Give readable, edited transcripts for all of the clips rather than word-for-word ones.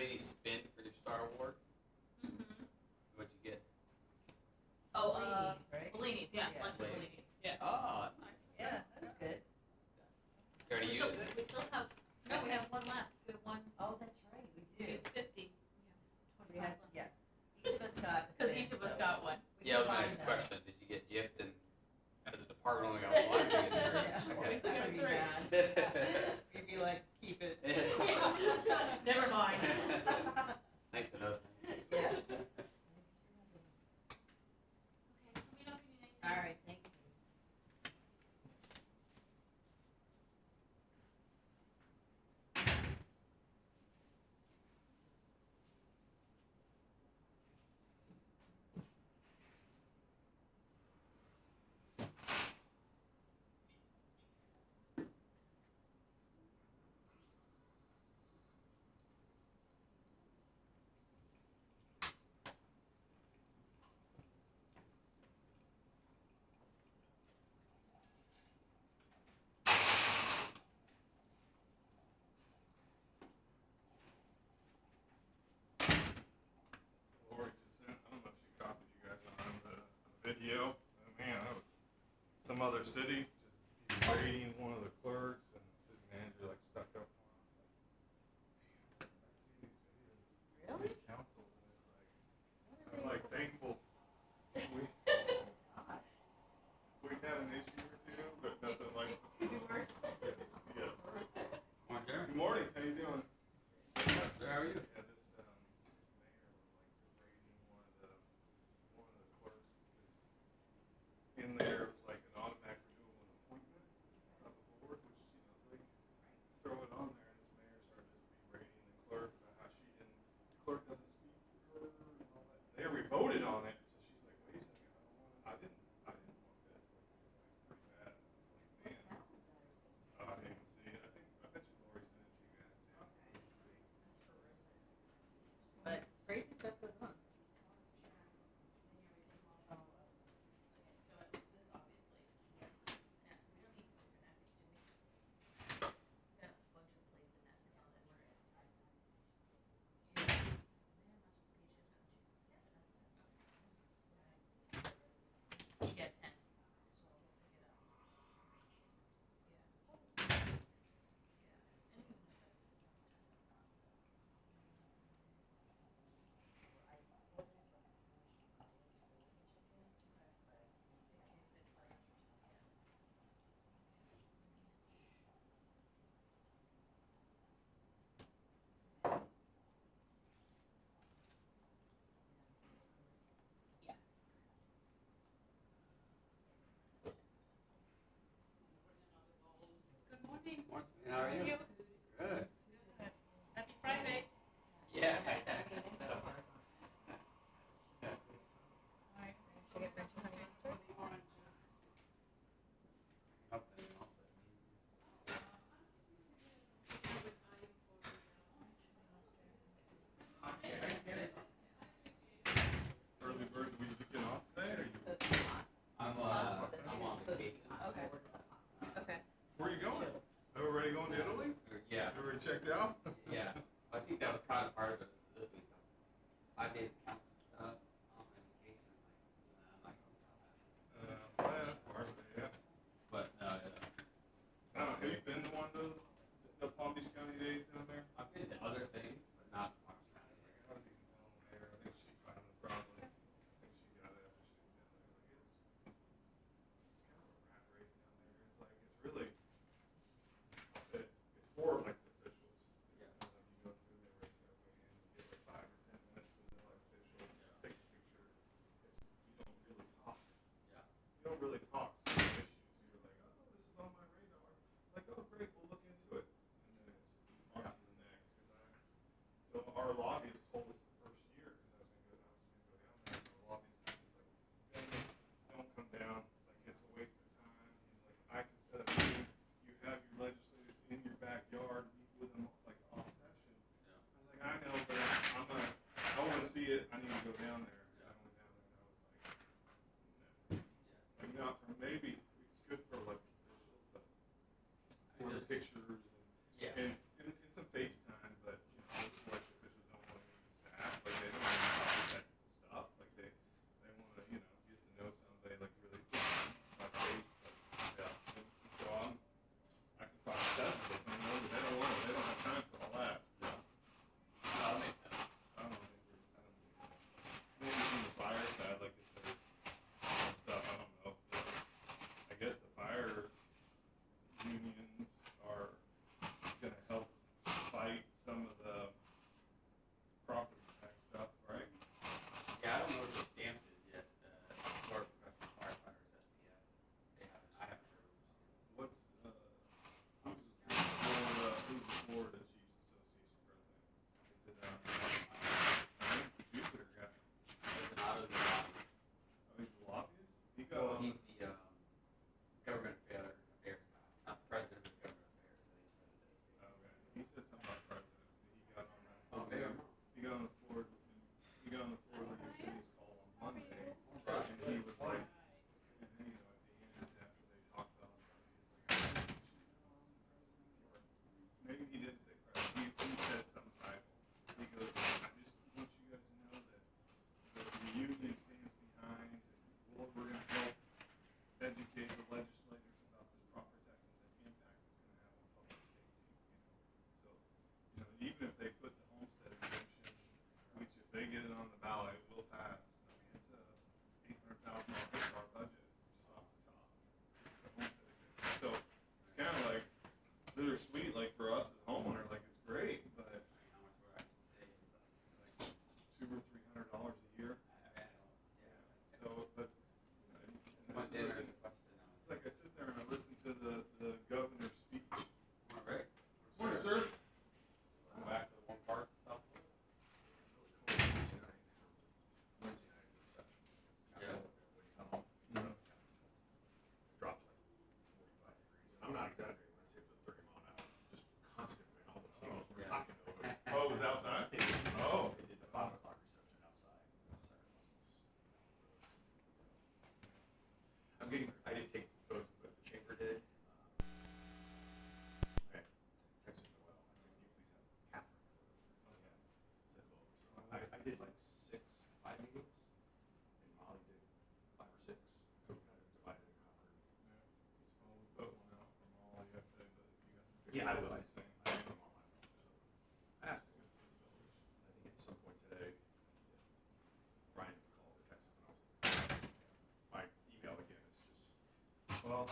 usually spin for your Star Award? Mm-hmm. What'd you get? Oh, Bellinis, right? Bellinis, yeah, Yeah. lunch with Bellinis. Yeah. Oh, that's nice. Yeah, that's good. You already used it? We still have, no, we have one left. We have one, Oh, that's right, we we do. used 50. We We have had, 25 left. yes, each of us got. a Because spin, each of us so got one. we Yeah, that was my combined next them. question. Did you get gypped and as a department only got one? Or did you get Yeah, three? well, Okay. that would be Three. bad. We'd be like, keep it. Never mind. Thanks for those. Yeah. Okay, let me know if you need anything. All right, thank you. Lori just sent, I don't know if she copied you guys on the video. Oh, man, that was some other city just berating one of the clerks and the city manager like stuck up on us. Like, I see these videos. Really? These councils and it's like, I'm like thankful we have an issue or two, but nothing like. Could be worse. Yes, yes. Morning, Jeremy. Good morning, how you doing? Yes, sir. How are you? Yeah, this mayor was like berating one of the clerks because in there it was like an automatic renewal and appointment of the board, which they throw it on there, and this mayor started just berating the clerk about how the clerk doesn't speak for her and all that. They already voted on it, so she's like, wait a second, I didn't want this. Like, pretty bad. It's like, man. I didn't even see it. I bet you Lori sent it to you guys too. But crazy stuff goes on. Yeah, 10. Good morning. Morning. How are you? You? Good. Happy Friday. Yeah. All right. Should I get French honey mustard? Up and also. Early bird, were you getting off today, or you? I'm on vacation. Okay. Okay. Where are you going? Everybody going to Italy? Yeah. Everybody checked out? Yeah. I think that was kind of part of it this week. 5 days of council stuff on my vacation. Like, I'm not going to Yeah, that's part of it, yeah. But no, Have you been to one of those, the Palm Beach County days down there? I've been to other things, but not Palm Beach County. I was even telling the mayor, I think she found it probably, I think she got it after she was down there. Like, it's kind of a rat race down there. It's like, it's really, I'll say, it's for elected officials. Yeah. You go through, they raise everybody in, you get like 5 or 10 minutes with the elected official, take a picture. You don't really talk. Yeah. You don't really talk some issues. You're like, oh, this is on my radar. Like, oh, great, we'll look into it. And then it's on to the next. So our lobbyist told us the first year, because I was going to go down there, and the lobbyist was like, don't come down. Like, it's a waste of time. He's like, I can set up meetings. You have your legislators in your backyard, meet with them like off session. Yeah. I was like, I know, but I want to see it. I need to go down there. And I went down there, and I was like, no. Like, not for maybe it's good for elected officials, but for the pictures Yeah. and some FaceTime, but elected officials don't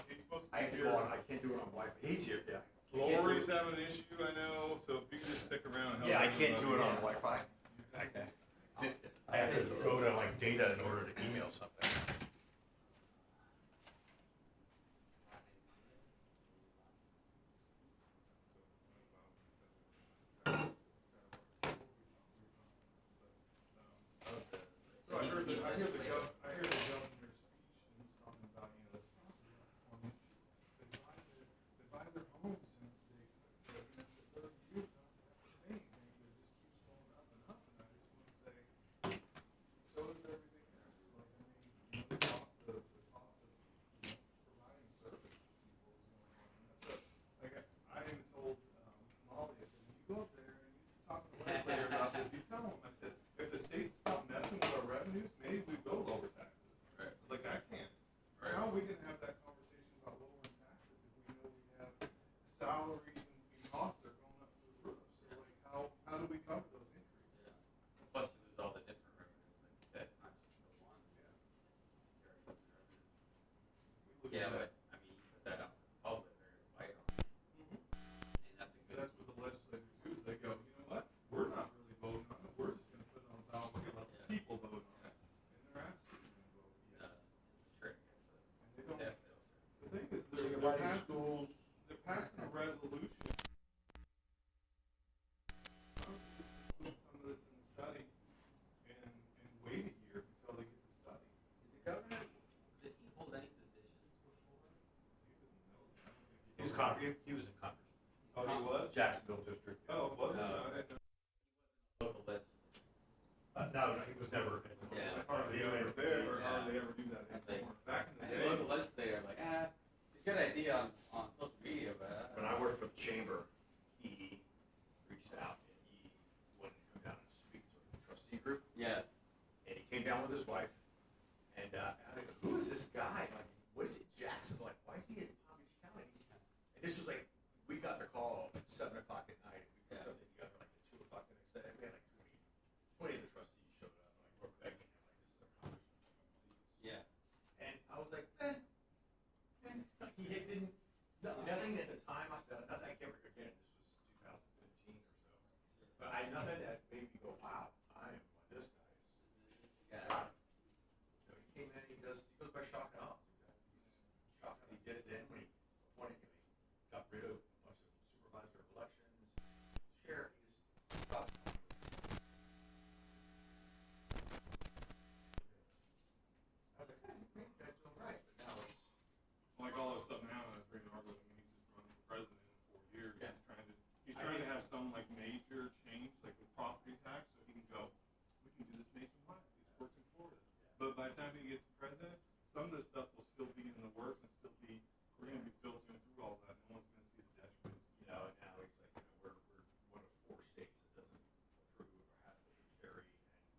he's supposed to I be have to here. go on, I can't do it on Wi-Fi. He's here, yeah. Lori's having an issue, I know, so if you can just stick around and help. Yeah, I him, can't that'd do be it on great. Wi-Fi. Okay. Fixed it. I have to go to like data in order to email something. So I heard the governor's speech, and he's talking about, they buy their homes and they expect to, for 30 years not to have to pay anything, but it just keeps going up and up, and I just want to say, so does everything else, like, I mean, the cost of providing service to people is going on, and that's what, like, I even told, Molly, I said, when you go up there and you talk to the legislator about this, you tell them, I said, if the state stopped messing with our revenues, maybe we will lower taxes. Right. So, like, I can't. Right. How are we gonna have that conversation about lowering taxes if we know we have salaries and costs are going up through the roof? So, like, how do we cover those increases? Yeah. Plus you lose all the different revenues, like you said, it's not just the one. Yeah. It's very much revenue. We look Yeah, at but, that. I mean, you put that out to the public, they're gonna bite on it, Mhm. and that's a good. That's what the legislators do, is they go, you know what, we're not really voting on it, we're just gonna put it on the ballot, we're gonna let the Yeah. people vote on it. And they're absolutely gonna vote No, yes. it's a trick, And it's they a don't- sales trick. The thing is, So you're they're writing passing, schools. they're passing a resolution. Put some of this in the study and wait a year until they get the study. Did the governor, did he hold any positions before? He was Congress. He was in Congress. Oh, he was? Jacksonville District. Oh, was it? No. I didn't know. Local legislature. No, he was never. Yeah. Hardly ever there, or hardly ever do that That's like- anymore. Back in I the think day. local legislator, I'm like, it's a good idea on social media, but. When I worked for the chamber, he reached out and he wanted to come down and speak to the trustee group. Yeah. And he came down with his wife. And I go, who is this guy? Like, what is it, Jackson? Like, why is he in Palm Beach County? And this was like, we got the call at 7 o'clock at night. We put Yeah. something together like at 2 o'clock the next day. We had like 20 of the trustees showed up. Like, we're begging him, like, this is our congressman, please. Yeah. And I was like, like, he didn't, nothing at the time, nothing I can't remember again, this was 2015 or so. But nothing that made me go, wow, I am, this guy is. Yeah. You know, he came in, he goes by shock and awe. He's shocked how he did it then when he appointed him. He got rid of a bunch of supervisor of elections, sheriff, he's shocked. I was like, hey, you guys doing right, but now it's. Like all this stuff now, that's pretty hard with him. He's just running for president in 4 years. Yeah. He's trying to have some like major change, like with property tax, so he can go, we can do this nationwide. It's working for us. But by the time he gets president, some of this stuff will still be in the works and still be, we're gonna be filtering through all that. No one's gonna see the detriments. You know, and now he's like, we're one of 4 states that doesn't approve or have open carry, and he's saying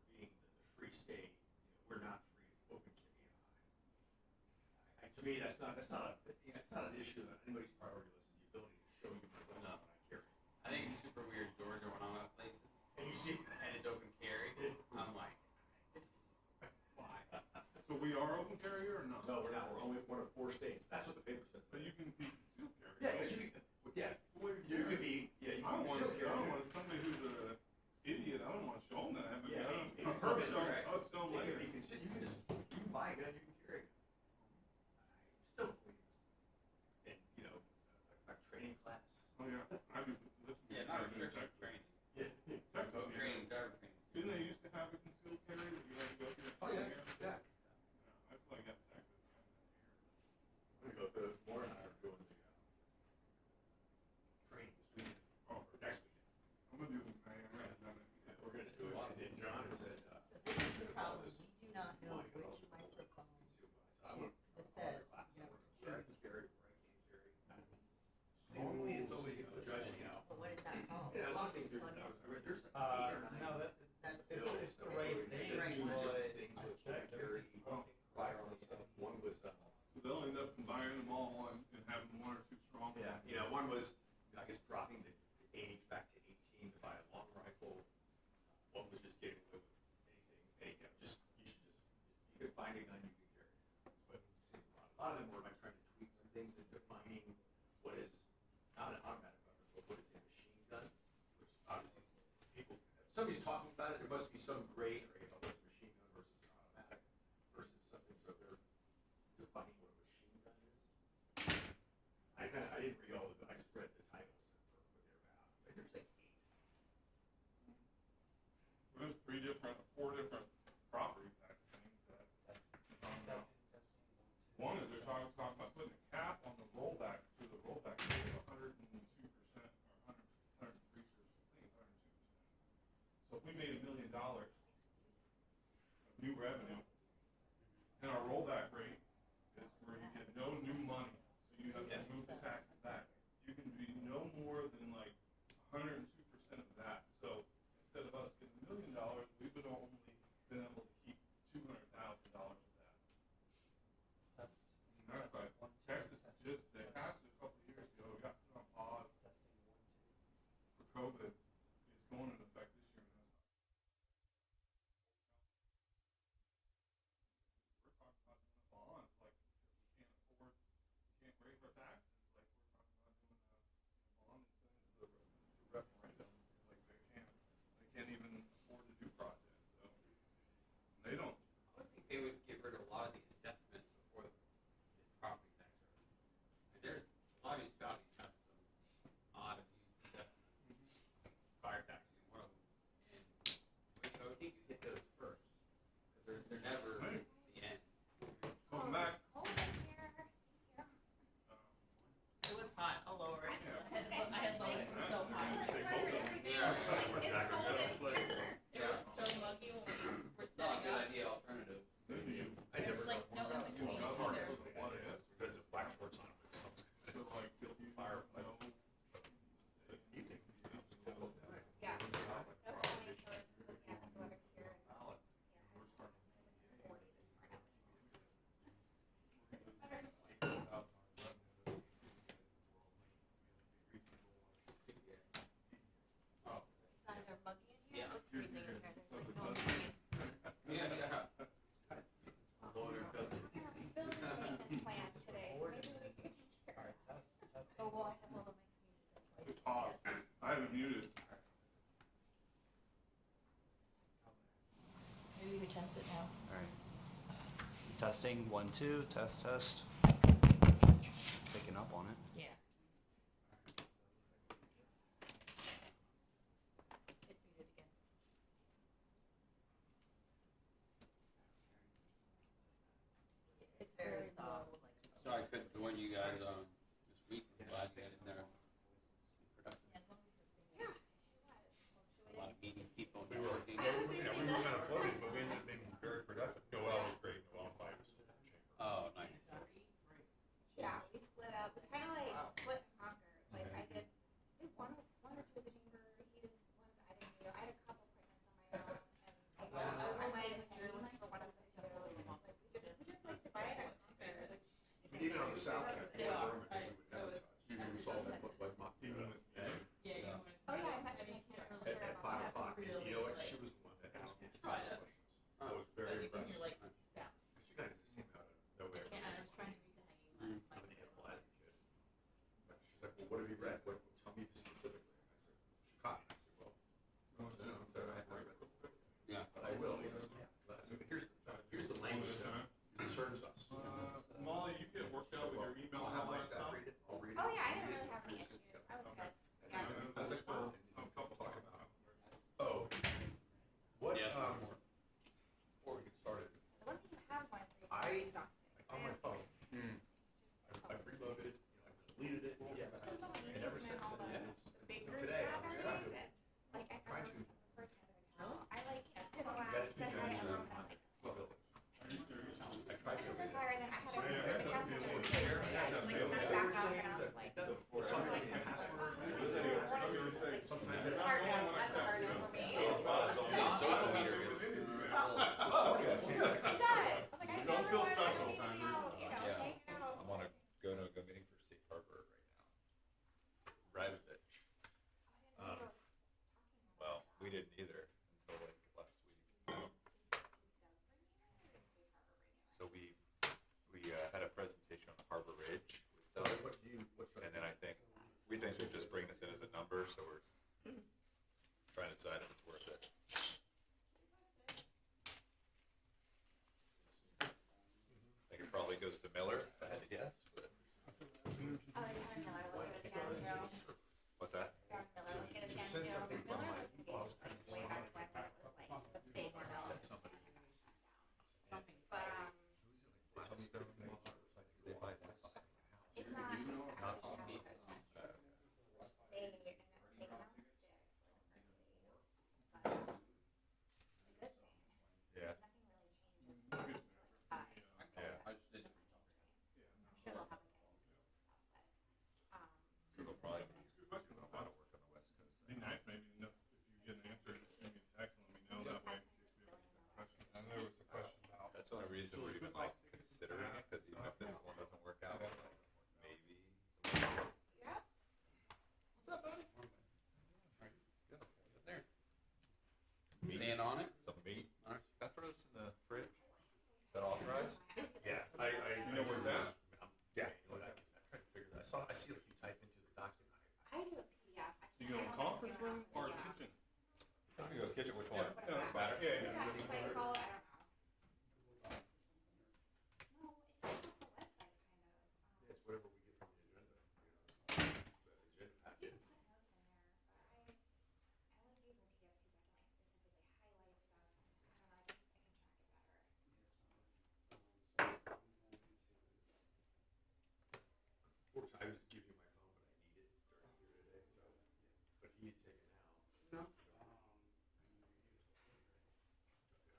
for being the free state, we're not free of open carry. To me, that's not an issue on anybody's priority list, is the ability to show you my gun when I carry. I think it's super weird, Georgia, when I'm at places, And you see, and it's open carry, I'm like, this is just, why? So we are open carrier or not? no, we're not, we're only one of 4 states, that's what the paper says. But you can be concealed carrier. Yeah, because you could be, yeah, you I don't can want, still carry. somebody who's an idiot, I don't want to show them that. But Yeah, I don't, a permit, right? I'll show them It later. can be considered, you can buy a gun, you can carry a gun. I still believe in, a training class. Oh, yeah, I do. Yeah, not restriction training. Yeah. Texas, Oh, training, driver training. Didn't they used to have a concealed carry that you had to go through? Oh, yeah, Yeah. yeah. That's why I got Texas. I'm gonna go to, Laura and I are doing the, training this weekend, Oh, or next weekend. I'm gonna do it. I've done it. Yeah, we're gonna do it, and then John has said, So this is the problem, you do not know which microphone it says you have to choose. Normally, it's always, judge, But what is that called? Yeah, Plug things in? there's 8 or 9. No, that, That's it's the right it's thing, the right one. but Things I with checked carry, everything. firearms stuff. One was, They'll end up combining them all and having 1 or 2 strong. yeah, one was, I guess, dropping the age back to 18 to buy a long rifle. One was just getting away with anything, you could find a gun, you could carry it. But see, a lot of them were like what is, not an automatic weapon, but what is a machine gun? Which obviously, people, if somebody's talking about it, there must be some gray area of what's a machine gun versus an automatic versus something, so they're defining what a machine gun is. I didn't read all of it, I just read the titles for what they're about. Like, there's like 8. There's 4 different property tax things that one is they're talking about putting a cap on the rollback to the rollback rate of 102% or 103%. I think it's 102%. So if we made $1 million of new revenue, and our rollback rate is where you get no new money, so you have to move the taxes back. You can be no more than like 102% of that. So instead of us getting $1 million, we would only been able to keep $200,000 of that. And that's like Texas just they passed it a couple of years ago. We got put on pause for COVID. It's going into effect this year. We're talking about doing a bond, like if we can't raise our taxes, like we're talking about doing a bond and sending it to the referendum. Like they can't even afford to do projects. So they don't. I would think they would get rid of a lot of the assessments before the property tax. And there's a lot of municipalities have some odd abuse assessments, fire tax being one of them. And I would think you hit those first because they're never Right. the end. Come back. It was hot. I'll lower it. Yeah. I had lowered it so high. Take both of them. Yeah. It was so muggy when we were It's not a setting good up. idea alternative. I There's never like no in between either. What it is. Because the black shorts on it, but sounds good. So like you'll be Fire. no. Easy. Yeah. That's funny, so it's looking at the weather here. We're starting. Oh. It's either muggy in here Yeah. or it's freezing in here. There's like no You're- between. Yeah. Loader doesn't. We're on building maintenance plan today, so maybe we could take care of it. Oh, well, I have all the mics muted, that's why. It's paused. I have it muted. Maybe we could test it now. Alright. Testing, 1, 2, test, test. Picking up on it. Yeah. It's muted again. It's very low, like. Sorry, I couldn't join you guys this week. I'm glad you guys in there. Productive. Yeah, as long as it's being. Yeah, she was. A lot of meeting people. We were, networking. yeah, we were kind of floating, but we ended up being very productive. Noel was great. Noel and Clyde was in the chamber. Oh, nice. Yeah, we split up, kind of like split and conquer. Like I did one or two of the chamber. He did ones I didn't do. I had a couple appointments on my own, and I went like for one of them too. Like we just like divided and conquered. Even on the south end, They are, Dorman, right, we would so advertise. it's- You would solve that, like, mock Even with. Yeah, you Yeah. want to. Oh yeah, I met him at 5 o'clock. And you know what? She was the one that asked me Try those it. questions. I was But very you can impressed. hear like sound. Because you guys just came out of I nowhere. can't, I was trying to read the hanging line. I'm an animal advocate. But she's like, well, what have you read? What, tell me specifically. And I said, Chicago. I said, well, no, I haven't read the book. Yeah. But I will. But I said, here's the language that concerns us. Molly, you get worked out with your email so we're trying to decide if it's worth it. I think it probably goes to Miller, if I had to guess, but. Oh, I didn't know I was looking at it too. What's that? Miller looking at it too. Miller was pretty like way back when it was like the big mill. But Something. it's not actually has a protest. They announced it for early, but it's a good thing. Yeah. Nothing really changes until like five. Yeah. I just didn't. I'm sure they'll have like stuff, but So they'll probably do a lot of work on the West Coast. Be nice, maybe, you know, if you get an answer, just shoot me a text and let me know that way. In case we have any questions. I know there was a question about. That's the only reason we're even like considering it, because even if this one doesn't work out, like maybe. yeah. What's up, buddy? Go. Get there. Stand on it. Some meat. All right. Can I throw this in the fridge? Is that authorized? Yeah, you know where it's at? Yeah. I'm trying to figure that. I see like you type into the document. I do a PDF. You go in the conference room or kitchen? Let's go to the kitchen, which one? Yeah, Doesn't matter. Yeah, Is yeah. that just like call it? I don't know. No, it's just like the website kind of. It's whatever we get from the agenda. The agenda I packet. did put notes in there, but I like using PDF because I can like specifically highlight stuff. I don't know, I can track it better. Fortunately, I was give you my phone, but I need it during here today, so, but if you need to take it now.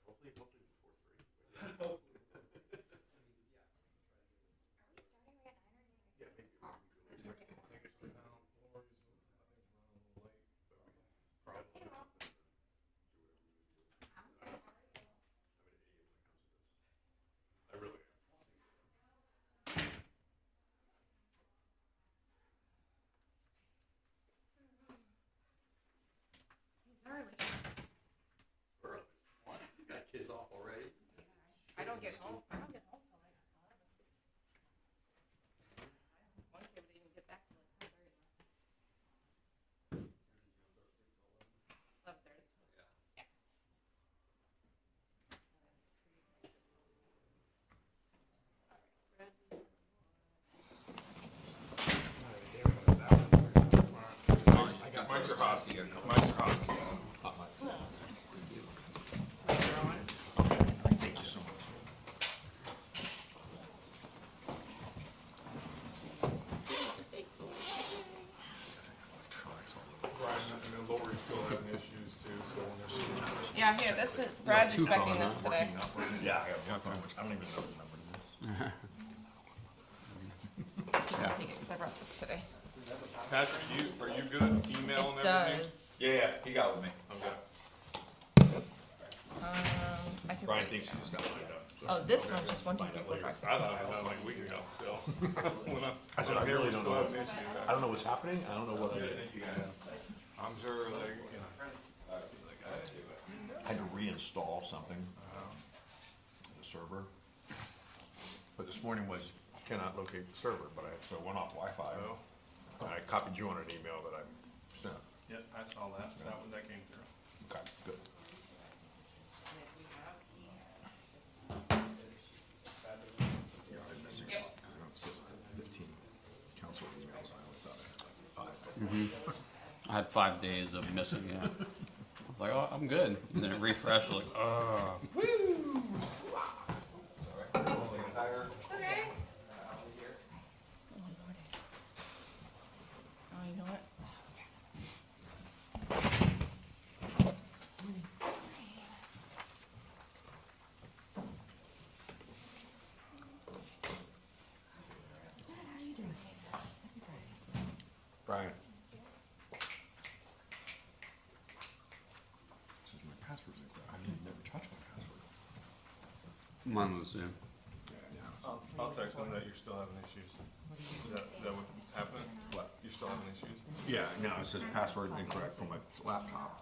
Hopefully before 3. Are we starting right at 9 or do you Yeah, maybe. Take it to town. Lori's, I think, running a little late, but we can probably Hey, get Mom. something. I'm good. How are you? I'm an idiot when it comes to this. I really am. He's early. Early. What? You got kids off already? I don't get home till like 11. One kid would even get back till like 10:30 last night. 11:30. Yeah. Mics are hot. Mics are hot. Thank you so much. Brian, I know Lori's still having issues too, so whenever. Yeah, here, this is, Brad's expecting this today. Yeah, I don't even know the number to this. You can take it, because I brought this today. Patrick, are you good at email and It everything? does. Yeah, he got with me. Okay. I can Brian break thinks it he down. just got lined up. so- Oh, this one's just 1, 2, 3, 4, 5, 6. I thought I had done like a week ago, so. I said, I Here really we don't still know. have an issue. I don't know what's happening, I don't know what I did. I'm sure like, you know. I had to reinstall something, the server. But this morning was, cannot locate the server, but so it went off Wi-Fi. Oh. And I copied you on an email that I sent. Yeah, I saw that, that came through. Okay, good. Yeah, I'm missing a lot, 'cause it says 15 council emails, I only thought I had like 5. I had 5 days of missing it. I was like, oh, I'm good. And then it refreshed, like, oh. It's okay. Oh, you know what? Brian. Since my password's like that, I didn't never touch my password. Mine was, yeah. I'll text them that you're still having issues. Is that what's happening? What? You're still having issues? Yeah, no, it says password incorrect for my laptop.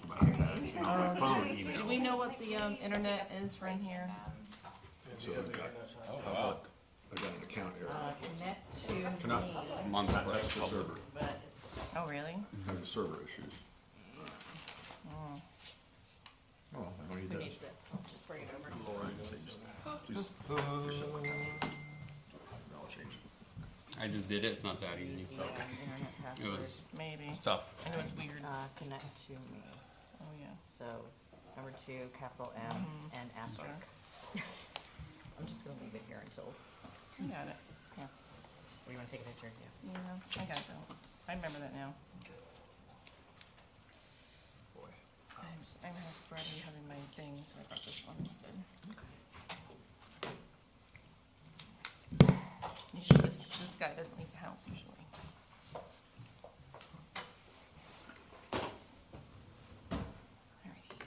But I had, my phone Do email. we know what the internet is for in here? So I've got, I've got an account error. Connect to Cannot, me, Month not touch first the public. server. but it's Oh, really? Have the server issues. Oh, Oh, I know he who does. needs it? I'll just bring it over. Please, reset my comment. I'll change it. I just did it, it's not that easy. Internet It password, was Maybe. tough. I know it's weird. connect to me. Oh, yeah. So, number 2, capital M and asterisk. I'm just gonna leave it here until, I got it. Yeah. or you wanna take a picture? Yeah. Yeah, I got it though. I remember that now. Boy. I'm already having my thing, so I brought this one instead. This guy doesn't leave the house usually. Alrighty.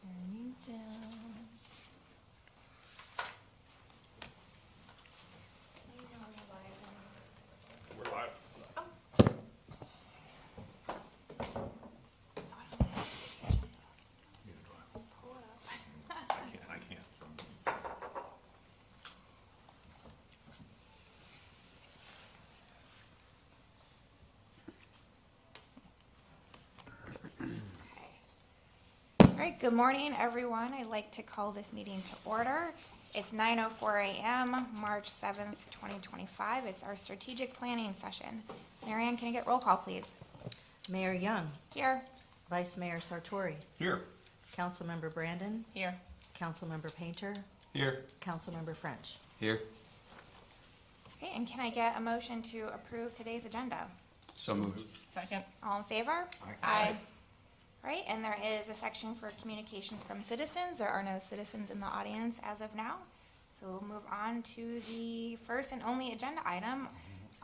Turn you down. We're live. I can't. All right, good morning, everyone. I'd like to call this meeting to order. It's 9:04 a.m., March 7th, 2025. It's our strategic planning session. Marianne, can I get roll call, please? Mayor Young, Here. Vice Mayor Sartori, Here. Councilmember Brandon, Here. Councilmember Painter, Here. Councilmember French. Here. Okay, and can I get a motion to approve today's agenda? So moved. Second. All in favor? Aye. All right, and there is a section for communications from citizens. There are no citizens in the audience as of now. So we'll move on to the first and only agenda item,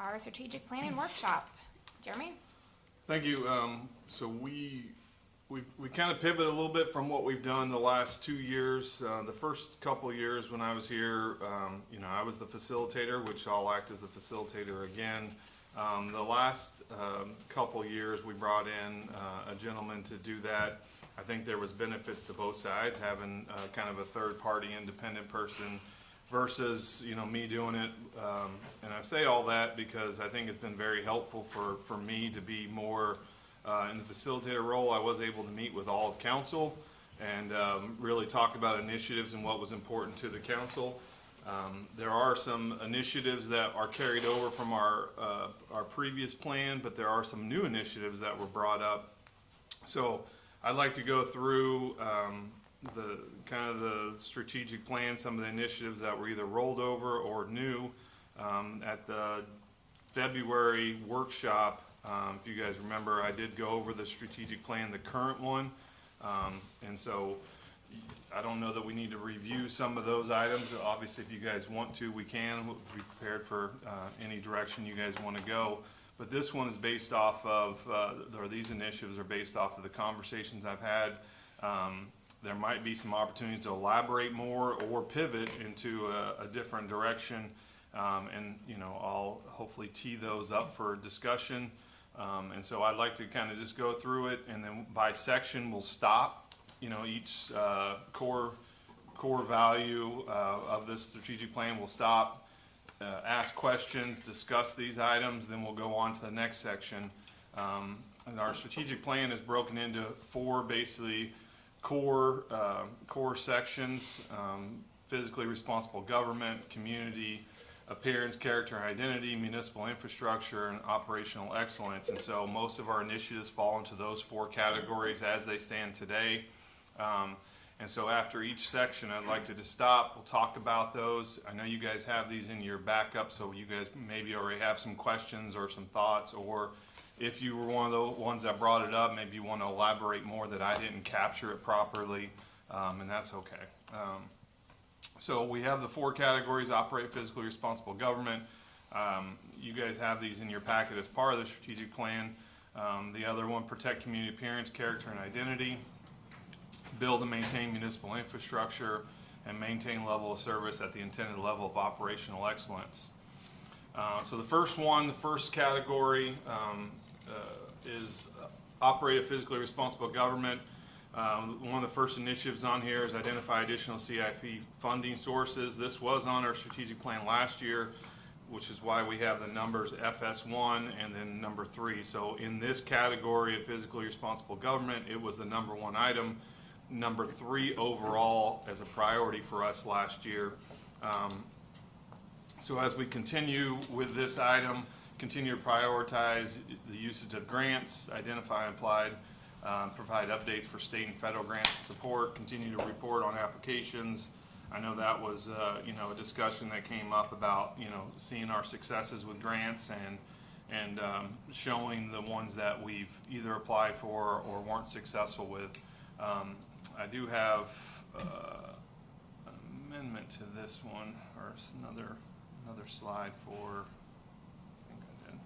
our strategic planning workshop. Jeremy? Thank you. So we kind of pivot a little bit from what we've done the last 2 years. The first couple of years when I was here, I was the facilitator, which I'll act as the facilitator again. The last couple years, we brought in a gentleman to do that. I think there was benefits to both sides, having kind of a third-party independent person versus, me doing it. And I say all that because I think it's been very helpful for me to be more in the facilitator role. I was able to meet with all of council and really talk about initiatives and what was important to the council. There are some initiatives that are carried over from our previous plan, but there are some new initiatives that were brought up. So I'd like to go through the kind of the strategic plan, some of the initiatives that were either rolled over or new at the February workshop. If you guys remember, I did go over the strategic plan, the current one, and so I don't know that we need to review some of those items. Obviously, if you guys want to, we can. We'll be prepared for any direction you guys want to go. But this one is based off of, or these initiatives are based off of the conversations I've had. There might be some opportunities to elaborate more or pivot into a different direction. And, I'll hopefully tee those up for discussion. And so I'd like to kind of just go through it, and then by section, we'll stop. Each core value of this strategic plan will stop, ask questions, discuss these items, then we'll go on to the next section. And our strategic plan is broken into 4 basically core sections: physically responsible government, community, appearance, character, and identity, municipal infrastructure, and operational excellence. And so most of our initiatives fall into those 4 categories as they stand today. And so after each section, I'd like to just stop. We'll talk about those. I know you guys have these in your backup, so you guys maybe already have some questions or some thoughts, or if you were one of the ones that brought it up, maybe you want to elaborate more that I didn't capture it properly, and that's okay. So we have the 4 categories: operate physically responsible government. You guys have these in your packet as part of the strategic plan. The other one, protect community appearance, character, and identity. Build and maintain municipal infrastructure, and maintain level of service at the intended level of operational excellence. So the first category is operate a physically responsible government. One of the first initiatives on here is identify additional CIP funding sources. This was on our strategic plan last year. which is why we have the numbers FS1 and then number 3. So in this category of fiscally responsible government, it was the number 1 item, number 3 overall as a priority for us last year. So as we continue with this item, continue to prioritize the usage of grants, identify and applied, provide updates for state and federal grants and support, continue to report on applications. I know that was, you know, a discussion that came up about, you know, seeing our successes with grants and showing the ones that we've either applied for or weren't successful with. I do have an amendment to this one, or another slide for, I think I did.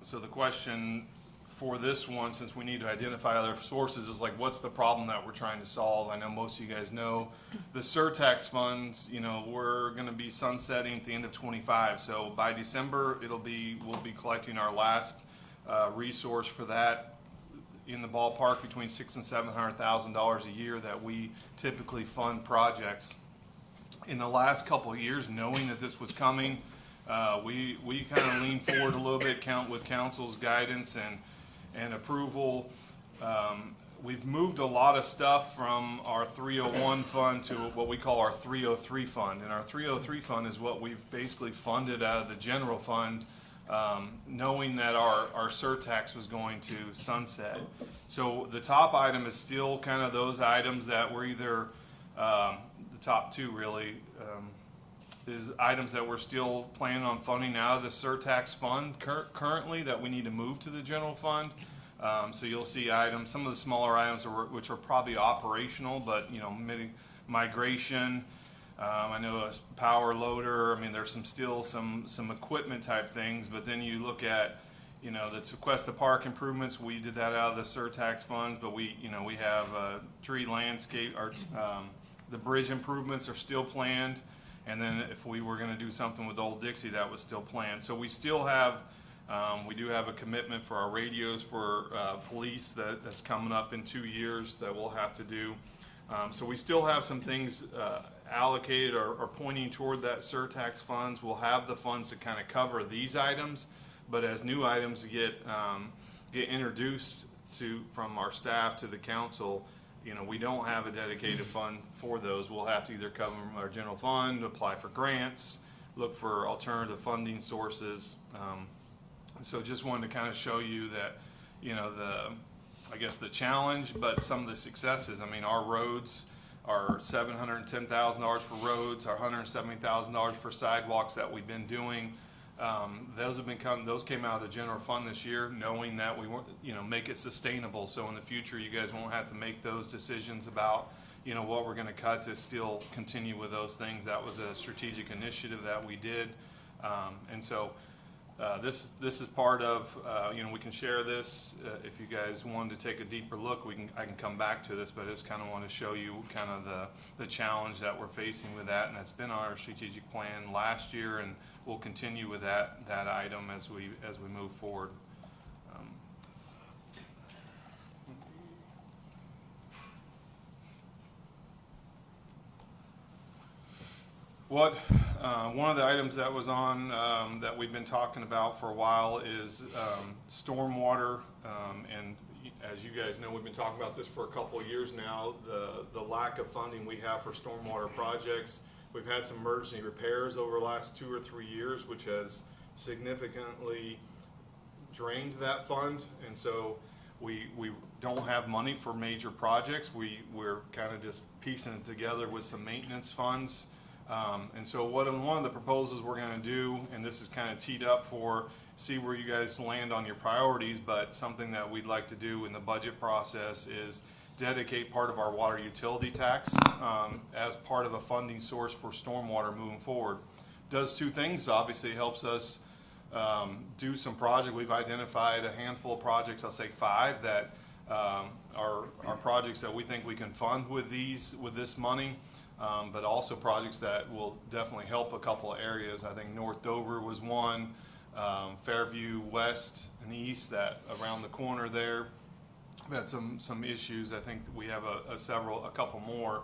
So the question for this one, since we need to identify other sources, is like, what's the problem that we're trying to solve? I know most of you guys know the surtax funds, you know, we're gonna be sunsetting at the end of 25. So by December, we'll be collecting our last resource for that in the ballpark between $600,000 and $700,000 a year that we typically fund projects. In the last couple of years, knowing that this was coming, we kind of leaned forward a little bit, with council's guidance and approval. We've moved a lot of stuff from our 301 fund to what we call our 303 fund. And our 303 fund is what we've basically funded out of the general fund, knowing that our surtax was going to sunset. So the top item is still kind of those items that were either, the top 2 really, is items that we're still planning on funding out of the surtax fund currently that we need to move to the general fund. So you'll see items, some of the smaller items which are probably operational, but you know, migration. I know a power loader. I mean, there's some equipment type things, but then you look at, you know, the Tequesta Park improvements. We did that out of the surtax funds, but we have tree landscape. The bridge improvements are still planned. And then if we were going to do something with Old Dixie, that was still planned. So we still have, we do have a commitment for our radios for police that's coming up in 2 years that we'll have to do. So we still have some things allocated or pointing toward that surtax funds. We'll have the funds to kind of cover these items, but as new items get introduced from our staff to the council, you know, we don't have a dedicated fund for those. We'll have to either cover them from our general fund, apply for grants, look for alternative funding sources. So just wanted to kind of show you that, you know, I guess the challenge, but some of the successes. I mean, our roads are $710,000 for roads, our $170,000 for sidewalks that we've been doing. Those came out of the general fund this year, knowing that we want, you know, make it sustainable. So in the future, you guys won't have to make those decisions about, you know, what we're going to cut to still continue with those things. That was a strategic initiative that we did, and so this is part of, you know, we can share this if you guys wanted to take a deeper look. I can come back to this, but I just kind of want to show you kind of the challenge that we're facing with that, and that's been our strategic plan last year, and we'll continue with that item as we move forward. One of the items that was on that we've been talking about for a while is stormwater, and as you guys know, we've been talking about this for a couple of years now. The lack of funding we have for stormwater projects. We've had some emergency repairs over the last 2 or 3 years, which has significantly drained that fund, and so we don't have money for major projects. We're kind of just piecing it together with some maintenance funds. And so one of the proposals we're going to do, and this is kind of teed up for, see where you guys land on your priorities, but something that we'd like to do in the budget process is dedicate part of our water utility tax as part of a funding source for stormwater moving forward. Does 2 things. Obviously, it helps us do some projects. We've identified a handful of projects, I'll say 5, that are projects that we think we can fund with this money, but also projects that will definitely help a couple of areas. I think North Dover was one, Fairview West and East, that around the corner there. We had some issues. I think we have a couple more.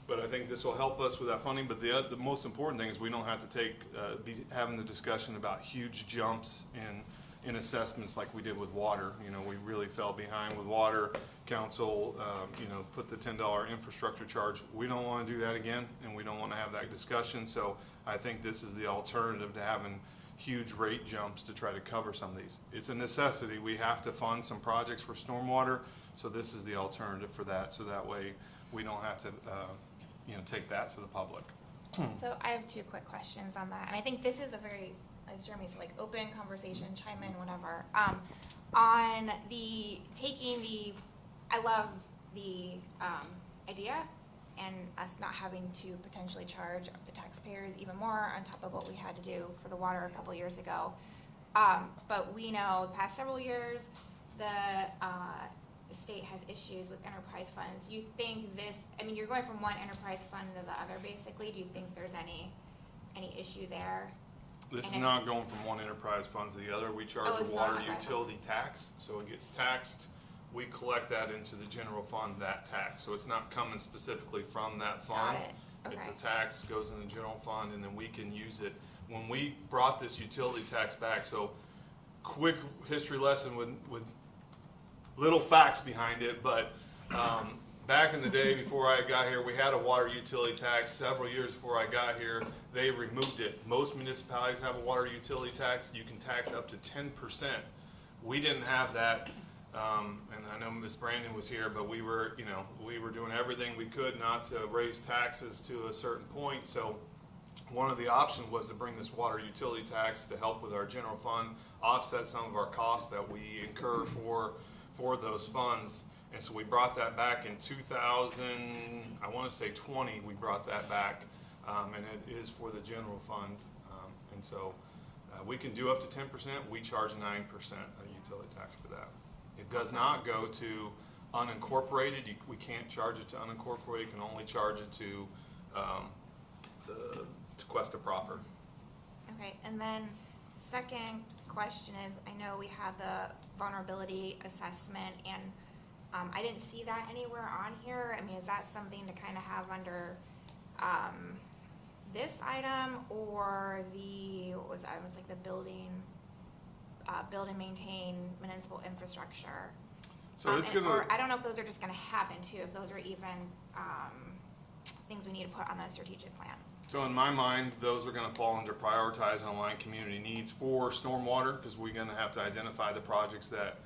But I think this will help us with that funding. But the most important thing is we don't have to be having the discussion about huge jumps in assessments like we did with water. You know, we really fell behind with water. Council, you know, put the $10 infrastructure charge. We don't want to do that again, and we don't want to have that discussion. So I think this is the alternative to having huge rate jumps to try to cover some of these. It's a necessity. We have to fund some projects for stormwater, so this is the alternative for that. So that way we don't have to, you know, take that to the public. So I have two quick questions on that, and I think this is a very, as Jeremy said, like open conversation, chime in, whatever. On I love the idea and us not having to potentially charge the taxpayers even more on top of what we had to do for the water a couple years ago. But we know the past several years, the state has issues with enterprise funds. Do you think this, I mean, you're going from one enterprise fund to the other basically. Do you think there's any issue there? This is And not going from one enterprise fund to the other. We charge Oh, a it's water not, okay. utility tax, so it gets taxed. We collect that into the general fund, that tax. So it's not coming specifically from that fund. Got it. It's Okay. a tax, goes in the general fund, and then we can use it. When we brought this utility tax back, so quick history lesson with little facts behind it, but back in the day before I got here, we had a water utility tax. Several years before I got here, they removed it. Most municipalities have a water utility tax. You can tax up to 10%. We didn't have that. And I know Ms. Brandon was here, but we were doing everything we could not to raise taxes to a certain point. So one of the options was to bring this water utility tax to help with our general fund, offset some of our costs that we incur for those funds. And so we brought that back in 2020, we brought that back, and it is for the general fund. And so we can do up to 10%. We charge 9% a utility tax for that. It does not go to unincorporated. We can't charge it to unincorporated. You can only charge it to the Tequesta proper. Okay, and then second question is, I know we had the vulnerability assessment, and I didn't see that anywhere on here. I mean, is that something to kind of have under this item, or what was that? It's like the build and maintain municipal infrastructure. So it's gonna. Or I don't know if those are just gonna happen too, if those are even things we need to put on the strategic plan. So in my mind, those are going to fall under prioritize and align community needs for stormwater, because we're going to have to identify the projects that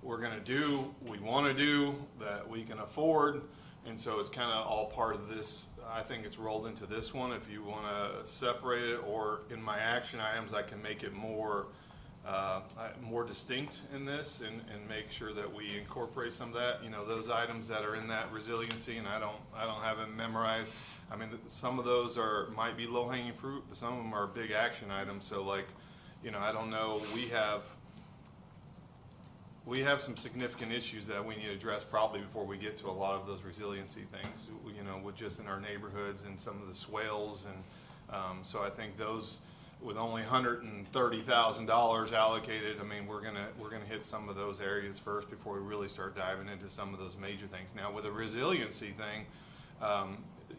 we're going to do, we want to do, that we can afford. And so it's kind of all part of this. I think it's rolled into this one. If you want to separate it, or in my action items, I can make it more distinct in this, and make sure that we incorporate some of that. You know, those items that are in that resiliency, and I don't have it memorized. I mean, some of those might be low-hanging fruit, but some of them are big action items. So, like, you know, I don't know. We have some significant issues that we need to address probably before we get to a lot of those resiliency things. You know, with just in our neighborhoods and some of the swales, and so I think those, with only $130,000 allocated, I mean, we're gonna hit some of those areas first before we really start diving into some of those major things. Now, with a resiliency thing,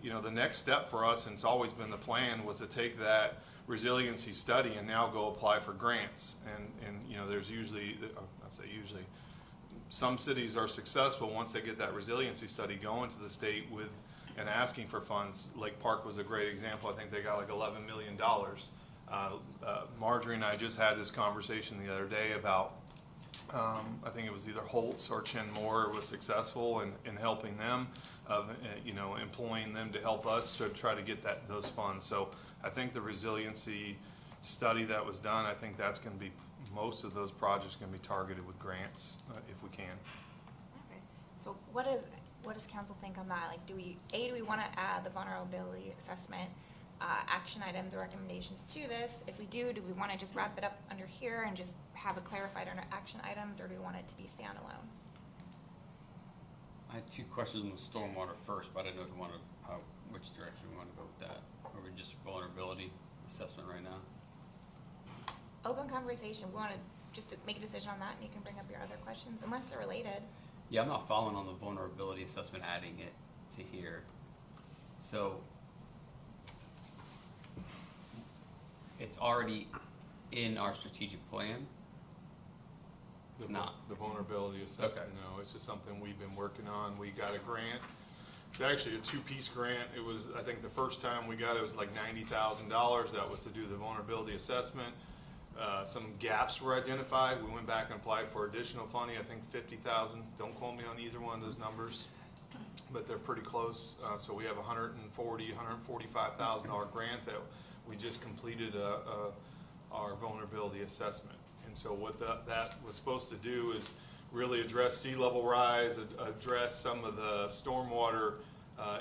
you know, the next step for us, and it's always been the plan, was to take that resiliency study and now go apply for grants. And you know, there's usually, some cities are successful once they get that resiliency study going to the state and asking for funds. Lake Park was a great example. I think they got like $11 million. Marjorie and I just had this conversation the other day about, I think it was either Holtz or Chin Moore was successful in helping them, you know, employing them to help us to try to get those funds. So I think the resiliency study that was done, I think that's going to be, most of those projects going to be targeted with grants if we can. Okay, so what does council think on that? Like, do we want to add the vulnerability assessment action items or recommendations to this? If we do we want to just wrap it up under here and just have it clarified under action items, or do we want it to be standalone? I had two questions on the stormwater first, but I didn't know if you wanted, which direction we want to go with that. Or we just vulnerability assessment right now? Open conversation. We want to just to make a decision on that, and you can bring up your other questions, unless they're related. Yeah, I'm not following on the vulnerability assessment, adding it to here. So it's already in our strategic plan. It's not. The vulnerability assessment, Okay. no, it's just something we've been working on. We got a grant. It's actually a two-piece grant. It was, I think the first time we got it was like $90,000. That was to do the vulnerability assessment. Some gaps were identified. We went back and applied for additional funding, I think 50,000. Don't quote me on either one of those numbers, but they're pretty close. So we have a $145,000 grant that we just completed our vulnerability assessment. And so what that was supposed to do is really address sea level rise, address some of the stormwater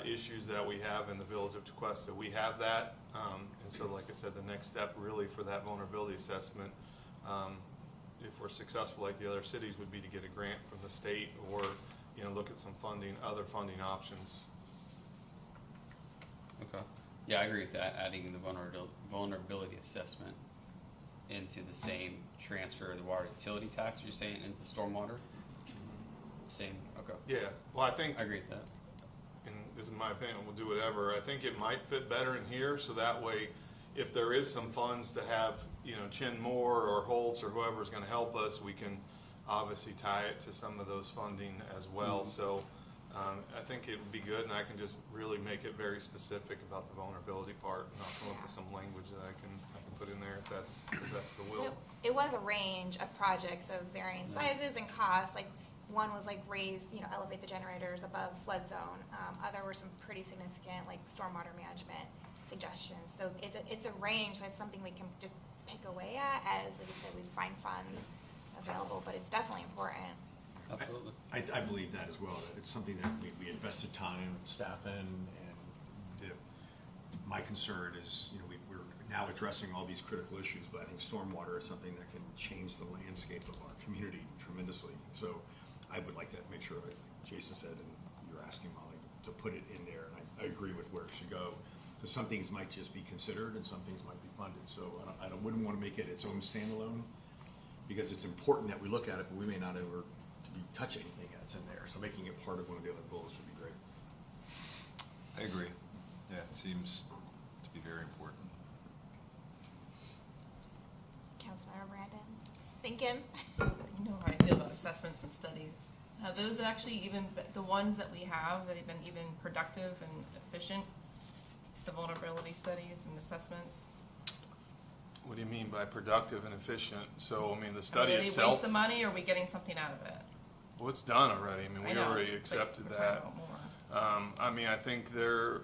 issues that we have in the village of Tequesta. We have that, and so like I said, the next step really for that vulnerability assessment, if we're successful like the other cities, would be to get a grant from the state or, you know, look at some funding, other funding options. Okay. Yeah, I agree with that, adding the vulnerability assessment into the same transfer of the water utility tax, you're saying, into the stormwater? Same, okay. Yeah, well, I think, I agree with that. and this is my opinion, we'll do whatever. I think it might fit better in here, so that way, if there is some funds to have, you know, Chin Moore or Holtz or whoever's gonna help us, we can obviously tie it to some of those funding as well. So, I think it would be good, and I can just really make it very specific about the vulnerability part, and I'll come up with some language that I can put in there if that's the will. It was a range of projects of varying sizes and costs. Like one was like raise, you know, elevate the generators above flood zone. Other were some pretty significant like stormwater management suggestions. So it's a range. That's something we can just pick away at as, like I said, we find funds available. But it's definitely important. Absolutely. I believe that as well, that it's something that we invested time, staff in, and my concern is, you know, we're now addressing all these critical issues, but I think stormwater is something that can change the landscape of our community tremendously. So I would like to make sure, like Jason said, and you're asking Molly, to put it in there, and I agree with where it should go, because some things might just be considered and some things might be funded. So I wouldn't want to make it its own standalone, because it's important that we look at it, but we may not ever be touch anything that's in there. So making it part of one of the other goals would be great. I agree. Yeah, it seems to be very important. Councilmember Brandon, thinking. You know how I feel about assessments and studies. Have those actually even, the ones that we have, that have been even productive and efficient, the vulnerability studies and assessments? What do you mean by productive and efficient? So, I mean, the study Are they itself. waste of money, or are we getting something out of it? Well, it's done already. I mean, we I know, already but accepted we're talking that. about more. I mean, I think there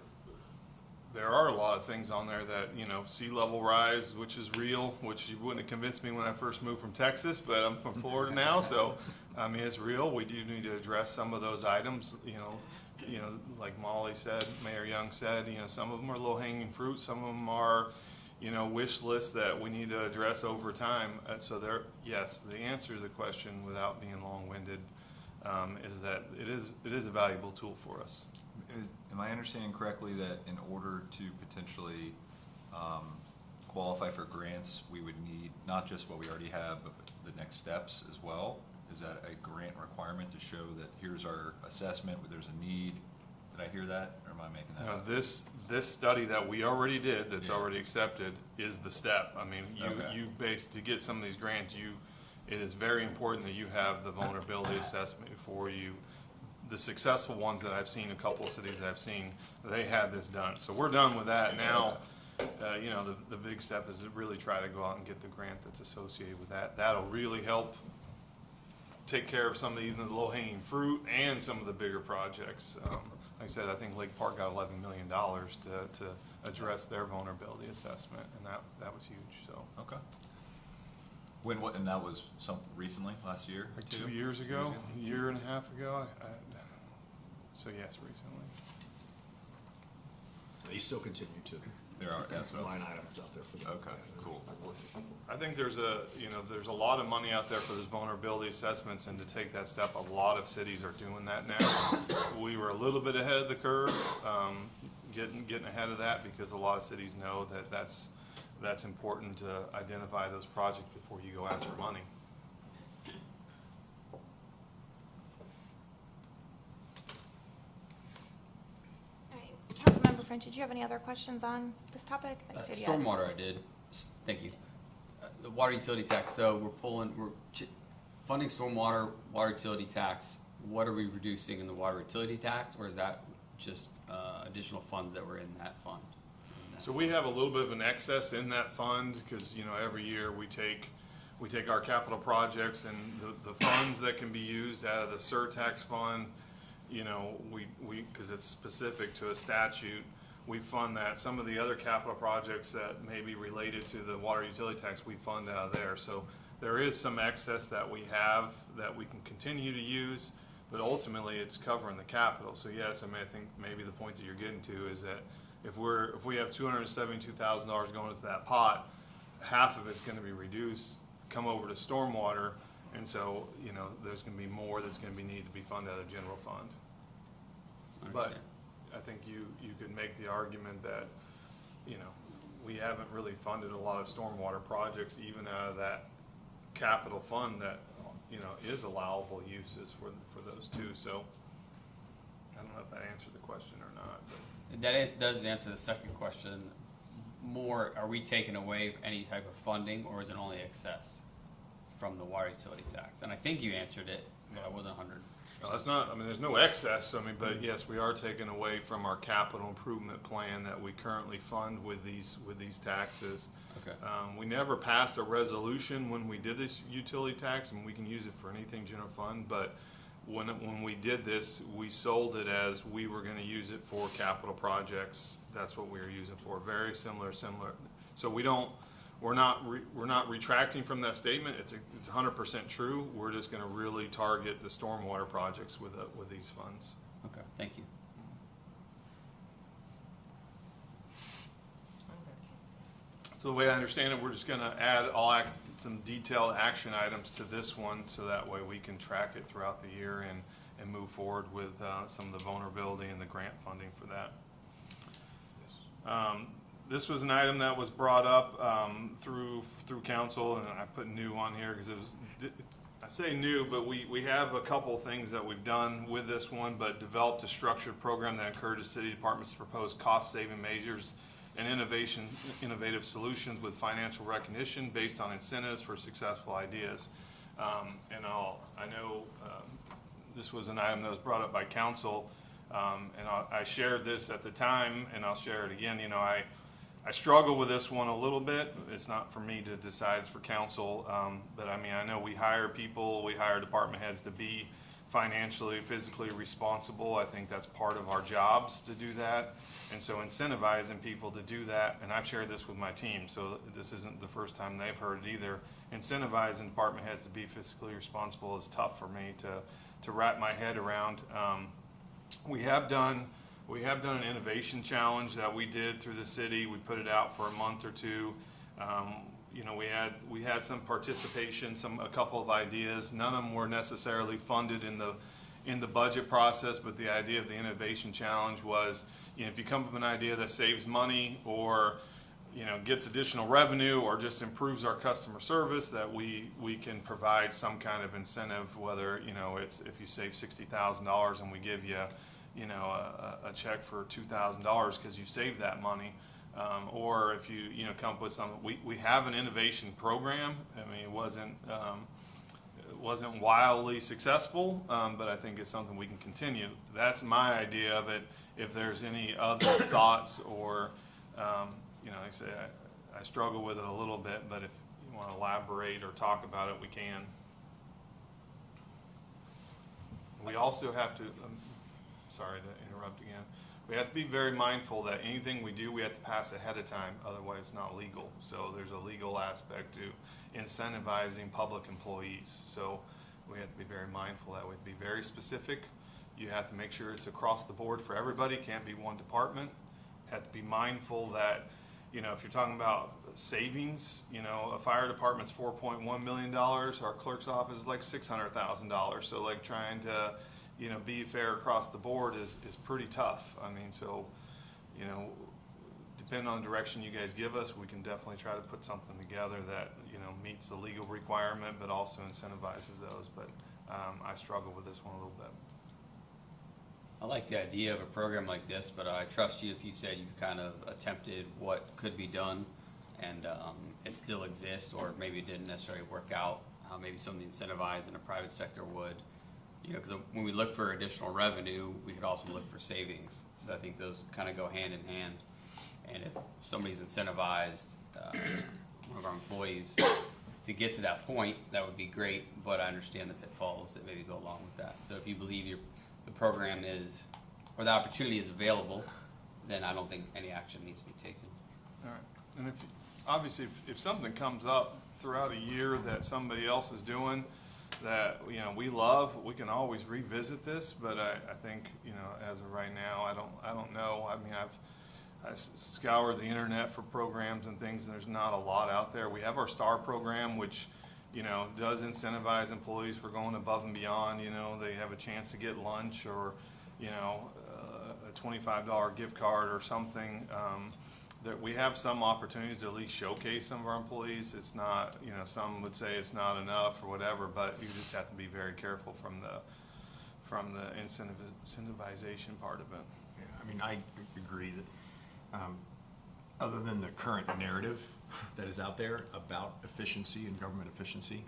are a lot of things on there that, you know, sea level rise, which is real, which you wouldn't have convinced me when I first moved from Texas, but I'm from Florida now, so, I mean, it's real. We do need to address some of those items, you know, like Molly said, Mayor Young said, you know, some of them are low hanging fruit, some of them are, you know, wish lists that we need to address over time. So there, yes, the answer to the question, without being long-winded, is that it is a valuable tool for us. Am I understanding correctly that in order to potentially qualify for grants, we would need not just what we already have, but the next steps as well? Is that a grant requirement to show that here's our assessment, where there's a need? Did I hear that, or am I making that Now, up? this study that we already did, that's Yeah. already accepted, is the step. I mean, Okay. you to get some of these grants, it is very important that you have the vulnerability assessment before you, the successful ones that I've seen, a couple of cities that I've seen, they had this done. So we're done with that now. You know, the big step is to really try to go out and get the grant that's associated with that. That'll really help take care of some of even the low-hanging fruit and some of the bigger projects. Like I said, I think Lake Park got $11 million to address their vulnerability assessment, and that was huge, so. Okay. And that was recently, last year? Like too? 2 years ago, a 2 year and a half ago, so yes, recently. They still continue to. There are, that's what I line was, items out there for that. okay, cool. I think there's a lot of money out there for those vulnerability assessments, and to take that step, a lot of cities are doing that now. We were a little bit ahead of the curve, getting ahead of that, because a lot of cities know that that's important to identify those projects before you go ask for money. All right, Councilmember French, did you have any other questions on this topic? I thought you said you had. Stormwater, I did. Thank you. The water utility tax, so we're funding stormwater, water utility tax. What are we reducing in the water utility tax, or is that just additional funds that were in that fund? So we have a little bit of an excess in that fund, because, every year we take our capital projects and the funds that can be used out of the surtax fund, because it's specific to a statute, we fund that. Some of the other capital projects that may be related to the water utility tax, we fund out of there. So there is some excess that we have that we can continue to use, but ultimately it's covering the capital. So yes, I think maybe the point that you're getting to is that if we have $272,000 going into that pot, half of it's going to be reduced, come over to stormwater, and so there's going to be more that's going to be needed to be funded out of the general fund. But I think you could make the argument that we haven't really funded a lot of stormwater projects even out of that capital fund that is allowable uses for those two. So I don't know if that answered the question or not. But. That does answer the second question. More, are we taking away any type of funding, or is it only excess from the water utility tax? And I think you answered it, but I wasn't 100. No, that's not. There's no excess. But yes, we are taking away from our capital improvement plan that we currently fund with these taxes. Okay. We never passed a resolution when we did this utility tax, and we can use it for anything general fund. But when we did this, we sold it as we were going to use it for capital projects. That's what we were using for. Very similar. So we're not retracting from that statement. It's 100% true. We're just going to really target the stormwater projects with these funds. Okay, thank you. So the way I understand it, we're just going to add some detailed action items to this one, so that way we can track it throughout the year and move forward with some of the vulnerability and the grant funding for that. This was an item that was brought up through council, and I put new on here because I say new, but we have a couple things that we've done with this one, but developed a structured program that encourages city departments to propose cost-saving measures and innovative solutions with financial recognition based on incentives for successful ideas. I know this was an item that was brought up by council, and I shared this at the time, and I'll share it again. I struggle with this one a little bit. It's not for me to decide, it's for council. But I know we hire people, we hire department heads to be financially, physically responsible. I think that's part of our jobs to do that. And so incentivizing people to do that, and I've shared this with my team, so this isn't the first time they've heard it either. Incentivizing department heads to be fiscally responsible is tough for me to wrap my head around. We have done an innovation challenge that we did through the city. We put it out for a month or two. We had some participation, a couple of ideas. None of them were necessarily funded in the budget process, but the idea of the innovation challenge was, if you come up with an idea that saves money or gets additional revenue or just improves our customer service, that we can provide some kind of incentive, whether it's if you save $60,000 and we give you a check for $2,000 because you saved that money, or if you come up with something. We have an innovation program. It wasn't wildly successul, but I think it's something we can continue. That's my idea of it. If there's any other thoughts or like I say, I struggle with it a little bit, but if you want to elaborate or talk about it, we can. We also have to, sorry to interrupt again, we have to be very mindful that anything we do, we have to pass ahead of time, otherwise it's not legal. So there's a legal aspect to incentivizing public employees. So we have to be very mindful that we have to be very specific. You have to make sure it's across the board for everybody, can't be one department. Have to be mindful that you know, if you're talking about savings, you know, a fire department's $4.1 million, our clerk's office is like $600,000. So like trying to, you know, be fair across the board is pretty tough. I mean, so, you know, depending on the direction you guys give us, we can definitely try to put something together that, you know, meets the legal requirement, but also incentivizes those. But I struggle with this one a little bit. I like the idea of a program like this, but I trust you if you said you've kind of attempted what could be done and it still exists, or maybe it didn't necessarily work out. Maybe something incentivized in the private sector would. You know, because when we look for additional revenue, we could also look for savings. So I think those kind of go hand in hand. And if somebody's incentivized, one of our employees, to get to that point, that would be great. But I understand the pitfalls that maybe go along with that. So if you believe the program is, or the opportunity is available, then I don't think any action needs to be taken. All right. And obviously if something comes up throughout a year that somebody else is doing that, you know, we love, we can always revisit this. But I think, you know, as of right now, I don't know. I mean, I scoured the internet for programs and things, and there's not a lot out there. We have our STAR program, which, you know, does incentivize employees for going above and beyond. You know, they have a chance to get lunch or, you know, a $25 gift card or something. That we have some opportunities to at least showcase some of our employees. It's not, you know, some would say it's not enough or whatever, but you just have to be very careful from the incentivization part of it. Yeah, I mean, I agree that, other than the current narrative that is out there about efficiency and government efficiency,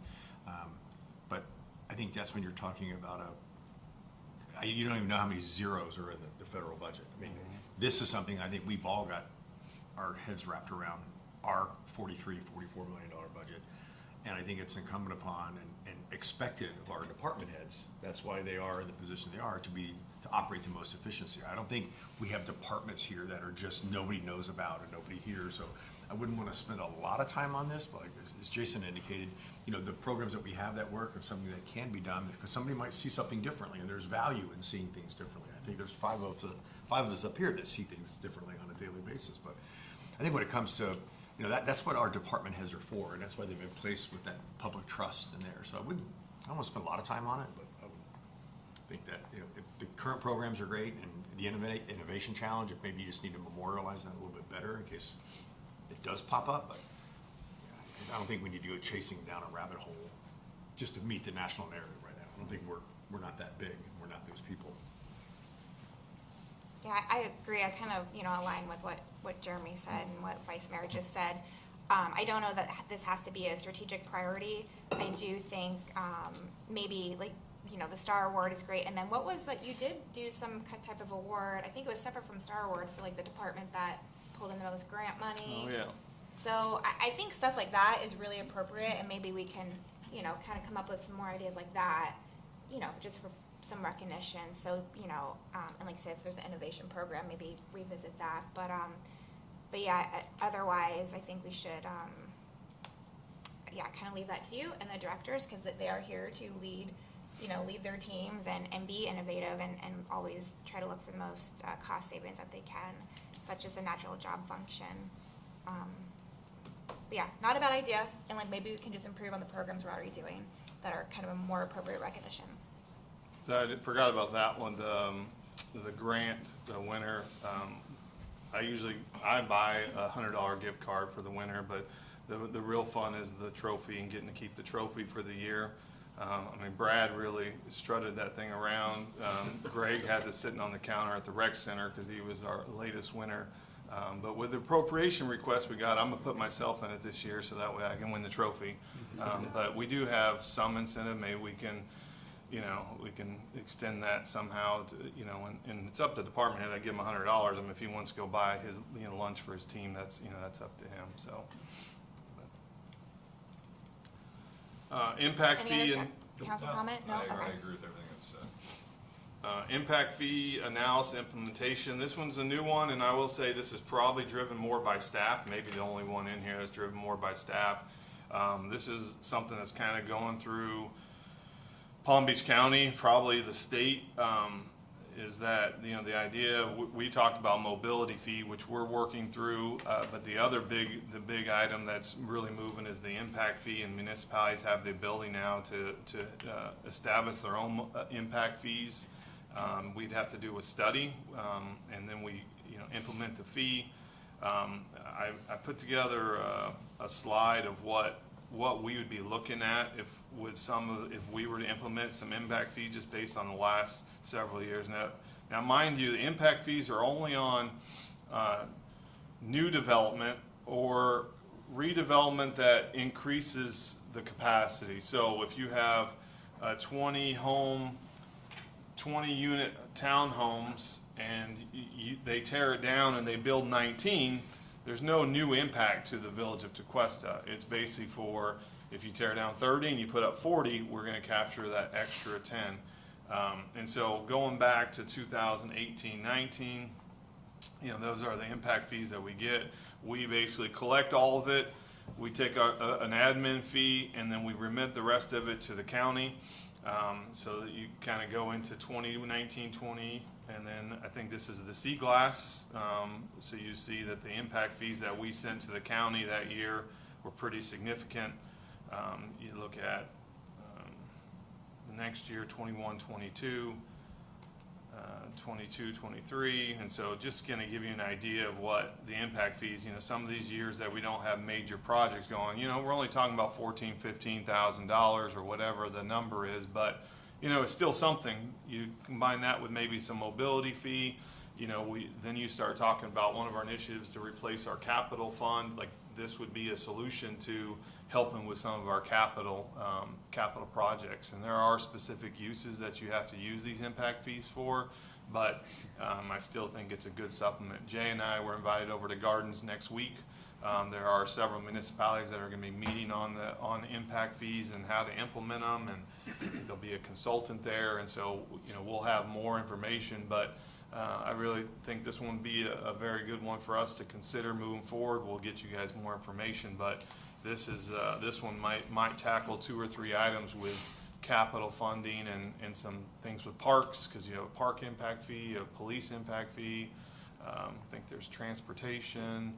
but I think that's when you're talking about you don't even know how many zeros are in the federal budget. I mean, this is something I think we've all got our heads wrapped around, our $43, $44 million budget. And I think it's incumbent upon and expected of our department heads, that's why they are in the position they are, to operate the most efficiency. I don't think we have departments here that are just nobody knows about and nobody hears. So I wouldn't want to spend a lot of time on this, but like, as Jason indicated, you know, the programs that we have that work are something that can be done because somebody might see something differently, and there's value in seeing things differently. I think there's five of us up here that see things differently on a daily basis. But I think when it comes to, you know, that's what our department heads are for, and that's why they've been placed with that public trust in there. So I don't want to spend a lot of time on it, but I would think that, you know, if the current programs are great, and the innovation challenge, if maybe you just need to memorialize that a little bit better in case it does pop up. But yeah, I don't think we need to go chasing down a rabbit hole just to meet the national narrative right now. I don't think we're not that big. We're not those people. Yeah, I agree. I kind of, you know, align with what Jeremy said and what Vice Mayor just said. I don't know that this has to be a strategic priority. I do think maybe, like, you know, the STAR Award is great. And then what was that, you did do some type of award, I think it was separate from STAR Award, for like the department that pulled in the most grant money. Oh, yeah. So I think stuff like that is really appropriate, and maybe we can, you know, kind of come up with some more ideas like that, you know, just for some recognition. So, you know, and like I said, if there's an innovation program, maybe revisit that. But yeah, otherwise, I think we should, yeah, kind of leave that to you and the directors, because they are here to lead their teams and be innovative and always try to look for the most cost savings that they can, such as a natural job function. But yeah, not a bad idea, and like maybe we can just improve on the programs we're already doing that are kind of a more appropriate recognition. So I forgot about that one, the grant, the winner. I buy a $100 gift card for the winner, but the real fun is the trophy and getting to keep the trophy for the year. I mean, Brad really strutted that thing around. Greg has it sitting on the counter at the rec center because he was our latest winner. But with the appropriation request we got, I'm gonna put myself in it this year so that way I can win the trophy. But we do have some incentive. Maybe we can, you know, we can extend that somehow to, you know, and it's up to the department head. I give him $100. I mean, if he wants to go buy his, you know, lunch for his team, that's, you know, that's up to him. So. Impact Any fee other and council comment? No? I Okay. agree with everything that's said. impact fee analysis implementation. This one's a new one, and I will say this is probably driven more by staff. Maybe the only one in here that's driven more by staff. This is something that's kind of going through Palm Beach County, probably the state. is that, you know, the idea, we talked about mobility fee, which we're working through, but the big item that's really moving is the impact fee, and municipalities have the ability now to establish their own impact fees. We'd have to do a study, and then we, you know, implement the fee. I put together a slide of what we would be looking at if we were to implement some impact fees just based on the last several years. Now mind you, the impact fees are only on new development or redevelopment that increases the capacity. So if you have a 20 unit townhomes and they tear it down and they build 19, there's no new impact to the village of Tequesta. It's basically for, if you tear down 30 and you put up 40, we're gonna capture that extra 10. And so going back to 2018-19, you know, those are the impact fees that we get. We basically collect all of it. We take an admin fee and then we remit the rest of it to the county. So that you kind of go into 2019-20, and then I think this is the sea glass. So you see that the impact fees that we sent to the county that year were pretty significant. You look at the next year, 21-22, 22-23, and so just going to give you an idea of what the impact fees, you know, some of these years that we don't have major projects going, you know, we're only talking about $14,000-$15,000 or whatever the number is, but you know, it's still something. You combine that with maybe some mobility fee, you know, then you start talking about one of our initiatives to replace our capital fund. Like, this would be a solution to helping with some of our capital projects, and there are specific uses that you have to use these impact fees for. But I still think it's a good supplement. Jay and I were invited over to Gardens next week. There are several municipalities that are going to be meeting on impact fees and how to implement them, and there'll be a consultant there, and so, you know, we'll have more information. But I really think this one would be a very good one for us to consider moving forward. We'll get you guys more information, but this one might tackle 2 or 3 items with capital funding and some things with parks, because you have a park impact fee, a police impact fee. I think there's transportation.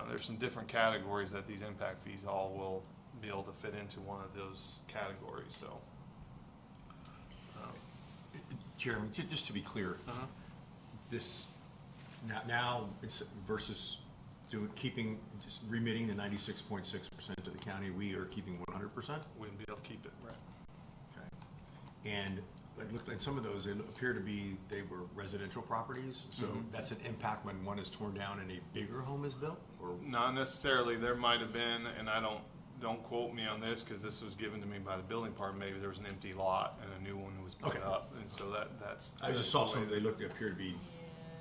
There's some different categories that these impact fees all will be able to fit into one of those categories. So, Jeremy, just to be clear, this now it's versus remitting the 96.6% to the county. We are keeping 100%. We'll be able to keep it, right? Okay. And I looked at some of those. They appear to be they were residential properties. So that's an impact when one is torn down and a bigger home is built, or not necessarily. There might have been, and I don't quote me on this because this was given to me by the building department. Maybe there was an empty lot and a new one was put up, and so that's. I just saw some. They appear to be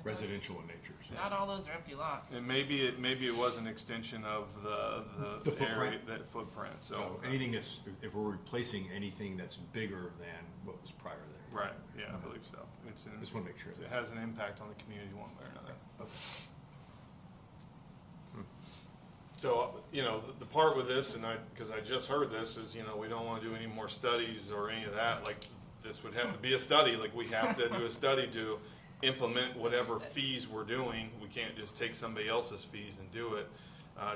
residential in nature. So. Not all those are empty lots. And maybe it was an extension of the footprint. area, that footprint. So anything that's, if we're replacing anything that's bigger than what was prior there. Right. Yeah, I believe so. Just want to make sure it has an impact on the community one way or another. Okay. So, you know, the part with this, and because I just heard this, is, you know, we don't want to do any more studies or any of that. Like, this would have to be a study. Like, we have to do a study to implement whatever fees we're doing. We can't just take somebody else's fees and do it.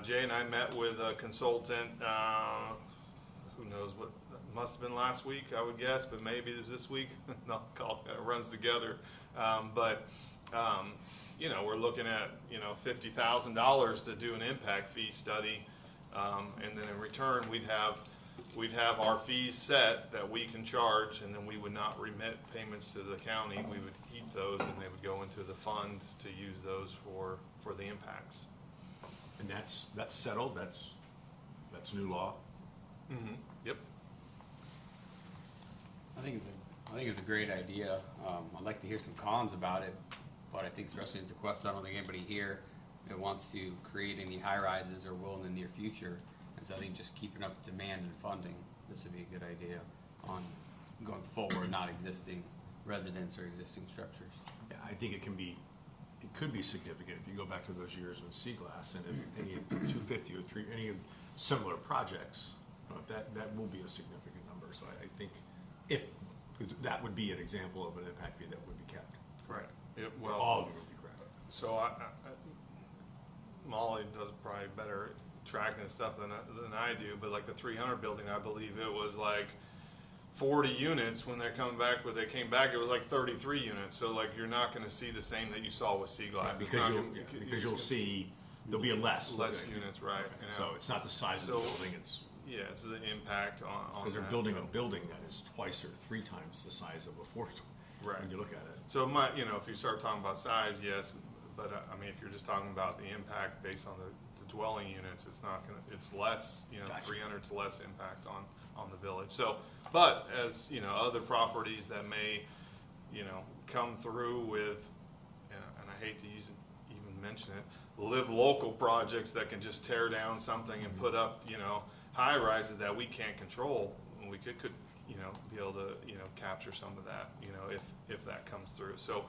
Jay and I met with a consultant, who knows what, must have been last week, I would guess, but maybe it was this week. No, it runs together. You know, we're looking at, you know, $50,000 to do an impact fee study, and then in return we'd have our fees set that we can charge, and then we would not remit payments to the county. We would keep those, and they would go into the fund to use those for the impacts. And that's settled. That's new law. Mm-hmm. Yep. I think it's a great idea. I'd like to hear some cons about it, but I think especially in Tequesta, I don't think anybody here that wants to create any high rises or will in the near future. And so I think just keeping up the demand and funding, this would be a good idea on going forward, not existing residents or existing structures. Yeah, I think it could be significant if you go back to those years with sea glass, and if any 250 or 3, any similar projects, that will be a significant number. So I think if that would be an example of an impact fee that would be kept. Right. It, Or well, all of them will be correct. so Molly does probably better tracking and stuff than I do, but like the 300 building, I believe it was like 40 units when they're coming back. When they came back, it was like 33 units. So like you're not going to see the same that you saw with Sea Glass. It's Because not you'll it's see, there'll be less. units, right? You know. So it's not the size of the building, it's, Yeah, it's the impact on because they're that, building so. a building that is twice or 3 times the size of a four-story. Right. When you look at it. So it might, you know, if you start talking about size, yes, but I mean, if you're just talking about the impact based on the dwelling units, it's not gonna, it's less, you know, Gotcha. 300's less impact on the village. So, but as, you know, other properties that may, you know, come through with, and I hate to even mention it, live local projects that can just tear down something and put up, you know, high rises that we can't control, we could, you know, be able to, you know, capture some of that, you know, if that comes through. So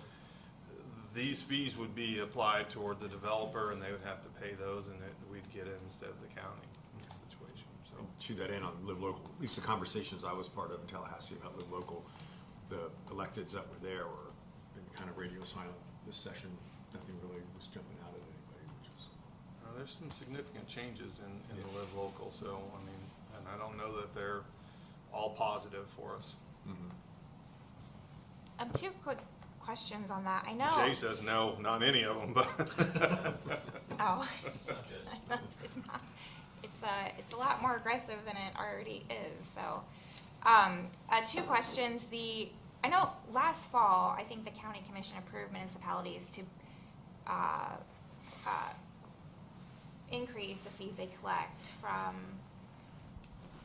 these fees would be applied toward the developer, and they would have to pay those, and we'd get it instead of the county in this situation, so. To that end, on Live Local, at least the conversations I was part of in Tallahassee about Live Local, the electeds that were there were been kind of radio silent this session. Nothing really was jumping out at anybody, which was. There's some significant changes in the Live Local, so, I mean, and I don't know that they're all positive for us. Two quick questions on that. I know. Jay says no, not any of them, but. Oh. It's not. It's a lot more aggressive than it already is. So, 2 questions. I know last fall, I think the county commission approved municipalities to increase the fees they collect from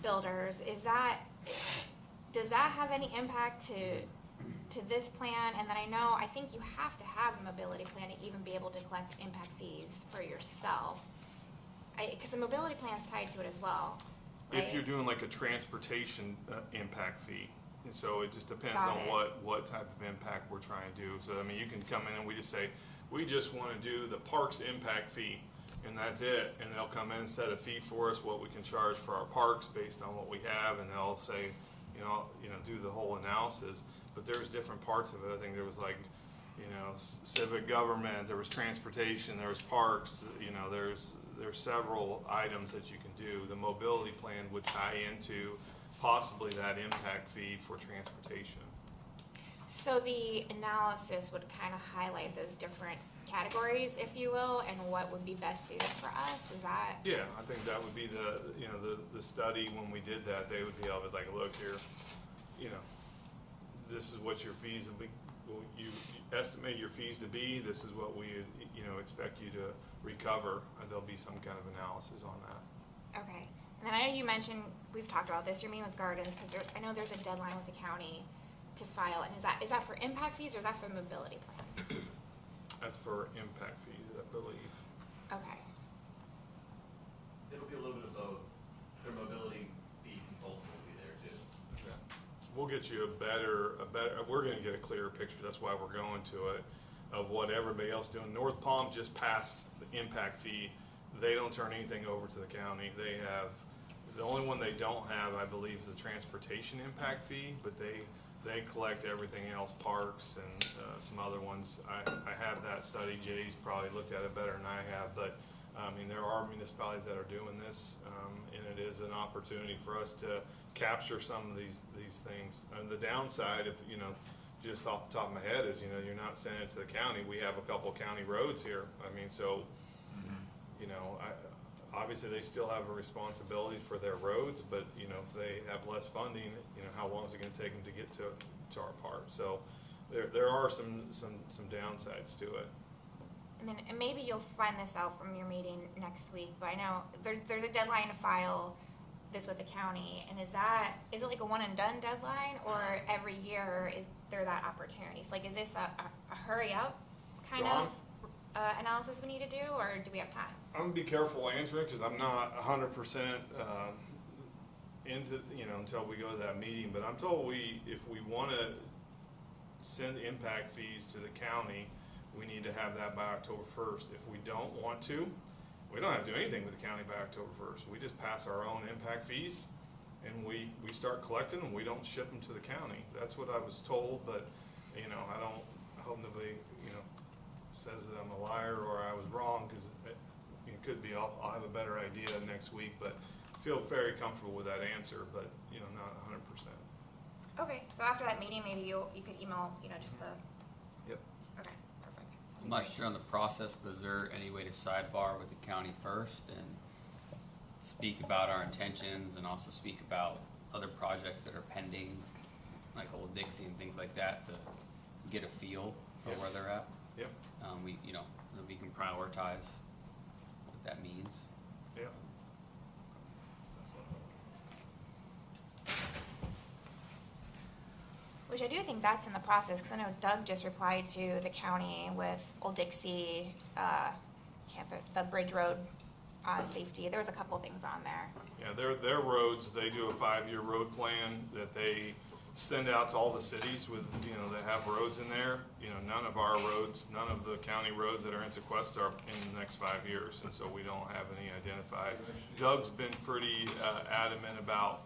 builders. Does that have any impact to this plan? And then I think you have to have a mobility plan to even be able to collect impact fees for yourself. Because the mobility plan is tied to it as well, right? If you're doing like a transportation impact fee, and so it just depends Got on it. what type of impact we're trying to do. So I mean, you can come in and we just say, we just want to do the parks impact fee, and that's it. And they'll come in and set a fee for us, what we can charge for our parks based on what we have, and they'll say, you know, do the whole analysis. But there's different parts of it. I think there was like, you know, civic government, there was transportation, there was parks, you know, there's several items that you can do. The mobility plan would tie into possibly that impact fee for transportation. So the analysis would kind of highlight those different categories, if you will, and what would be best suited for us. Is that? Yeah, I think that would be the study. When we did that, they would be able to like, look here, you know, this is what your fees will be. You estimate your fees to be. This is what we, you know, expect you to recover. And there'll be some kind of analysis on that. Okay. And then I know you mentioned, we've talked about this, you're meeting with Gardens, because I know there's a deadline with the county to file it. And is that for impact fees or is that for mobility plan? That's for impact fees, I believe. Okay. It'll be a little bit of both. Their mobility fee consultant will be there too. Yeah. We'll get you a better, we're gonna get a clearer picture, that's why we're going to it, of what everybody else doing. North Palm just passed the impact fee. They don't turn anything over to the county. They have, the only one they don't have, I believe, is the transportation impact fee, but they collect everything else, parks and some other ones. I have that study. Jay's probably looked at it better than I have, but I mean, there are municipalities that are doing this, and it is an opportunity for us to capture some of these things. And the downside, if you know, just off the top of my head, is you're not sending it to the county. We have a couple county roads here. I mean, so you know, obviously they still have a responsibility for their roads, but you know, if they have less funding, you know, how long is it going to take them to get to our part? So there are some downsides to it. And maybe you'll find this out from your meeting next week, but I know there's a deadline to file this with the county. And is it like a one and done deadline, or every year is there that opportunity? So like, is this a hurry up kind So of analysis we need to do, or do we have time? I'm gonna be careful answering because I'm not 100% into, you know, until we go to that meeting. But I'm told if we want to send impact fees to the county, we need to have that by October 1st. If we don't want to, we don't have to do anything with the county by October 1st. We just pass our own impact fees, and we start collecting them. We don't ship them to the county. That's what I was told, but you know, I hope nobody, says that I'm a liar or I was wrong, because it could be, I'll have a better idea next week, but feel very comfortable with that answer, but, not 100%. Okay, so after that meeting, maybe you could email, just the, Yep. okay, perfect. I'm not sure on the process, but is there any way to sidebar with the county first and speak about our intentions and also speak about other projects that are pending, like Old Dixie and things like that, to get a feel for Yeah. where they're at? Yep. That we can prioritize what that means. Yeah. That's what Which I do think that's in the process, because I know Doug just replied to the county with Old Dixie, the Bridge Road, safety. There was a couple things on there. Yeah, their roads, they do a 5-year road plan that they send out to all the cities with, that have roads in there. None of our roads, none of the county roads that are in Tequesta are in the next 5 years, and so we don't have any identified. Doug's been pretty adamant about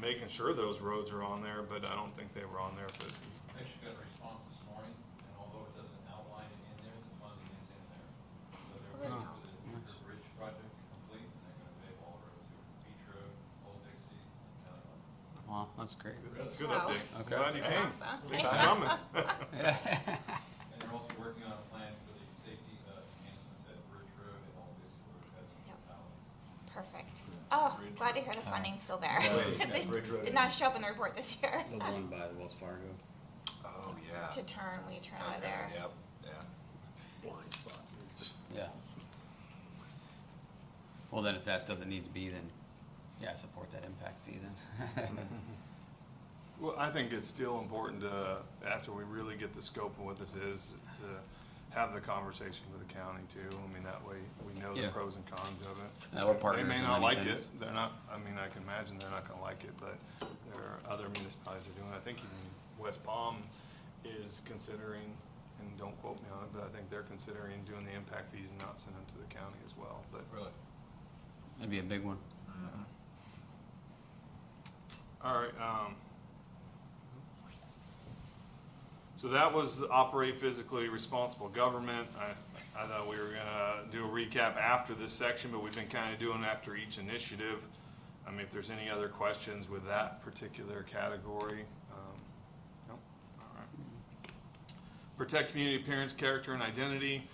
making sure those roads are on there, but I don't think they were on there. But I actually got a response this morning, and although it doesn't outline it in there, the funding is in there. So they're waiting for the Hoover Bridge project to complete, and they're gonna pave all the roads here, Beach Road, Old Dixie, and County Line. Wow, that's great. that's a good Wow. update. Okay. Glad you came. Awesome. Thanks for coming. And they're also working on a plan for the safety enhancements at Bridge Road and Old Dixie, where we've had some Yep. fatalities. Perfect. Oh, glad to hear the funding's still there. Wait, Bridge Road. Did not show up in the report this year. The one by the Wells Fargo. Oh, yeah. To turn when you turn out of there. Yep, yeah. Blind spot. Yeah. Well, then if that doesn't need to be, then, yeah, support that impact fee then. Well, I think it's still important to, after we really get the scope of what this is, to have the conversation with the county too. I mean, that way we know the Yeah. pros and cons of it. Yeah, we're partners They may in not many like things. it. They're not, I mean, I can imagine they're not gonna like it, but there are other municipalities that are doing it. I think even West Palm is considering, and don't quote me on it, but I think they're considering doing the impact fees and not sending them to the county as well, but. Really? That'd be a big one. All right, so that was the operate physically responsible government. I thought we were gonna do a recap after this section, but we've been kind of doing it after each initiative. I mean, if there's any other questions with that particular category. No? All right. Protect community appearance, character, and identity.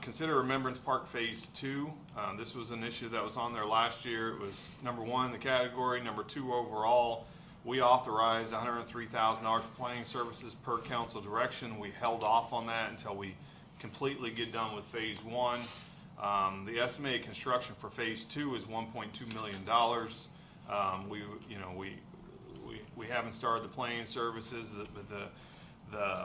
Consider Remembrance Park Phase 2. This was an issue that was on there last year. It was number 1 in the category, number 2 overall. We authorized $103,000 for planning services per council direction. We held off on that until we completely get done with Phase 1. The estimated construction for Phase 2 is $1.2 million. We haven't started the planning services, but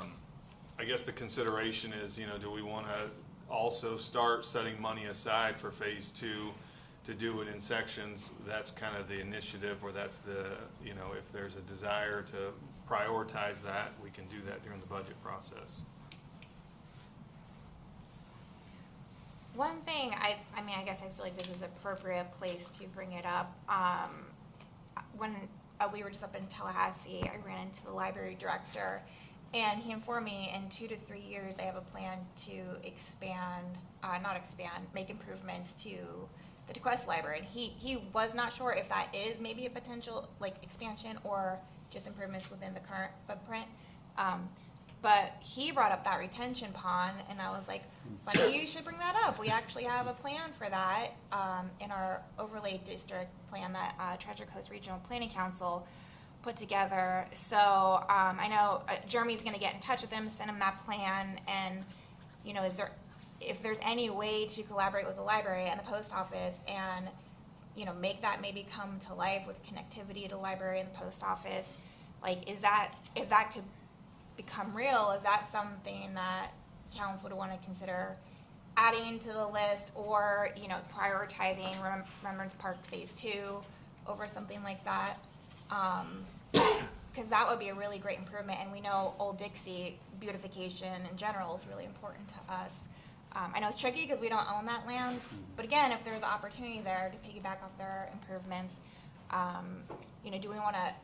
I guess the consideration is, do we want to also start setting money aside for Phase 2 to do it in sections? That's kind of the initiative, or that's the, if there's a desire to prioritize that, we can do that during the budget process. One thing, I guess I feel like this is an appropriate place to bring it up. When we were just up in Tallahassee, I ran into the library director, and he informed me in 2 to 3 years, they have a plan to make improvements to the Tequesta Library. And he was not sure if that is maybe a potential expansion or just improvements within the current footprint. But he brought up that retention pond, and I was like, funny you should bring that up. We actually have a plan for that in our overlay district plan that Treasure Coast Regional Planning Council put together. So I know Jeremy's going to get in touch with him, send him that plan, and if there's any way to collaborate with the library and the post office and make that maybe come to life with connectivity to the library and the post office, if that could become real, is that something that council would want to consider adding to the list, or prioritizing Remembrance Park Phase 2 over something like that? Because that would be a really great improvement, and we know Old Dixie beautification in general is really important to us. I know it's tricky because we don't own that land, but again, if there's an opportunity there to piggyback off their improvements, do we want to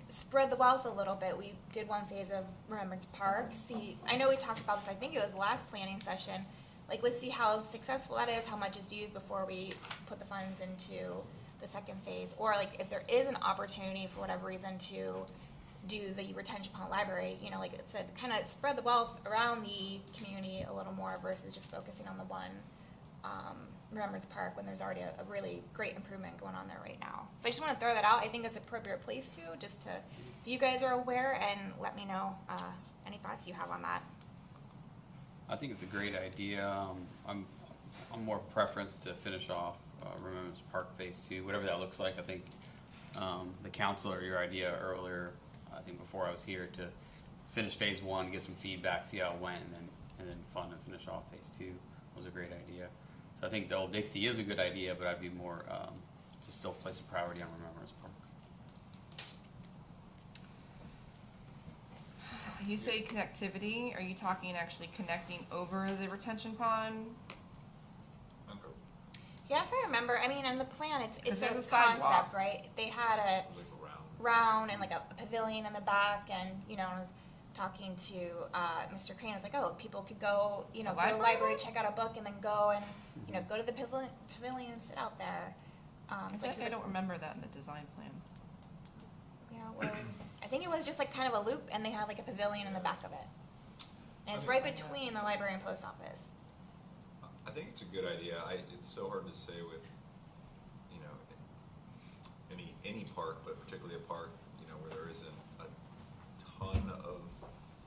spread the wealth a little bit. We did one phase of Remembrance Park. See, I know we talked about this, I think it was last planning session. Like, let's see how successful that is, how much is used before we put the funds into the second phase. Or like, if there is an opportunity for whatever reason to do the retention pond library, you know, like it said, kind of spread the wealth around the community a little more versus just focusing on the one Remembrance Park when there's already a really great improvement going on there right now. So I just want to throw that out. I think it's an appropriate place to, just to, so you guys are aware, and let me know any thoughts you have on that. I think it's a great idea. I'm more preference to finish off Remembrance Park Phase 2, whatever that looks like. I think the council, or your idea earlier, I think before I was here, to finish Phase 1, get some feedback, see how it went, and then fund and finish off Phase 2 was a great idea. So I think the Old Dixie is a good idea, but I'd be more to still place a priority on Remembrance Park. You say connectivity, are you talking actually connecting over the retention pond? Yeah, if I remember, I mean, in the plan, it's 'Cause a there's a sidewalk. concept, right? They had a round and like a pavilion in the back, and, you know, I was talking to Mr. Crane, I was like, oh, people could go, you know, The go to the library? library, check out a book, and then go and, you know, go to the pavilion and sit out there. It's like I don't remember that in the design plan. Yeah, it was, I think it was just like kind of a loop, and they had like a pavilion in the back of it. And it's right between the library and post office. I think it's a good idea. It's so hard to say with, you know, any park, but particularly a park, you know, where there isn't a ton of,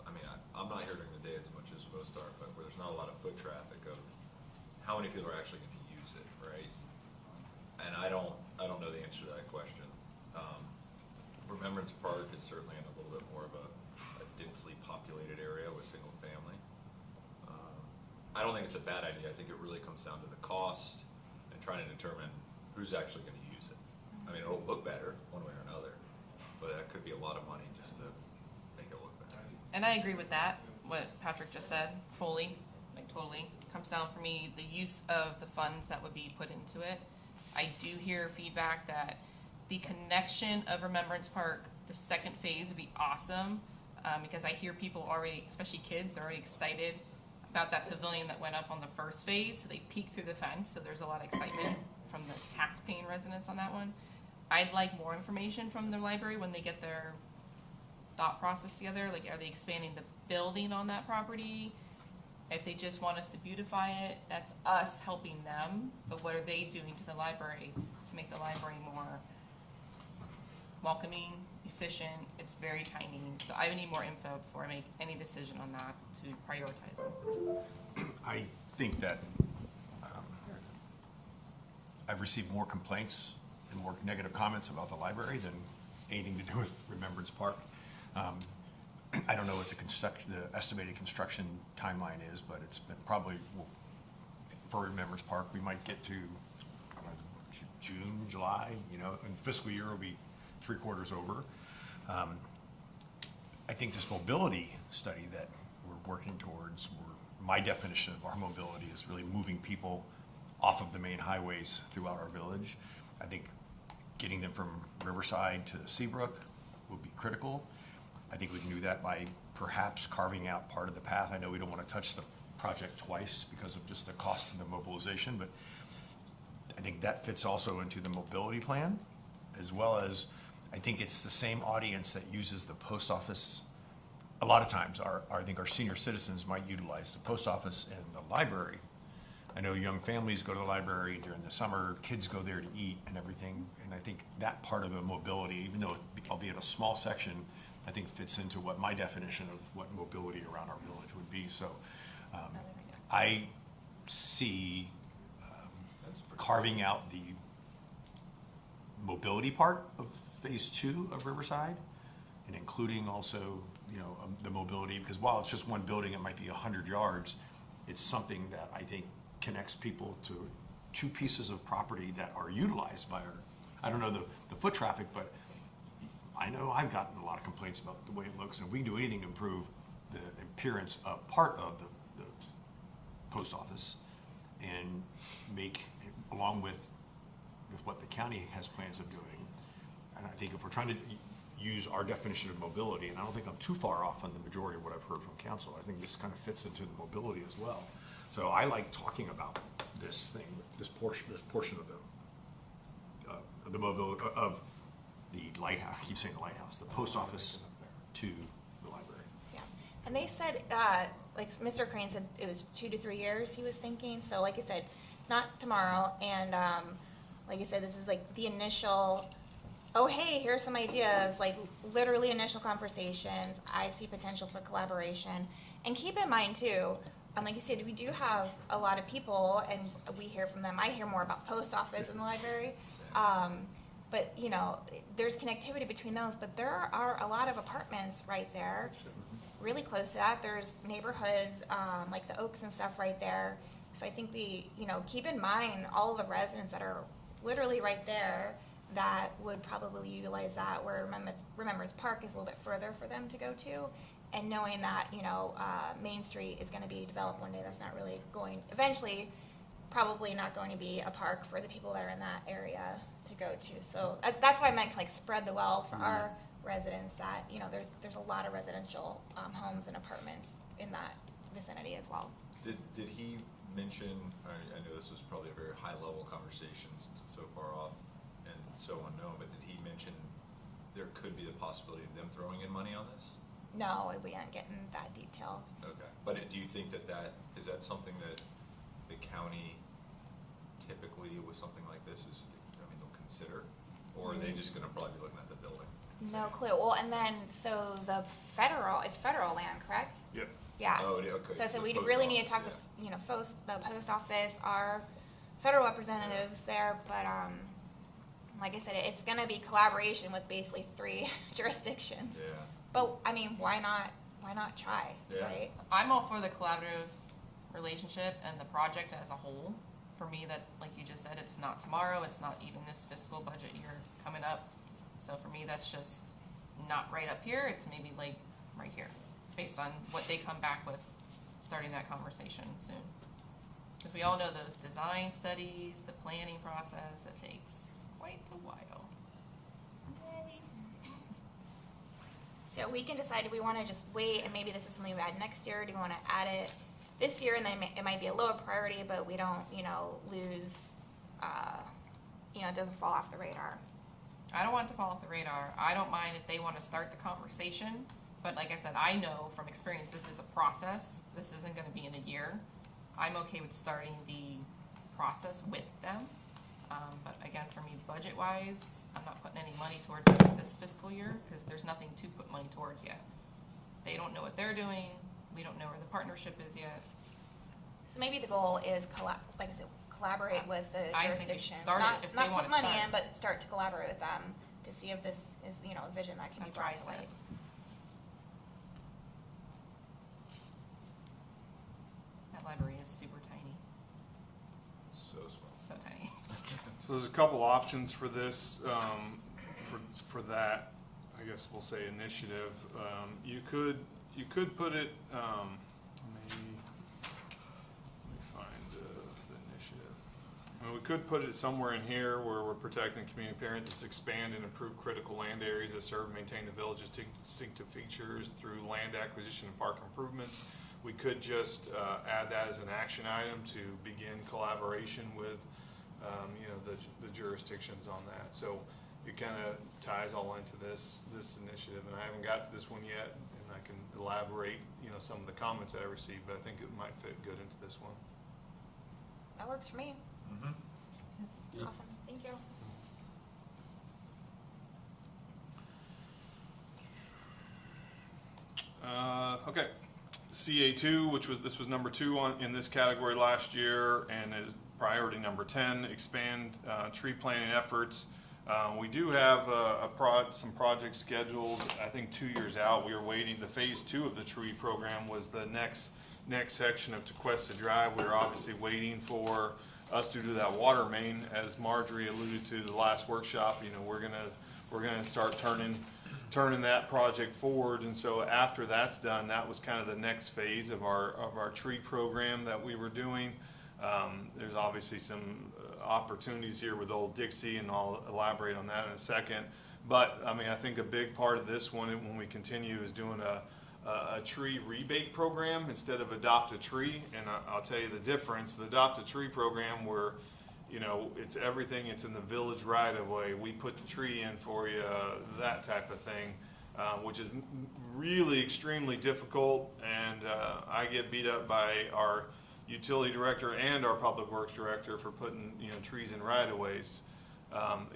I mean, I'm not here during the day as much as most are, but where there's not a lot of foot traffic of how many people are actually going to use it, right? And I don't know the answer to that question. Remembrance Park is certainly in a little bit more of a densely populated area with single family. I don't think it's a bad idea. I think it really comes down to the cost and trying to determine who's actually going to use it. I mean, it'll look better one way or another, but that could be a lot of money just to make it look better. And I agree with that, what Patrick just said, fully, like totally. Comes down for me, the use of the funds that would be put into it. I do hear feedback that the connection of Remembrance Park, the second phase would be awesome, because I hear people already, especially kids, they're already excited about that pavilion that went up on the first phase, so they peek through the fence, so there's a lot of excitement from the tax-paying residents on that one. I'd like more information from the library when they get their thought process together, like are they expanding the building on that property? If they just want us to beautify it, that's us helping them, but what are they doing to the library to make the library more welcoming, efficient? It's very tiny, so I would need more info before I make any decision on that to prioritize it. I think that I've received more complaints and more negative comments about the library than anything to do with Remembrance Park. I don't know what the estimated construction timeline is, but it's been probably, for Remembrance Park, we might get to June, July, you know, and fiscal year will be 3/4 over. I think this mobility study that we're working towards, my definition of our mobility is really moving people off of the main highways throughout our village. I think getting them from Riverside to Seabrook would be critical. I think we can do that by perhaps carving out part of the path. I know we don't want to touch the project twice because of just the cost of the mobilization, but I think that fits also into the mobility plan, as well as I think it's the same audience that uses the post office. A lot of times, I think our senior citizens might utilize the post office and the library. I know young families go to the library during the summer, kids go there to eat and everything, and I think that part of the mobility, even though albeit a small section, I think fits into what my definition of what mobility around our village would be. So I see carving out the mobility part of phase 2 of Riverside and including also, you know, the mobility, because while it's just one building, it might be 100 yards, it's something that I think connects people to two pieces of property that are utilized by our, I don't know the foot traffic, but I know I've gotten a lot of complaints about the way it looks, and if we can do anything to improve the appearance of part of the post office and make, along with what the county has plans of doing, and I think if we're trying to use our definition of mobility, and I don't think I'm too far off on the majority of what I've heard from council. I think this kind of fits into the mobility as well. So I like talking about this thing, this portion of the mobility, of the lighthouse, I keep saying the lighthouse, the post office to the library. Yeah, and they said, like Mr. Crane said, it was 2 to 3 years he was thinking, so like I said, it's not tomorrow, and, like I said, this is like the initial, oh, hey, here's some ideas, like literally initial conversations. I see potential for collaboration. And keep in mind too, like you said, we do have a lot of people and we hear from them. I hear more about post office and the library. But you know, there's connectivity between those, but there are a lot of apartments right there, really close to that. There's neighborhoods, like the Oaks and stuff right there. So I think we, you know, keep in mind all the residents that are literally right there that would probably utilize that, where Remembrance Park is a little bit further for them to go to. And knowing that, you know, Main Street is gonna be developed one day, that's not really going, eventually, probably not going to be a park for the people that are in that area to go to. So that's why I meant like spread the wealth for our residents, that, you know, there's a lot of residential homes and apartments in that vicinity as well. Did he mention, I know this was probably a very high level conversation since it's so far off and so unknown, but did he mention there could be the possibility of them throwing in money on this? No, we didn't get in that detail. Okay, but do you think that is that something that the county typically with something like this is, I mean, they'll consider? Or are they just gonna probably be looking at the building? No clue. Well, and then, so it's federal land, correct? Yep. Yeah. Oh, okay. So the we post really need to office, talk with, you know, the post office, our federal representatives there, but, like I said, it's gonna be collaboration with basically 3 jurisdictions. Yeah. But, I mean, why not try, Yeah. right? I'm all for the collaborative relationship and the project as a whole. For me, that, like you just said, it's not tomorrow, it's not even this fiscal budget year coming up. So for me, that's just not right up here, it's maybe like right here, based on what they come back with, starting that conversation soon. Because we all know those design studies, the planning process, it takes quite a while. So we can decide if we wanna just wait, and maybe this is something we add next year, do we wanna add it this year, and then it might be a lower priority, but we don't, you know, lose, you know, it doesn't fall off the radar. I don't want it to fall off the radar. I don't mind if they want to start the conversation, but like I said, I know from experience this is a process. This isn't going to be in a year. I'm okay with starting the process with them. But again, for me, budget-wise, I'm not putting any money towards this fiscal year because there's nothing to put money towards yet. They don't know what they're doing. We don't know where the partnership is yet. So maybe the goal is like I said, collaborate with the I think we should jurisdictions. start it if they Not wanna put money start. in, but start to collaborate with them to see if this is, you know, a vision that can be That's what I brought to said. light. That library is super tiny, So small. so tiny. So there's a couple options for this, for that, I guess we'll say initiative. You could put it, let me find the initiative. I mean, we could put it somewhere in here where we're protecting community parents. It's expand and improve critical land areas that serve and maintain the village's distinctive features through land acquisition and park improvements. We could just add that as an action item to begin collaboration with, you know, the jurisdictions on that. So it kind of ties all into this initiative, and I haven't got to this one yet, and I can elaborate, you know, some of the comments I received, but I think it might fit good into this one. That works for me. Mm-hmm. Yes. Awesome, thank you. Okay, CA2, this was number 2 in this category last year, and is priority number 10, expand tree planting efforts. We do have some projects scheduled, I think 2 years out. We are waiting, the phase 2 of the tree program was the next section of Tequesta Drive. We are obviously waiting for us to do that water main, as Marjorie alluded to the last workshop. You know, we're gonna start turning that project forward, and so after that's done, that was kind of the next phase of our tree program that we were doing. There's obviously some opportunities here with Old Dixie, and I'll elaborate on that in a second. But, I mean, I think a big part of this one, when we continue, is doing a tree rebate program instead of adopt a tree. And I'll tell you the difference. The adopt a tree program where, you know, it's everything, it's in the village right of way. We put the tree in for you, that type of thing, which is really extremely difficult. And I get beat up by our utility director and our public works director for putting, you know, trees in right of ways.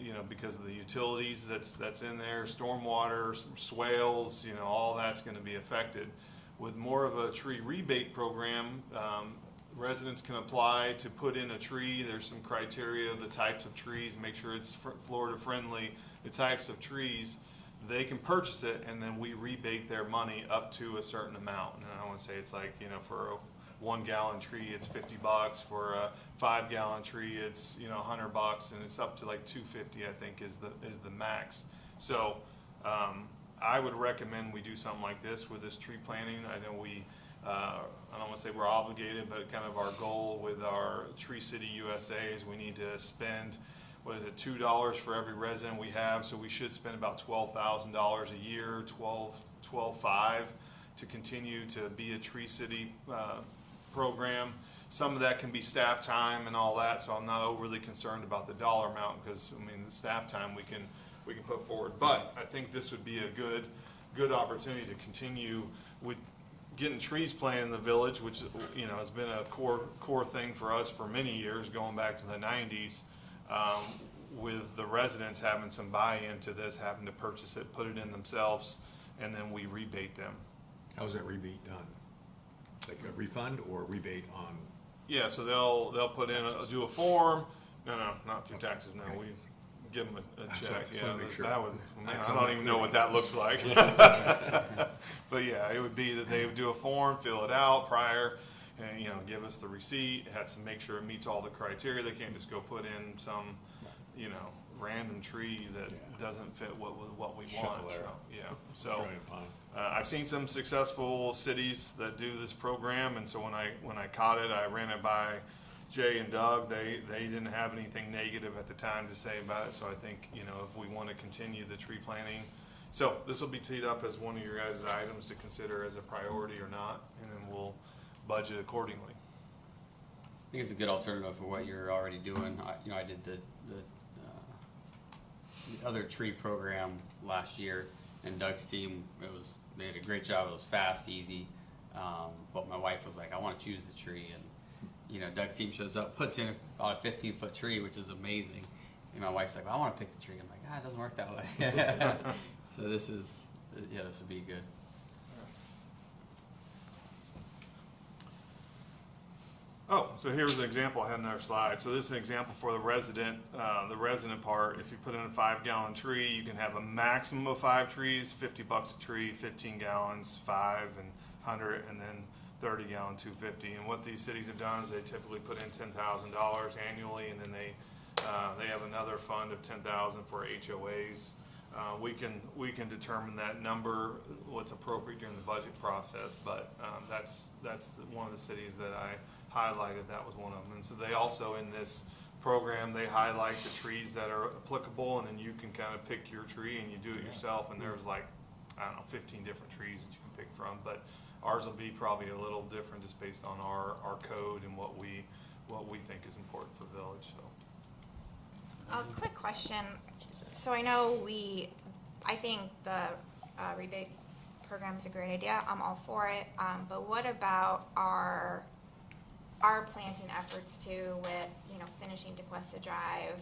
You know, because of the utilities that's in there, stormwater, swales, you know, all that's gonna be affected. With more of a tree rebate program, residents can apply to put in a tree. There's some criteria, the types of trees, make sure it's Florida friendly, the types of trees. They can purchase it, and then we rebate their money up to a certain amount. And I wanna say it's like, you know, for a 1 gallon tree, it's $50. For a 5 gallon tree, it's, you know, $100, and it's up to like $250, I think, is the max. So I would recommend we do something like this with this tree planting. I know I don't want to say we're obligated, but kind of our goal with our Tree City USA is we need to spend, what is it, $2 for every resident we have. So we should spend about $12,000 a year, 12.5, to continue to be a Tree City program. Some of that can be staff time and all that, so I'm not overly concerned about the dollar amount, because I mean the staff time we can put forward. But I think this would be a good opportunity to continue with getting trees planted in the village, which, you know, has been a core thing for us for many years, going back to the 90s. With the residents having some buy-in to this, having to purchase it, put it in themselves, and then we rebate them. How is that rebate done? Like a refund or rebate on? Yeah, so they'll put in, do a form. No, not through taxes, no, we give them a That's check. what I Yeah, wanna make sure. that would, man, That's I all don't I even clear know what it. that looks like. But yeah, it would be that they would do a form, fill it out prior, and, you know, give us the receipt. It has to make sure it meets all the criteria. They can't just go put in some, you know, random tree that doesn't fit what we want. Shuffle So, error. yeah, so. Australian pine. I've seen some successful cities that do this program, and so when I caught it, I ran it by Jay and Doug. They didn't have anything negative at the time to say about it, so I think, you know, if we want to continue the tree planting, so this will be teed up as one of your guys' items to consider as a priority or not, and then we'll budget accordingly. I think it's a good alternative for what you're already doing. I did the other tree program last year, and Doug's team, they did a great job. It was fast, easy, but my wife was like, I want to choose the tree, and you know, Doug's team shows up, puts in about a 15-foot tree, which is amazing, and my wife's like, well, I want to pick the tree. I'm like, it doesn't work that way. So this would be good. Oh, so here's an example. I had another slide. So this is an example for the resident part. If you put in a 5 gallon tree, you can have a maximum of 5 trees, $50 a tree, 15 gallons, 5, and 100, and then 30 gallon, 250. And what these cities have done is they typically put in $10,000 annually, and then they have another fund of $10,000 for HOAs. We can determine that number, what's appropriate during the budget process, but that's one of the cities that I highlighted. That was one of them. And so they also, in this program, they highlight the trees that are applicable, and then you can kind of pick your tree and you do it yourself. And there's like, I don't know, 15 different trees that you can pick from, but ours will be probably a little different just based on our code and what we think is important for the village. So. A quick question. So I know I think the rebate program is a great idea. I'm all for it. But what about our planting efforts too, with, you know, finishing Tequesta Drive,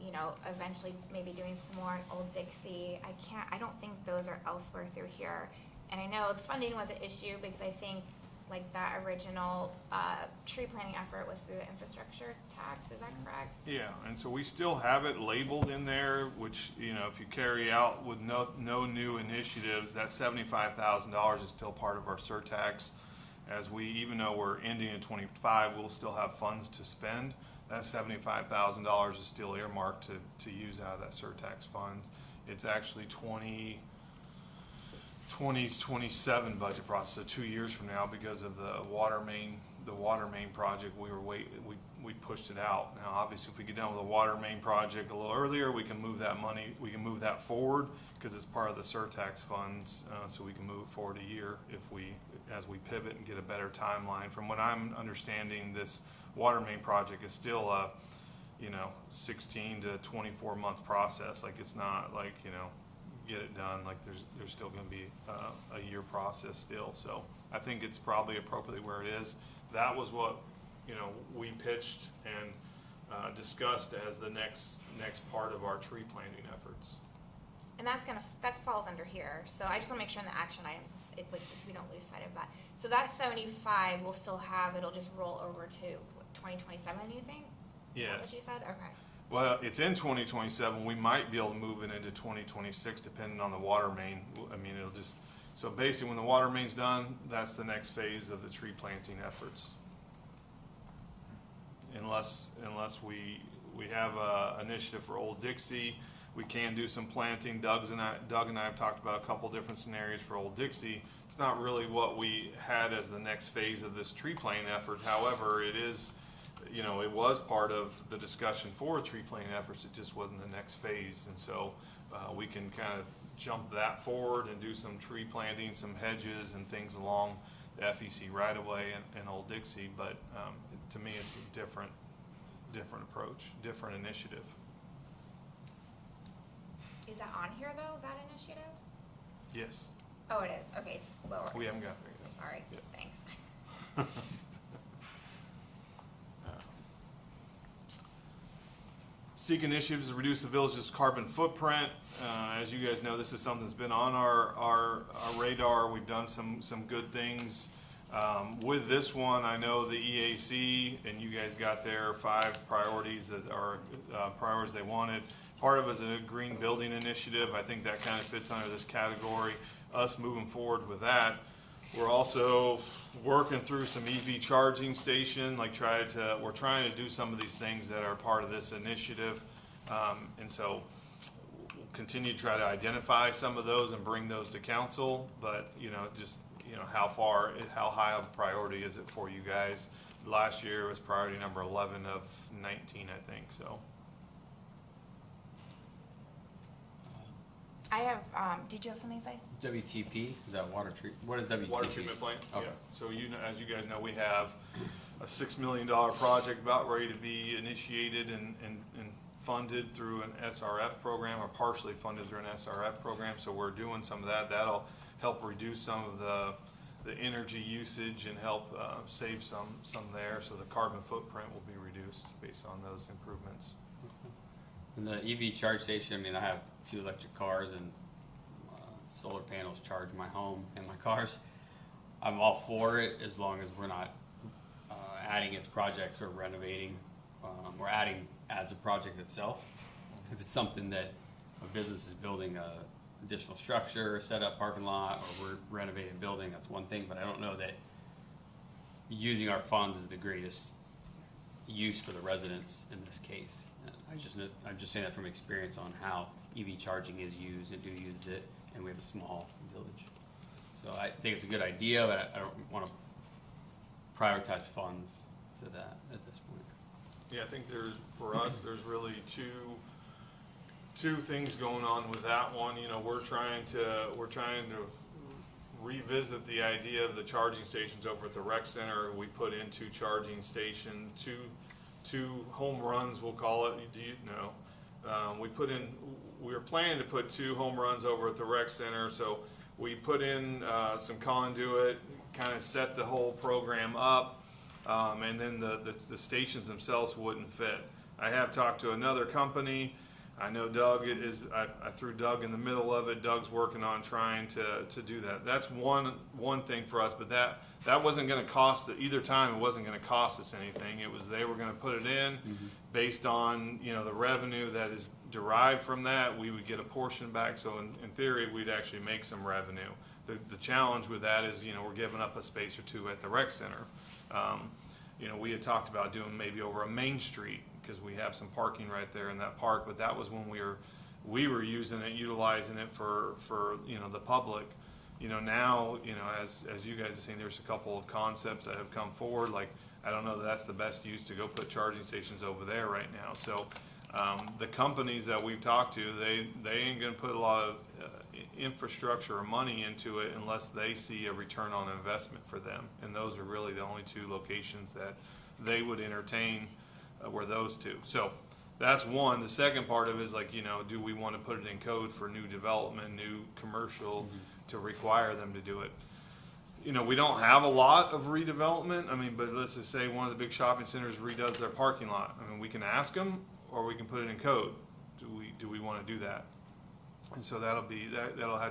you know, eventually maybe doing some more in Old Dixie. I don't think those are elsewhere through here. And I know the funding was an issue because I think like that original tree planting effort was through the infrastructure tax. Is that correct? Yeah, and so we still have it labeled in there, which, you know, if you carry out with no new initiatives, that $75,000 is still part of our surtax. As even though we're ending in 25, we'll still have funds to spend. That $75,000 is still earmarked to use out of that surtax funds. It's actually 2027 budget process, so 2 years from now, because of the water main project. We we pushed it out. Now, obviously, if we get done with a water main project a little earlier, we can move that money, we can move that forward because it's part of the surtax funds, so we can move it forward a year as we pivot and get a better timeline. From what I'm understanding, this water main project is still a, 16 to 24 month process. Like, it's not like, get it done. Like, there's still gonna be a year process still. So I think it's probably appropriately where it is. That was what, we pitched and discussed as the next part of our tree planting efforts. And that falls under here, so I just wanna make sure in the action items, we don't lose sight of that. So that 75 we'll still have, it'll just roll over to 2027, you think? Is that Yes. what you said? Okay. Well, it's in 2027. We might be able to move it into 2026 depending on the water main. I mean, so basically when the water main's done, that's the next phase of the tree planting efforts. Unless we have a initiative for Old Dixie, we can do some planting. Doug and I have talked about a couple different scenarios for Old Dixie. It's not really what we had as the next phase of this tree planting effort. However, it is, it was part of the discussion for tree planting efforts. It just wasn't the next phase. And so we can kind of jump that forward and do some tree planting, some hedges and things along the FEC right away and Old Dixie. But to me, it's a different approach, different initiative. Is that on here though, that initiative? Yes, Oh, it is. Okay, it's lower. we haven't got there yet. Sorry. Yeah. Thanks. Seek initiatives to reduce the village's carbon footprint. As you guys know, this is something that's been on our radar. We've done some good things. With this one, I know the EAC, and you guys got their 5 priorities that are priorities they wanted. Part of it is a green building initiative. I think that kind of fits under this category. Us moving forward with that. We're also working through some EV charging station, we're trying to do some of these things that are part of this initiative. And so we'll continue to try to identify some of those and bring those to council, but how high of a priority is it for you guys? Last year was priority number 11 of 19, I think, so. I have, did you have something to say? WTP, is that water treat, what is WTP? Water treatment plant, yeah. Okay. So as you guys know, we have a $6 million project about ready to be initiated and funded through an SRF program, or partially funded through an SRF program. So we're doing some of that. That'll help reduce some of the energy usage and help save some there. So the carbon footprint will be reduced based on those improvements. And the EV charge station, I have 2 electric cars and solar panels charge my home and my cars. I'm all for it as long as we're not adding its projects or renovating. We're adding as a project itself. If it's something that a business is building a additional structure, set up parking lot, or we're renovating a building, that's one thing, but I don't know that using our funds is the greatest use for the residents in this case. I'm just saying that from experience on how EV charging is used and who uses it, and we have a small village. So I think it's a good idea, but I don't want to prioritize funds to that at this point. Yeah, I think for us, there's really two things going on with that one. We're trying to revisit the idea of the charging stations over at the rec center. We put in 2 charging stations, two home runs, we'll call it. Do you know? We were planning to put 2 home runs over at the rec center, so we put in some conduit, kind of set the whole program up, and then the stations themselves wouldn't fit. I have talked to another company. I know Doug I threw Doug in the middle of it. Doug's working on trying to do that. That's one thing for us, but that wasn't going to cost either time. It wasn't going to cost us anything. It was they were going to put it in based on the revenue that is derived from that. We would get a portion back. So in theory, we'd actually make some revenue. The challenge with that is we're giving up a space or 2 at the rec center. We had talked about doing maybe over a main street, because we have some parking right there in that park, but that was when we were utilizing it for the public. Now, as you guys are saying, there's a couple of concepts that have come forward. Like, I don't know that that's the best use to go put charging stations over there right now. So the companies that we've talked to, they ain't gonna put a lot of infrastructure or money into it unless they see a return on investment for them. And those are really the only two locations that they would entertain, were those two. So that's one. The second part of it is like, you know, do we want to put it in code for new development, new commercial, to require them to do it? You know, we don't have a lot of redevelopment. I mean, but let's just say one of the big shopping centers redoes their parking lot. I mean, we can ask them, or we can put it in code. Do we want to do that? And so that'll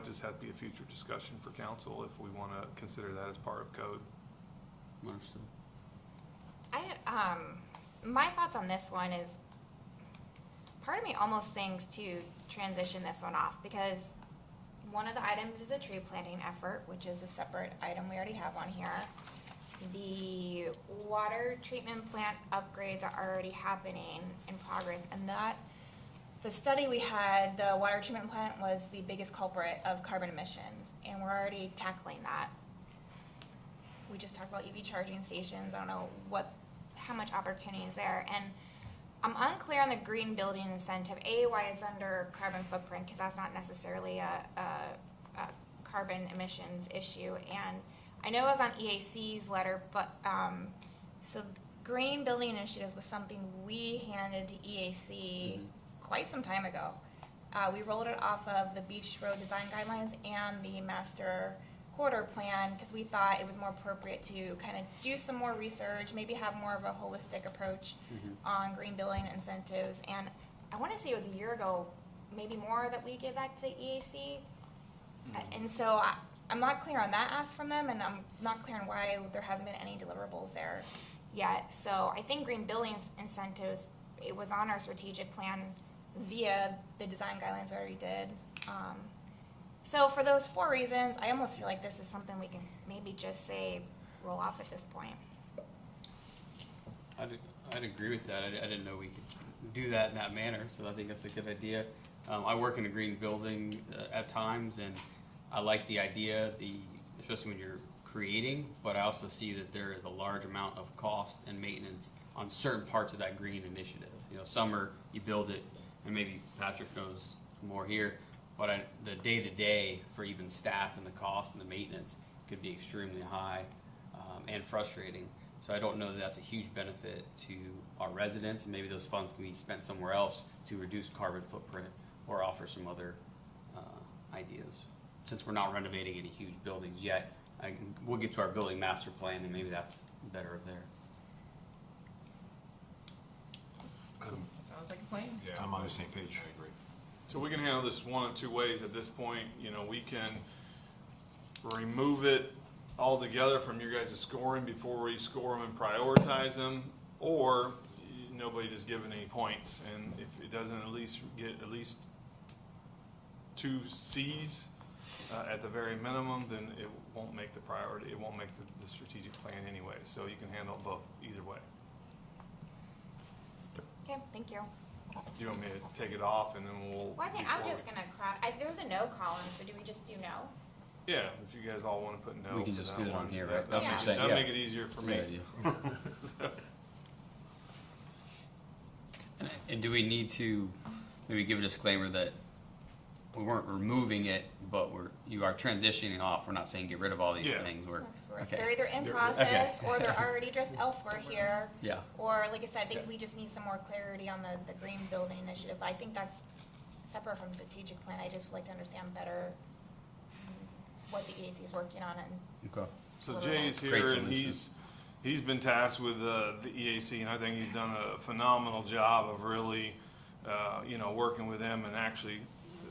just have to be a future discussion for council if we want to consider that as part of code. Understood. My thoughts on this one is, part of me almost thinks to transition this one off, because one of the items is a tree planting effort, which is a separate item we already have on here. The water treatment plant upgrades are already happening in progress, and the study we had, the water treatment plant was the biggest culprit of carbon emissions, and we're already tackling that. We just talked about EV charging stations. I don't know how much opportunity is there, and I'm unclear on the green building incentive. Why it's under carbon footprint, because that's not necessarily a carbon emissions issue. And I know it was on EAC's letter, but so green building initiatives was something we handed to EAC quite some time ago. We rolled it off of the Beach Road Design Guidelines and the Master Corridor Plan, because we thought it was more appropriate to kind of do some more research, maybe have more of a holistic approach on green building incentives. And I want to say it was a year ago, maybe more, that we gave that to the EAC. And so I'm not clear on that ask from them, and I'm not clear on why there hasn't been any deliverables there yet. So I think green building incentives, it was on our strategic plan via the design guidelines we already did. So for those 4 reasons, I almost feel like this is something we can maybe just say roll off at this point. I'd agree with that. I didn't know we could do that in that manner, so I think that's a good idea. I work in a green building at times, and I like the idea, especially when you're creating, but I also see that there is a large amount of cost and maintenance on certain parts of that green initiative. You know, summer, you build it, and maybe Patrick knows more here, but the day-to-day for even staff and the cost and the maintenance could be extremely high and frustrating. So I don't know that that's a huge benefit to our residents, and maybe those funds can be spent somewhere else to reduce carbon footprint or offer some other ideas. Since we're not renovating any huge buildings yet, we'll get to our building master plan, and maybe that's better there. Sounds like a plan. Yeah, I'm on the same page. I agree. So we can handle this one of 2 ways at this point. You know, we can remove it altogether from your guys' scoring before we score them and prioritize them, or nobody just given any points. And if it doesn't at least get at least 2 C's at the very minimum, then it won't make the priority. It won't make the strategic plan anyway. So you can handle both either way. Okay, thank you. Do you want me to take it off and then we'll? Well, I think I'm just gonna there's a no column, so do we just do no? Yeah, if you guys all want to put no. We can for just that do it on one, here, that- right? That's what you're saying, That'd yeah. make it easier for That's a me. good idea. And do we need to maybe give a disclaimer that we weren't removing it, but you are transitioning off? We're not saying get rid of all these Yeah. things. They're either in process, or they're already just elsewhere here. Yeah. Or, like I said, I think we just need some more clarity on the green building initiative, but I think that's separate from strategic plan. I just would like to understand better what the EAC is working on, and Okay. So Jay's Great here and solution. he's been tasked with the EAC, and I think he's done a phenomenal job of really, working with them and actually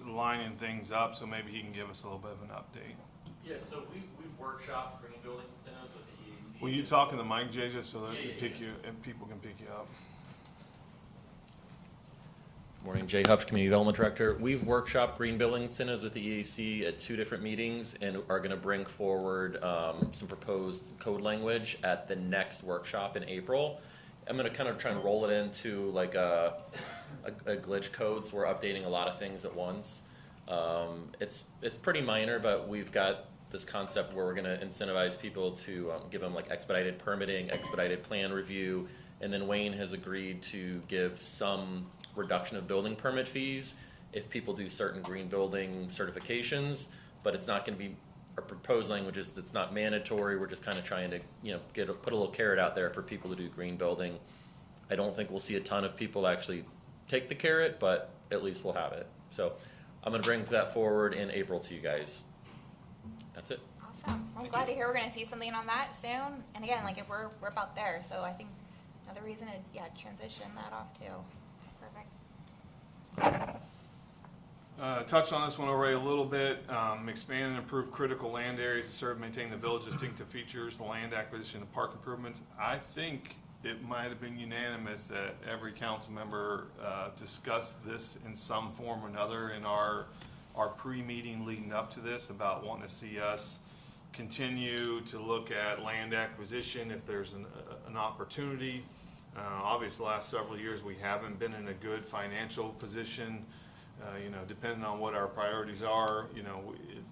lining things up, so maybe he can give us a little bit of an update. Yeah, so we've workshopped green building incentives with the EAC. Will you talk in the mic, Jay, just so that Yeah. and people can pick you up? Morning, Jay Hupsch, Community Development Director. We've workshopped green building incentives with the EAC at 2 different meetings and are going to bring forward some proposed code language at the next workshop in April. I'm going to kind of try and roll it into like a glitch code, so we're updating a lot of things at once. It's pretty minor, but we've got this concept where we're gonna incentivize people to give them like expedited permitting, expedited plan review, and then Wayne has agreed to give some reduction of building permit fees if people do certain green building certifications, but it's not gonna be, our proposed language is it's not mandatory, we're just kind of trying to, put a little carrot out there for people to do green building. I don't think we'll see a ton of people actually take the carrot, but at least we'll have it. So I'm gonna bring that forward in April to you guys. That's it. Awesome. I'm glad to hear we're gonna see something on that soon. And again, like if we're about there, so I think another reason to transition that off too. Perfect. Touched on this one already a little bit. Expand and improve critical land areas to serve and maintain the village's distinctive features, the land acquisition and park improvements. I think it might have been unanimous that every council member discussed this in some form or another in our pre-meeting leading up to this about wanting to see us continue to look at land acquisition if there's an opportunity. Obviously, the last several years we haven't been in a good financial position. Depending on what our priorities are,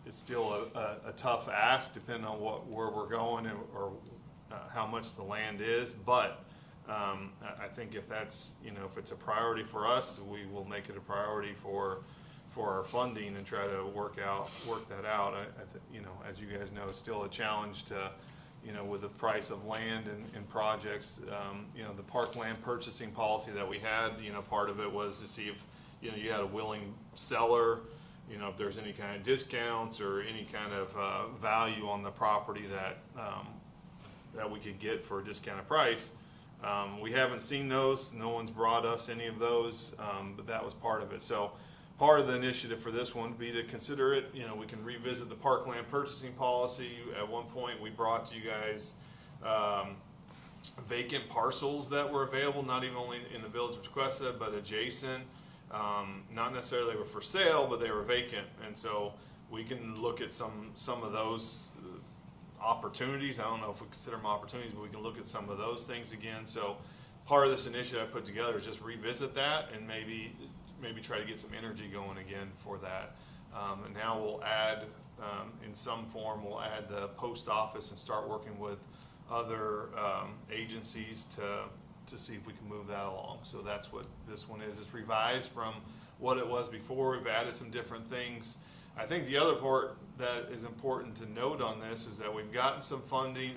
it's still a tough ask depending on where we're going or how much the land is. But I think if that's, if it's a priority for us, we will make it a priority for our funding and try to work that out. As you guys know, it's still a challenge to, with the price of land and projects. The parkland purchasing policy that we had, part of it was to see if you had a willing seller, if there's any kind of discounts or any kind of value on the property that we could get for a discounted price. We haven't seen those. No one's brought us any of those, but that was part of it. So part of the initiative for this one would be to consider it. We can revisit the parkland purchasing policy. At one point, we brought to you guys vacant parcels that were available, not even only in the village of Tequesta, but adjacent. Not necessarily they were for sale, but they were vacant, and so we can look at some of those opportunities. I don't know if we consider them opportunities, but we can look at some of those things again. So part of this initiative I put together is just revisit that and maybe try to get some energy going again for that. And now we'll add, in some form, we'll add the post office and start working with other agencies to see if we can move that along. So that's what this one is. It's revised from what it was before. We've added some different things. I think the other part that is important to note on this is that we've gotten some funding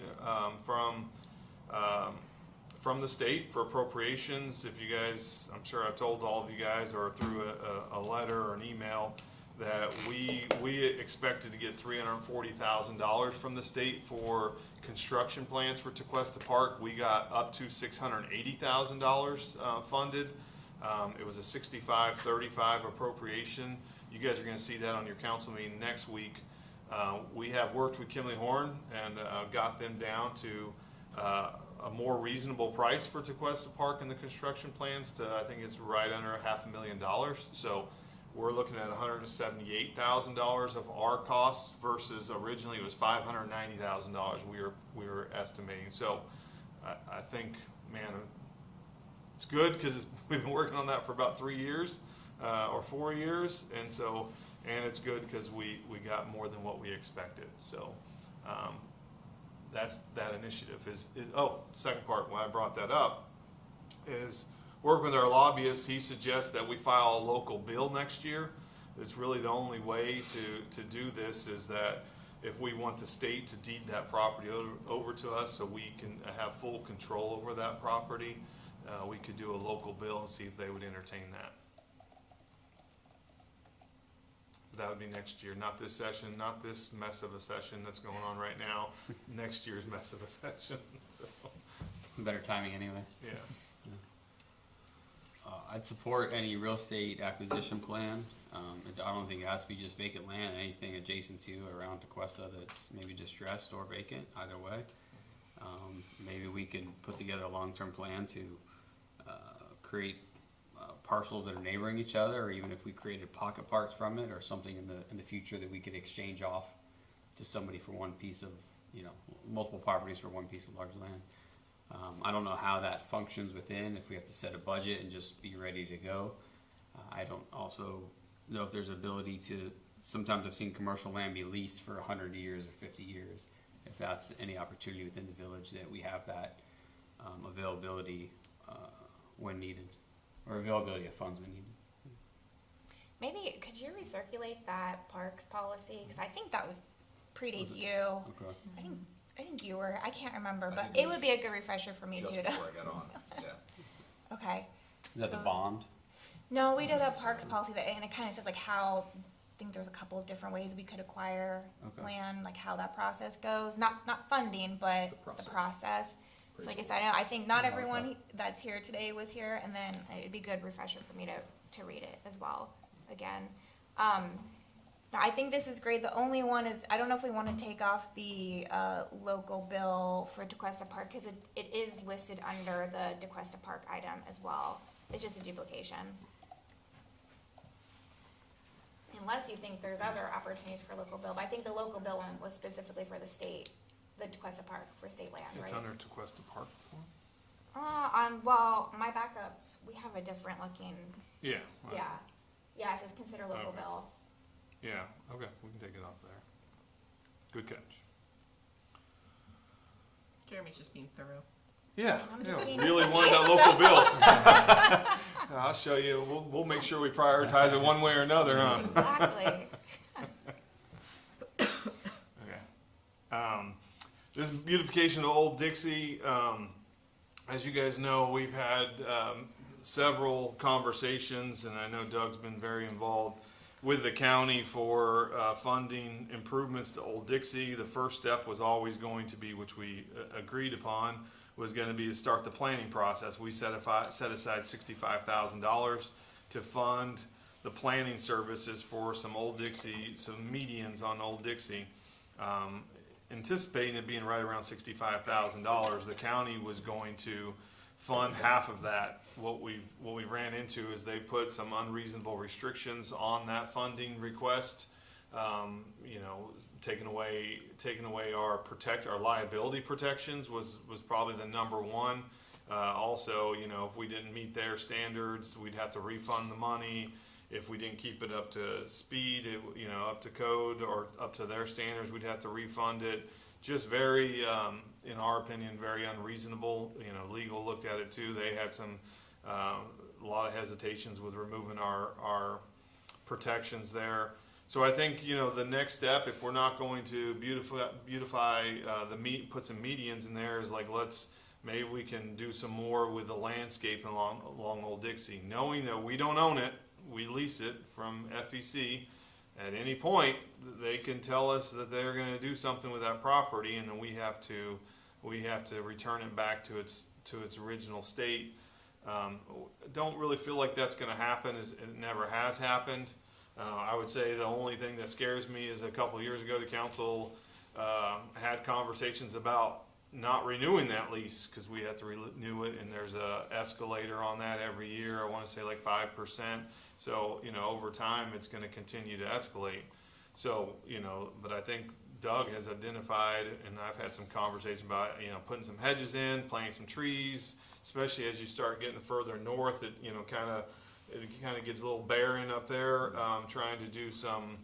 from the state for appropriations. If you guys, I'm sure I've told all of you guys or through a letter or an email that we expected to get $340,000 from the state for construction plans for Tequesta Park. We got up to $680,000 funded. It was a 65-35 appropriation. You guys are going to see that on your council meeting next week. We have worked with Kimley Horn and got them down to a more reasonable price for Tequesta Park in the construction plans to, I think it's right under $500,000. So we're looking at $178,000 of our costs versus originally it was $590,000 we were estimating. So I think, man, it's good because we've been working on that for about 3 years or 4 years, and it's good because we got more than what we expected. So that's that initiative. Second part, why I brought that up is working with our lobbyists. He suggests that we file a local bill next year. It's really the only way to do this is that if we want the state to deed that property over to us so we can have full control over that property, we could do a local bill and see if they would entertain that. That would be next year, not this session, not this mess of a session that's going on right now. Next year's mess of a session. So. Better timing anyway. Yeah. I'd support any real estate acquisition plan. I don't think it has to be just vacant land, anything adjacent to around Tequesta that's maybe distressed or vacant, either way. Maybe we can put together a long-term plan to create parcels that are neighboring each other, or even if we created pocket parks from it or something in the future that we could exchange off to somebody for one piece of, multiple properties for one piece of large land. I don't know how that functions within, if we have to set a budget and just be ready to go. I don't also know if there's ability to sometimes I've seen commercial land be leased for 100 years or 50 years. If that's any opportunity within the village, that we have that availability when needed, or availability of funds when needed. Maybe, could you recirculate that parks policy? Because I think that predates you. Okay. I think you were, I can't remember, I but think it it would was be a good refresher for me Just too. before I got on, yeah. Okay. Is that the So- bond? No, we did a parks policy that, and it kind of says like how, I think there's a couple of different ways we could acquire Okay. land, like how that process goes. Not funding, but the process. So like I said, I think not everyone that's here today was here, and then it'd be a good refresher for me to read it as well, again. Now, I think this is great. The only one is, I don't know if we want to take off the local bill for Tequesta Park, because it is listed under the Tequesta Park item as well. It's just a duplication. Unless you think there's other opportunities for local bill, but I think the local bill one was specifically for the state, the Tequesta Park for state land, right? It's under Tequesta Park. Well, my backup, we have a different looking, Yeah. well, yeah, it says consider local Okay. bill. Yeah, okay, we can take it off there. Good catch. Jeremy's just being thorough. Yeah, I'm just being really picky, wanted that so- local bill. I'll show you, we'll make sure we prioritize it one way or another, huh? Exactly. Okay. This beautification of Old Dixie, as you guys know, we've had several conversations, and I know Doug's been very involved with the county for funding improvements to Old Dixie. The first step was always going to be, which we agreed upon, was going to be to start the planning process. We set aside $65,000 to fund the planning services for some Old Dixie, some medians on Old Dixie. Anticipating it being right around $65,000, the county was going to fund half of that. What we ran into is they put some unreasonable restrictions on that funding request. You know, taking away our liability protections was probably the number one. Also, you know, if we didn't meet their standards, we'd have to refund the money. If we didn't keep it up to speed, up to code or up to their standards, we'd have to refund it. Just very, in our opinion, very unreasonable. You know, legal looked at it too. They had a lot of hesitations with removing our protections there. So I think, you know, the next step, if we're not going to beautify put some medians in there, is like, maybe we can do some more with the landscape along Old Dixie, knowing that we don't own it. We lease it from FEC. At any point, they can tell us that they're going to do something with that property, and then we have to return it back to its original state. Don't really feel like that's going to happen. It never has happened. I would say the only thing that scares me is a couple of years ago, the council had conversations about not renewing that lease because we have to renew it, and there's a escalator on that every year. I want to say like 5%. So, you know, over time, it's going to continue to escalate. So, you know, but I think Doug has identified, and I've had some conversation about, you know, putting some hedges in, planting some trees, especially as you start getting further north. It, you know, kind of gets a little barren up there. Trying to do some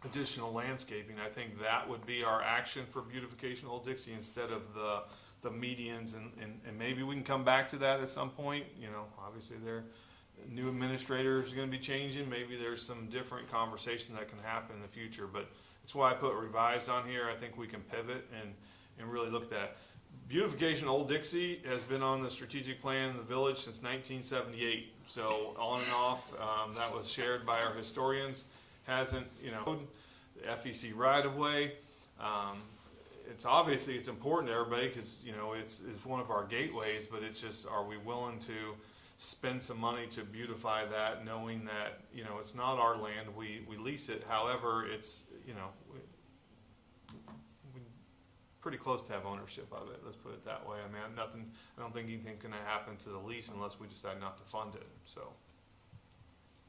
additional landscaping. I think that would be our action for beautification of Old Dixie instead of the medians, and maybe we can come back to that at some point. You know, obviously their new administrator is going to be changing. Maybe there's some different conversation that can happen in the future, but that's why I put revised on here. I think we can pivot and really look at that. Beautification of Old Dixie has been on the strategic plan in the village since 1978. So on and off, that was shared by our historians. Hasn't, you know, the FEC right of way. It's obviously it's important to everybody because, you know, it's one of our gateways, but it's just, are we willing to spend some money to beautify that, knowing that, you know, it's not our land, we lease it. However, it's, you know, we pretty close to have ownership of it. Let's put it that way. I mean, I don't think anything's going to happen to the lease unless we decide not to fund it. So,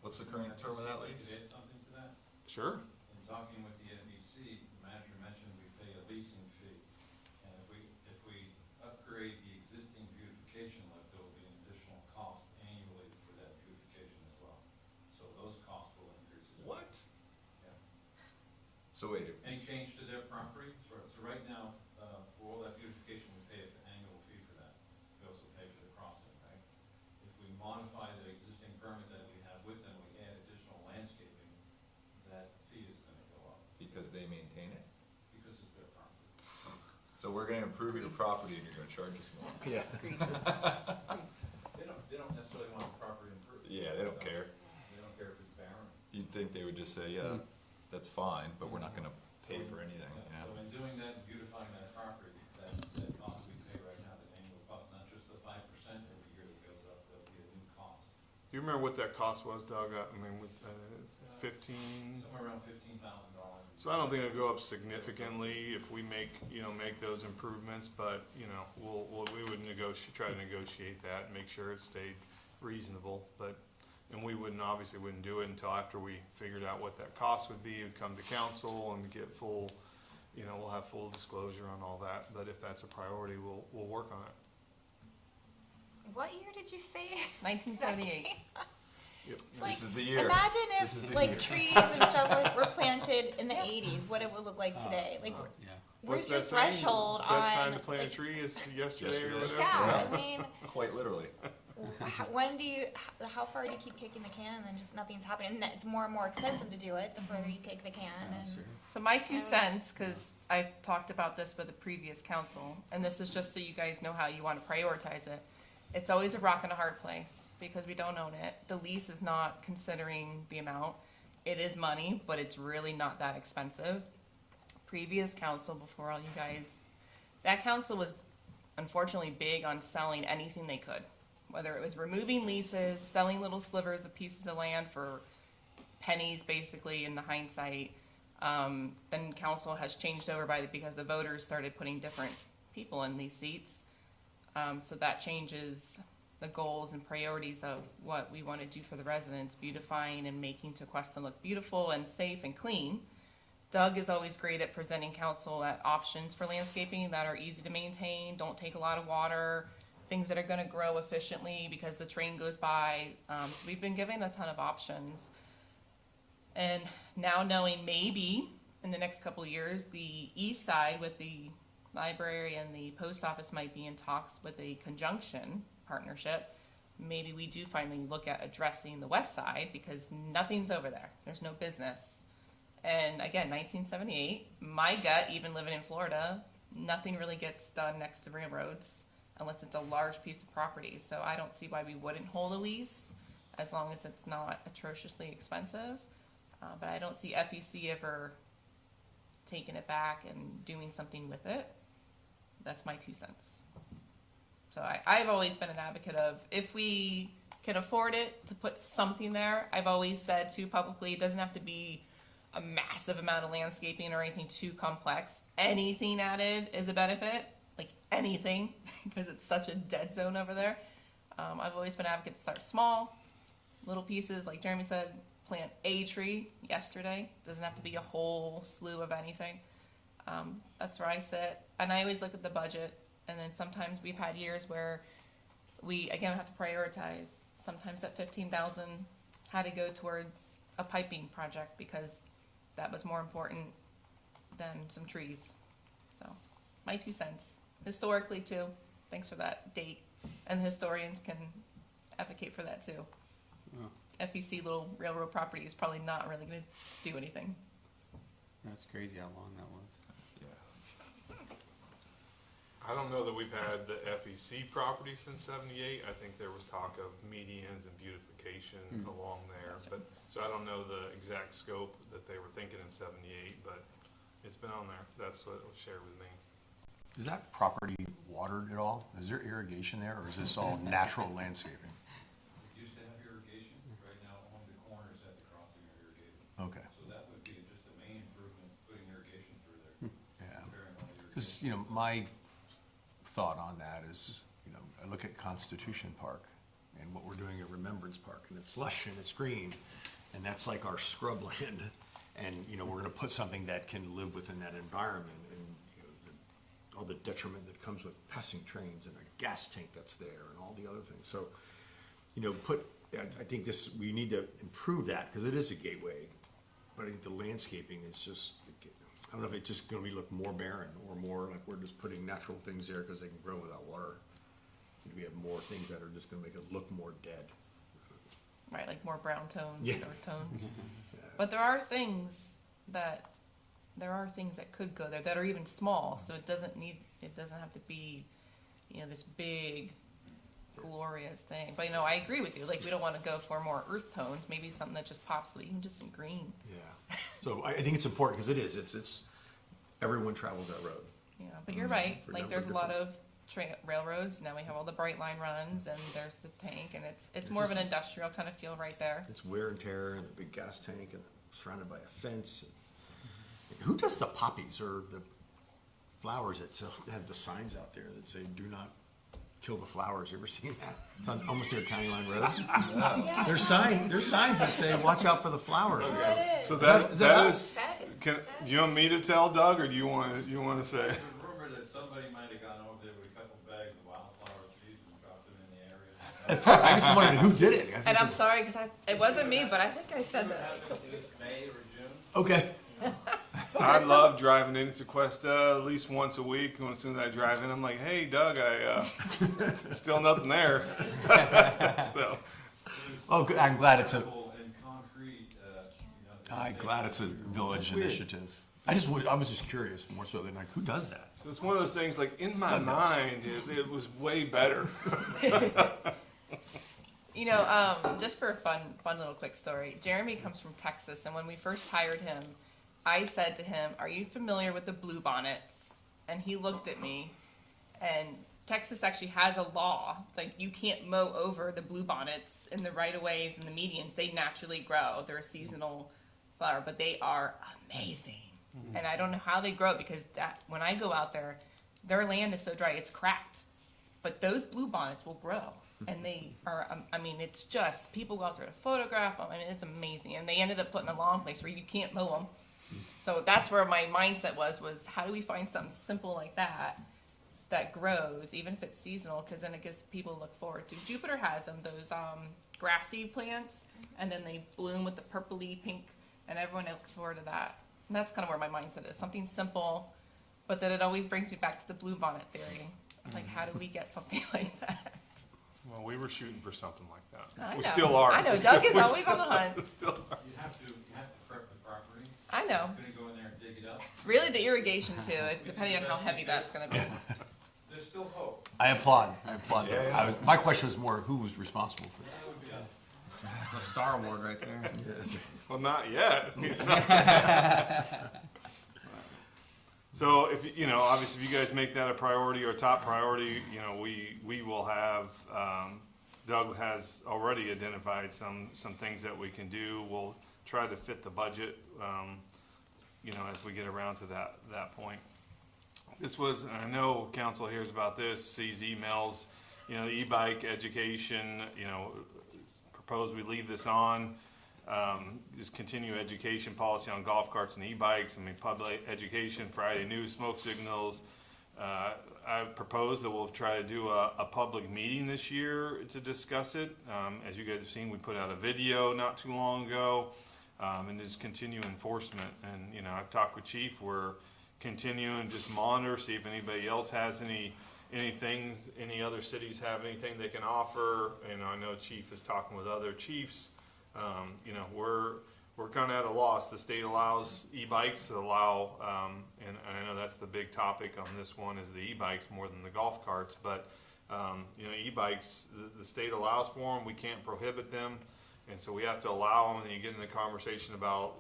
What's the current term of that lease? Could add something to that? sure. In talking with the FEC, the manager mentioned we pay a leasing fee. And if we upgrade the existing beautification lift, there will be an additional cost annually for that beautification as well. So those costs will increase as well. What? Yeah. So wait, Any change to their property? So right now, for all that beautification, we pay an annual fee for that. We also pay for the crossing, right? If we modify the existing permit that we have with them, we add additional landscaping, that fee is gonna go up because they maintain it? because it's their property. So we're gonna improve your property and you're gonna charge us more? Yeah. They don't necessarily want the property improved. Yeah, they don't care. They don't care if it's barren. You'd think they would just say, yeah, that's fine, but we're not gonna pay for anything, you Yeah, know? so in doing that, and beautifying that property, that cost we pay right now, the annual cost, not just the 5% every year that goes up, there'll be a new cost. Do you remember what that cost was, Doug? I mean, with, 15? Somewhere around $15,000. So I don't think it'll go up significantly if we make those improvements, but, we would try to negotiate that and make sure it stayed reasonable, but, and we obviously wouldn't do it until after we figured out what that cost would be, it'd come to council and get full, we'll have full disclosure on all that, but if that's a priority, we'll work on it. What year did you say? 1978. Yep. This is the year. Imagine This is if the like year. trees and stuff were planted in the 80s, what it would look like today. Like, Yeah. where's What's your that saying? threshold Best on? time to plant a like, tree is yesterday or Yesterday. whatever? yeah, I mean, Quite literally. how far do you keep kicking the can and then just nothing's happening? And it's more and more expensive to do it the further you kick the can. And So my 2 cents, because I've talked about this with the previous council, and this is just so you guys know how you want to prioritize it. It's always a rock and a hard place because we don't own it. The lease is not considering the amount. It is money, but it's really not that expensive. Previous council, before all you guys, that council was unfortunately big on selling anything they could. Whether it was removing leases, selling little slivers of pieces of land for pennies, basically, in the hindsight. Then council has changed over because the voters started putting different people in these seats. So that changes the goals and priorities of what we want to do for the residents, beautifying and making Tequesta look beautiful and safe and clean. Doug is always great at presenting council at options for landscaping that are easy to maintain, don't take a lot of water, things that are gonna grow efficiently because the train goes by. So we've been given a ton of options. And now knowing maybe in the next couple of years, the east side with the library and the post office might be in talks with a conjunction partnership. Maybe we do finally look at addressing the west side because nothing's over there. There's no business. And again, 1978, my gut, even living in Florida, nothing really gets done next to railroads unless it's a large piece of property. So I don't see why we wouldn't hold a lease as long as it's not atrociously expensive. But I don't see FEC ever taking it back and doing something with it. That's my 2 cents. So I've always been an advocate of, if we can afford it, to put something there. I've always said too publicly, it doesn't have to be a massive amount of landscaping or anything too complex. Anything added is a benefit, like anything, because it's such a dead zone over there. I've always been an advocate to start small, little pieces, like Jeremy said, plant a tree yesterday. Doesn't have to be a whole slew of anything. That's where I sit. And I always look at the budget. And then sometimes we've had years where we, again, have to prioritize. Sometimes that 15,000 had to go towards a piping project because that was more important than some trees. So, my 2 cents. Historically, too. Thanks for that date. And the historians can advocate for that, too. Oh, FEC little railroad property is probably not really going to do anything. that's crazy how long that was. I don't know that we've had the FEC property since '78. I think there was talk of medians and beautification along there, but, so I don't know the exact scope that they were thinking in '78, but it's been on there. That's what was shared with me. Is that property watered at all? Is there irrigation there, or is this all natural landscaping? It used to have irrigation, right now only the corners at the crossing are irrigated. Okay, So that would be just the main improvement, putting irrigation through there, yeah. comparing all the Because, irrigation. my thought on that is, I look at Constitution Park and what we're doing at Remembrance Park, and it's lush and it's green, and that's like our scrub land. And, we're gonna put something that can live within that environment, and, all the detriment that comes with passing trains and a gas tank that's there and all the other things. So, I think we need to improve that, because it is a gateway but I think the landscaping is just, I don't know if it's just gonna look more barren or more like we're just putting natural things there because they can grow without water. We have more things that are just gonna make it look more dead. Right, like more brown tones, Yeah. dark tones. But there are things that could go there that are even small, so it doesn't have to be, this big, glorious thing. But I agree with you, like, we don't wanna go for more earth tones, maybe something that just pops, even just some green. Yeah, so I think it's important, because it's, everyone travels that road. Yeah, but you're right, For a like, number there's of a lot of railroads, now we have all the bright line runs, and there's the tank, and it's more of an industrial kind of feel right there. It's wear and tear, and the big gas tank, and surrounded by a fence. Who does the poppies or the flowers that have the signs out there that say, do not kill the flowers? You ever seen that? It's on almost near County Line Road. Yeah. There's signs that say, watch out for the flowers. Yeah, it is. So Is that do you want me to tell Doug, or do you want to say? There's a rumor that somebody might have gone over there with a couple bags of wildflower seeds and dropped them in the area. I just wondered who did it. And I'm sorry, because it wasn't me, but I think I said It that. happens this May or June. Okay. I love driving into Tequesta at least once a week. And as soon as I drive in, I'm like, "Hey, Doug, still nothing there." So, Oh, good. I'm glad it's a. In concrete, I'm glad it's a village initiative. I was just curious more so than like, who does that? so it's one of those things. Like in my Doug does. mind, it was way better. Just for a fun little quick story, Jeremy comes from Texas, and when we first hired him, I said to him, "Are you familiar with the bluebonnets?" And he looked at me, and Texas actually has a law, like you can't mow over the bluebonnets in the right-of-ways and the medians. They naturally grow. They're a seasonal flower, but they are amazing. And I don't know how they grow, because when I go out there, their land is so dry, it's cracked. But those bluebonnets will grow. And they are, it's just, people go out there to photograph them. It's amazing. And they ended up putting a lawn place where you can't mow them. So that's where my mindset was how do we find something simple like that grows, even if it's seasonal, because then it gives people to look forward to. Jupiter has them, those grassy plants, and then they bloom with the purpley pink, and everyone looks forward to that. And that's kind of where my mindset is, something simple, but then it always brings me back to the bluebonnet theory. Like, how do we get something like that? Well, we were shooting for something like that. I We know. still are. I know. We Doug is we always on the hunt. we still are. You have to prep the property. I know. Couldn't go in there and dig it up. Really, the irrigation too, depending on how heavy that's going to be. There's still hope. I applaud that. My question was more, who was responsible for that? That would be us. The Star Award right there. Well, not yet. So if obviously, if you guys make that a priority or top priority, we will have. Doug has already identified some things that we can do. We'll try to fit the budget, as we get around to that point. This was, and I know council hears about this, sees emails, e-bike education, propose we leave this on. Just continue education policy on golf carts and e-bikes. Public education, Friday news, smoke signals. I propose that we'll try to do a public meeting this year to discuss it. As you guys have seen, we put out a video not too long ago, and just continue enforcement. And I've talked with Chief. We're continuing just monitor, see if anybody else has any other cities have anything they can offer. I know Chief is talking with other chiefs. We're kind of at a loss. The state allows e-bikes to allow, and I know that's the big topic on this one is the e-bikes more than the golf carts. But e-bikes, the state allows for them. We can't prohibit them, and so we have to allow them. And then you get in the conversation about,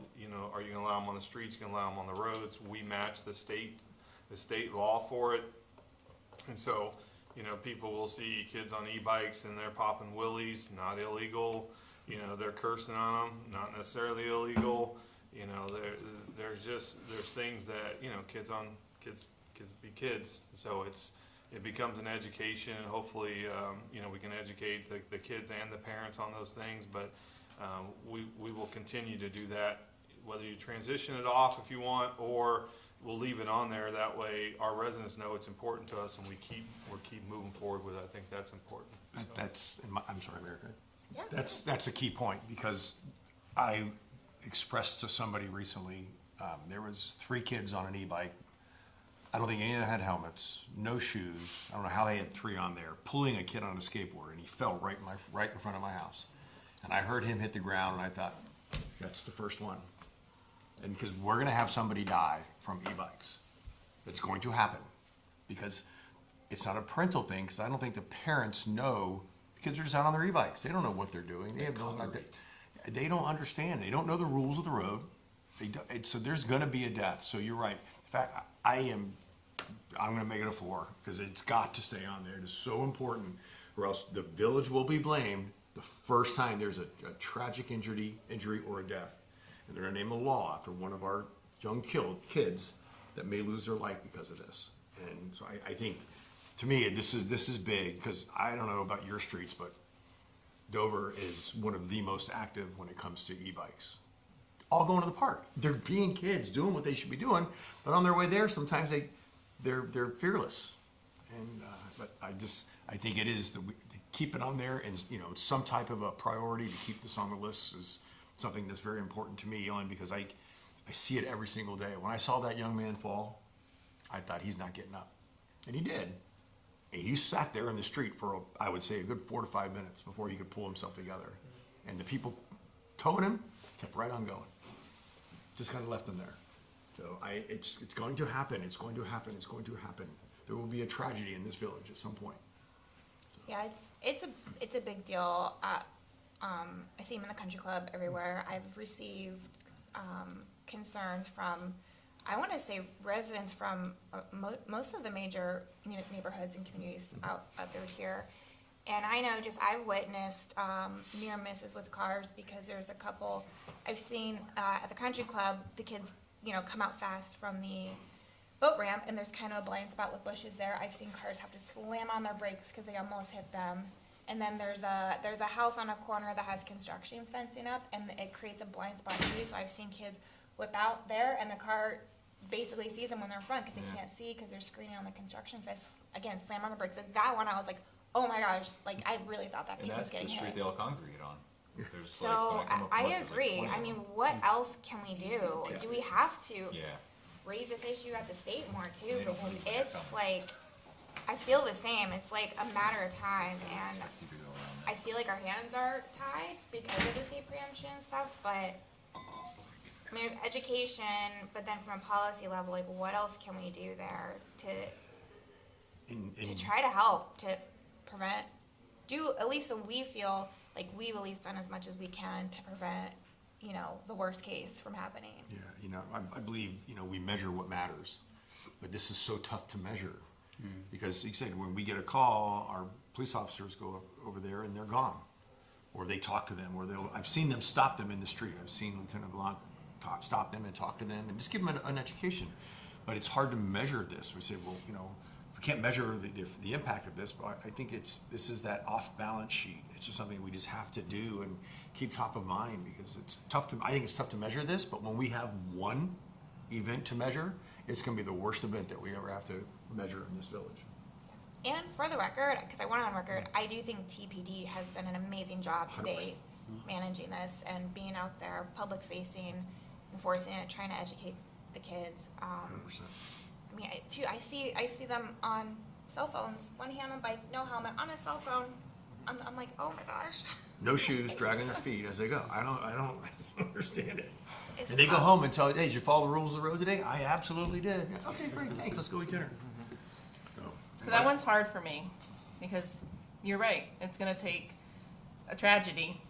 are you going to allow them on the streets? You going to allow them on the roads? We match the state law for it, and so people will see kids on e-bikes and they're popping wheelies, not illegal. They're cursing on them, not necessarily illegal. There's things that kids be kids. So it becomes an education, and hopefully we can educate the kids and the parents on those things. But we will continue to do that, whether you transition it off if you want, or we'll leave it on there. That way our residents know it's important to us, and we keep moving forward with it. I think that's important. I'm sorry, America. Yeah. That's a key point, because I expressed to somebody recently, there was 3 kids on an e-bike. I don't think any of them had helmets, no shoes. I don't know how they had 3 on there, pulling a kid on a skateboard, and he fell right in front of my house. And I heard him hit the ground, and I thought, that's the first one. And because we're gonna have somebody die from e-bikes. It's going to happen. Because it's not a parental thing, because I don't think the parents know, the kids are just out on their e-bikes. They don't know what they're doing. They have no, they don't understand. They don't know the rules of the road. So there's gonna be a death. So you're right. In fact, I'm gonna make it a 4, because it's got to stay on there. It is so important, or else the village will be blamed the first time there's a tragic injury or a death. And they're gonna name a law after one of our young kids that may lose their life because of this. And so I think, to me, this is big, because I don't know about your streets, but Dover is one of the most active when it comes to e-bikes. All going to the park. They're being kids, doing what they should be doing, but on their way there, sometimes they're fearless. And but I think it is to keep it on there, and some type of a priority to keep this on the list is something that's very important to me, only because I see it every single day. When I saw that young man fall, I thought, he's not getting up, and he did. And he sat there in the street for, I would say, a good 4 to 5 minutes before he could pull himself together. And the people towing him kept right on going. Just kind of left him there. So it's going to happen. It's going to happen. It's going to happen. There will be a tragedy in this village at some point. Yeah, it's a big deal. I see them in the country club everywhere. I've received concerns from, I want to say, residents from most of the major neighborhoods and communities out through here. And I know, I've witnessed near misses with cars, because there's a couple I've seen at the country club. The kids, come out fast from the boat ramp, and there's kind of a blind spot with bushes there. I've seen cars have to slam on their brakes because they almost hit them. And then there's a house on a corner that has construction fencing up, and it creates a blind spot too. So I've seen kids whip out there, and the car basically sees them when they're in front, because they can't see because they're screening on the construction fence. Again, slam on the brakes. Like that one, I was like, oh my gosh! Like I really thought that kid was getting hit. And that's the street they all congregate on. There's So I agree. I mean, what else can we do? Do we have to raise this issue at the state more too? Because it's like, I feel the same. It's like a matter of time, and I feel like our hands are tied because of the state preemption stuff. But I mean, there's education, but then from a policy level, like what else can we do there to try to help, to prevent, do at least so we feel like we've at least done as much as we can to prevent, the worst case from happening. Yeah, I believe, we measure what matters, but this is so tough to measure. Because, like you said, when we get a call, our police officers go over there and they're gone. Or they talk to them, or I've seen them stop them in the street. I've seen Lieutenant Blanc stop them and talk to them and just give them an education. But it's hard to measure this. We say, well, we can't measure the impact of this, but I think this is that off-balance sheet. It's just something we just have to do and keep top of mind, because I think it's tough to measure this, but when we have one event to measure, it's going to be the worst event that we ever have to measure in this village. And for the record, because I went on record, I do think TPD has done an amazing job to date managing this and being out there, public-facing, enforcing it, trying to educate the kids. 100%. I mean, I see them on cell phones, one hand on bike, no helmet, on a cell phone. I'm like, oh my gosh. No shoes, dragging their feet as they go. I don't understand it. It's And they go tough. home and tell, hey, did you follow the rules of the road today? I absolutely did. Okay, great, thanks, let's go eat dinner. So that one's hard for me, because you're right. It's gonna take a tragedy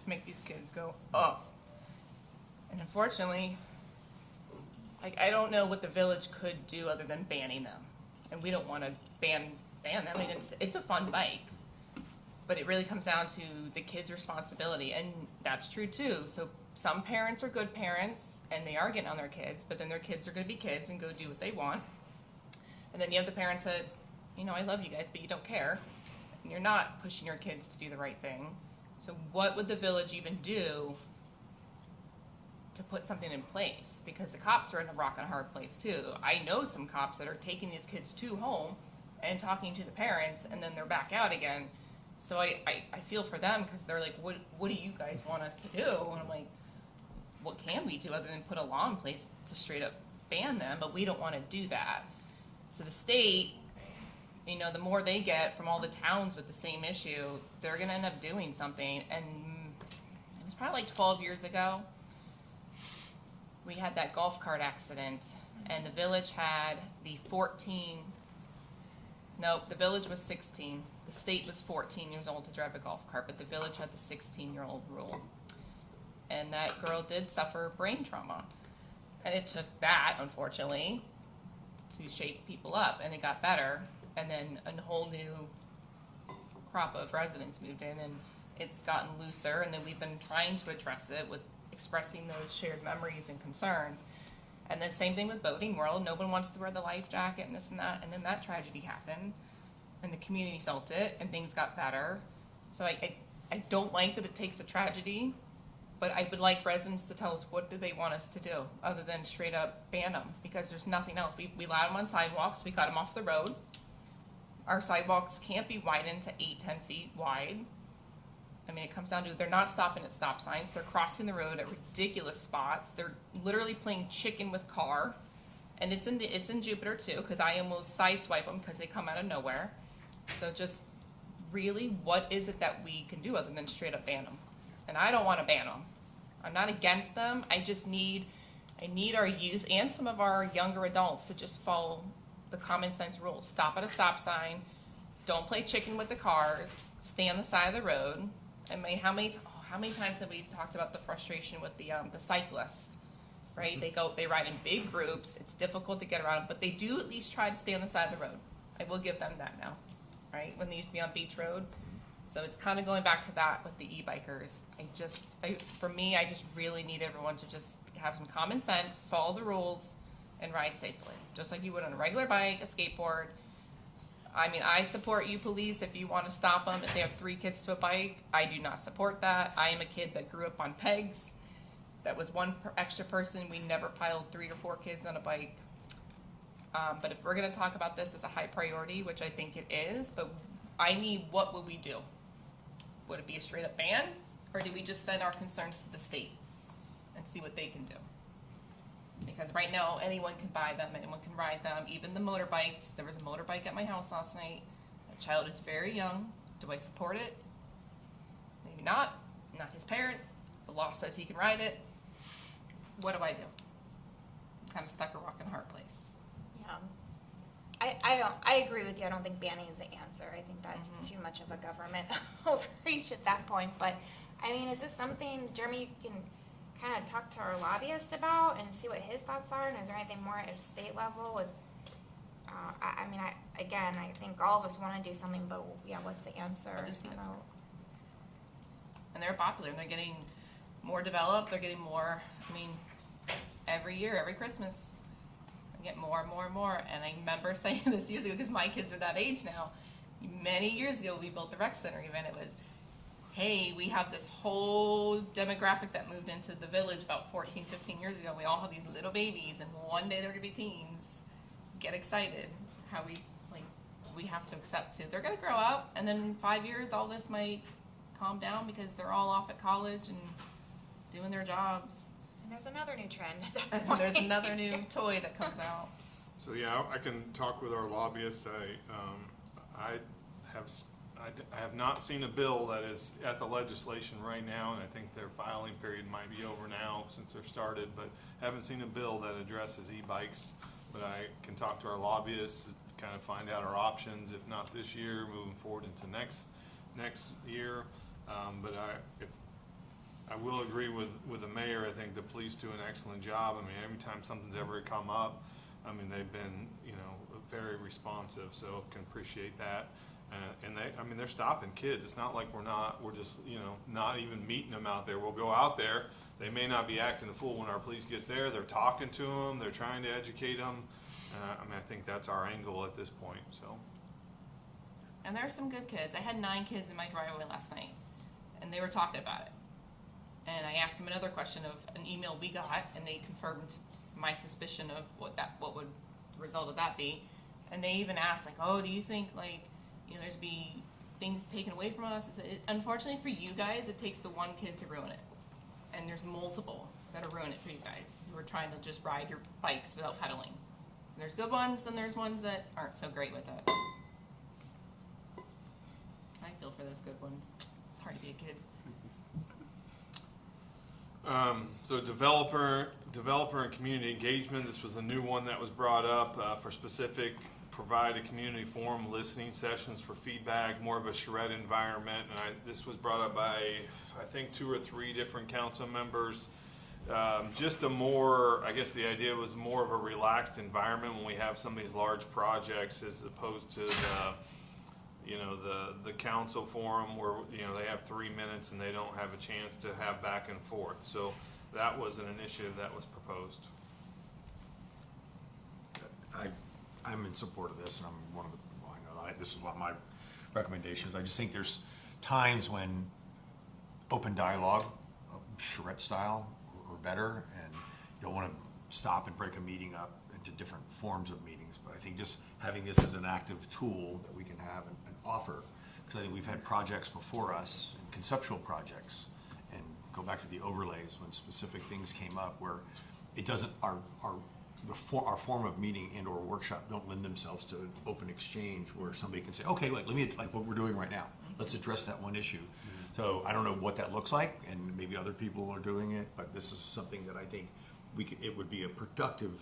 to make these kids go up. And unfortunately, I don't know what the village could do other than banning them. And we don't want to ban them. I mean, it's a fun bike, but it really comes down to the kid's responsibility, and that's true too. So some parents are good parents, and they are getting on their kids, but then their kids are going to be kids and go do what they want. And then you have the parents that, I love you guys, but you don't care, and you're not pushing your kids to do the right thing. So what would the village even do to put something in place? Because the cops are in a rock and a hard place too. I know some cops that are taking these kids to home and talking to the parents, and then they're back out again. So I feel for them, because they're like, what do you guys want us to do? And I'm like, what can we do other than put a law in place to straight up ban them? But we don't want to do that. So the state, you know, the more they get from all the towns with the same issue, they're going to end up doing something. And it was probably like 12 years ago. We had that golf cart accident, and the village had the 14, nope, the village was 16. The state was 14 years old to drive a golf cart, but the village had the 16-year-old rule. And that girl did suffer brain trauma. And it took that, unfortunately, to shake people up, and it got better. And then a whole new crop of residents moved in, and it's gotten looser, and then we've been trying to address it with expressing those shared memories and concerns. And then same thing with boating world. No one wants to wear the life jacket and this and that. And then that tragedy happened, and the community felt it, and things got better. So I don't like that it takes a tragedy, but I would like residents to tell us what do they want us to do other than straight up ban them, because there's nothing else. We allowed them on sidewalks. We got them off the road. Our sidewalks can't be widened to 8-10 feet wide. I mean, it comes down to they're not stopping at stop signs. They're crossing the road at ridiculous spots. They're literally playing chicken with car. And it's in Jupiter too, because I almost sideswipe them because they come out of nowhere. So just really, what is it that we can do other than straight up ban them? And I don't want to ban them. I'm not against them. I need our youth and some of our younger adults to just follow the common sense rules. Stop at a stop sign. Don't play chicken with the cars. Stay on the side of the road. I mean, how many times have we talked about the frustration with the cyclists, right? They ride in big groups. It's difficult to get around, but they do at least try to stay on the side of the road. I will give them that now, right? When they used to be on Beach Road. So it's kind of going back to that with the e-bikers. For me, I just really need everyone to just have some common sense, follow the rules, and ride safely. Just like you would on a regular bike, a skateboard. I mean, I support you police if you want to stop them if they have 3 kids to a bike. I do not support that. I am a kid that grew up on pegs. That was one extra person. We never piled 3 or 4 kids on a bike. But if we're going to talk about this as a high priority, which I think it is, but what would we do? Would it be a straight up ban? Or do we just send our concerns to the state and see what they can do? Because right now, anyone can buy them, anyone can ride them, even the motorbikes. There was a motorbike at my house last night. The child is very young. Do I support it? Maybe not. I'm not his parent. The law says he can ride it. What do I do? I'm kind of stuck a rock and a hard place. Yeah. I agree with you. I don't think banning is the answer. I think that's too much of a government overreach at that point. But, I mean, is this something, Jeremy, you can kind of talk to our lobbyist about and see what his thoughts are? And is there anything more at a state level? With, I think all of us want to do something, but yeah, what's the answer? What is the answer? And they're popular, and they're getting more developed. They're getting more, I mean, every year, every Christmas, I get more and more and more. And I remember saying this years ago, because my kids are that age now. Many years ago, we built the rec center event. It was, hey, we have this whole demographic that moved into the village about 14, 15 years ago. We all have these little babies, and one day they're gonna be teens. Get excited. How we have to accept too. They're gonna grow up, and then in 5 years, all this might calm down because they're all off at college and doing their jobs. And there's another new trend. And there's another new toy that comes out. So yeah, I can talk with our lobbyists. I have not seen a bill that is at the legislation right now, and I think their filing period might be over now since they're started, but haven't seen a bill that addresses e-bikes. But I can talk to our lobbyists, kind of find out our options, if not this year, moving forward into next year. But I will agree with the mayor. I think the police do an excellent job. I mean, every time something's ever come up, I mean, they've been, very responsive, so can appreciate that. And they're stopping kids. It's not like we're just, not even meeting them out there. We'll go out there. They may not be acting a fool when our police get there. They're talking to them. They're trying to educate them. I think that's our angle at this point, so. And there are some good kids. I had 9 kids in my driveway last night, and they were talking about it. And I asked them another question of an email we got, and they confirmed my suspicion of what would the result of that be. And they even asked, like, oh, do you think, there's be things taken away from us? Unfortunately for you guys, it takes the one kid to ruin it. And there's multiple. that'll ruin it for you guys. Who are trying to just ride your bikes without pedaling. And there's good ones, and there's ones that aren't so great with it. I feel for those good ones. It's hard to be a kid. So developer and community engagement, this was a new one that was brought up for specific, provide a community forum, listening sessions for feedback, more of a charrette environment. And this was brought up by, I think, 2 or 3 different council members. Just a more, I guess the idea was more of a relaxed environment when we have some of these large projects as opposed to the council forum where, they have 3 minutes and they don't have a chance to have back and forth. So that was an initiative that was proposed. I'm in support of this, and I'm one of the, well, I know that this is what my recommendation is. I just think there's times when open dialogue, charrette style, or better, and you don't want to stop and break a meeting up into different forms of meetings. But I think just having this as an active tool that we can have and offer, because I think we've had projects before us, and conceptual projects, and go back to the overlays when specific things came up where it doesn't, our form of meeting and or workshop don't lend themselves to an open exchange where somebody can say, okay, let me, like what we're doing right now, let's address that one issue. So I don't know what that looks like, and maybe other people are doing it, but this is something that I think it would be a productive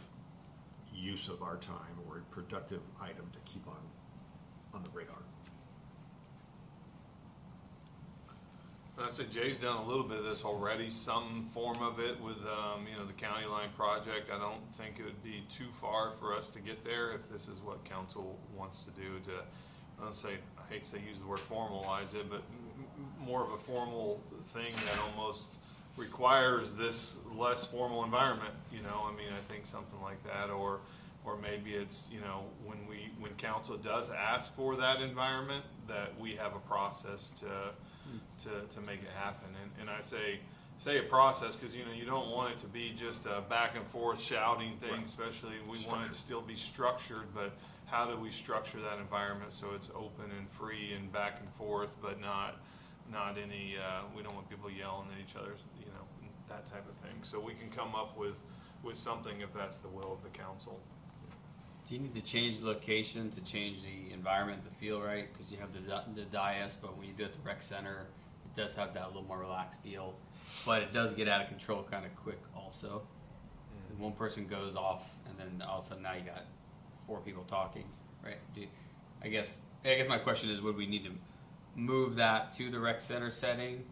use of our time, or a productive item to keep on the radar. I'd say Jay's done a little bit of this already, some form of it with, the county line project. I don't think it would be too far for us to get there if this is what council wants to do I hate to say use the word formalize it, but more of a formal thing that almost requires this less formal environment, I think something like that, or maybe it's, when council does ask for that environment, that we have a process to make it happen. And I say a process because, you don't want it to be just a back and forth shouting thing, especially we want it to still be structured, but how do we structure that environment so it's open and free and back and forth, but not any, we don't want people yelling at each other, that type of thing. So we can come up with something if that's the will of the council. Do you need to change the location to change the environment, the feel, right? Because you have the dais, but when you do it at the rec center, it does have that little more relaxed feel. But it does get out of control kind of quick also. And one person goes off, and then all of a sudden now you got 4 people talking, right? I guess my question is, would we need to move that to the rec center setting,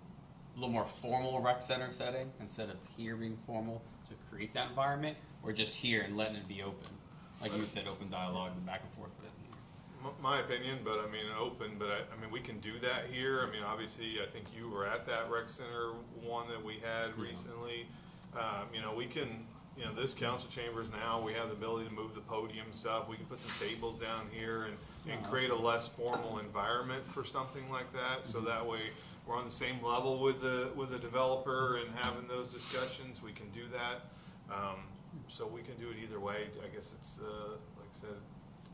a little more formal rec center setting, instead of here being formal to create that environment, or just here and letting it be open? Like you said, open dialogue and back and forth. But My opinion, but open, but we can do that here. Obviously, I think you were at that rec center one that we had recently. We can, this council chambers now, we have the ability to move the podium stuff. We can put some tables down here and create a less formal environment for something like that. So that way we're on the same level with the developer and having those discussions. We can do that. So we can do it either way. I guess it's, like I said,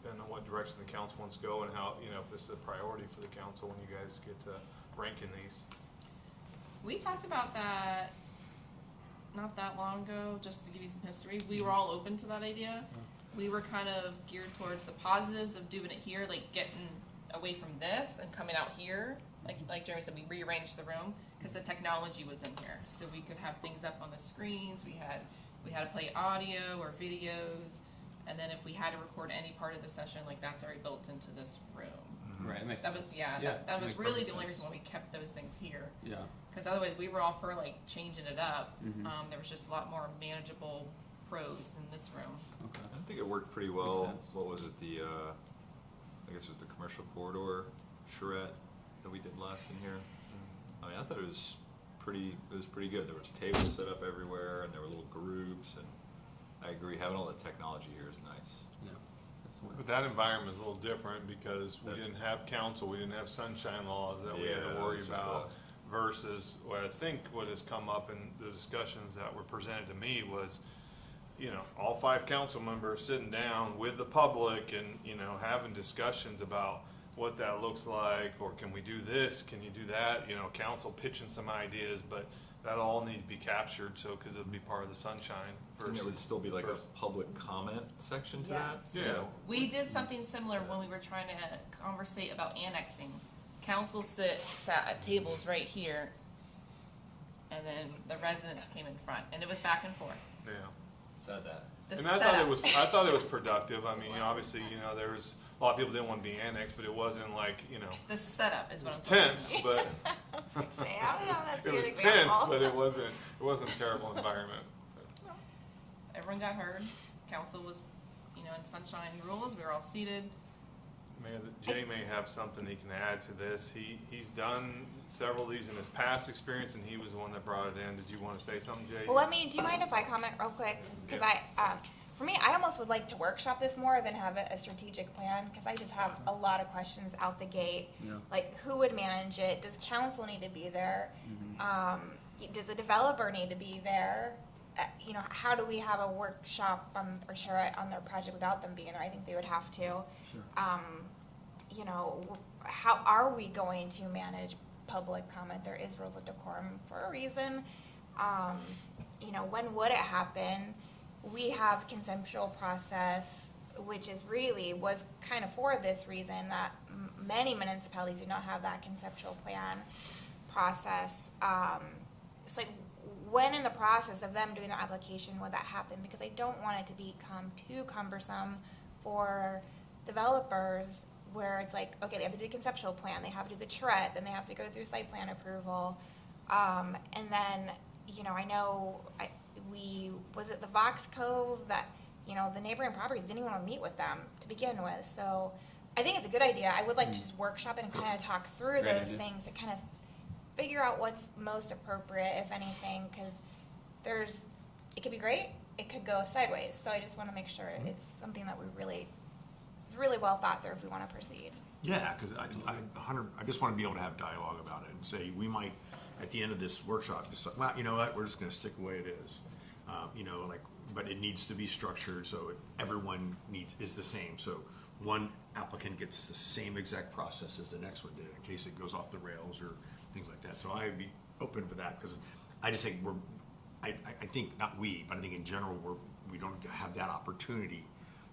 depending on what direction the council wants to go and how, if this is a priority for the council when you guys get to ranking these. We talked about that not that long ago, just to give you some history. We were all open to that idea. We were kind of geared towards the positives of doing it here, like getting away from this and coming out here. Like Jeremy said, we rearranged the room because the technology was in here. So we could have things up on the screens. We had to play audio or videos. And then if we had to record any part of the session, that's already built into this room. Right, That was really the only reason why we kept those things here. Yeah. Because otherwise, we were all for changing it up. There was just a lot more manageable pros in this room. Okay. I think it worked pretty well. Makes sense. What was it? I guess it was the commercial corridor charrette that we did last in here. I thought it was pretty good. There was tables set up everywhere, and there were little groups, and I agree, having all the technology here is nice. Yeah. But that environment is a little different because we didn't have council, we didn't have sunshine laws that we had to worry about, versus what I think what has come up in the discussions that were presented to me was, all 5 council members sitting down with the public and, having discussions about what that looks like, or can we do this, can you do that, council pitching some ideas, but that all need to be captured, so, because it'll be part of the sunshine And there would versus. still be like a versus- public comment section to that? Yes. Yeah. We did something similar when we were trying to conversate about annexing. Council sat at tables right here, and then the residents came in front, and it was back and forth. Yeah. Said that. The And I setup. thought it was productive. I mean, obviously, there was, a lot of people didn't want to be annexed, but it wasn't like, The setup is it what was I'm tense, focusing. but Say, I don't know, that's a it good was example. tense, but it wasn't a terrible environment. Everyone got heard. Council was, in sunshine rules. We were all seated. Jay may have something he can add to this. He's done several of these in his past experience, and he was the one that brought it in. Did you want to say something, Jay? Well, do you mind if I comment real quick? Because for me, I almost would like to workshop this more than have a strategic plan, because I just have a lot of questions out the gate. Yeah. Like, who would manage it? Does council need to be there? Does the developer need to be there? How do we have a workshop or share it on their project without them being there? I think they would have to. How are we going to manage public comment? There is rules of decorum for a reason. When would it happen? We have conceptual process, which was kind of for this reason that many municipalities do not have that conceptual plan process. It's like, when in the process of them doing their application would that happen? Because I don't want it to become too cumbersome for developers, where it's like, okay, they have to do the conceptual plan, they have to do the charrette, then they have to go through site plan approval. And then, I know was it the Vox Cove that, the neighboring properties didn't even want to meet with them to begin with. So I think it's a good idea. I would like to just workshop it and kind of talk through Great those idea. things to kind of figure out what's most appropriate, if anything, because it could be great, it could go sideways. So I just want to make sure it's something that it's really well thought through if we want to proceed. Yeah, because I just want to be able to have dialogue about it and say, we might, at the end of this workshop, decide, well, you know what, we're just going to stick the way it is. But it needs to be structured so everyone is the same. So one applicant gets the same exact process as the next one did in case it goes off the rails or things like that. So I'd be open for that, because I just think I think, not we, but I think in general, we don't have that opportunity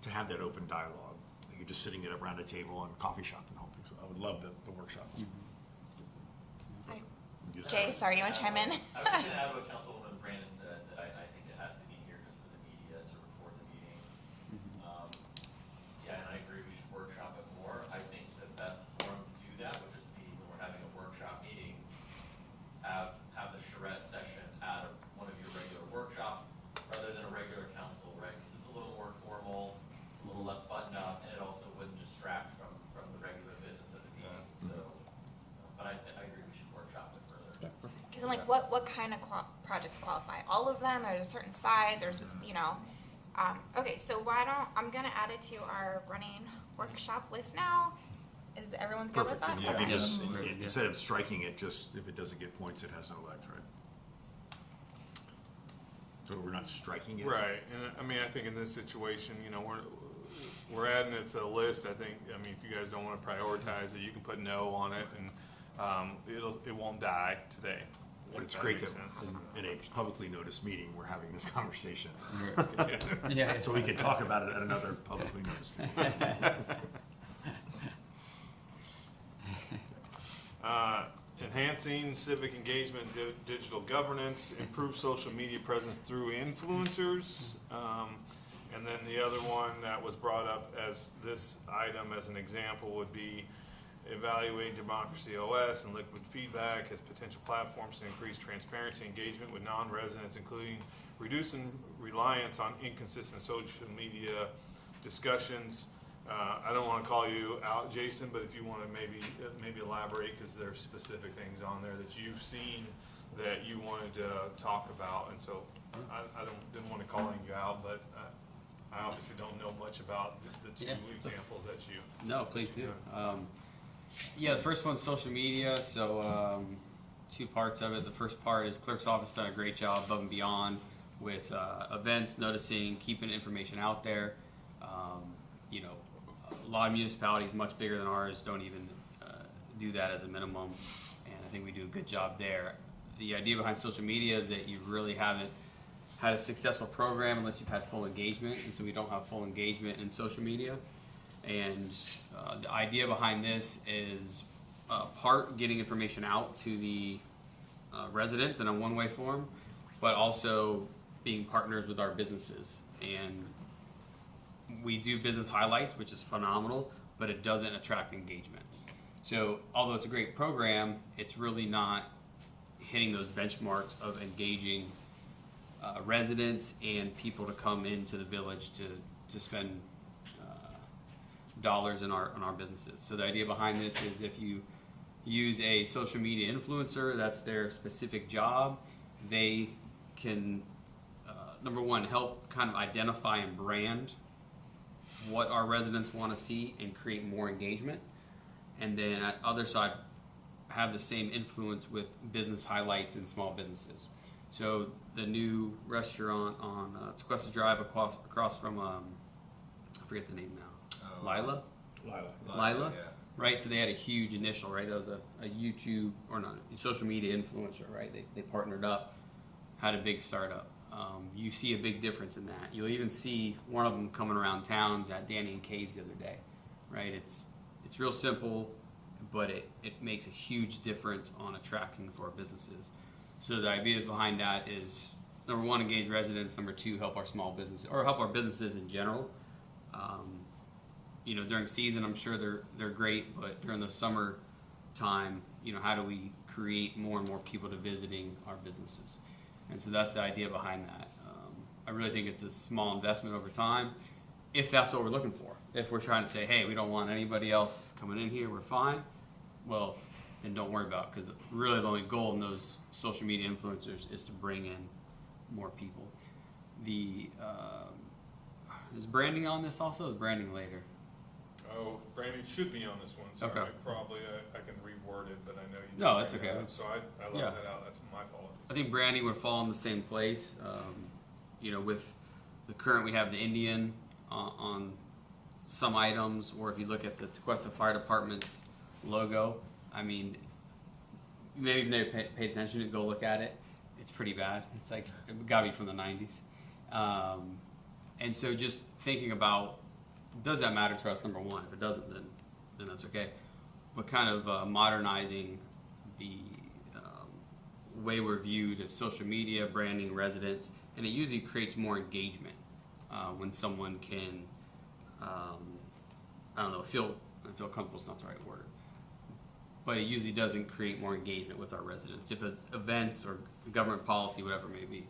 to have that open dialogue. Like, you're just sitting at around a table and coffee shop and hoping. So I would love the workshop. Jay, sorry, you want to chime in? I was just gonna add what Councilwoman Brandon said, that I think it has to be here just for the media to report the meeting. Yeah, and I agree, we should workshop it more. I think the best forum to do that would just be when we're having a workshop meeting, have the charrette session at one of your regular workshops, rather than a regular council, right? Because it's a little more formal, it's a little less buttoned up, and it also wouldn't distract from the regular business of the meeting, so. But I agree, we should workshop it further. Because I'm like, what kind of projects qualify? All of them? Or is a certain size? Or is it, okay, so I'm gonna add it to our running workshop list now. Is everyone's good with Perfect. that? And yeah, if you Okay. just, instead of striking it, just, if it doesn't get points, it has no legs, right? So we're not striking it? Right, and I think in this situation, we're adding it to the list. If you guys don't want to prioritize it, you can put no on it, and it won't die today. But it's if great makes that sense. in a publicly noticed meeting, we're having this conversation. Yeah. So we can talk about it at another publicly noticed meeting. Enhancing civic engagement, digital governance, improve social media presence through influencers. And then the other one that was brought up as this item as an example would be evaluate Democracy OS and liquid feedback as potential platforms to increase transparency engagement with non-residents, including reducing reliance on inconsistent social media discussions. I don't want to call you out, Jason, but if you want to maybe elaborate, because there's specific things on there that you've seen that you wanted to talk about, and so I didn't want to call you out, but I obviously don't know much about the two examples that you. No, please do. Yeah, the first one's social media, so two parts of it. The first part is clerk's office done a great job above and beyond with events, noticing, keeping information out there. A lot of municipalities much bigger than ours don't even do that as a minimum, and I think we do a good job there. the idea behind social media is that you really haven't had a successful program unless you've had full engagement, and so we don't have full engagement in social media. And the idea behind this is part getting information out to the residents in a one-way form, but also being partners with our businesses. And we do business highlights, which is phenomenal, but it doesn't attract engagement. So although it's a great program, it's really not hitting those benchmarks of engaging residents and people to come into the village to spend dollars in our businesses. So the idea behind this is if you use a social media influencer, that's their specific job, they can, number one, help kind of identify and brand what our residents want to see and create more engagement. And then at other side, have the same influence with business highlights and small businesses. So the new restaurant on Tequesta Drive across from, I forget the name now, Lila? Lila, yeah. right? So they had a huge initial, right? That was a YouTube, or not, a social media influencer, right? They partnered up, had a big startup. You see a big difference in that. You'll even see one of them coming around towns at Danny and Kay's the other day, right? It's real simple, but it makes a huge difference on attracting for our businesses. So the idea behind that is, number one, engage residents. Number two, help our small businesses, or help our businesses in general. You know, during season, I'm sure they're great, but during the summer time, you know, how do we create more and more people to visiting our businesses? And so that's the idea behind that. I really think it's a small investment over time, if that's what we're looking for. If we're trying to say, hey, we don't want anybody else coming in here, we're fine, well, then don't worry about it, because really the only goal in those social media influencers is to bring in more people. The is branding on this also? Is branding later? Oh, branding should be on this one, so Okay. I can reword it, but I know you. No, didn't that's bring okay. that up, so I left Yeah. that out, that's my fault. I think branding would fall in the same place. You know, with the current, we have the Indian on some items, or if you look at the Tequesta Fire Department's logo, I mean, maybe if you never paid attention to it, go look at it. It's pretty bad. It's like, it gotta be from the 90s. And so just thinking about, does that matter to us, number one? If it doesn't, then that's okay. But kind of modernizing the way we're viewed as social media, branding, residents, and it usually creates more engagement when someone can, I don't know, feel comfortable is not the right word, but it usually doesn't create more engagement with our residents. If it's events or government policy, whatever it may be,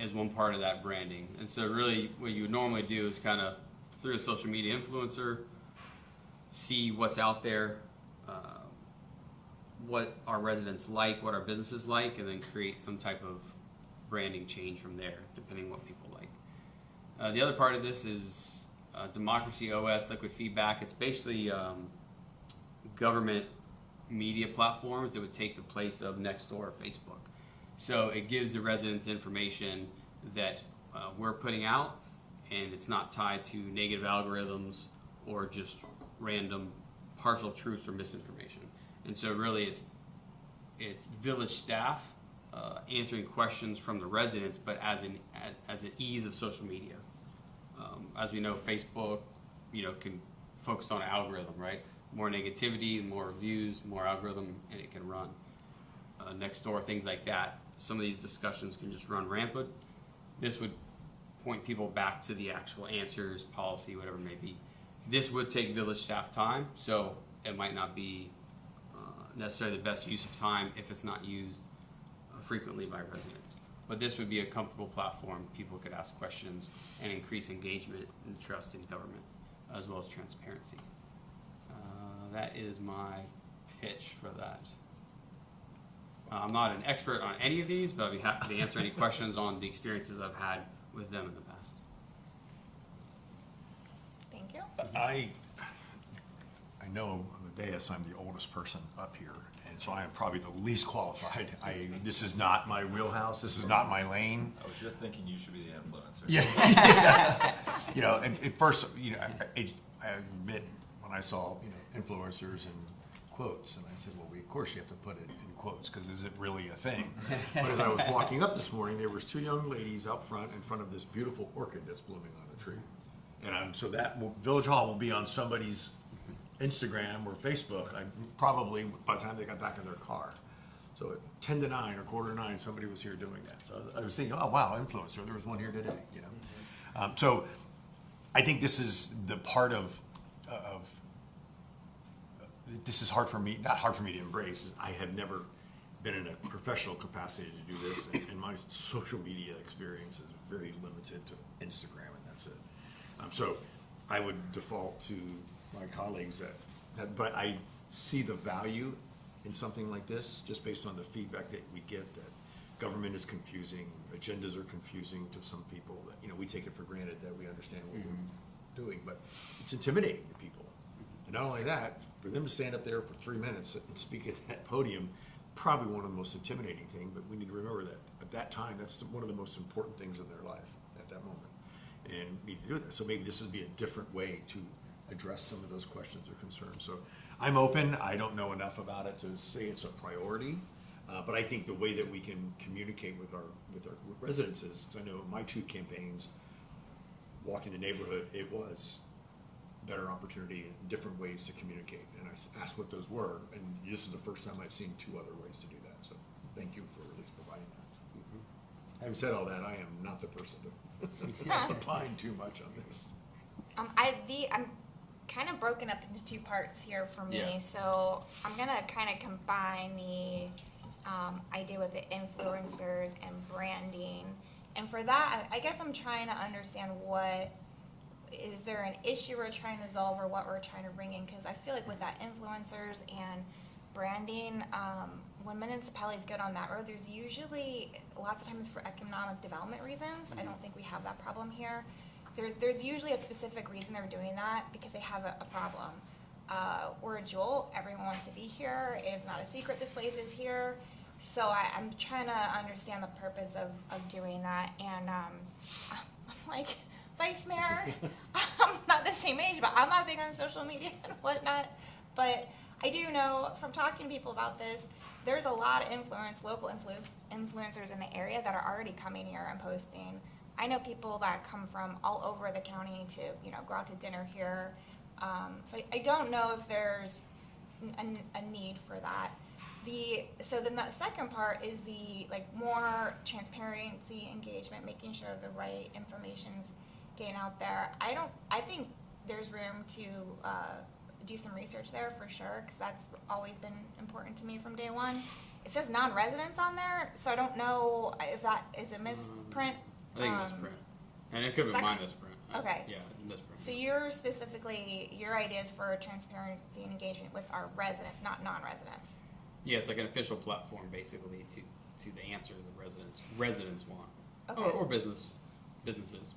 is one part of that branding. And so really what you would normally do is kind of through a social media influencer, see what's out there, what our residents like, what our businesses like, and then create some type of branding change from there, depending what people like. The other part of this is Democracy OS, Liquid Feedback. It's basically government media platforms that would take the place of Nextdoor or Facebook. So it gives the residents information that we're putting out, and it's not tied to negative algorithms or just random partial truths or misinformation. And so really it's village staff answering questions from the residents, but as an ease of social media. As we know, Facebook, you know, can focus on an algorithm, right? More negativity, more views, more algorithm, and it can run. Nextdoor, things like that. Some of these discussions can just run rampant. This would point people back to the actual answers, policy, whatever it may be. This would take village staff time, so it might not be necessarily the best use of time if it's not used frequently by residents. But this would be a comfortable platform. People could ask questions and increase engagement and trust in government, as well as transparency. That is my pitch for that. I'm not an expert on any of these, but I'd be happy to answer any questions on the experiences I've had with them in the past. Thank you. I know on the dais I'm the oldest person up here, and so I am probably the least qualified. This is not my wheelhouse. This is not my lane. I was just thinking you should be the influencer. Yeah. You know, and at first, you know, I admit when I saw, you know, influencers and quotes. And I said, well, of course you have to put it in quotes, because is it really a thing? But as I was walking up this morning, there was 2 young ladies out front in front of this beautiful orchid that's blooming on a tree. And so Village Hall will be on somebody's Instagram or Facebook, probably by the time they got back in their car. So at 10 to 9 or quarter to 9, somebody was here doing that. So I was thinking, oh wow, influencer, there was one here today, you know. So I think this is the part of this is hard for me, not hard for me to embrace. I have never been in a professional capacity to do this, and my social media experience is very limited to Instagram, and that's it. So I would default to my colleagues but I see the value in something like this, just based on the feedback that we get, that government is confusing, agendas are confusing to some people, that, you know, we take it for granted that we understand what we're doing, but it's intimidating to people. And not only that, for them to stand up there for 3 minutes and speak at that podium, probably one of the most intimidating things, but we need to remember that at that time, that's one of the most important things in their life at that moment, and need to do that. So maybe this would be a different way to address some of those questions or concerns. So I'm open. I don't know enough about it to say it's a priority, but I think the way that we can communicate with our residences, because I know my 2 campaigns, walking the neighborhood, it was better opportunity and different ways to communicate. And I asked what those were, and this is the first time I've seen 2 other ways to do that. So thank you for at least providing that. Having said all that, I am not the person to opine too much on this. I'm kind of broken up into 2 parts here for me. Yeah. So I'm gonna kind of combine the idea with the influencers and branding. And for that, I guess I'm trying to understand is there an issue we're trying to solve or what we're trying to bring in? Because I feel like with that influencers and branding, when municipalities get on that road, there's usually lots of times for economic development reasons. I don't think we have that problem here. There's usually a specific reason they're doing that, because they have a problem. We're a Jewel, everyone wants to be here, it's not a secret this place is here. So I'm trying to understand the purpose of doing that. And I'm like, Vice Mayor, I'm not the same age, but I'm not big on social media and whatnot. But I do know from talking to people about this, there's a lot of local influencers in the area that are already coming here and posting. I know people that come from all over the county to, go out to dinner here. So I don't know if there's a need for that. So then the second part is the more transparency, engagement, making sure the right information's getting out there. I think there's room to do some research there for sure, because that's always been important to me from day one. It says non-residents on there, so I don't know if that is a misprint. I think misprint. And it could be my misprint. Okay. Yeah, misprint. So your ideas for transparency and engagement with our residents, not non-residents. Yeah, it's like an official platform basically to the answers that residents want. Okay. Or businesses,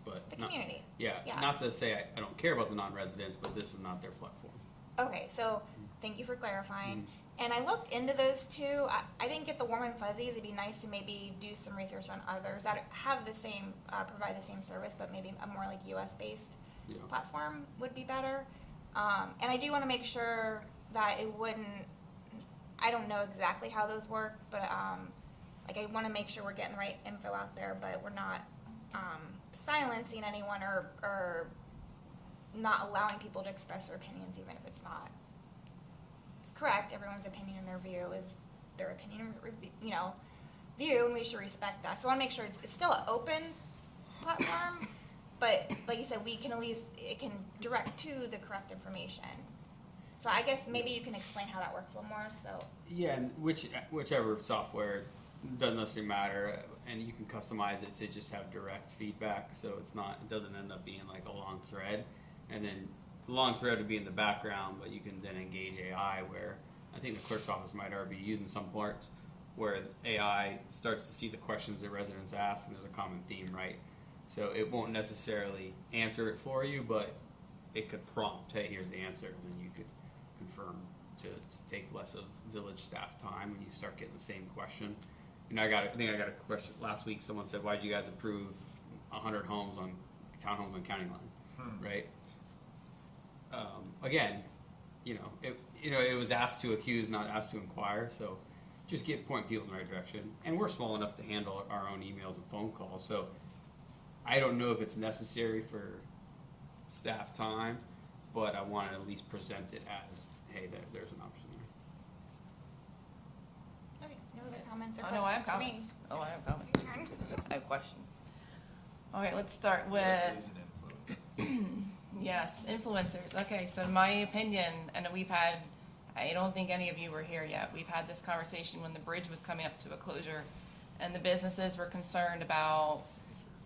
but The community. Yeah, not to say I don't care about the non-residents, but this is not their platform. Okay, so thank you for clarifying. And I looked into those 2. I didn't get the warm and fuzzies. It'd be nice to maybe do some research on others that have the same, provide the same service, but maybe a more US-based platform would be better. And I do want to make sure that it wouldn't, I don't know exactly how those work, but I want to make sure we're getting the right info out there, but we're not silencing anyone or not allowing people to express their opinions, even if it's not correct. Everyone's opinion and their view is their opinion, view, and we should respect that. So I want to make sure it's still an open platform, but like you said, it can direct to the correct information. So I guess maybe you can explain how that works a little more. So yeah, and whichever software doesn't necessarily matter, and you can customize it to just have direct feedback, so it doesn't end up being like a long thread, and then the long thread would be in the background, but you can then engage AI, where I think the clerk's office might already be using some parts where AI starts to see the questions that residents ask, and there's a common theme, right? So it won't necessarily answer it for you, but it could prompt, hey, here's the answer, and then you could confirm to take less of village staff time when you start getting the same question. I think I got a question last week. Someone said, why'd you guys approve 100 townhomes on county line, right? Again, it was asked to accuse, not asked to inquire. So just point people in the right direction. And we're small enough to handle our own emails and phone calls. So I don't know if it's necessary for staff time, but I want to at least present it as, hey, there's an option there. Okay, no other comments or Oh, no, I have questions for me? comments. Oh, I have comments. Your turn. I have questions. Okay, let's start with, What is an influencer? yes, influencers. Okay, so in my opinion, and I don't think any of you were here yet. We've had this conversation when the bridge was coming up to a closure and the businesses were concerned about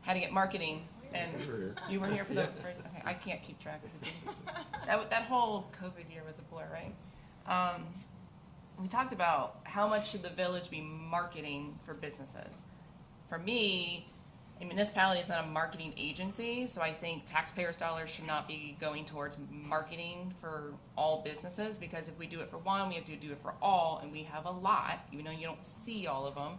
how to get marketing. And you were here for the, okay, I can't keep track of the dates. That whole COVID year was a blur, right? We talked about how much should the village be marketing for businesses. For me, a municipality is not a marketing agency, so I think taxpayers' dollars should not be going towards marketing for all businesses, because if we do it for one, we have to do it for all, and we have a lot, even though you don't see all of them.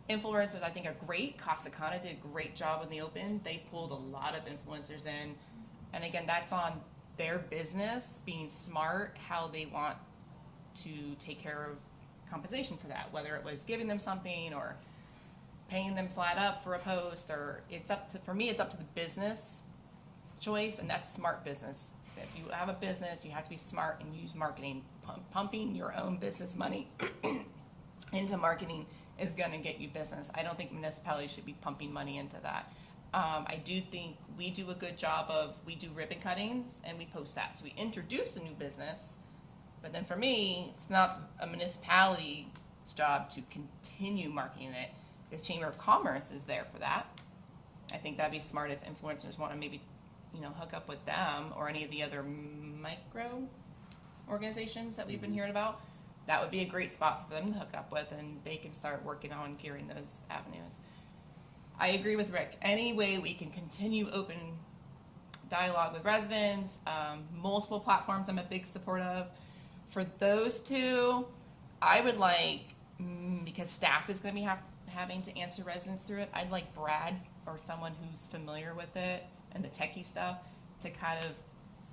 Influencers, I think, are great. Costa did a great job in the open. They pulled a lot of influencers in, and again, that's on their business being smart, how they want to take care of compensation for that, whether it was giving them something or paying them flat up for a post, or for me, it's up to the business choice, and that's smart business. If you have a business, you have to be smart and use marketing. Pumping your own business money into marketing is gonna get you business. I don't think municipalities should be pumping money into that. I do think we do a good job we do ribbon cuttings and we post that. So we introduce a new business, but then for me, it's not a municipality's job to continue marketing it. The Chamber of Commerce is there for that. I think that'd be smart if influencers want to maybe, hook up with them or any of the other micro organizations that we've been hearing about. That would be a great spot for them to hook up with, and they can start working on gearing those avenues. I agree with Rick. Any way we can continue open dialogue with residents, multiple platforms I'm a big support of. For those two, I would like, because staff is going to be having to answer residents through it, I'd like Brad or someone who's familiar with it and the techie stuff to kind of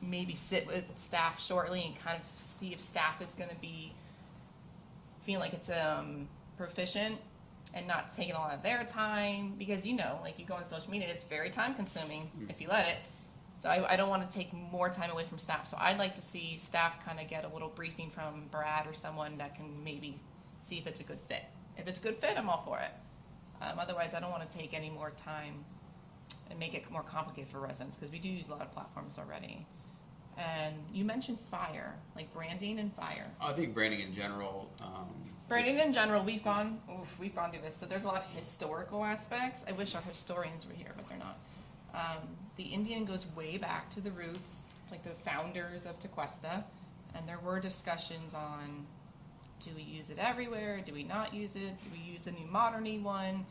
maybe sit with staff shortly and kind of see if staff is going to be feeling like it's proficient and not taking a lot of their time, because you go on social media, it's very time consuming if you let it. So I don't want to take more time away from staff. So I'd like to see staff kind of get a little briefing from Brad or someone that can maybe see if it's a good fit. If it's a good fit, I'm all for it. Otherwise, I don't want to take any more time and make it more complicated for residents, because we do use a lot of platforms already. And you mentioned fire, like branding and fire. I think branding in general. Branding in general, we've gone through this. So there's a lot of historical aspects. I wish our historians were here, but they're not. The Indian goes way back to the roots, like the founders of Tequesta, and there were discussions on, do we use it everywhere? Do we not use it? Do we use the new modern one?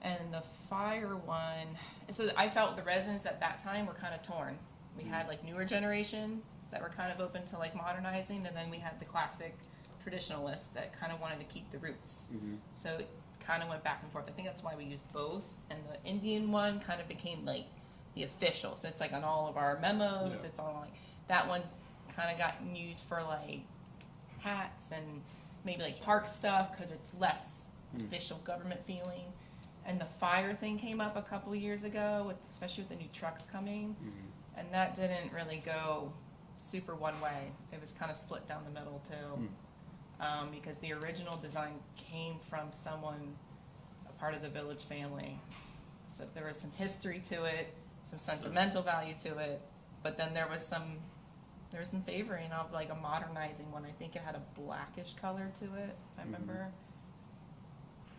And the fire one, so I felt the residents at that time were kind of torn. We had like newer generation that were kind of open to like modernizing, and then we had the classic traditionalists that kind of wanted to keep the roots. So it kind of went back and forth. I think that's why we used both, and the Indian one kind of became like the official. So it's like on all of our memos, it's all like, that one's kind of gotten used for like hats and maybe like park stuff, because it's less official government feeling. And the fire thing came up a couple years ago, especially with the new trucks coming, and that didn't really go super one way. It was kind of split down the middle too, because the original design came from someone, a part of the village family, so there was some history to it, some sentimental value to it, but then there was some favoring of like a modernizing one. I think it had a blackish color to it, if I remember.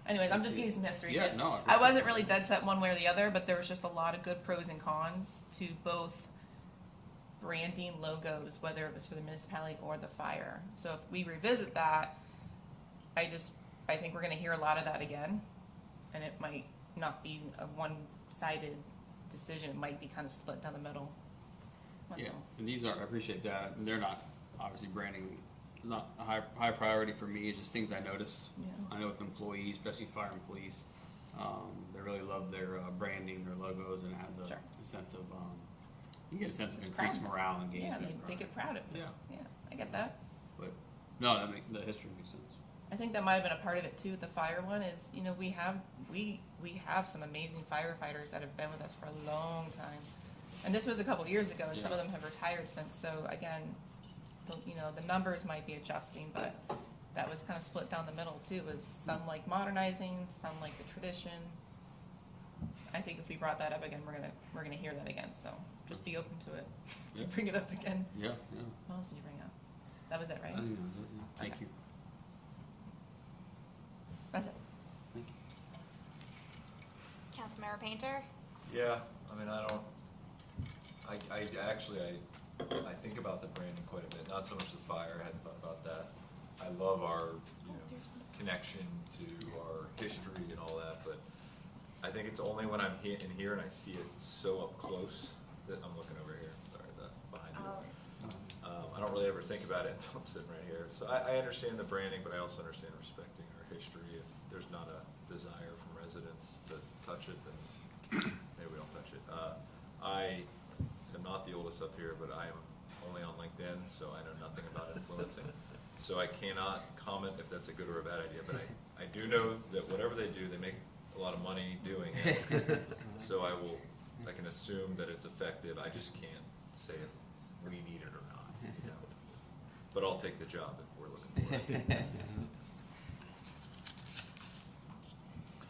Anyways, I'm just giving you some history. Yeah, no, I wasn't really dead set one way or the other, but there was just a lot of good pros and cons to both branding logos, whether it was for the municipality or the fire. So if we revisit that, I think we're going to hear a lot of that again, and it might not be a one-sided decision. It might be kind of split down the middle. That's all. And these I appreciate that. And they're not, obviously, branding, not a high priority for me. It's just things I noticed. I know with employees, especially fire and police, they really love their branding, their logos, and it has a sense of You get a sense of it's increased proudness. morale and Yeah, engagement. they get proud of it. Yeah. Yeah, I get that. But, no, the history makes sense. I think that might have been a part of it too, with the fire one, is, you know, we have some amazing firefighters that have been with us for a long time. And this was a couple years ago, and some of them have retired since, so again, the numbers might be adjusting, but that was kind of split down the middle too, was some like modernizing, some like the tradition. I think if we brought that up again, we're gonna hear that again, so just be open to it. If you Yeah. bring it up again. Yeah, What else did you bring up? That was it, right? I think that was it, yeah. Thank Okay. you. That's it. Thank you. Councilmember Painter? Yeah, I mean, I don't, I think about the branding quite a bit, not so much the fire, I hadn't thought about that. I love our, connection to our history and all that, but I think it's only when I'm in here and I see it so up close that I'm looking over here, sorry, behind you. I don't really ever think about it until I'm sitting right here. So I understand the branding, but I also understand respecting our history. If there's not a desire from residents to touch it, then maybe we don't touch it. I am not the oldest up here, but I am only on LinkedIn, so I know nothing about influencing. So I cannot comment if that's a good or a bad idea, but I do know that whatever they do, they make a lot of money doing it. So I can assume that it's effective. I just can't say if we need it or not, you know. But I'll take the job if we're looking for it.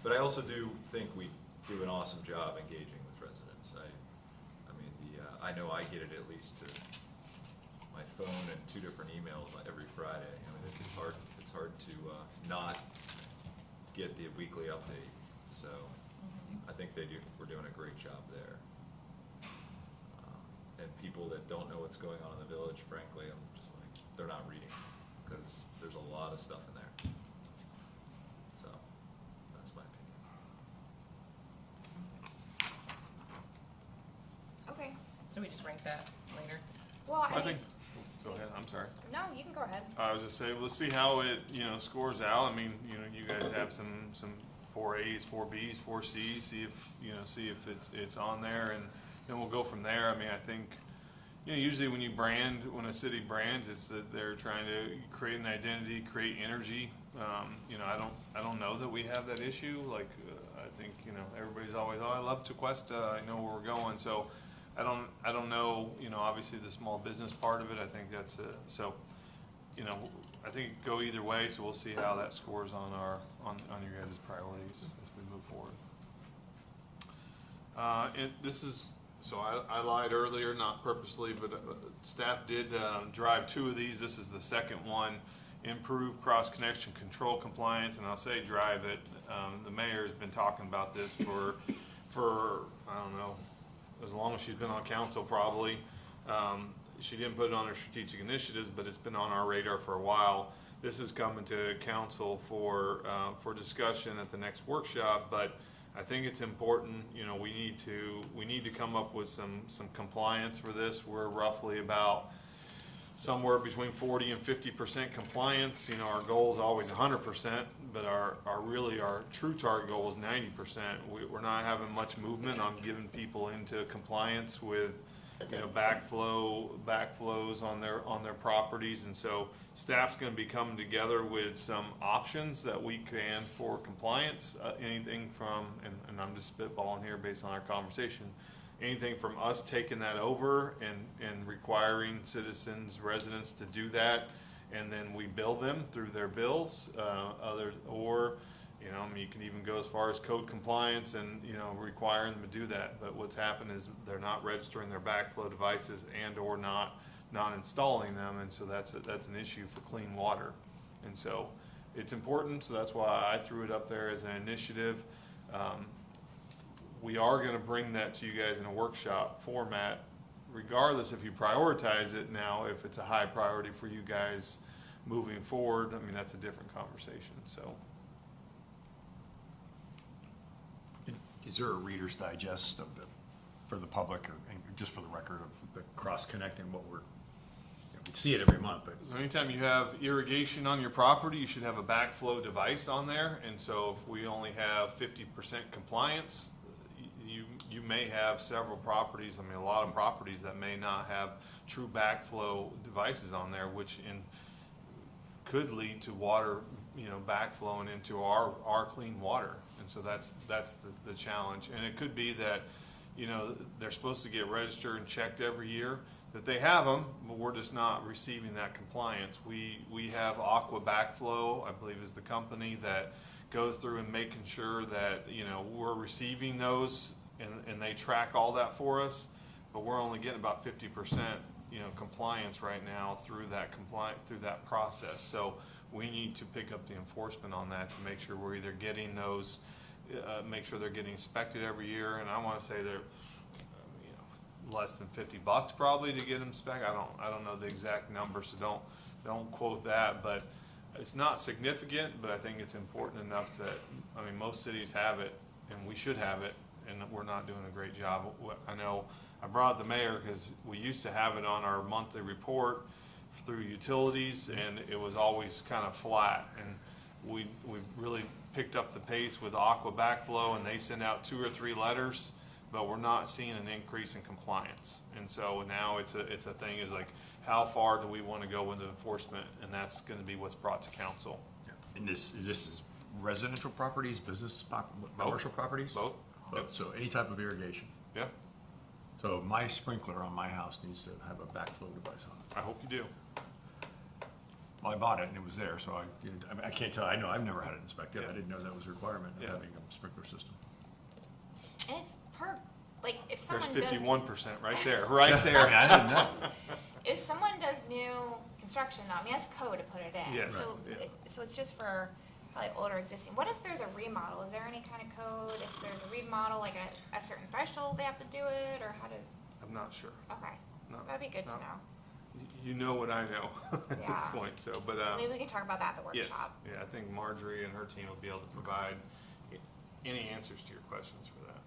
But I also do think we do an awesome job engaging with residents. I mean, I know I get it at least to my phone and 2 different emails every Friday. I mean, it's hard to not get the weekly update. So I think we're doing a great job there. And people that don't know what's going on in the village, frankly, I'm just like, they're not reading, because there's a lot of stuff in there. So that's my opinion. Okay. So we just rank that later. Well, I think, go ahead, I'm sorry. No, you can go ahead. I was just saying, let's see how it, scores out. I mean, you guys have some 4As, 4Bs, 4Cs, see if it's on there, and then we'll go from there. I mean, I think, usually when a city brands, it's that they're trying to create an identity, create energy. I don't know that we have that issue. Like, I think, everybody's always, I love Tequesta, I know where we're going. So I don't know, obviously the small business part of it, I think that's, I think go either way, so we'll see how that scores on your guys' priorities as we move forward. I lied earlier, not purposely, but staff did drive 2 of these. This is the second one. Improve cross-connection control compliance, and I'll say drive it. The mayor's been talking about this for I don't know, as long as she's been on council probably. She didn't put it on her strategic initiatives, but it's been on our radar for a while. This is coming to council for discussion at the next workshop, but I think it's important, we need to come up with some compliance for this. We're roughly about somewhere between 40 and 50% compliance. Our goal is always 100%, but our true target goal is 90%. We're not having much movement on getting people into compliance with backflows on their properties, and so staff's going to be coming together with some options that we can for compliance. Anything from, and I'm just spitballing here based on our conversation, anything from us taking that over and requiring residents to do that, and then we bill them through their bills, you can even go as far as code compliance and, requiring them to do that. But what's happened is they're not registering their backflow devices and or not installing them, and so that's an issue for clean water. And so it's important, so that's why I threw it up there as an initiative. We are gonna bring that to you guys in a workshop format, regardless if you prioritize it now. If it's a high priority for you guys moving forward, I mean, that's a different conversation, so. Is there a Reader's Digest for the public, or just for the record, of the cross-connect and what we see it every month, but. So anytime you have irrigation on your property, you should have a backflow device on there. And so if we only have 50% compliance, you may have several properties, I mean, a lot of properties that may not have true backflow devices on there, which could lead to water, backflowing into our clean water. And so that's the challenge. And it could be that, they're supposed to get registered and checked every year, that they have them, but we're just not receiving that compliance. We have Aqua Backflow, I believe is the company that goes through and making sure that, we're receiving those and they track all that for us, but we're only getting about 50%, compliance right now through that process. So we need to pick up the enforcement on that to make sure we're either getting those, make sure they're getting inspected every year, and I want to say they're, less than $50 probably to get them spec. I don't know the exact number, so don't quote that, but it's not significant, but I think it's important enough that, most cities have it, and we should have it, and we're not doing a great job. I know I brought the mayor because we used to have it on our monthly report through utilities, and it was always kind of flat, and we really picked up the pace with Aqua Backflow, and they send out 2 or 3 letters, but we're not seeing an increase in compliance. And so now it's a thing is like, how far do we want to go into enforcement? And that's going to be what's brought to council. Yeah. And this is residential properties, commercial properties? Both. Both. So any type of irrigation. Yeah, So my sprinkler on my house needs to have a backflow device on it. I hope you do. Well, I bought it and it was there, so I can't tell. I know I've never had it inspected. Yeah. I didn't know that was a requirement of Yeah. having a sprinkler system. And it's if There's someone 51% right there, right I there. mean, I didn't know. if someone does new construction, that's code to put it in. Yes. So, Right. so it's just for probably older existing. What if there's a remodel? Is there any kind of code? If there's a remodel, like a certain threshold, they have to do it, or how to? I'm not sure. Okay, No, that'd be good no. to know. You know what I know at this Yeah. point, so, but, Maybe we can talk about that at the yes, workshop. yeah, I think Marjorie and her team will be able to provide any answers to your questions for that.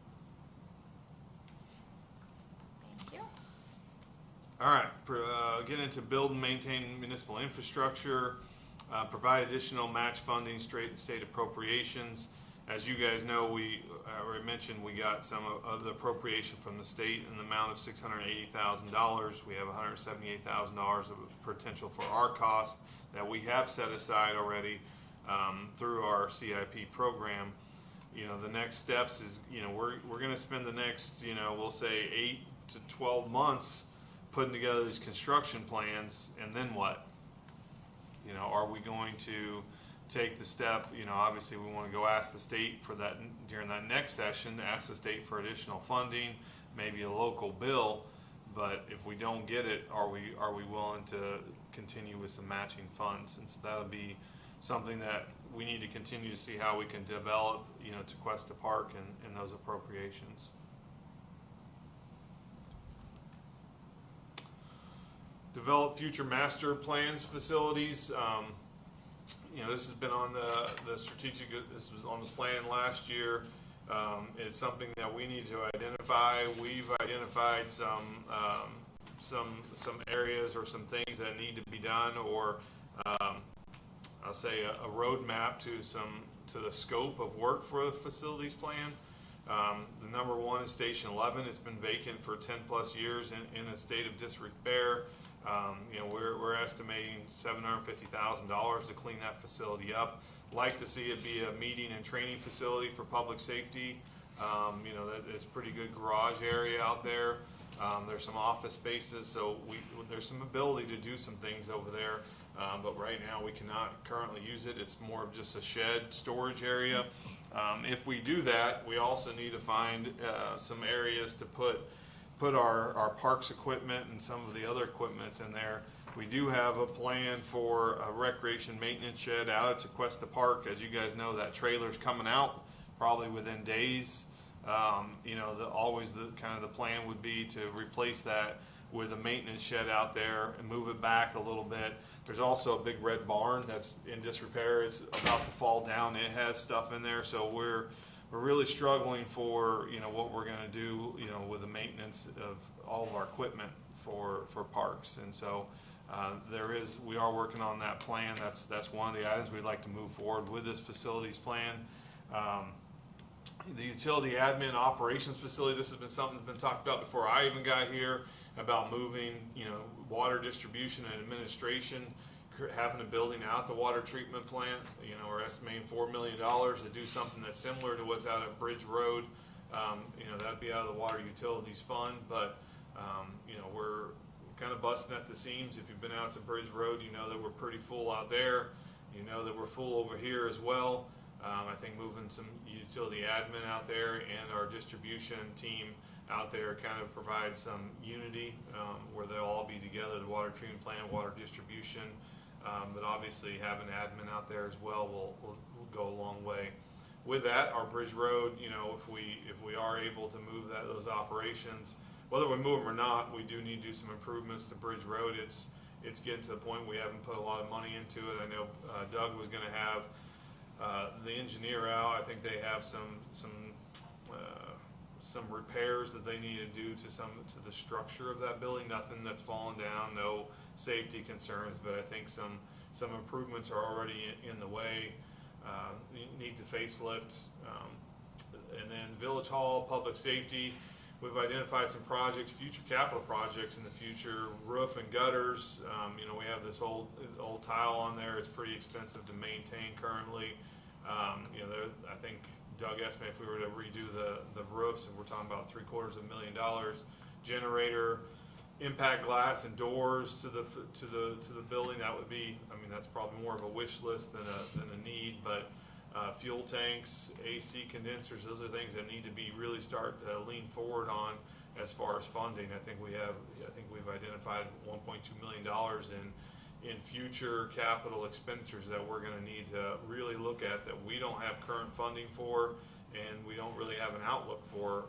Thank you. All right, get into build and maintain municipal infrastructure, provide additional match funding, state appropriations. As you guys know, we already mentioned we got some of the appropriation from the state in the amount of $680,000. We have $178,000 of potential for our cost that we have set aside already through our CIP program. The next steps is, we're going to spend the next, we'll say 8 to 12 months putting together these construction plans, and then what? Are we going to take the step, obviously we want to go ask the state for that during that next session, ask the state for additional funding, maybe a local bill, but if we don't get it, are we willing to continue with some matching funds? And so that'll be something that we need to continue to see how we can develop, Tequesta Park and those appropriations. Develop future master plans, facilities. This has been on the strategic, this was on the plan last year. It's something that we need to identify. We've identified some areas or some things that need to be done, or I'll say a roadmap to the scope of work for the facilities plan. The number one is Station 11. It's been vacant for 10 plus years in a state of disrepair. We're estimating $750,000 to clean that facility up. Like to see it be a meeting and training facility for public safety. That is pretty good garage area out there. There's some office spaces, so there's some ability to do some things over there. But right now we cannot currently use it. It's more of just a shed storage area. If we do that, we also need to find some areas to put our parks equipment and some of the other equipments in there. We do have a plan for a recreation maintenance shed out at Tequesta Park. As you guys know, that trailer's coming out probably within days. Always the kind of the plan would be to replace that with a maintenance shed out there and move it back a little bit. There's also a big red barn that's in disrepair. It's about to fall down. It has stuff in there, so we're really struggling for what we're going to do with the maintenance of all of our equipment for parks. And so we are working on that plan. That's one of the items we'd like to move forward with this facilities plan. the utility admin operations facility. This has been something that's been talked about before I even got here, about moving, water distribution and administration, having a building out the water treatment plant. We're estimating $4 million to do something that's similar to what's out at Bridge Road. That'd be out of the water utilities fund, but, we're kind of busting at the seams. If you've been out to Bridge Road, you know that we're pretty full out there. You know that we're full over here as well. I think moving some utility admin out there and our distribution team out there kind of provides some unity, where they'll all be together, the water treatment plant, water distribution, but obviously having admin out there as well will go a long way. With that, our Bridge Road, if we are able to move those operations, whether we move them or not, we do need to do some improvements to Bridge Road. It's getting to the point we haven't put a lot of money into it. I know Doug was going to have the engineer out. I think they have some repairs that they need to do to the structure of that building. Nothing that's fallen down, no safety concerns, but I think some improvements are already in the way. Need to facelift, and then Village Hall, public safety. We've identified some projects, future capital projects in the future, roof and gutters. We have this old tile on there. It's pretty expensive to maintain currently. I think Doug estimated if we were to redo the roofs, and we're talking about $750,000. Generator, impact glass and doors to the building. That would be, that's probably more of a wish list than a need, but fuel tanks, AC condensers, those are things that need to be really start to lean forward on as far as funding. I think we've identified $1.2 million in future capital expenditures that we're going to need to really look at, that we don't have current funding for, and we don't really have an outlook for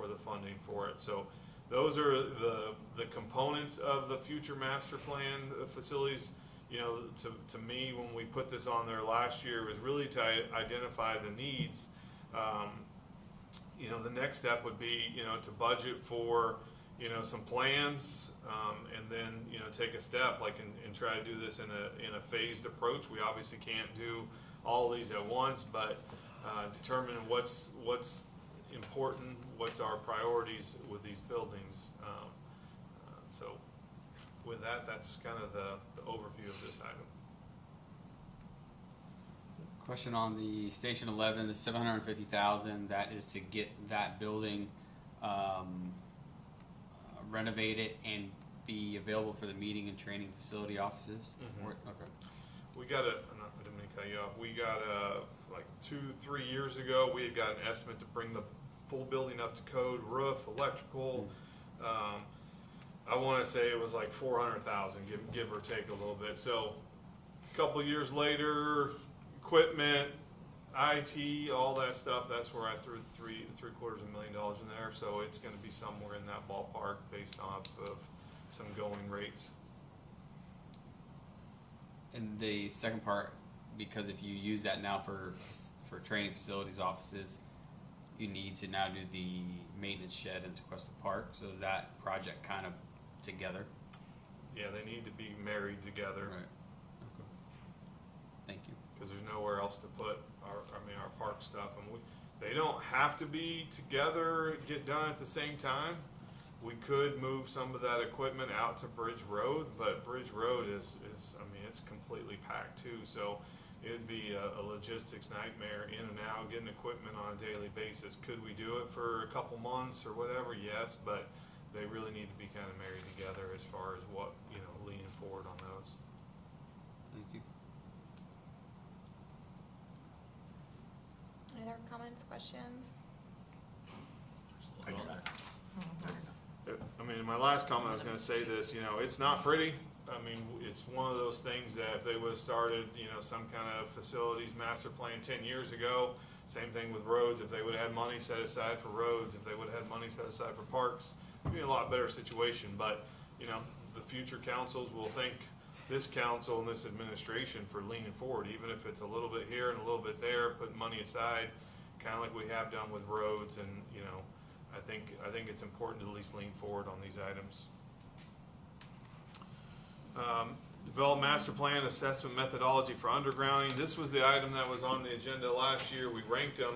the funding for it. So those are the components of the future master plan facilities. To me, when we put this on there last year, was really to identify the needs. The next step would be, to budget for, some plans, and then, take a step, and try to do this in a phased approach. We obviously can't do all these at once, but determine what's important, what's our priorities with these buildings. So with that, that's kind of the overview of this item. Question on the Station 11, the $750,000, that is to get that building renovated and be available for the meeting and training facility offices? Mm-hmm. Okay. We got I didn't mean to cut you off. We got like 2-3 years ago, we had got an estimate to bring the full building up to code, roof, electrical. I want to say it was like $400,000, give or take a little bit. So a couple of years later, equipment, IT, all that stuff, that's where I threw $750,000 in there. So it's going to be somewhere in that ballpark based off of some going rates. And the second part, because if you use that now for training facilities offices, you need to now do the maintenance shed in Tequesta Park. So is that project kind of together? Yeah, they need to be married together. Right. Okay. Thank you. Because there's nowhere else to put our park stuff, and they don't have to be together, get done at the same time. We could move some of that equipment out to Bridge Road, but Bridge Road is it's completely packed too. So it'd be a logistics nightmare in and out, getting equipment on a daily basis. Could we do it for a couple months or whatever? Yes, but they really need to be kind of married together as far as what, leaning forward on those. Thank you. Any other comments, questions? My last comment, I was going to say this, it's not pretty. It's one of those things that if they would have started, some kind of facilities master plan 10 years ago, same thing with roads. If they would have had money set aside for roads, if they would have had money set aside for parks, it'd be a lot better situation. But, the future councils will thank this council and this administration for leaning forward, even if it's a little bit here and a little bit there, putting money aside, kind of like we have done with roads. And, I think it's important to at least lean forward on these items. Develop master plan assessment methodology for undergrounding. This was the item that was on the agenda last year. We ranked them.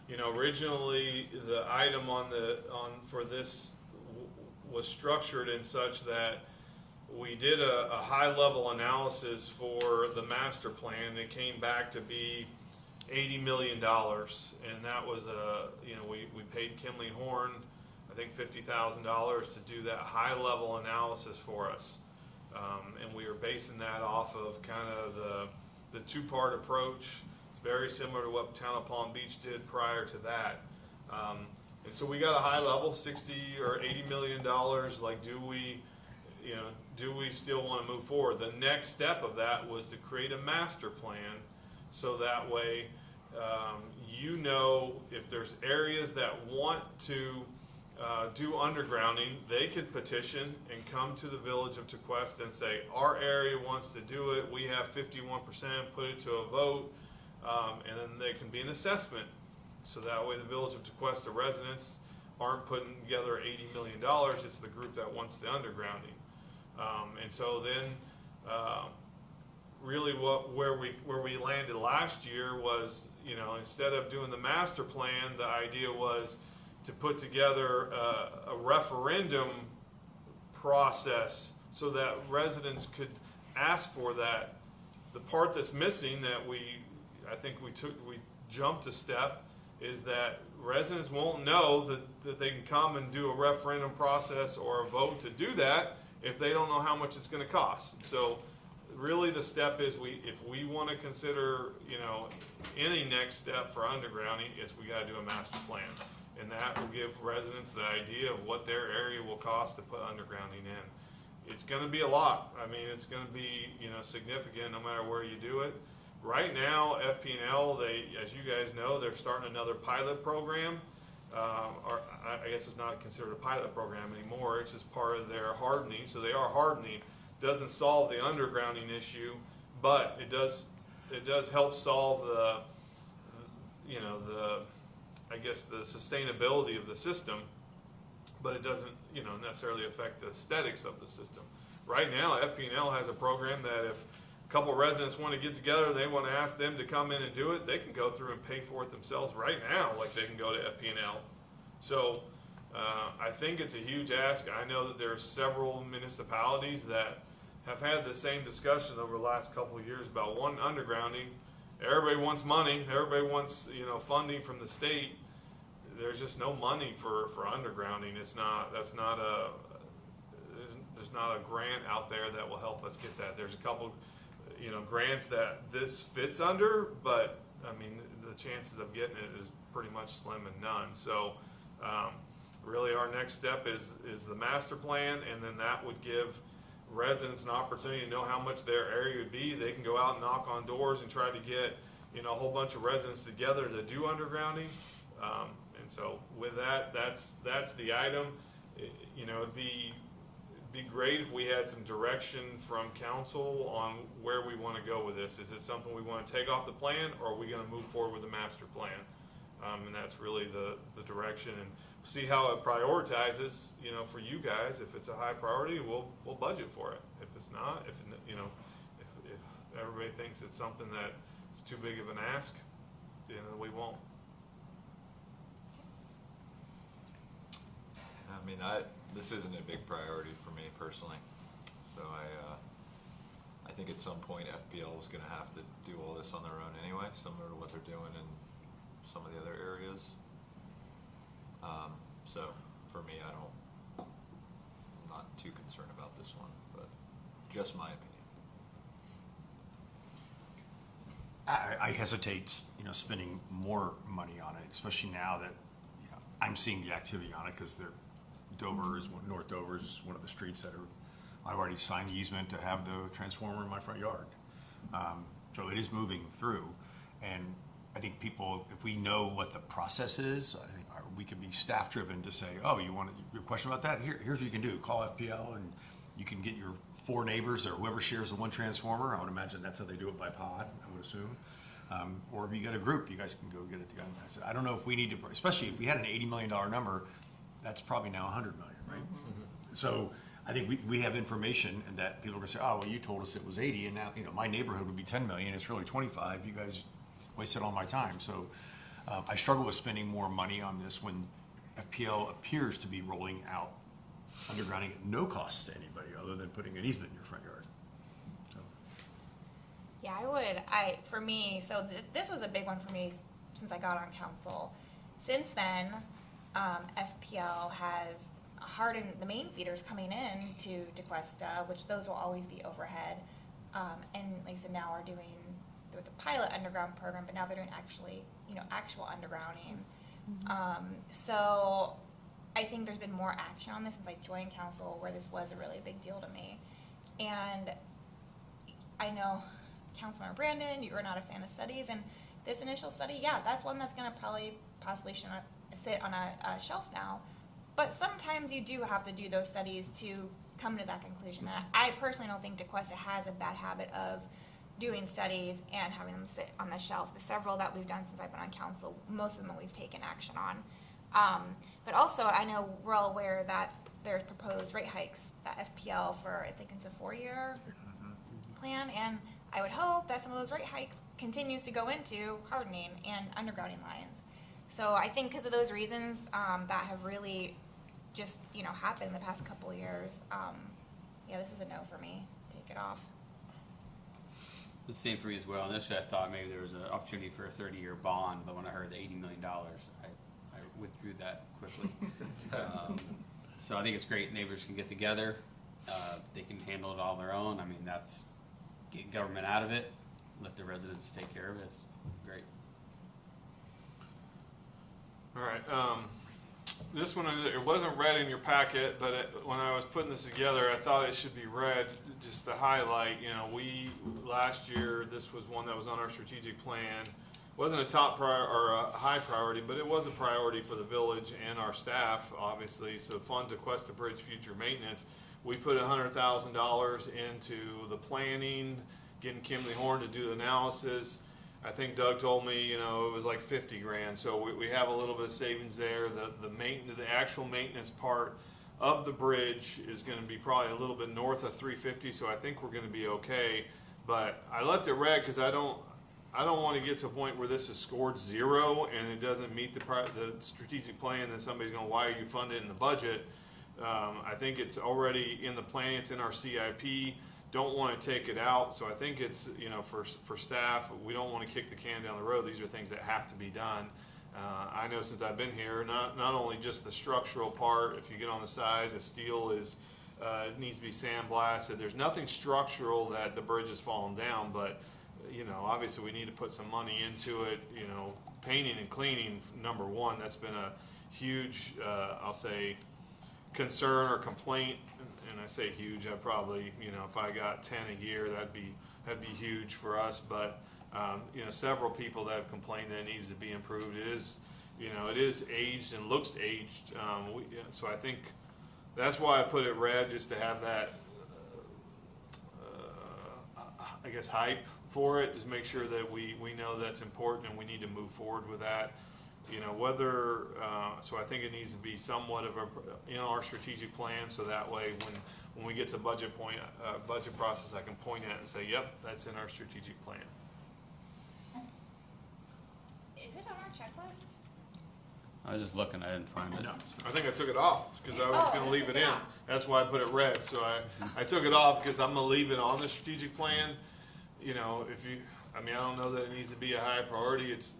You know, originally, the item for this was structured in such that we did a high-level analysis for the master plan. It came back to be $80 million, and that was we paid Kinley Horn, I think $50,000 to do that high-level analysis for us, and we were basing that off of kind of the two-part approach. It's very similar to what Town of Palm Beach did prior to that, and so we got a high level, $60 or $80 million. Like, do we still want to move forward? The next step of that was to create a master plan, so that way, if there's areas that want to do undergrounding, they could petition and come to the village of Tequesta and say, our area wants to do it, we have 51%, put it to a vote, and then there can be an assessment. So that way the village of Tequesta residents aren't putting together $80 million, it's the group that wants the undergrounding. And so then, really where we landed last year was, instead of doing the master plan, the idea was to put together a referendum process so that residents could ask for that. The part that's missing that I think we jumped a step, is that residents won't know that they can come and do a referendum process or a vote to do that if they don't know how much it's going to cost. So really the step is if we want to consider, any next step for undergrounding, we got to do a master plan. And that will give residents the idea of what their area will cost to put undergrounding in. It's going to be a lot. I mean, it's going to be, significant no matter where you do it. Right now, FP&L, as you guys know, they're starting another pilot program. Or I guess it's not considered a pilot program anymore. It's just part of their hardening. So they are hardening. Doesn't solve the undergrounding issue, but it does help solve the sustainability of the system, but it doesn't, necessarily affect the aesthetics of the system. Right now, FP&L has a program that if a couple residents want to get together, they want to ask them to come in and do it, they can go through and pay for it themselves right now, like they can go to FP&L. So I think it's a huge ask. I know that there are several municipalities that have had the same discussion over the last couple of years about undergrounding. Everybody wants money. Everybody wants, funding from the state. There's just no money for undergrounding. There's not a grant out there that will help us get that. There's a couple, grants that this fits under, but I mean, the chances of getting it is pretty much slim and none. So, really our next step is the master plan, and then that would give residents an opportunity to know how much their area would be. They can go out and knock on doors and try to get, a whole bunch of residents together to do undergrounding. And so with that, that's the item. It'd be great if we had some direction from council on where we want to go with this. Is it something we want to take off the plan, or are we going to move forward with the master plan? And that's really the direction, and see how it prioritizes, for you guys. If it's a high priority, we'll budget for it. If it's not, if everybody thinks it's something that is too big of an ask, we won't. I mean, this isn't a big priority for me personally, so I think at some point FPL is going to have to do all this on their own anyway, similar to what they're doing in some of the other areas. So for me, I'm not too concerned about this one, but just my opinion. I hesitate, spending more money on it, especially now that, I'm seeing the activity on it, because North Dover is one of the streets that I've already signed the easement to have the transformer in my front yard. So it is moving through, and I think people, if we know what the process is, I think we could be staff driven to say, oh, you want your question about that? Here's what you can do. Call FPL and you can get your 4 neighbors or whoever shares the one transformer. I would imagine that's how they do it by pod, I would assume. Or if you get a group, you guys can go get it together. I don't know if we need to, especially if we had an $80 million number, that's probably now $100 million, right? Mm-hmm. So I think we have information, and that people are gonna say, oh, well, you told us it was 80, and now, my neighborhood would be 10 million, it's really 25. You guys wasted all my time. So I struggle with spending more money on this when FPL appears to be rolling out undergrounding at no cost to anybody other than putting an easement in your front yard. So, Yeah, for me, so this was a big one for me since I got on council. Since then, FPL has hardened the main feeders coming in to Tequesta, which those will always be overhead. And like I said, now we're doing, there was a pilot underground program, but now they're doing actual undergrounding. So I think there's been more action on this since I joined council, where this was a really big deal to me. And I know, Councilmember Brandon, you were not a fan of studies, and this initial study, yeah, that's one that's gonna possibly sit on a shelf now. But sometimes you do have to do those studies to come to that conclusion. And I personally don't think Tequesta has a bad habit of doing studies and having them sit on the shelf. The several that we've done since I've been on council, most of them we've taken action on. But also, I know we're all aware that there's proposed rate hikes that FPL for, I think it's a 4-year plan, and I would hope that some of those rate hikes continues to go into hardening and undergrounding lines. So I think because of those reasons that have really just, happened the past couple of years, yeah, this is a no for me. Take it off. The same for me as well. Initially, I thought maybe there was an opportunity for a 30-year bond, but when I heard the $80 million, I withdrew that quickly. So I think it's great neighbors can get together. They can handle it all on their own. I mean, that's get government out of it. Let the residents take care of it. It's great. All right. This one, it wasn't read in your packet, but when I was putting this together, I thought it should be read just to highlight, last year, this was one that was on our strategic plan. Wasn't a top or a high priority, but it was a priority for the village and our staff, obviously. So fund Tequesta Bridge future maintenance. We put $100,000 into the planning, getting Kimley Horn to do the analysis. I think Doug told me, it was like 50 grand. So we have a little bit of savings there. The actual maintenance part of the bridge is going to be probably a little bit north of 350. So I think we're going to be okay. But I left it red because I don't want to get to a point where this is scored 0 and it doesn't meet the strategic plan, and then somebody's going, why are you funding in the budget? I think it's already in the plan. It's in our CIP. Don't want to take it out. So I think it's, for staff, we don't want to kick the can down the road. These are things that have to be done. I know since I've been here, not only just the structural part, if you get on the side, the steel is, it needs to be sandblasted. There's nothing structural that the bridge has fallen down, but, obviously we need to put some money into it. Painting and cleaning, number one, that's been a huge, I'll say, concern or complaint. And I say huge, I probably, if I got 10 a year, that'd be huge for us. But, several people that have complained that it needs to be improved. It is aged and looks aged. So I think that's why I put it red, just to have that, I guess, hype for it, just make sure that we know that's important and we need to move forward with that. So I think it needs to be somewhat of our strategic plan, so that way when we get to budget process, I can point at it and say, yep, that's in our strategic plan. Is it on our checklist? I was just looking. I didn't find it. No, I think I took it off because I was going to leave it in. That's why I put it red. So I took it off because I'm going to leave it on the strategic plan. I don't know that it needs to be a high priority. It's,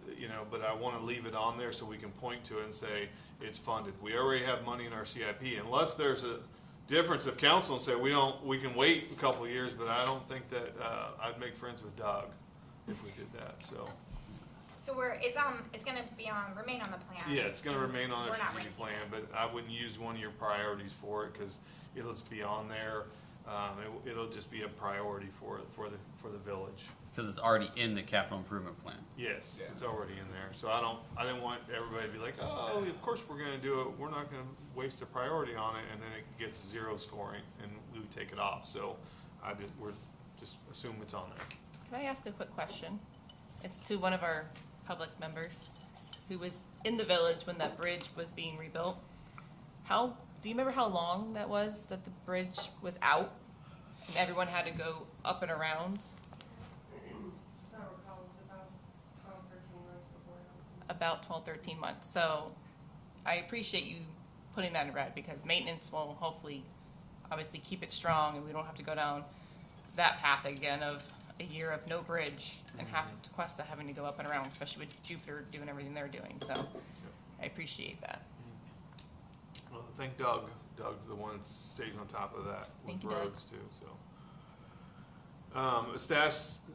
but I want to leave it on there so we can point to it and say it's funded. We already have money in our CIP, unless there's a difference of council and say we can wait a couple of years. But I don't think that I'd make friends with Doug if we did that. So it's going to remain on the plan. yeah, it's going to remain on our We're not strategic plan, but I wouldn't use one of your priorities for it because it'll just be on there. It'll just be a priority for the village. Because it's already in the capital improvement plan. Yes, it's already in there. So I didn't want everybody to be like, oh, of course we're going to do it. We're not going to waste a priority on it, and then it gets 0 scoring, and we take it off. So we're just assume it's on there. Can I ask a quick question? It's to one of our public members who was in the village when that bridge was being rebuilt. Do you remember how long that was that the bridge was out and everyone had to go up and around? about 12, 13 months. So I appreciate you putting that in red, because maintenance will hopefully, obviously, keep it strong, and we don't have to go down that path again of a year of no bridge and half of Tequesta having to go up and around, especially with Jupiter doing everything they're doing. So I appreciate that. Well, thank Doug. Doug's the one that stays on top of that Thank with you, Doug. roads too, so.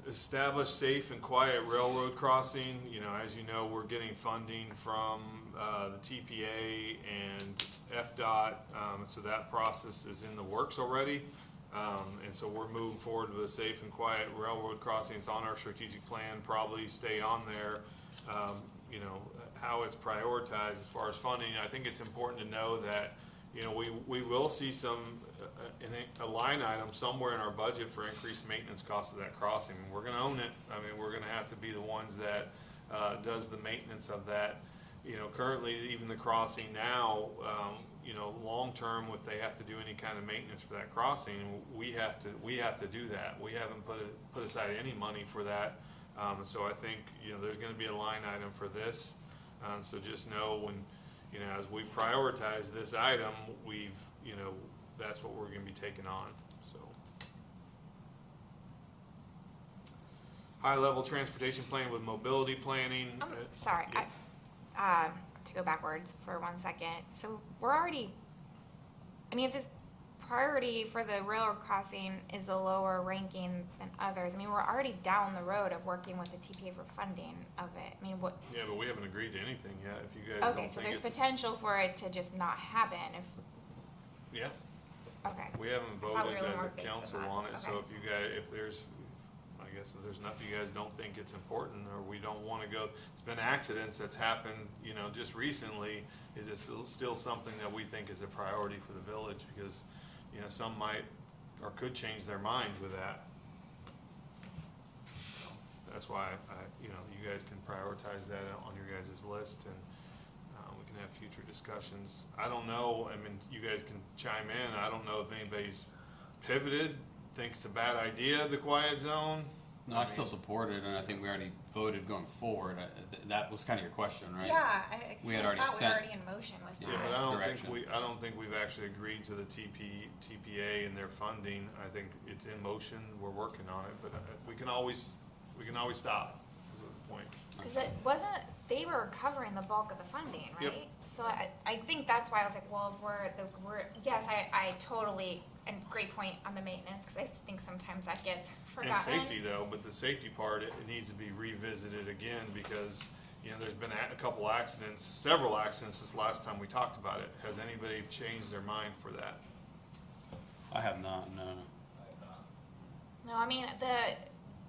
Establish safe and quiet railroad crossing. You know, as you know, we're getting funding from the TPA and FDOT, so that process is in the works already. And so we're moving forward with a safe and quiet railroad crossing. It's on our strategic plan, probably stay on there. You know, how it's prioritized as far as funding. I think it's important to know that, you know, we will see some, a line item somewhere in our budget for increased maintenance costs of that crossing. We're gonna own it. I mean, we're gonna have to be the ones that, does the maintenance of that. You know, currently, even the crossing now, you know, long-term, if they have to do any kind of maintenance for that crossing, we have to do that. We haven't put aside any money for that. So I think, you know, there's gonna be a line item for this. So just know when, you know, as we prioritize this item, you know, that's what we're gonna be taking on, so. High-level transportation plan with mobility planning. Sorry, yeah. to go backwards for 1 second. So we're already, I mean, if this priority for the railroad crossing is the lower ranking than others, I mean, we're already down the road of working with the TPA for funding of it. I mean, what? Yeah, but we haven't agreed to anything yet, if you guys don't Okay, think so there's it's. potential for it to just not happen if, Yeah, okay. we haven't I thought we voted were as more a big than council that. on it, so Okay. if you guys, I guess if there's enough you guys don't think it's important, or we don't wanna go, it's been accidents that's happened, you know, just recently, is it still something that we think is a priority for the village, because, you know, some might, or could change their mind with that. So, that's why you know, you guys can prioritize that on your guys' list, and, we can have future discussions. I don't know, I mean, you guys can chime in, I don't know if anybody's pivoted, thinks it's a bad idea, the quiet zone. No, I still support it, and I think we already voted going forward. That was kind of your question, right? Yeah, We had I already thought we sent- were already in motion with Yeah, Yeah, that. but direction. I don't think we've actually agreed to the TPA and their funding. I think it's in motion, we're working on it, but we can always stop, is the point. Because it wasn't, they were covering the bulk of the funding, Yep. right? So I think that's why I was like, well, if yes, I totally, and great point on the maintenance, because I think sometimes that gets forgotten. And safety though, but the safety part, it needs to be revisited again, because, you know, there's been several accidents since last time we talked about it. Has anybody changed their mind for that? I have not, no. No, I mean,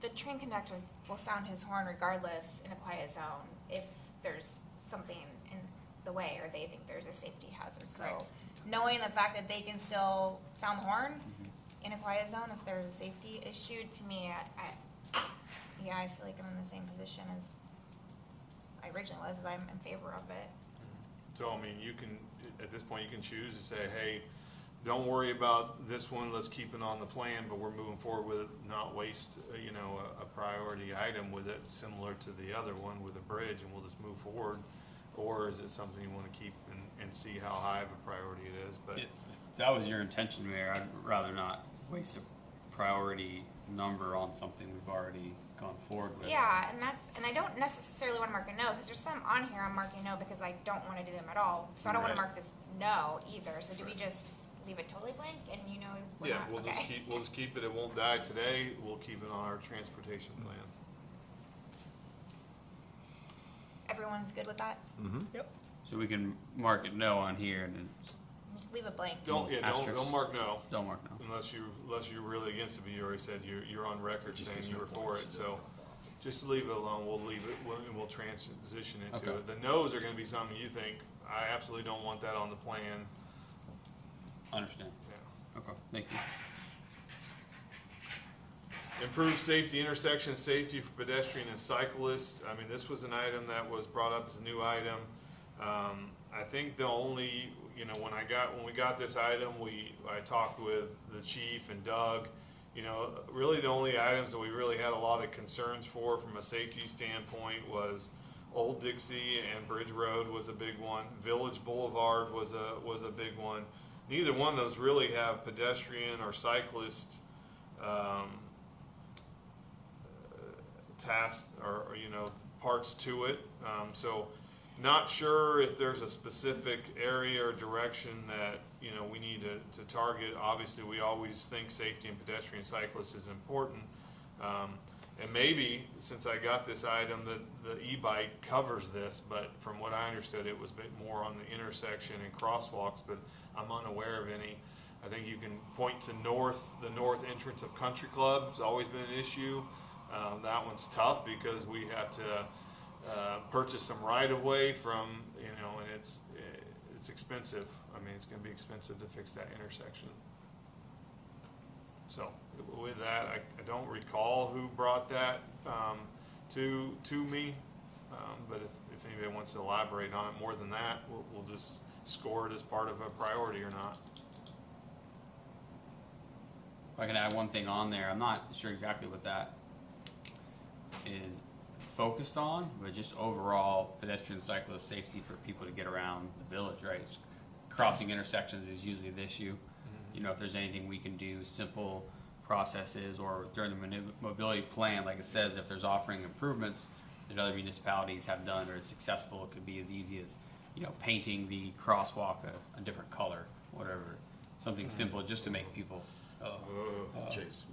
the train conductor will sound his horn regardless in a quiet zone if there's something in the way or they think there's a safety hazard. So Correct. knowing the fact that they can still sound the horn in a quiet zone if there's a safety issue, to me, I feel like I'm in the same position as I originally was, as I'm in favor of it. So, I mean, you can, at this point, you can choose to say, hey, don't worry about this one, let's keep it on the plan, but we're moving forward with it, not waste, you know, a priority item with it, similar to the other one with a bridge, and we'll just move forward. Or is it something you wanna keep and see how high of a priority it is, but. If that was your intention, Mayor, I'd rather not waste a priority number on something we've already gone forward with. Yeah, and I don't necessarily want to mark a no, because there's some on here I'm marking no because I don't want to do them at all. So I don't want to Right. mark this no either. So do we just leave it totally blank and you know we're Yeah, not, we'll just okay. keep it, it won't die today, we'll keep it on our transportation plan. Everyone's good with that? Yep. So we can mark it no on here and then Just leave it blank. Don't Asterisks. mark no, don't mark no. unless you're really against it, but you already said you're on record Just saying gives you no were for points. it, so just leave it alone, we'll leave it, we'll transition into Okay. it. The no's are gonna be something you think, I absolutely don't want that on the plan, Understand. yeah. Okay, thank you. Improve safety, intersection safety for pedestrian and cyclists. I mean, this was an item that was brought up as a new item. I think the only, you know, when we got this item, I talked with the chief and Doug. You know, really the only items that we really had a lot of concerns for from a safety standpoint was Old Dixie and Bridge Road was a big one. Village Boulevard was a big one. Neither one of those really have pedestrian or cyclist task or parts to it. So not sure if there's a specific area or direction that we need to target. Obviously, we always think safety and pedestrian cyclists is important. And maybe, since I got this item, the e-bike covers this, but from what I understood, it was a bit more on the intersection and crosswalks, but I'm unaware of any. I think you can point to the north entrance of Country Club. It's always been an issue. That one's tough because we have to purchase some right-of-way from, and it's expensive. I mean, it's going to be expensive to fix that intersection. So with that, I don't recall who brought that to me, but if anybody wants to elaborate on it more than that, we'll just score it as part of a priority or not. If I can add one thing on there, I'm not sure exactly what that is focused on, but just overall pedestrian cyclist safety for people to get around the village, right? Crossing intersections is usually the issue. If there's anything we can do, simple processes, or during the mobility plan, like it says, if there's offering improvements that other municipalities have done or is successful, it could be as easy as, painting the crosswalk a different color, whatever. Something simple just to make people, Chase.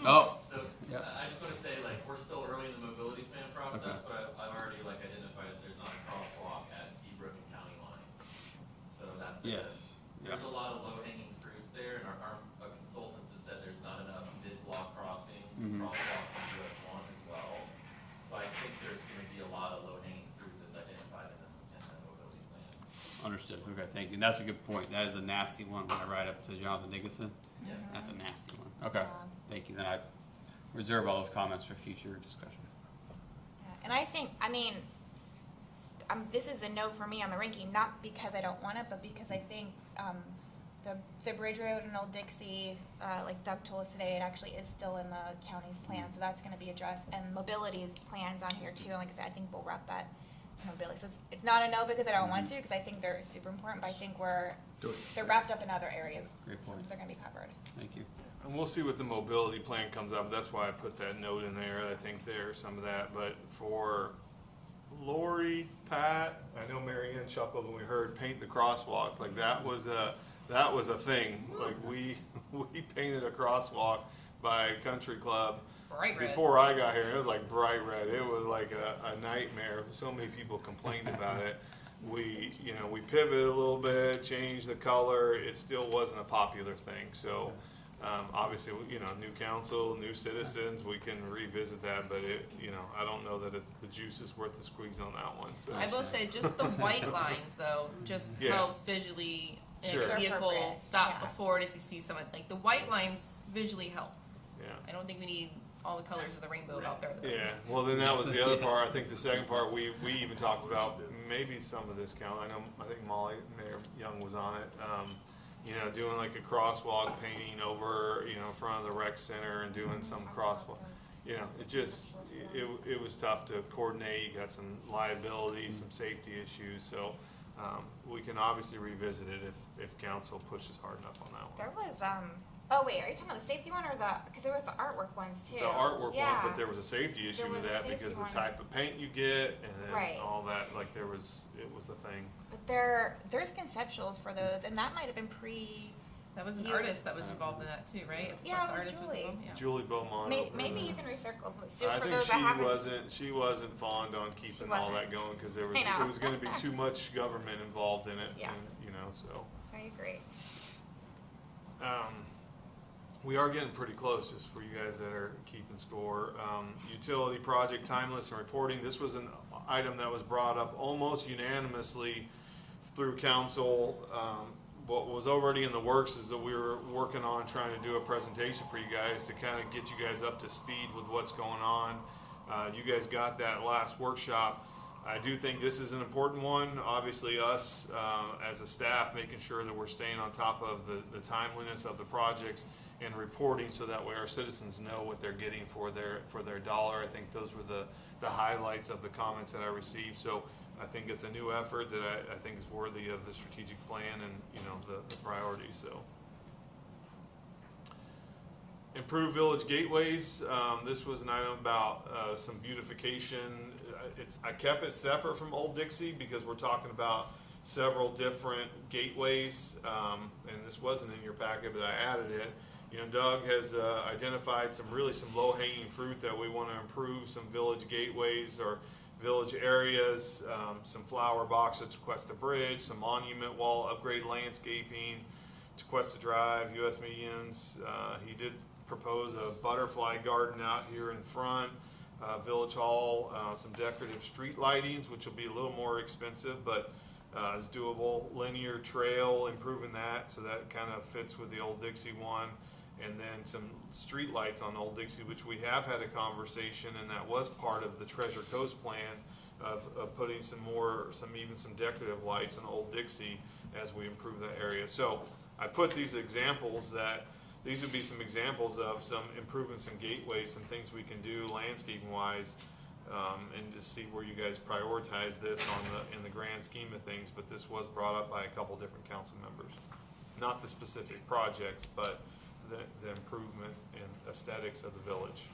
oh, So, Yeah. I just wanna say, we're still early in the mobility plan process, Okay. but I've already, identified that there's not a crosswalk at Seabrook and County line. So that's, yes, yeah, there's a lot of low-hanging fruits there, and our consultants have said there's not enough mid-block crossings, crosswalks on US one as well. So I think there's gonna be a lot of low-hanging fruit that's identified in the mobility plan. understood, okay, thank you, and that's a good point, that is a nasty one when I ride up to Jonathan Nicholson, Yeah. that's a nasty one, okay, thank you, then I reserve all those comments for future discussion. Yeah, and I think, this is a no for me on the ranking, not because I don't want it, but because I think the Bridge Road and Old Dixie, like Doug told us today, it actually is still in the county's plan, so that's going to be addressed. And mobility's plans on here too. And like I said, I think we'll wrap that mobility. So it's not a no because I don't want to, because I think they're super important. But I think they're wrapped up in other areas, Great so point. they're going to be covered. Thank you. And we'll see what the mobility plan comes up. That's why I put that note in there. I think there's some of that. But for Lori, Pat, I know Mary Ann chuckled when we heard paint the crosswalks. Like that was a thing. Like we painted a crosswalk by Country Club Bright red. before I got here. It was like bright red. It was like a nightmare. So many people complained about it. We pivoted a little bit, changed the color. It still wasn't a popular thing. So obviously, new council, new citizens, we can revisit that. But I don't know that the juice is worth the squeeze on that one. So. I will say just the white lines though just Yeah. helps visually make Sure. a vehicle Appropriate, stop yeah. before it if you see someone. Like the white lines visually help. Yeah. I don't think we need all the colors of the rainbow out there. Though. Yeah, well, then that was the other part. I think the second part, we even talked about maybe some of this count. I think Molly, Mayor Young was on it. Doing like a crosswalk painting over, in front of the rec center and doing some crosswalk. It was tough to coordinate. You got some liability, some safety issues. So we can obviously revisit it if council pushes hard enough on that one. There was oh wait, are you talking about the safety one or because there was the artwork ones too? The artwork yeah. one, but there was a safety issue There with was a that safety because the one. type of paint you get and then Right. all that, like it was the thing. But there's conceptuals for those, and that might have been pre. That was an You- artist that was involved in that too, right? A Yeah, Tequesta it was artist Julie. involved. Yeah. Julie Beaumont. Maybe you can recircle this I just for think those that haven't. she wasn't fond on keeping all that going because it I know. was going to be too much government involved in it. Yeah. And, so. I agree. We are getting pretty close, just for you guys that are keeping score. Utility project timeless and reporting. This was an item that was brought up almost unanimously through council. What was already in the works is that we were working on trying to do a presentation for you guys to kind of get you guys up to speed with what's going on. You guys got that last workshop. I do think this is an important one. Obviously, us as a staff, making sure that we're staying on top of the timeliness of the projects and reporting, so that way our citizens know what they're getting for their dollar. I think those were the highlights of the comments that I received. So I think it's a new effort that I think is worthy of the strategic plan and, you know, the priorities. So. Improved village gateways. This was an item about some beautification. I kept it separate from Old Dixie because we're talking about several different gateways, and this wasn't in your packet, but I added it. You know, Doug has identified some low-hanging fruit that we want to improve, some village gateways or village areas, some flower box at Tequesta Bridge, some monument wall upgrade landscaping, Tequesta Drive, US Medians. He did propose a butterfly garden out here in front, Village Hall, some decorative street lightings, which will be a little more expensive, but is doable. Linear trail, improving that, so that kind of fits with the Old Dixie one. And then some street lights on Old Dixie, which we have had a conversation, and that was part of the Treasure Coast plan of putting some decorative lights on Old Dixie as we improve that area. So I put these examples these would be some examples of some improvements in gateways, some things we can do landscaping wise, and to see where you guys prioritize this in the grand scheme of things. But this was brought up by a couple different council members, not the specific projects, but the improvement in aesthetics of the village.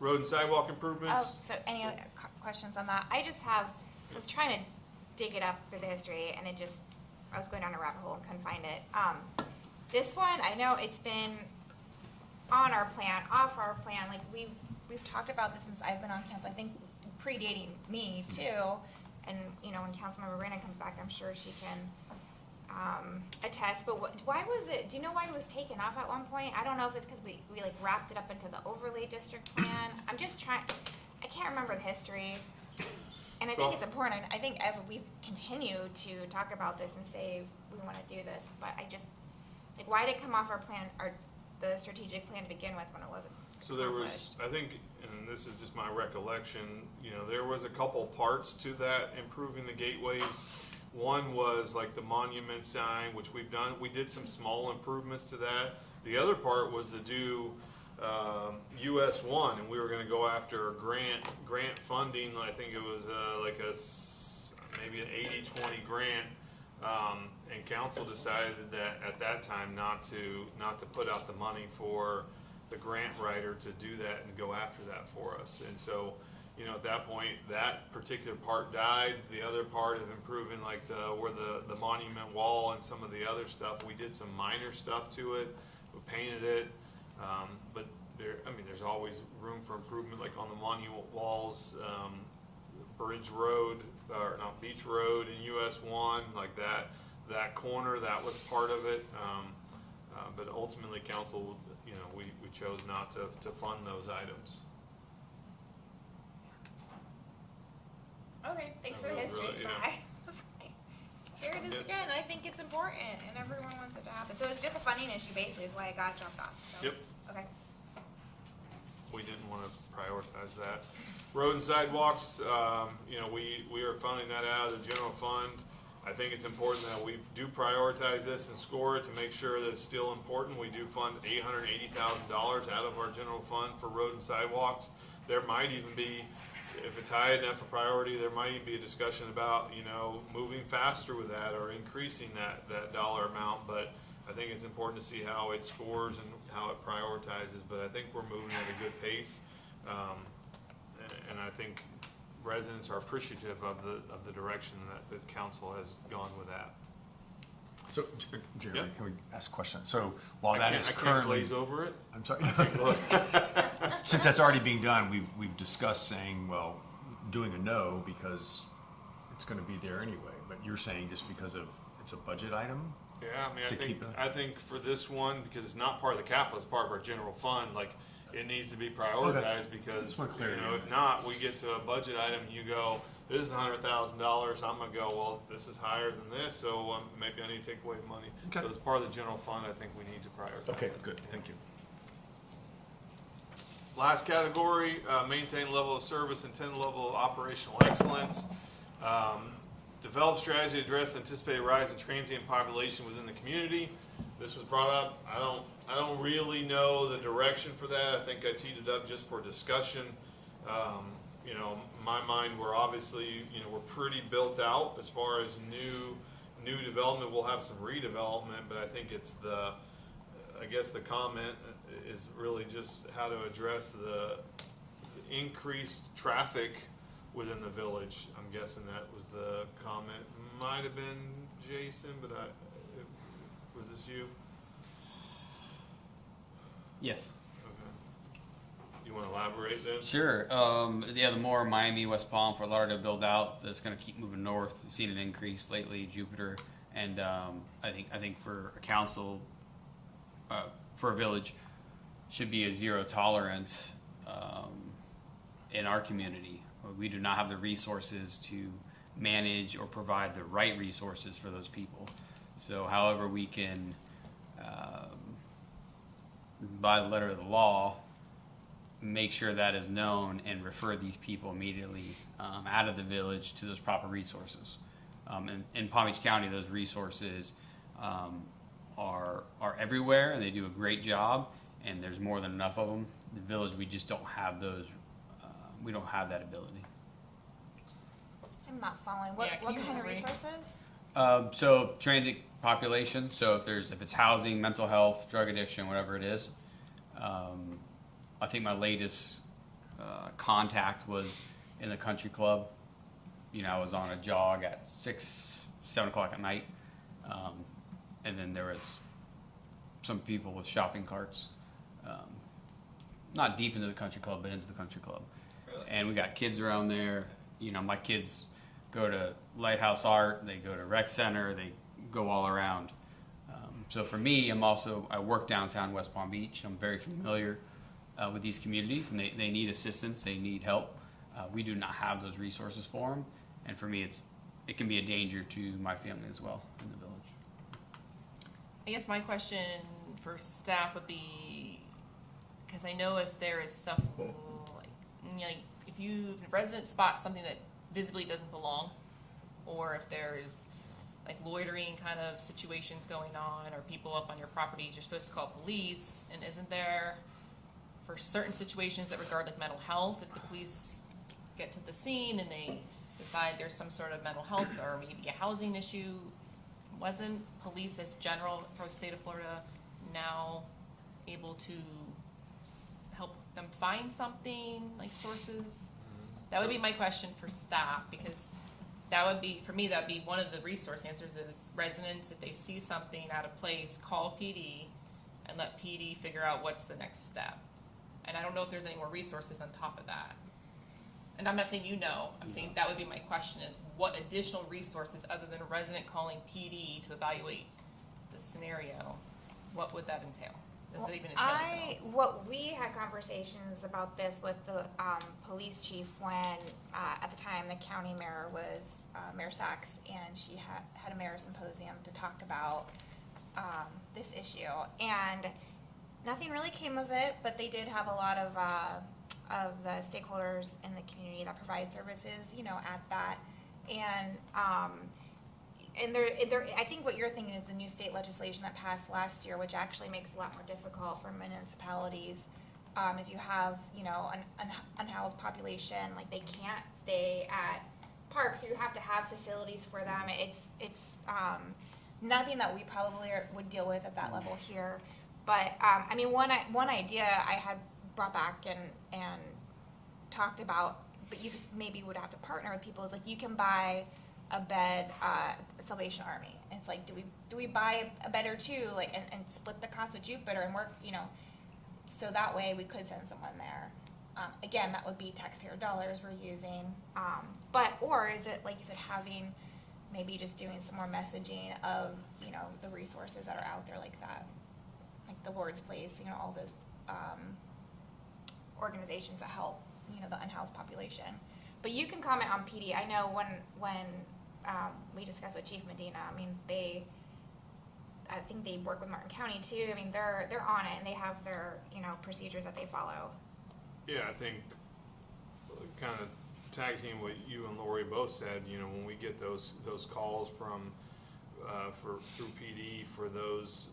Road and sidewalk improvements. Oh, so any other questions on that? I was trying to dig it up through the history, and I was going down a rabbit hole and couldn't find it. This one, I know it's been on our plan, off our plan. Like we've talked about this since I've been on council. I think predating me too. And you know, when Councilmember Reyna comes back, I'm sure she can attest. But why was it? Do you know why it was taken off at one point? I don't know if it's because we like wrapped it up into the overlay district plan. I'm just trying. I can't remember the history. And I think it's important. I think we continue to talk about this and say we want to do this, but I just like, why did it come off our plan, the strategic plan to begin with, when it wasn't? So there was, I think, and this is just my recollection, you know, there was a couple parts to that improving the gateways. One was like the monument sign, which we've done. We did some small improvements to that. The other part was to do US 1, and we were going to go after grant funding. I think it was maybe an 80-20 grant, and council decided that at that time not to put out the money for the grant writer to do that and go after that for us. And so, you know, at that point, that particular part died. The other part of improving, like where the monument wall and some of the other stuff, we did some minor stuff to it. We painted it. But there's always room for improvement, like on the monument walls, Bridge Road, or not Beach Road in US 1, like that corner, that was part of it. But ultimately, council, you know, we chose not to fund those items. Okay, thanks for the history. Really, So yeah. I was like, here it is again. I think it's important, and everyone wants it to happen. So it's just a funding issue, basically, is why it got dropped off. So, Yep. Okay. We didn't want to prioritize that. Road and sidewalks, you know, we are funding that out of the general fund. I think it's important that we do prioritize this and score it to make sure that it's still important. We do fund $880,000 out of our general fund for road and sidewalks. There might even be, if it's high enough a priority, there might even be a discussion about, you know, moving faster with that or increasing that dollar amount. But I think it's important to see how it scores and how it prioritizes. But I think we're moving at a good pace, and I think residents are appreciative of the direction that the council has gone with that. So, Jeremy, Yep. can we ask a question? So, while I that can't, is I can't currently, glaze over it. I'm sorry. Since that's already being done, we've discussed saying, well, doing a no because it's going to be there anyway. But you're saying just because it's a budget item. Yeah, I mean, To keep it. I think for this one, because it's not part of the capital, it's part of our general fund, like, it needs to be prioritized because, Just want you clarity. know, if not, we get to a budget item, you go, this is $100,000, I'm gonna go, well, this is higher than this, so maybe I need to take away money. Okay. So as part of the general fund, I think we need to prioritize it. Okay, good, thank you. Last category, maintain level of service, intended level of operational excellence. Develop strategy to address the anticipated rise in transient population within the community. This was brought up. I don't really know the direction for that. I think I teed it up just for discussion. You know, in my mind, we're obviously, you know, we're pretty built out as far as new development. We'll have some redevelopment, but I think it's I guess the comment is really just how to address the increased traffic within the village. I'm guessing that was the comment. Might have been Jason, but was this you? Yes. Okay. You want to elaborate then? Sure. Yeah, the more Miami, West Palm, Fort Lauderdale build out, that's going to keep moving north. We've seen an increase lately, Jupiter, and I think for a council, for a village, should be a zero tolerance in our community. We do not have the resources to manage or provide the right resources for those people. So, however, we can, by the letter of the law, make sure that is known and refer these people immediately out of the village to those proper resources. In Palm Beach County, those resources are everywhere, and they do a great job, and there's more than enough of them. The village, we just don't have those. We don't have that ability. I'm not following. What kind of resources? So transit population. So if it's housing, mental health, drug addiction, whatever it is. I think my latest contact was in the country club. You know, I was on a jog at 6, 7 o'clock at night, and then there was some people with shopping carts, not deep into the country club, but into the country club. Really? And we got kids around there. You know, my kids go to Lighthouse Art, they go to Rec Center, they go all around. So for me, I work downtown West Palm Beach. I'm very familiar with these communities, and they need assistance, they need help. We do not have those resources for them, and for me, it can be a danger to my family as well in the village. I guess my question for staff would be, because I know if there is stuff like if a resident spots something that visibly doesn't belong, or if there's like loitering kind of situations going on, or people up on your properties, you're supposed to call police, and isn't there, for certain situations that regard like mental health, if the police get to the scene and they decide there's some sort of mental health or maybe a housing issue, wasn't police as general for the state of Florida now able to help them find something, like sources? That would be my question for staff, because that would be, for me, that would be one of the resource answers is residents, if they see something out of place, call PD and let PD figure out what's the next step. And I don't know if there's any more resources on top of that. And I'm not saying I'm saying that would be my question is what additional resources other than a resident calling PD to evaluate the scenario, what would that entail? Does it even entail anything else? What we had conversations about this with the police chief when at the time the county mayor was Mayor Sachs, and she had a mayor symposium to talk about this issue, and nothing really came of it, but they did have a lot of the stakeholders in the community that provide services, at that, and there, I think what you're thinking is the new state legislation that passed last year, which actually makes it a lot more difficult for municipalities. If you have, an unhoused population, like they can't stay at parks, you have to have facilities for them. It's nothing that we probably would deal with at that level here. But one idea I had brought back and talked about, but you maybe would have to partner with people, is like you can buy a bed Salvation Army. And it's like, do we buy a bed or two, like, and split the cost with Jupiter and work, so that way we could send someone there. Again, that would be taxpayer dollars we're using. Or is it, like you said, having maybe just doing some more messaging of, the resources that are out there like that, like the Lord's Place, all those organizations that help, the unhoused population. But you can comment on PD. I know when we discussed with Chief Medina, I think they work with Martin County too. They're on it, and they have their, procedures that they follow. Yeah, I think kind of tag team what you and Lori both said, you know, when we get those calls from, through PD for those,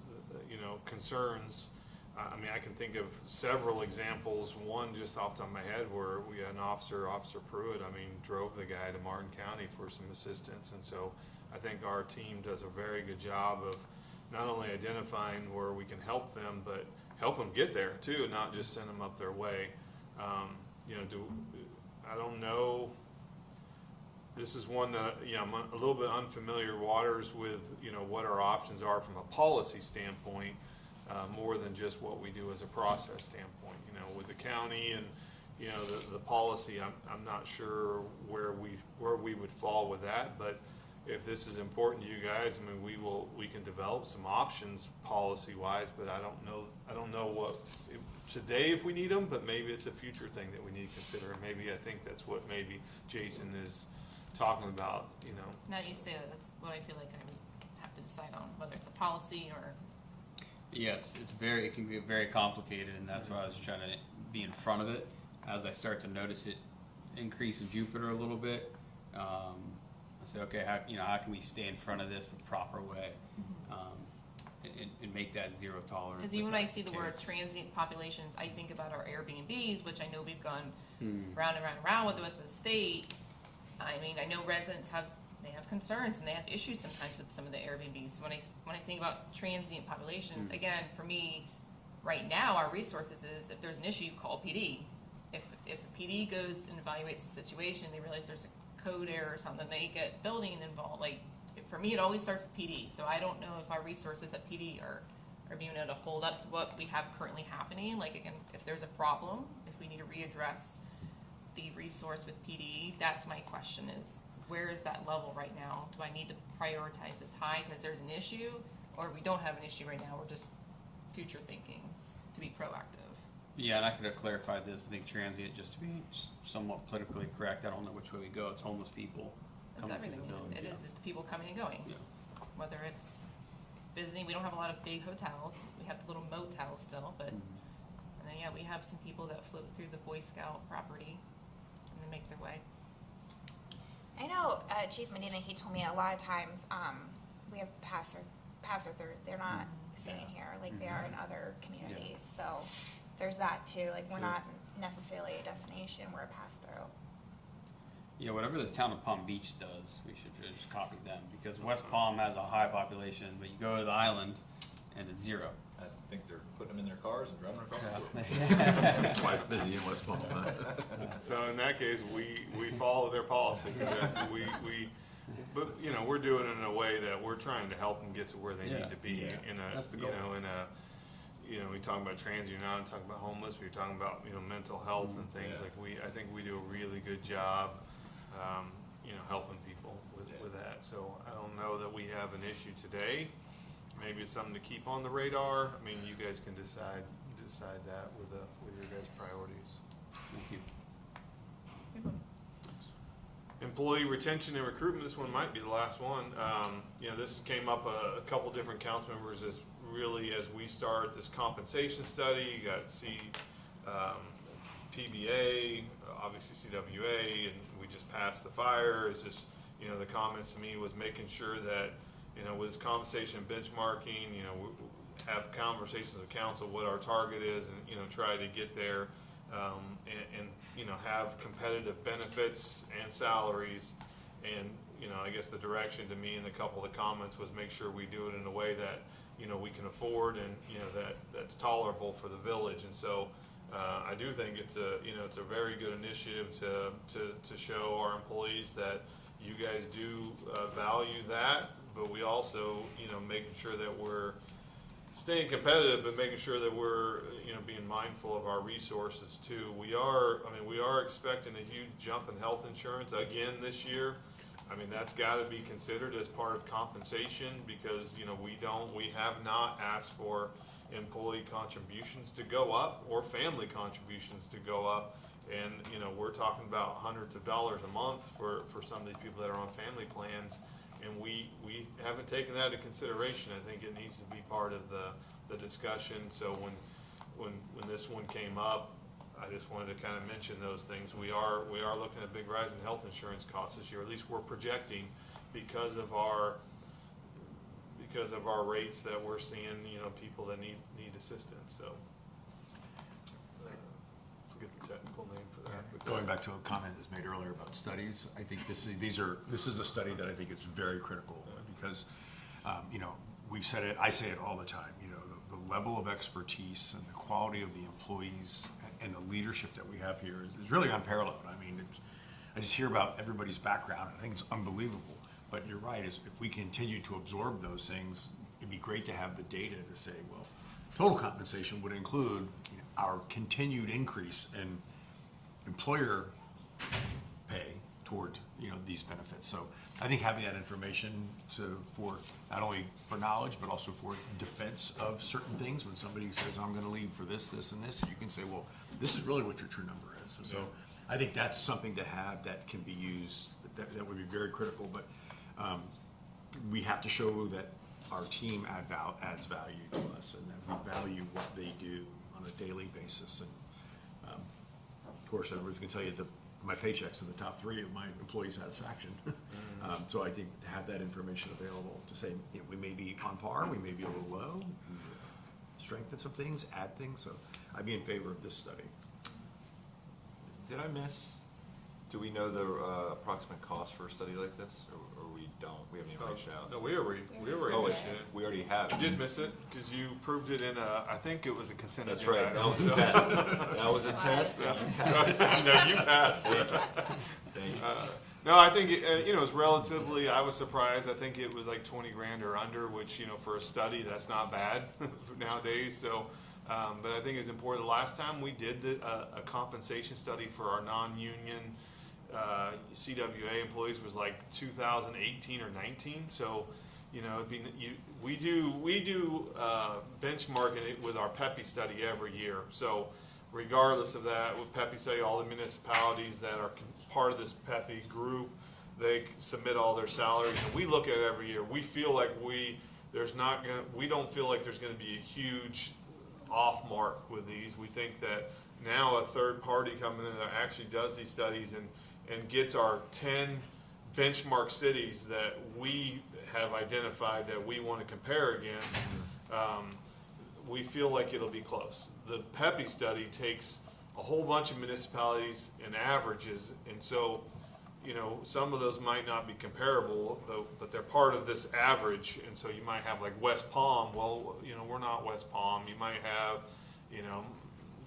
you know, concerns, I mean, I can think of several examples, one just off the top of my head where we had an Officer Pruitt, I mean, drove the guy to Martin County for some assistance, and so I think our team does a very good job of not only identifying where we can help them, but help them get there too, not just send them up their way. You know, I don't know, this is one that, you know, I'm a little bit unfamiliar waters with, you know, what our options are from a policy standpoint, more than just what we do as a process standpoint. You know, with the county and, you know, the policy, I'm not sure where we would fall with that, but if this is important to you guys, I mean, we can develop some options policy-wise, but I don't know what, today if we need them, but maybe it's a future thing that we need to consider. And maybe I think that's what maybe Jason is talking about, you know. Now you say that, that's what I feel like I would have to decide on, whether it's a policy or. Yes, it can be very complicated, and that's why I was trying to be in front of it. As I start to notice it increase in Jupiter a little bit, I say, okay, how can we stay in front of this the proper way, and make that zero tolerance? Because even when I see the word transient populations, I think about our Airbnbs, which I know we've gone round and round and round with the state. I mean, I know residents have concerns and they have issues sometimes with some of the Airbnbs. So when I think about transient populations, again, for me, right now, our resources is if there's an issue, call PD. If the PD goes and evaluates the situation, they realize there's a code error or something, they get building involved. Like, for me, it always starts with PD. So I don't know if our resources at PD are being able to hold up to what we have currently happening. Like, again, if there's a problem, if we need to readdress the resource with PD, that's my question is, where is that level right now? Do I need to prioritize this high because there's an issue, or we don't have an issue right now, we're just future thinking to be proactive? Yeah, and I could have clarified this. I think transient, just to be somewhat politically correct, I don't know which way we go. It's homeless people It's coming everything. through the village. It is. It's people coming and going. Yeah. Whether it's visiting, we don't have a lot of big hotels. We have the little motels still, but and then yeah, we have some people that float through the Boy Scout property and they make their way. I know Chief Medina, he told me a lot of times we have pass-throughs. They're not staying here like they are in other communities. So there's that too. Like we're not necessarily a destination, we're a pass-through. Yeah, whatever the town of Palm Beach does, we should just copy them, because West Palm has a high population, but you go to the island and it's zero. I think they're putting them in their cars and driving across the border. It's quite busy in West Palm. So in that case, we follow their policy. But you know, we're doing it in a way that we're trying to help them get to where they need to be. That's the goal. We talk about transient, you're not talking about homeless, but you're talking about, you know, mental health and things like I think we do a really good job, you know, helping people with that. So I don't know that we have an issue today. Maybe it's something to keep on the radar. I mean, you guys can decide that with your guys' priorities. Thank you. Employee retention and recruitment, this one might be the last one. You know, this came up a couple different council members as we start this compensation study. You got PBA, obviously CWA, and we just passed the fire. It's just, you know, the comments to me was making sure that, you know, with this compensation benchmarking, you know, we have conversations with council what our target is, and, you know, try to get there, and you know, have competitive benefits and salaries. And, you know, I guess the direction to me in a couple of the comments was make sure we do it in a way that, you know, we can afford, and, you know, that's tolerable for the village. And so I do think it's a very good initiative to show our employees that you guys do value that, but we also, you know, making sure that we're staying competitive, but making sure that we're, you know, being mindful of our resources too. We are expecting a huge jump in health insurance again this year. I mean, that's got to be considered as part of compensation, because, you know, we have not asked for employee contributions to go up or family contributions to go up. And, you know, we're talking about hundreds of dollars a month for some of these people that are on family plans. And we haven't taken that into consideration. I think it needs to be part of the discussion. So when this one came up, I just wanted to kind of mention those things. We are looking at a big rise in health insurance costs this year, at least we're projecting, because of our rates that we're seeing, you know, people that need assistance, so. Forget the technical name for that. but Going back to a comment that was made earlier about studies, I think this is a study that I think is very critical because, you know, we've said it, I say it all the time, you know, the level of expertise and the quality of the employees and the leadership that we have here is really unparalleled. I mean, I just hear about everybody's background, and I think it's unbelievable. But you're right, if we continue to absorb those things, it'd be great to have the data to say, well, total compensation would include, you know, our continued increase in employer pay toward, you know, these benefits. So I think having that information for not only for knowledge, but also for defense of certain things, when somebody says, I'm gonna leave for this, this, and this, you can say, well, this is really what your true number is. And so I think that's something to have that can be used, that would be very critical. But we have to show that our team adds value to us and that we value what they do on a daily basis. And of course, everybody's gonna tell you my paycheck's in the top 3 of my employee satisfaction. So I think to have that information available to say, you know, we may be on par, we may be a little low, and strengthen some things, add things. So I'd be in favor of this study. Did I miss, do we know the approximate cost for a study like this, or we don't? We haven't even reached out? No, we already Oh, mentioned it. we already have it. You did miss it, because you proved it in I think it was a consent That's agenda. right, that was a test. That was a test. and you passed. No, you passed. Thank you. Thank you. No, I think, you know, it's relatively, I was surprised, I think it was like 20 grand or under, which, you know, for a study, that's not bad nowadays, so, but I think it's important. The last time we did a compensation study for our non-union CWA employees was like 2018 or 19, so, you know, we do benchmarking it with our PEPI study every year, so regardless of that, with PEPI study, all the municipalities that are part of this PEPI group, they submit all their salaries, and we look at it every year. We feel like we don't feel like there's gonna be a huge off mark with these. We think that now a third party coming in that actually does these studies and gets our 10 benchmark cities that we have identified that we want to compare against, we feel like it'll be close. The PEPI study takes a whole bunch of municipalities and averages, and so, you know, some of those might not be comparable, though, but they're part of this average, and so you might have like West Palm. Well, you know, we're not West Palm. You might have, you know,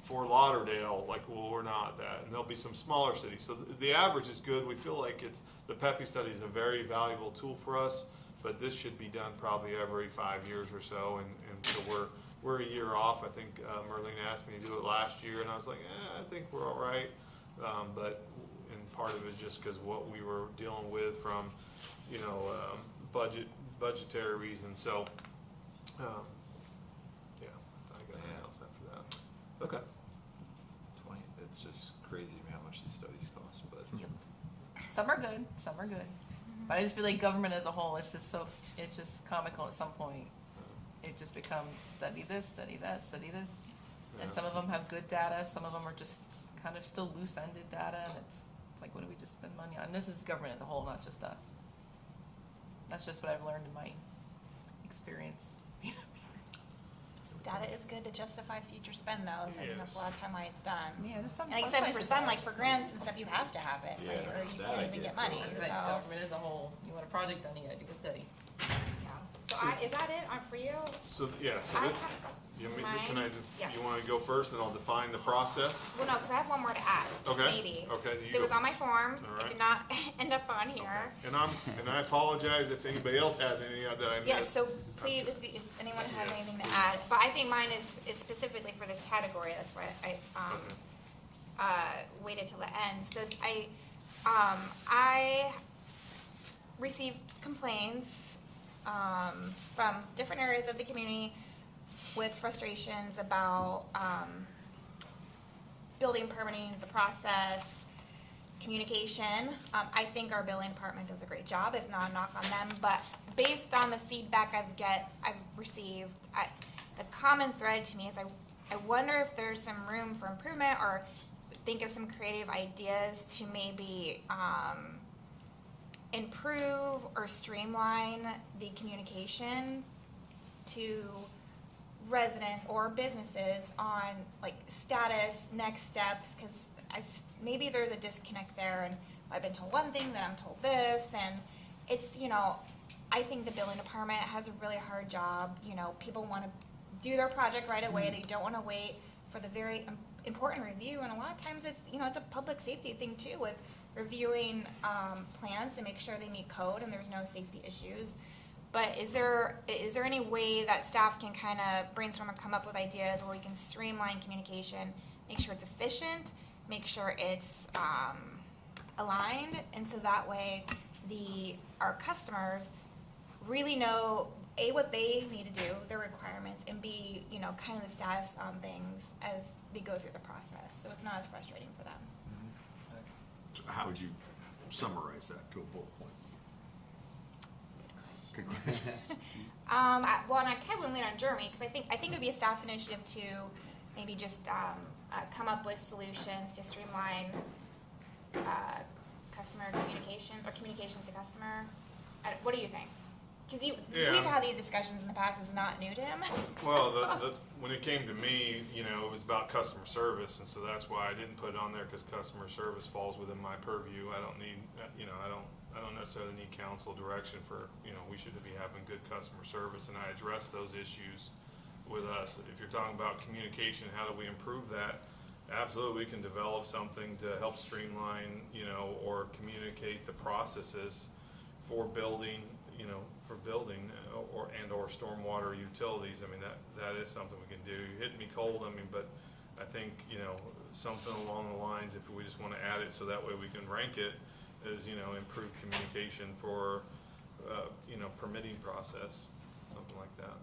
Fort Lauderdale, like, well, we're not that, and there'll be some smaller cities. So the average is good. We feel like the PEPI study is a very valuable tool for us, but this should be done probably every 5 years or so, and so we're a year off. I think Merlene asked me to do it last year, and I was like, I think we're all right, but and part of it is just because what we were dealing with from, you know, budgetary reasons. So, yeah, I got nothing else after that. Okay. 20, it's just crazy to me how much these studies cost, but. Yep. Some are good, some are good. But I just feel like government as a whole, it's just comical at some point. It just becomes study this, study that, study this. And some of them have good data, some of them are just kind of still loose-ended data, and it's like, what do we just spend money on? And this is government as a whole, not just us. That's just what I've learned in my experience. Data is good to justify future spend though, so I think that's a lot of time why it's done. Yeah, just some. And like I said, for some, like for grants and stuff, you have to have it, right? Yeah, Or you that can't I even get get money, totally. so. Like government as a whole, you want a project done, you gotta do a study. Yeah. So is that it for you? So, yeah, so I that, have, you want to go first, and I'll define the process? well, no, because I have one more to add, Okay. maybe. Okay, you So it was go. on my form, All it right. did not end up on here. And I apologize if anybody else had any that I missed. Yeah, so please, if anyone has Yes. anything to add, but I think mine is specifically for this category, that's why I waited till the end. So I received complaints from different areas of the community with frustrations about building permitting, the process, communication. I think our billing department does a great job. It's not a knock on them, but based on the feedback I've received, the common thread to me is I wonder if there's some room for improvement, or think of some creative ideas to maybe improve or streamline the communication to residents or businesses on like status, next steps, because maybe there's a disconnect there, and I've been told one thing, then I'm told this, and it's, you know, I think the building department has a really hard job. You know, people want to do their project right away. They don't want to wait for the very important review, and a lot of times it's, you know, it's a public safety thing too, with reviewing plans to make sure they meet code and there's no safety issues. But is there any way that staff can kind of brainstorm and come up with ideas where we can streamline communication, make sure it's efficient, make sure it's aligned, and so that way our customers really know A, what they need to do, their requirements, and B, you know, kind of the status on things as they go through the process, so it's not as frustrating for them. How would you summarize that to a bullet point? Good question. Well, and I kind of lean on Jeremy, because I think it would be a staff initiative to maybe just come up with solutions to streamline customer communications or communications to customer. What do you think? Because we've had these discussions in the past. It's not new to him. Well, when it came to me, you know, it was about customer service, and so that's why I didn't put it on there, because customer service falls within my purview. I don't need, you know, I don't necessarily need council direction for, you know, we should be having good customer service, and I address those issues with us. If you're talking about communication, how do we improve that? Absolutely, we can develop something to help streamline, you know, or communicate the processes for building, you know, or stormwater utilities. I mean, that is something we can do. You hit me cold, I mean, but I think, you know, something along the lines, if we just want to add it so that way we can rank it, is, you know, improved communication for, you know, permitting process, something like that.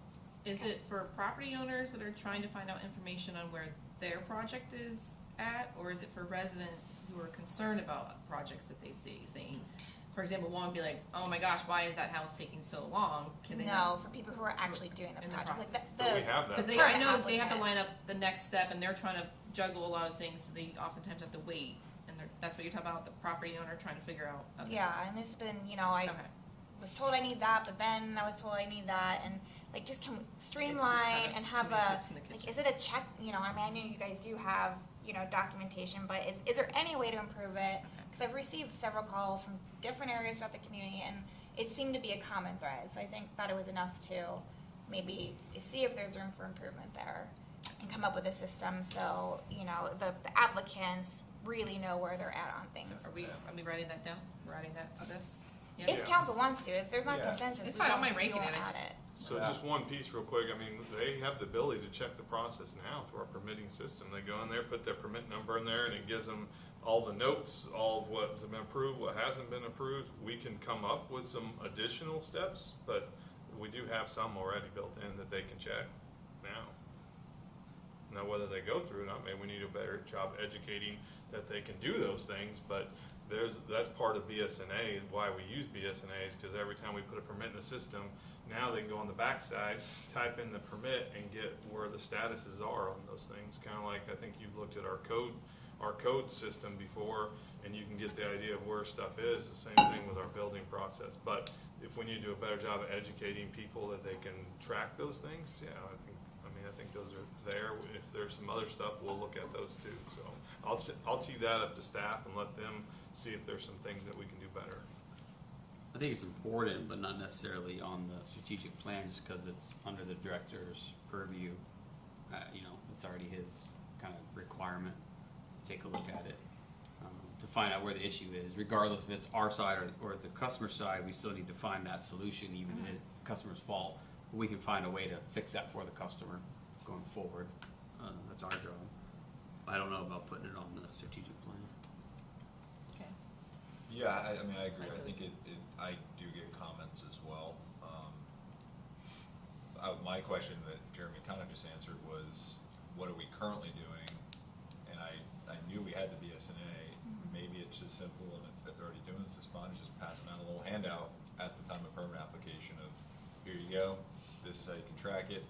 Is it for property owners that are trying to find out information on where their project is at, or is it for residents who are concerned about projects that they see, saying, for example, one would be like, oh my gosh, why is that house taking so long? Can they For people who are actually doing the project. process. But we have that. Because I know they have to line up the next step, and they're trying to juggle a lot of things, so they oftentimes have to wait. And that's what you're talking about, the property owner trying to figure out. Okay. Yeah, and there's been, you know, I was told I need that, but then I was told I need that, and like just can streamline and have like, is it a check? You know, I mean, I know you guys do have, you know, documentation, but is there any way to improve it? Because I've received several calls from different areas throughout the community, and it seemed to be a common thread. So I thought it was enough to maybe see if there's room for improvement there, and come up with a system so, you know, the applicants really know where they're at on things. So are we writing that down? We're adding that to this? Yeah. If council wants to, if there's not consensus, it's fine. I don't mind ranking it. So just one piece real quick, I mean, they have the ability to check the process now through our permitting system. They go in there, put their permit number in there, and it gives them all the notes, all of what's been approved, what hasn't been approved. We can come up with some additional steps, but we do have some already built in that they can check now. Now, whether they go through or not, maybe we need a better job educating that they can do those things, but that's part of BSNA, why we use BSNA is because every time we put a permit in the system, now they can go on the backside, type in the permit, and get where the statuses are on those things. Kind of like, I think you've looked at our code system before, and you can get the idea of where stuff is. The same thing with our building process. But if we need to do a better job of educating people that they can track those things, yeah, I think those are there. If there's some other stuff, we'll look at those too. So I'll tee that up to staff and let them see if there's some things that we can do better. I think it's important, but not necessarily on the strategic plan, just because it's under the director's purview. You know, it's already his kind of requirement to take a look at it, to find out where the issue is. Regardless if it's our side or the customer side, we still need to find that solution, even if it's the customer's fault. We can find a way to fix that for the customer going forward. That's our job. I don't know about putting it on the strategic plan. Okay. Yeah, I mean, I agree. I think I do get comments as well. My question that Jeremy kind of just answered was, what are we currently doing? And I knew we had the BSNA. Maybe it's just simple, and if they're already doing this, it's fine. Just passing out a little handout at the time of permit application of, here you go. This is how you can track it.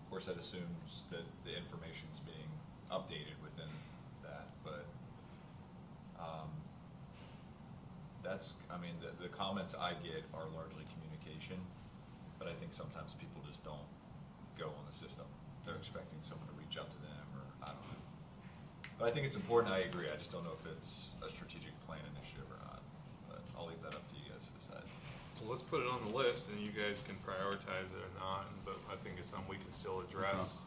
Of course, that assumes that the information's being updated within that, but, the comments I get are largely communication, but I think sometimes people just don't go on the system. They're expecting someone to reach out to them, or I don't know. But I think it's important, I agree, I just don't know if it's a strategic plan initiative or not, but I'll leave that up to you guys to decide. Well, let's put it on the list and you guys can prioritize it or not, but I think it's something we can still address.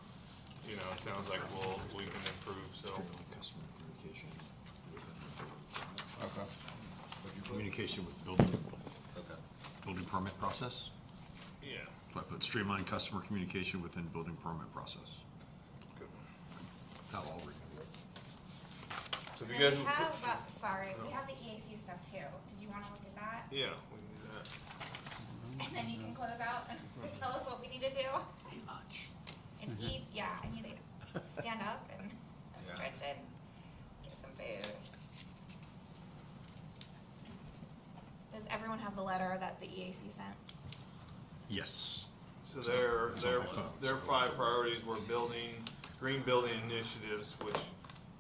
You know, it sounds like we can improve, so. Customer communication Okay. communication with building Okay. permit process. Yeah. So I put streamline customer communication within building permit process. Good. How I'll remember it. So if And you guys we would have, put, we have the EAC stuff too. Did you wanna look at that? yeah, we can do that. And then you can close out and tell us what we need to do. Hey, lunch. And eat, yeah, I need to stand up and Yeah. stretch it, get some food. Does everyone have the letter that the EAC sent? Yes. So It's on my phone, their so- 5 priorities were green building initiatives, which,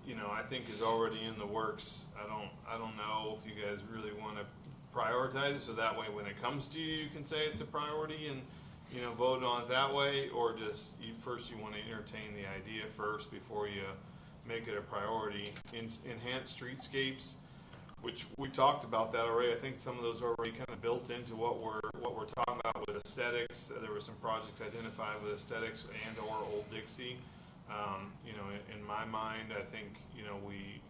you know, I think is already in the works. I don't know if you guys really wanna prioritize it, so that way when it comes to you, you can say it's a priority and, you know, vote on it that way, or just, you wanna entertain the idea first before you make it a priority. Enhanced streetscapes, which we talked about that already. I think some of those are already kind of built into what we're talking about with aesthetics. There were some projects identified with aesthetics and or Old Dixie. You know, in my mind, I think, you know, we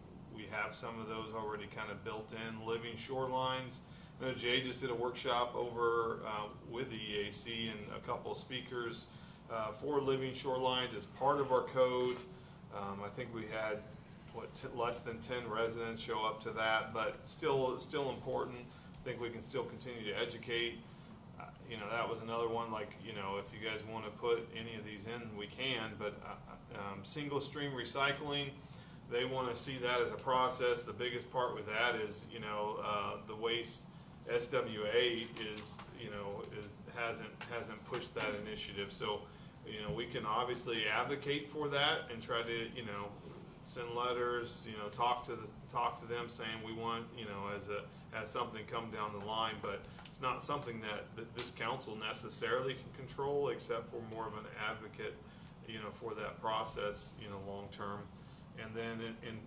have some of those already kind of built in. Living shorelines. I know Jay just did a workshop over with the EAC and a couple of speakers for living shorelines as part of our code. I think we had less than 10 residents show up to that, but still important. I think we can still continue to educate. You know, that was another one, like, you know, if you guys want to put any of these in, we can, but single stream recycling, they want to see that as a process. The biggest part with that is, you know, the waste SWA is, you know, hasn't pushed that initiative. So, you know, we can obviously advocate for that and try to, you know, send letters, you know, talk to them saying we want, you know, as something come down the line, but it's not something that this council necessarily can control, except for more of an advocate, you know, for that process, you know, long term. And then in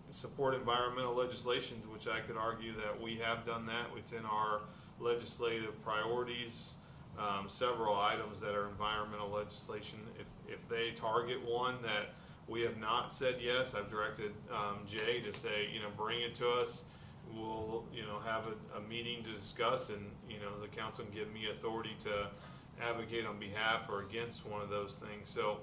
support environmental legislation, which I could argue that we have done that within our legislative priorities. Several items that are environmental legislation, if they target one that we have not said yes, I've directed Jay to say, you know, bring it to us. We'll, you know, have a meeting to discuss, and, you know, the council can give me authority to advocate on behalf or against one of those things. So,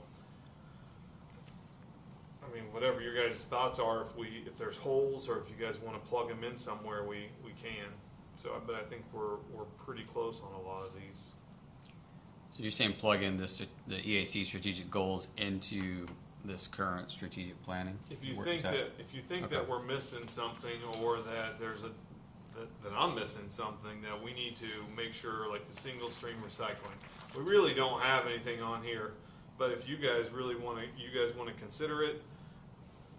I mean, whatever your guys' thoughts are, if there's holes or if you guys want to plug them in somewhere, we can. So, but I think we're pretty close on a lot of these. So you're saying plug in the EAC strategic goals into this current strategic planning? If you Work think that- that Okay. we're missing something, or that that I'm missing something, that we need to make sure, like the single stream recycling, we really don't have anything on here. But if you guys really want to consider it,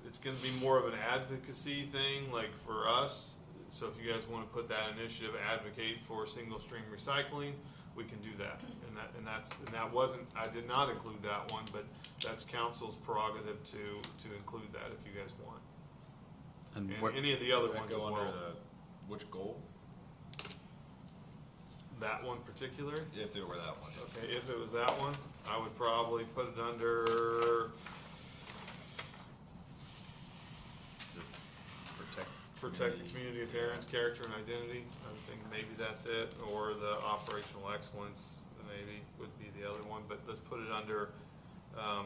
it's going to be more of an advocacy thing, like for us. So if you guys want to put that initiative, advocate for single stream recycling, we can do that. And that wasn't, I did not include that one, but that's council's prerogative to include that if you guys want. And And what, any of the other Would that ones as go under well. which goal? That one particular? If it were that one. Okay, if it was that one, I would probably put it under protect the community appearance, character, and identity. I think maybe that's it, or the operational excellence maybe would be the other one, but let's put it under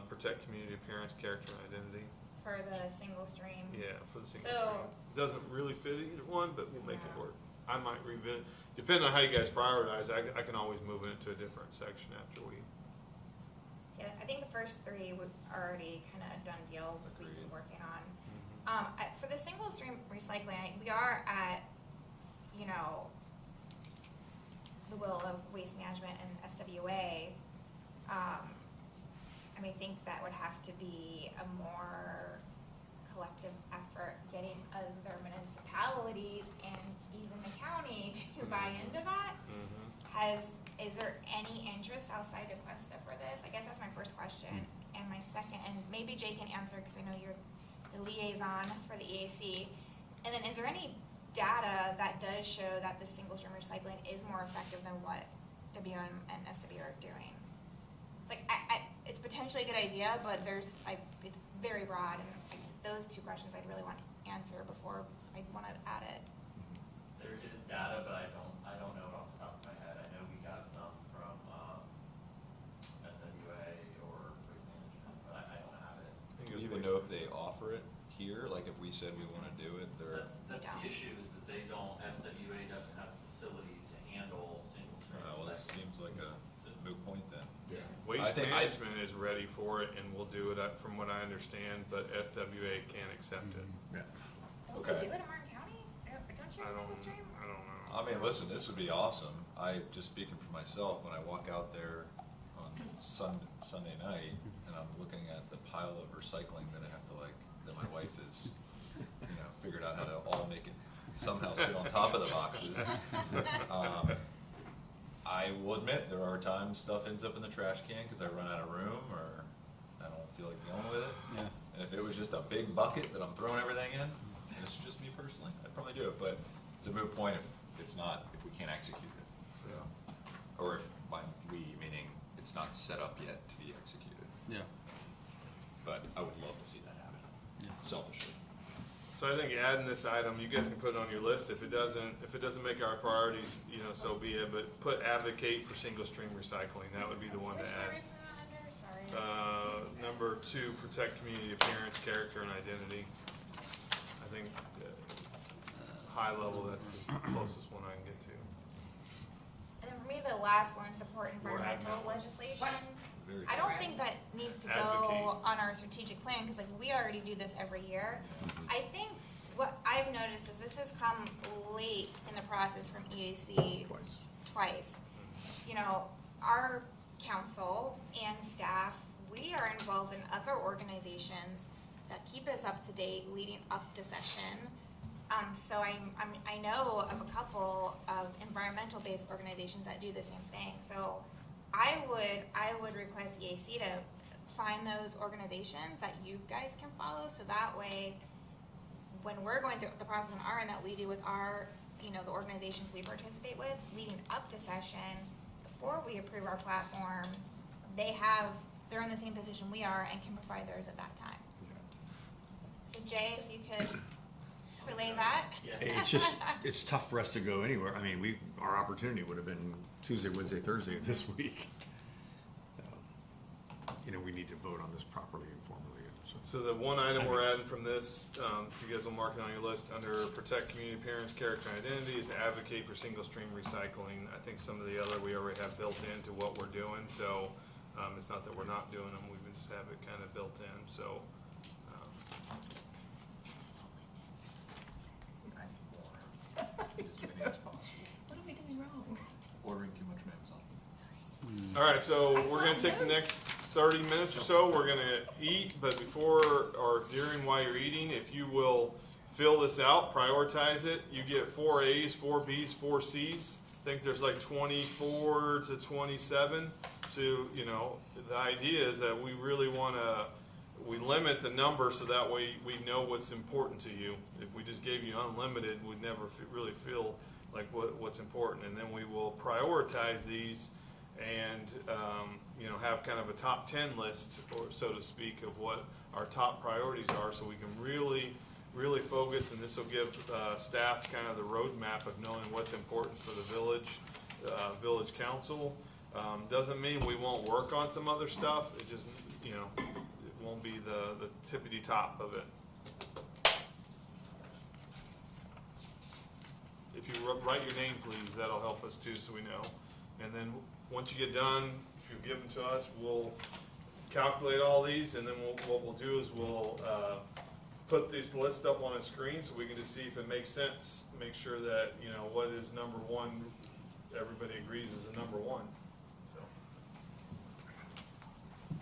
protect community appearance, character, and identity. For the single stream? Yeah, for the single So- stream. Doesn't really fit either one, but we'll make it Yeah. work. I might revisit, depending on how you guys prioritize, I can always move it into a different section after we. Yeah, I think the first 3 was already kind of a done deal, we've been Agreed. working on. For the single stream recycling, we are at, you know, the will of Waste Management and SWA. think that would have to be a more collective effort, getting other municipalities and even the county to buy into that. Is there any interest outside of Tequesta for this? I guess that's my first question. And my second, and maybe Jay can answer, because I know you're the liaison for the EAC. And then is there any data that does show that the single stream recycling is more effective than what WM and SW are doing? It's like, it's potentially a good idea, but it's very broad, and those two questions I'd really want to answer before I want to add it. There is data, but I don't know it off the top of my head. I know we got some from SWA or Waste Management, but I don't have it. Do you even know if they offer it here? Like if we said we wanna do it, they're. That's the issue, is that they don't, SWA doesn't have a facility to handle single stream Well, it recycling. seems like a moot point then. Yeah. I Waste think Management is ready for it and will do it, from what I understand, but SWA can't accept it. Yeah. Don't Okay. they do it in Martin County? Don't you I have don't, single stream? I don't know. I mean, listen, this would be awesome. Just speaking for myself, when I walk out there on Sunday night and I'm looking at the pile of recycling that I have to that my wife has, figured out how to all make it somehow sit on top of the boxes. I will admit, there are times stuff ends up in the trash can because I run out of room or I don't feel like dealing with it. Yeah. And if it was just a big bucket that I'm throwing everything in, and it's just me personally, I'd probably do it, but it's a moot point if if we can't execute it. Or if by we, meaning it's not set up yet to be executed. Yeah. But I would love to see that happen, selfishly. So I think adding this item, you guys can put it on your list. If it doesn't make our priorities, so be it, but put advocate for single stream recycling. That would be the one to Which add. one is that under? Sorry. Number 2, protect community appearance, character, and identity. I think high level, that's the closest one I can get to. And then for me, the last one, support Or add environmental that one. legislation. Very I don't think that needs to go Advocate. on our strategic plan, because we already do this every year. I think what I've noticed is this has come late in the process from EAC twice. Our council and staff, we are involved in other organizations that keep us up to date leading up to session. So I know of a couple of environmental-based organizations that do the same thing. So I would request EAC to find those organizations that you guys can follow, so that way, when we're going through the process on our end that we do with our, the organizations we participate with, leading up to session, before we approve our platform, they're in the same position we are and can provide theirs at that time. So Jay, if you could relay that. It's tough for us to go anywhere. I mean, our opportunity would have been Tuesday, Wednesday, Thursday of this week. We need to vote on this properly and formally. So the one item we're adding from this, if you guys will mark it on your list, under protect community appearance, character, and identity, is advocate for single stream recycling. I think some of the other we already have built into what we're doing, so it's not that we're not doing them, we just have it kind of built in, so. As many as possible. What are we doing wrong? Ordering too much Amazon. All right, so we're gonna take the next 30 minutes or so, we're gonna eat, but before or during while you're eating, if you will fill this out, prioritize it, you get 4 A's, 4 B's, 4 C's. I think there's like 24 to 27. So, the idea is that we really we limit the number so that way we know what's important to you. If we just gave you unlimited, we'd never really feel like what's important. And then we will prioritize these and, have kind of a top 10 list, or so to speak, of what our top priorities are, so we can really focus, and this will give staff kind of the roadmap of knowing what's important for the village council. Doesn't mean we won't work on some other stuff, it just, it won't be the tippity top of it. If you write your name, please, that'll help us too, so we know. And then, once you get done, if you give them to us, we'll calculate all these, and then what we'll do is we'll put this list up on a screen so we can just see if it makes sense. Make sure that, what is number 1, everybody agrees is the number 1. So.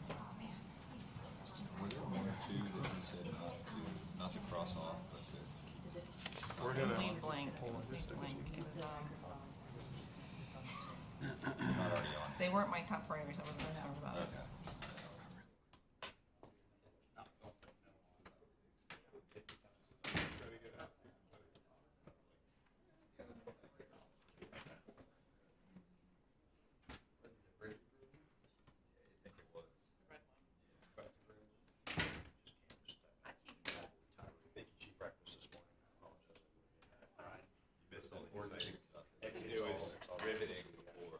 Oh man, they weren't my top priorities, I wasn't concerned about it. It was riveting before.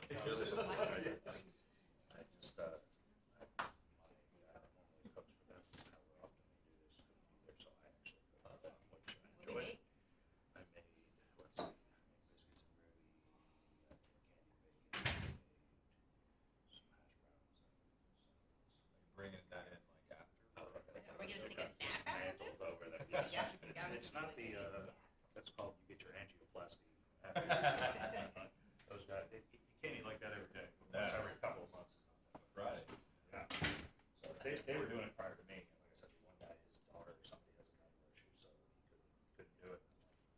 Bringing that in like after. Are we gonna take a nap after this? It's not the, that's called, you get your angioplasty. after. Those guys, you can't eat like that every day, once every couple of months. Friday. Yeah. So they were doing it prior to me, and like I said, the one guy, his daughter or somebody has a medical issue, so he couldn't do it.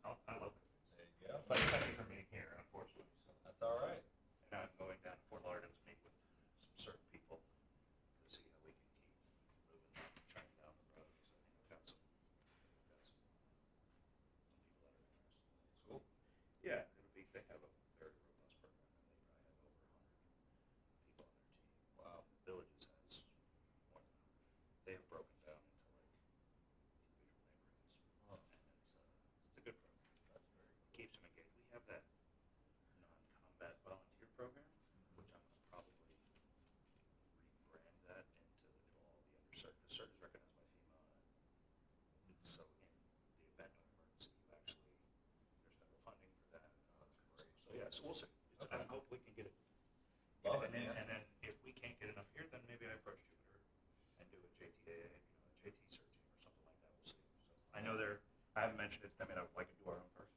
I love it. There you go. But it's heavy for me here, unfortunately, so. That's all right. And I'm going down to Fort Lauderdale to meet with some certain people to see how we can keep moving the train down the road, because I think I've got some people that are interested. Cool. Yeah, they have a very robust program, and they probably have over 100 people on their team. Wow. Villages has more than 100. They have broken down into like individual neighborhoods, and it's a good program. That's very cool. Keeps them engaged. We have that non-combat volunteer program, which I'm going to probably rebrand that into, it'll all be under CERT, because CERT is recognized by FEMA. It's so in the event of emergency, you actually, there's federal funding for that. That's great. So yeah, so we'll see. Okay. I hope we can get it. Love it, And then, man. and then if we can't get enough here, then maybe I approach Jupiter and do a JTA, JT CERT team or something like that. We'll see. So I know I haven't mentioned it. I mean, I would like to do our own first.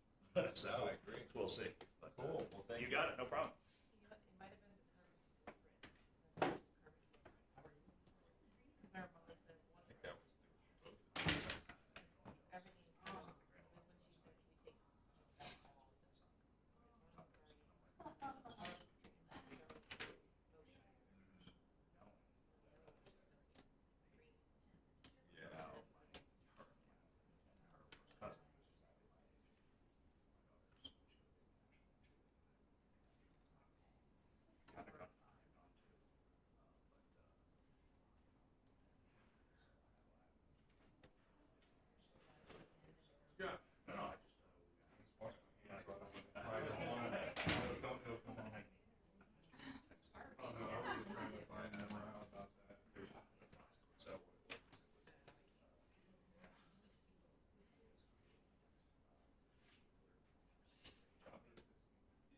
So No, I agree. we'll see. But, Cool. Well, thank you. you got it. No problem. You know, it might have been the carbon footprint. Because our Molly said I one think of that was both at the same time. everything was when she said, can we take just that all of this? Yeah. Yeah. No, I just,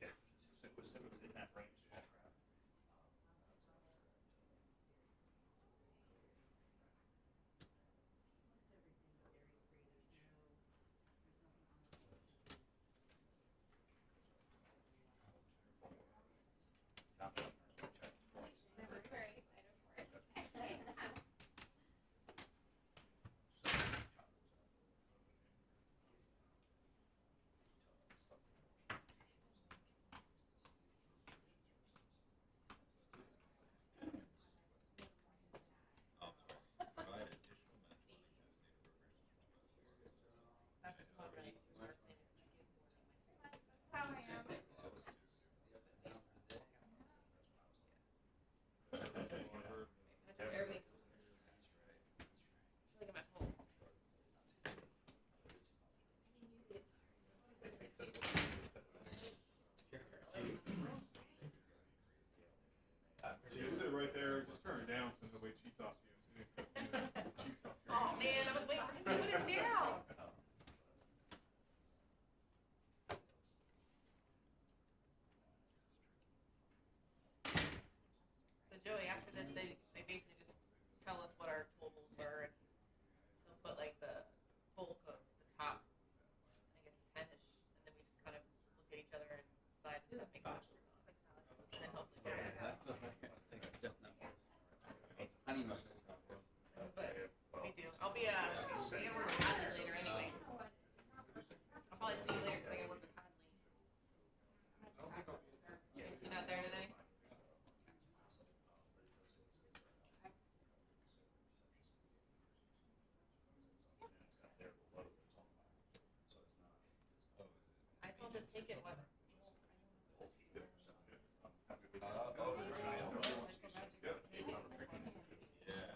yeah, it was in that range, small craft. Not that much. Never very excited for it. Provide additional match funding as state appropriations. That's not right. Start saying it. That's how I am. That's where everything comes from. I feel like I'm at home. So you sit right there, just turn it down so nobody cheats off you. Cheats off your Oh man, I was waiting for him to put his down. So Joey, after this, they basically just tell us what our totals were, and they'll put like the bulk of the top, I guess 10-ish, and then we just kind of look at each other and decide if that makes sense or not. And then hopefully we get that. Honeymoon. But we do. I'll be gonna work with Hadley later anyways. I'll probably see you later because I gotta work with Hadley. You're not there today? take it what? I'm really happy to hear that.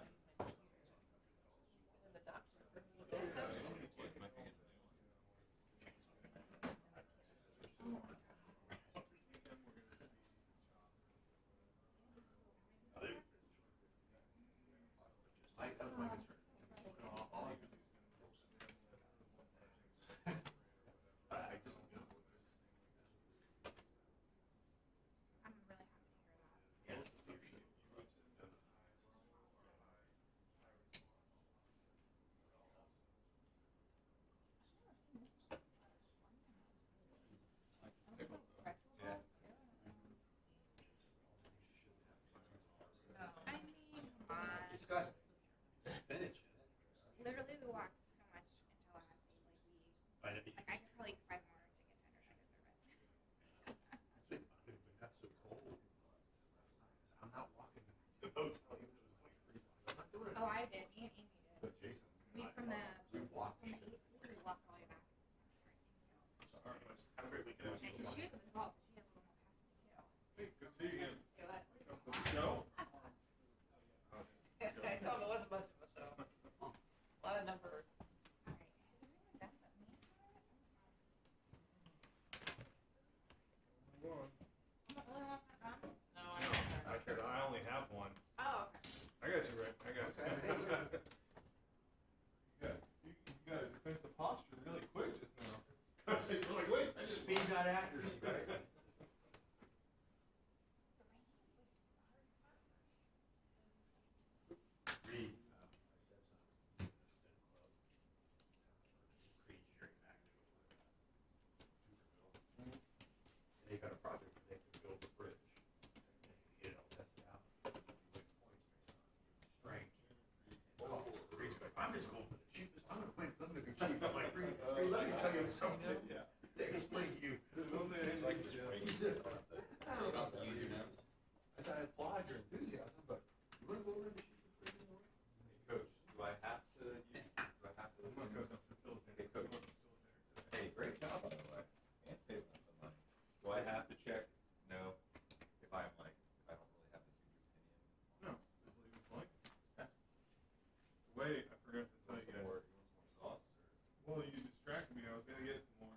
I mean, come on. It's got spinach in it. Literally, we walked so much in Tallahassee. Like I could probably eat 5 more chicken tenders. I deserve it. It got so cold. I'm not walking to the hotel even though it's like freezing. I'm not doing it. Oh, I did. Me and Amy did. But Jason, We and I- from the we walked. AC. We walked all the way back. So, anyways, have a great weekend. And she was in the ball, so she has a little more capacity too. Hey, good to see you again. Let's do it. For the show? I told him it wasn't much of a show. A lot of numbers. All right. Has everyone done but me? Go on. I'm the only one that's not done? No, I don't. I said I only have one. Oh, okay. I got you, Rick. I got you. You got a defensive posture really quick just now. You're like, wait. Speed, not accuracy, right? Reed, I said something. Creed Jerry Magnet over Hooverville. They got a project where they could build a bridge. You know, test it out. You win points based on strength. Oh, Creed's going, I'm just going for the cheapest. I'm gonna win, so I'm gonna be cheap. I'm like, Creed, let me tell you something. Yeah. They explain to you. It's like just breaking stuff up there. You don't have to use your nose. I said, I applaud your enthusiasm, but you wanna go over to the cheapest bridge in the world? Coach, do I have to, do I have to? I'm gonna coach, I'm facilitating. Hey, coach. I'm facilitator today. Hey, great job, by the way. And saving us some money. Do I have to check? No. If I'm like, if I don't really have a huge opinion. No, just leave it blank. Wait, I forgot to tell you You guys. want some more sauce or? Well, you distracted me. I was gonna get some more.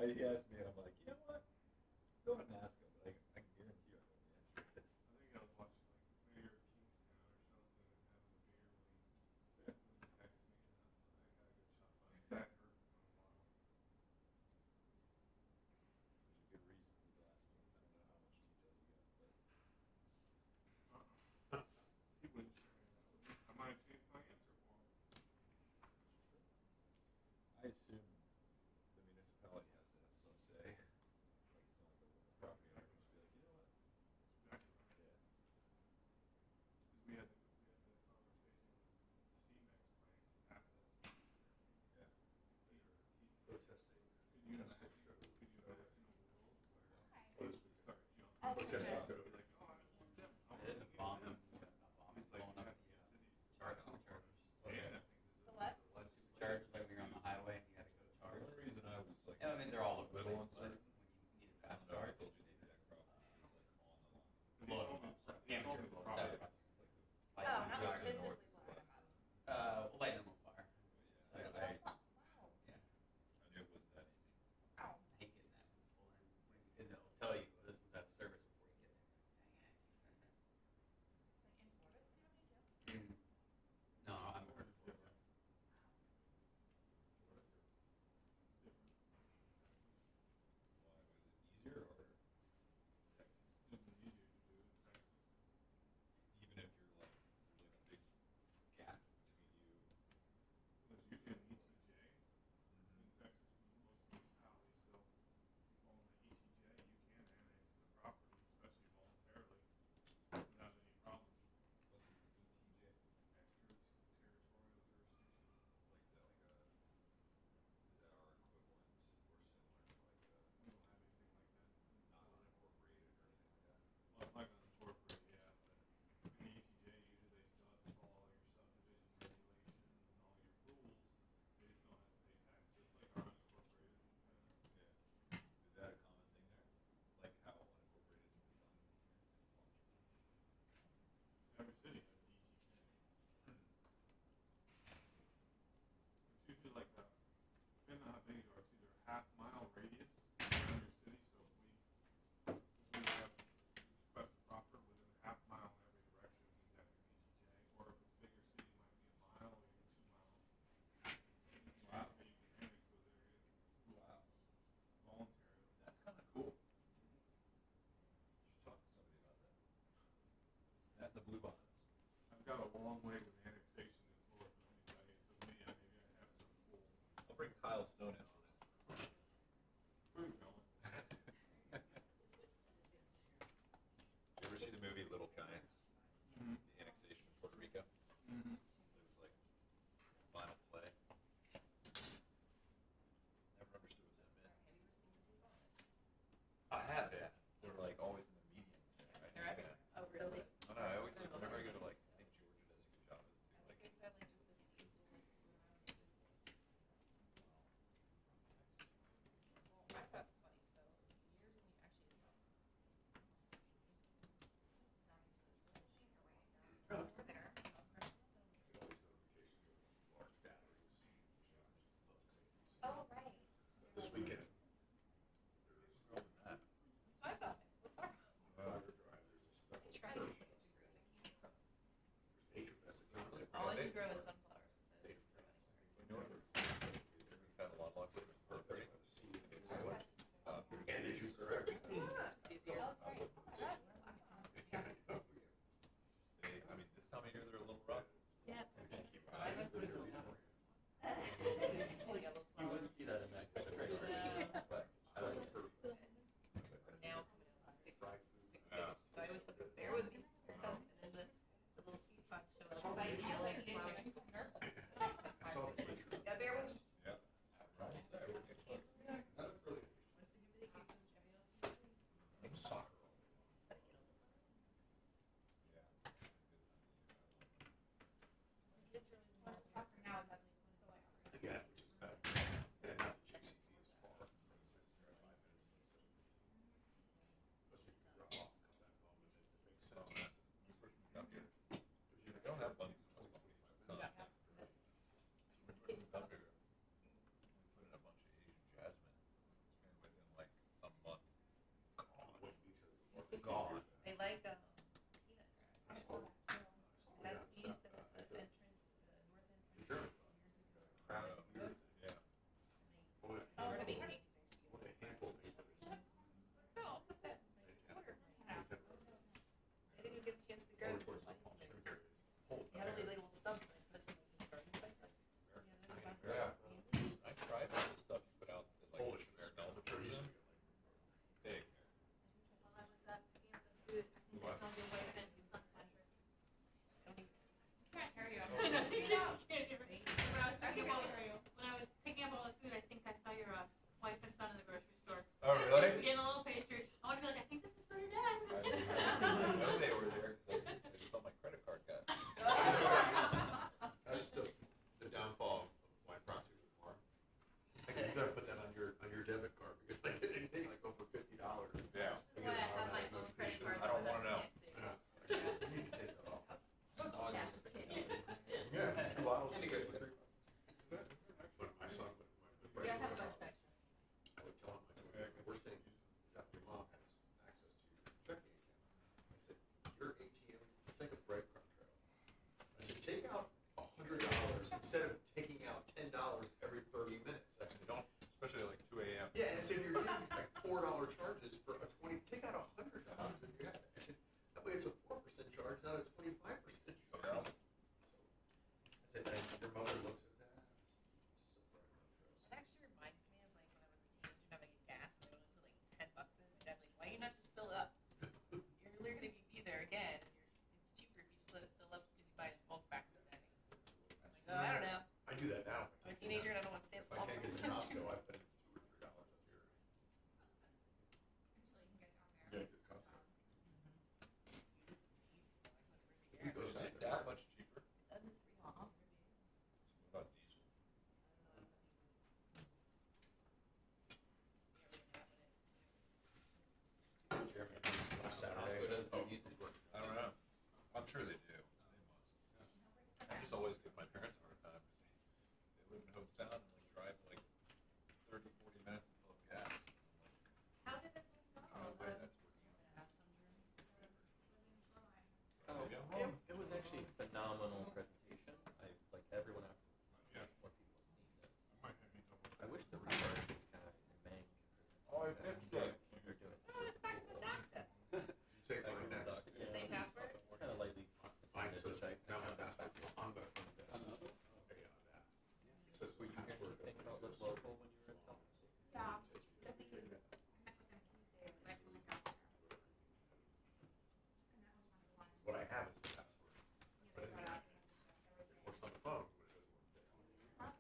He asked me, and I'm like, you know what? Go ahead and ask him, but I can guarantee you I know the answer to this. I think I was watching like Mayor of Kingstown or something and having a beer when he texted me, and I was like, I gotta go chop my back hurt for a while. There's a good reason he's asking. I don't know how much detail you got, but. He wouldn't share any of that with me. I might have changed my answer for him. I assume the municipality has to have some say. Like, it's not like the property owner can just be like, you know what? Exactly right. Yeah. Because we had the conversation with the CMAX plant, because half of that's. Yeah. Protesting. Could you imagine a world where Okay. those would start jumping? Oh, Protesting. okay. Like, oh, I want them. I want The them. bombing, It's like blowing you up have to get cities to charge charge superchargers. Yeah. The what? Superchargers, like when you're on the highway and you gotta go The charge. only reason I was like. Yeah, I mean, they're all over the little place, but uncertain. when you need a I fast don't know, I charge, told you the exact property is like on the line. blow it up, like amateur blow, Oh, it's not Jackson physically North blowing is them west. up. light them on fire. Yeah, That's I not, wow. Yeah, I knew it wasn't that easy. Wow. I hate getting that when you pull in, because it'll tell you, oh, this one's out of service before you get there. Dang it. Like in Florida, they have any joke? No, I'm over it. Why, was it easier or Texas? It'd be easier to do in Texas. Even if you're like, there's like a big gap between you. There's usually an ETJ in Texas for most municipalities, so on the ETJ, you can annex the property, especially voluntarily, without any problems. What's an ETJ? Extraterritorial jurisdiction. Like, is that like a, is that our equivalent or similar to like a We don't have anything like that. not unincorporated or anything like that? Well, it's not gonna incorporate, yeah, but in the ETJ, usually they still have to follow all your subdivision regulations and all your rules. They just don't have to pay taxes like our unincorporated. Yeah. Is that a common thing there? Like how unincorporated is done here? Every city has an ETJ. It's usually like a, depending on how big you are, it's either a half-mile radius around your city, so if we have request a proper within a half mile in every direction, you have your ETJ, or if it's a bigger city, it might be a mile or even 2 miles. Wow. Where you can annex those areas Wow. voluntarily. That's kind of cool. Should talk to somebody about that. That and the blue bonnet. I've got a long way with annexation in Florida, let me tell you, so maybe I have some fools. I'll bring Kyle Stone in on it. Who's going? You ever see the movie Little Giants? Mhm. The annexation of Puerto Rico? Mm-hmm. It was like final play. Never understood what that meant. Have you ever seen the Blue Bonnets? I have, yeah. They're like always in the medians there, right? They're everywhere. Oh, really? I know, I always like, whenever I go to like, I think Georgia does a good job of it too. Like Like, I said, like just the seeds will like move around and just. Well, I thought it was funny, so years and actually it's about almost 15 years ago. Some sheets are way down over there. get all these notifications of large batteries, which I just love safety. So Oh, right. this weekend, there's more than that. So I thought, what's our? Fiber drive, there's a I special tried to person. get some growth, I can't grow. There's nature message. All I can grow is sunflowers, because I don't grow anywhere. You know what? We've had a lot of luck with this birthday. It's what? And did you correct? Oh, great. Oh, my God. They, I mean, this time of year, they're a little rough. Yes. So I have seasonal flowers. Yellow flowers. see that in that picture. But I like the first one. Now coming out stick. So I always said, bear with me. Stuff, and then the little seed pod shows up. So I feel like flowers. It takes like 5, 6 weeks. Yeah, bear with me. Yeah. What's the humidity? Soccer. Yeah. It's really warm. Now it's instead of taking out $10 every 30 minutes. They don't, especially like 2 a.m. Yeah, and so you're getting like $4 charges for a 20, take out $100 if you have that. I said, that way it's a 4% charge, not a 25% charge. Yeah. I said, your mother looks at that. It actually reminds me of like when I was a teenager and I would get gas and I would put like $10 in. My dad's like, why you not just fill it up? You're literally gonna be there again, and it's cheaper if you just let it fill up because you buy it in bulk back in the day. I'm like, oh, I don't know. I do that now. I'm a teenager and I don't want to stay at If the I mall. can't get to Costco, I put $2 or $3 up here. Actually, you can get down Yeah, there. get Costco. You You go Is south it there. that much cheaper? It's under $3. What about diesel? Jeremy, last Saturday. Oh, I don't know. I'm sure they do. They must. I just always give my parents a hard time because they live in Hobestown and like drive like 30, 40 minutes to fill up gas. How did the thing go? I'm like, that's what It was actually a phenomenal presentation. Like everyone afterwards, Yeah. more people had seen this. Might have me double check. I wish the research guys in Bank. Oh, I've never done. They're doing it. Oh, it's back to the doctor. You say Back mine in the next. doc- yeah, Same password? Kind of lightly. Mine says, now my password. I'm gonna put this. Okay, on that. It says Were you hearing password. anything about Live Local when you were in Telford? Yeah, the thing is, I met with them Tuesday, right when I got there. And that was one of the ones. What I have is the password. You know, they got out and everything. It works on the phone, but it doesn't work there. Huh?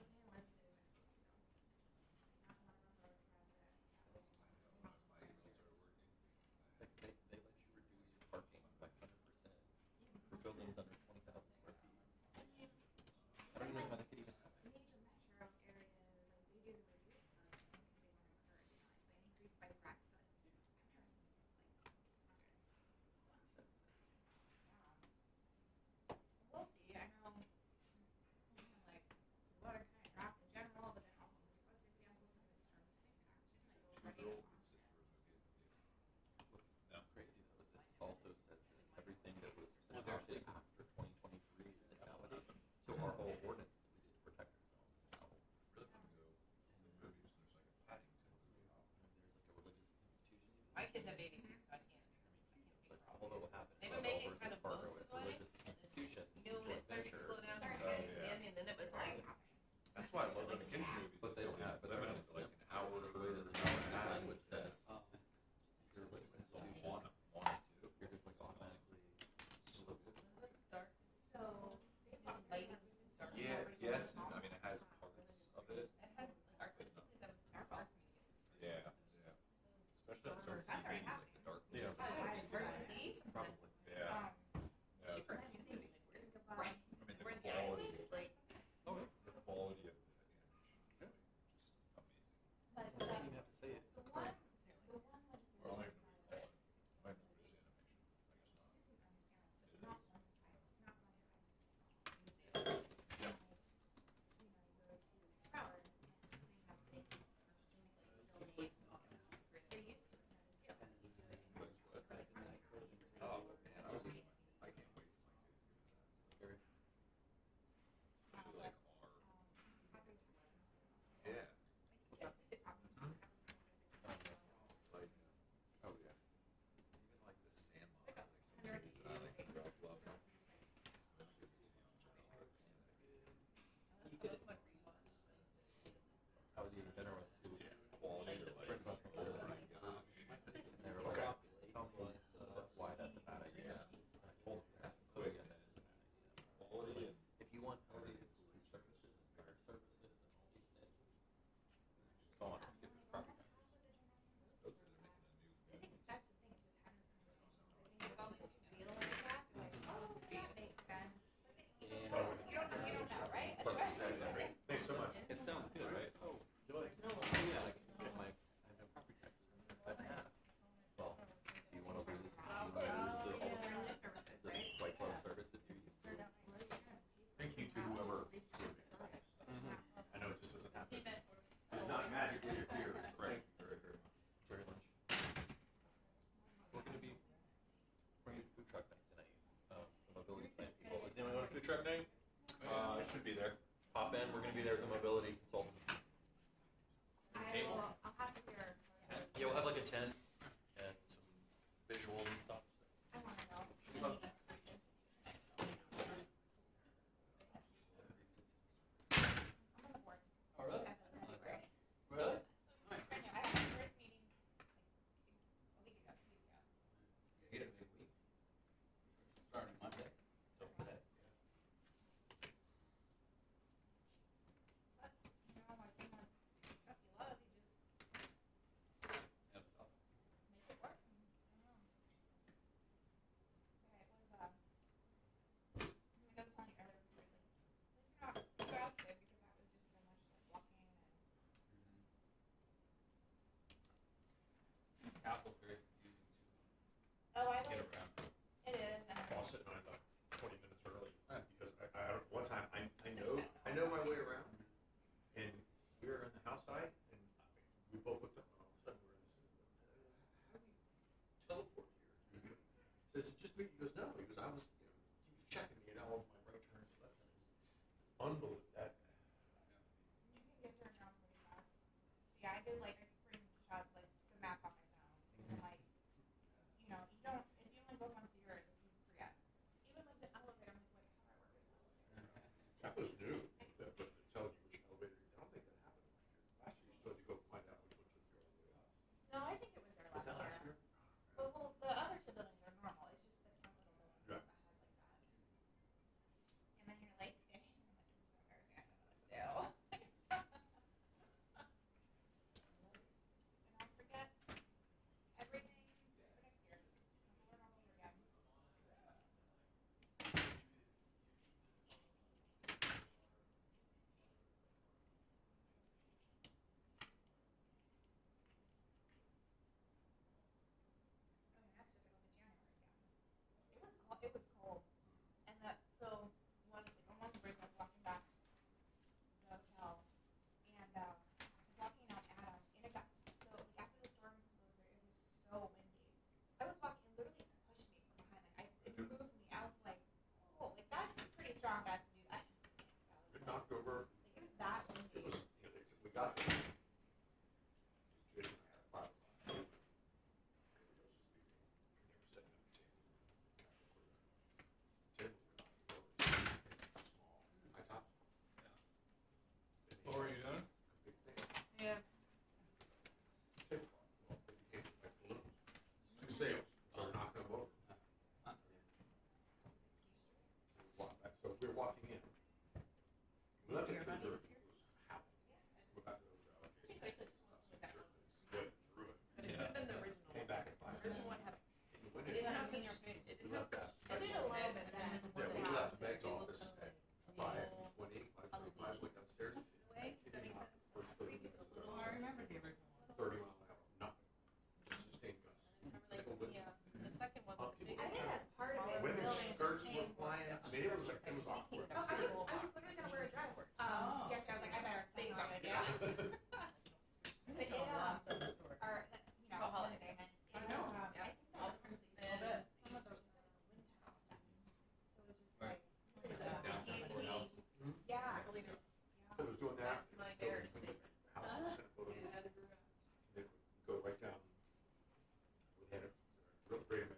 Within Wednesday, my school, though. Not one of them wrote around there. They let you reduce your parking by 100% for buildings under 20,000 square feet. And it's I don't even know how that could even happen. major metro areas, like they do reduce them because they want to encourage, you know, like they increase by rack, but I've never seen like 100. We'll see. I know, like, water kind of drops in general, but then also with the example, some of it starts to make traction, like overheating. What's crazy though is it also says that everything that was adopted after 2023 is invalid. So our whole ordinance that we did to protect ourselves is now Really want to go to the movies and there's like a Paddington. there's like a religious institution. My kids have babies, so I can't speak for all Although of what happened? They've been making kind of partner both with going. religious institutions. You know, when it starts to joint slow venture. down, Sorry. it's yeah. in, and then it was like, That's why I love the kids movies. But they don't have, but they're limited not to like exempt. an hour The way that or the an hour and a half. language says, your religious institution, Wanted to. you're just like automatically. dark, So, light, dark. Yeah, yes, and I mean, it has parts of it. It had, like, artistically, that was dark for me. Yeah, yeah. Especially on certain That's already TVs, like the darkness. Yeah. It's hard to see sometimes. Probably. Yeah. Yeah. She for a kid movie, like, where's the brain? I mean, the Where's the quality. eyelids? Like, The quality of the animation is like just amazing. but You don't even have to say it. the one Well, I legislation. might have to use animation, I guess not. Oh, man, I wish, I can't wait till my kids get into that. Scary. Especially like R. Yeah. Like, oh yeah. Even like the Sandlot, like some movies that I like to drop love on. How was the general too? Yeah, quality or like, Friends off the oh board. my gosh. And they were like, tell me why that's a bad idea. And I told them that, oh yeah, that is a bad idea. Quality and If you want elevated police services and fire services and all these things, just go on, get this property taxes. supposed to making a new. I think that's the thing, it's just having this conversation. I think it's all they feel like that, like, oh, that makes sense. You don't know, right? That's right. Thanks so much. It sounds good, right? Oh, yeah, like, if my, I have no property taxes, I'm gonna cut in half. Well, do you wanna lose, do you wanna lose all the white glove service that you're used to? Thank you to whoever. I know it just doesn't happen. It's not magically appear. Right. Very, very much. Very much. We're gonna be bringing a food truck night tonight, the mobility plan people. Is anyone going to food truck night? should be there. Pop in, we're gonna be there at the mobility consultant. Table? I'll have to hear. Yeah, we'll have like a tent and some visuals and stuff. I wanna know. I'm on the board. Oh, really? As of February. Really? I know, I had my first meeting like a week ago, 2 weeks ago. You get a big week. Starting Monday, so today. But, you know, like, when that's stuff you love, you just Yeah, it's tough. make it work. And, I don't know. Yeah, it was, I was telling you earlier, it was really, at least you're not exhausted because that was just so much like walking and. Apple's very confusing Oh, I to get like, around. it is, and I'll sit on it about 20 minutes early, Right. because one time, I know my way around, and we were on the house side, and we both looked up, and all of a sudden, we're in this, how do we teleport here? So it's just me, he goes, no, he goes, he was checking me, and all of my right turns, left turns, unbelievable, that, you can get turned around pretty fast. Yeah, I did like a screenshot, like the map on my phone, and like, you know, you don't, if you only go once a year, you forget. Even like the elevator, I'm like, wait, how do I work this elevator? that was new, that, but to tell you which elevator, I don't think that happened last year. Last year, you still had to go find out which one took you all the way up. No, I think it was there Was that last last year. year? Well, the other two buildings are normal, it's just the capital one Yeah. that has like that. And then you're like standing, and I'm like, this is so embarrassing, I don't know what to do. And I'll forget everything for next year. I'll learn all over again. Oh, yeah, that's typical of January again. It was cold. And so one of the breaks I was walking back to the hotel, and I was walking out Adam, and it got so, like after the storms blew through, it was so windy. I was walking, and literally it pushed me from behind, like it moved me. I was like, oh, like that's pretty strong guys to do that. So I was It like, knocked over, it was that windy. it was, we got there. Just Jason and I had 5 o'clock. Everybody else was leaving, and they were setting up the table. Tables were knocking over, small, high tops. What were you doing? Big thing. Yeah. Tablecloth. Well, they became like balloons. 2 sails, so we're knocking them over. So we're walking in. We left it through the, it was howling. We got to the hotel, Jason sweated through it. But it could have been the original. Came back at 5. The original one had, And you went it in. didn't have such a big, it didn't have such It did a little head, bit and then. then the Yeah, one we that left had, Meg's it office looked at little 5:20, on the 5:25, went upstairs. in a way, does that make sense? First 30 minutes. A little, I remember the original one. 30 mile an hour, nothing. Just sustained gusts. I remember like, yeah, the second one was the People- I biggest. think that's part of it. Women's Building skirts were sustained. flying. I mean, it was like, it was awkward. Oh, I was literally gonna wear a dress. Yes, I was like, I better think about it. Yeah. But it, or, you know, It's all holidays. Wednesday night. I know, I yeah. think that was some of those wind towels down. So it was just like, What was that? Downtown courthouse. yeah. I believe it. It was doing that. That's my marriage secret. House in San Bodo. Yeah, I grew up. They would go right down. We had a real great man.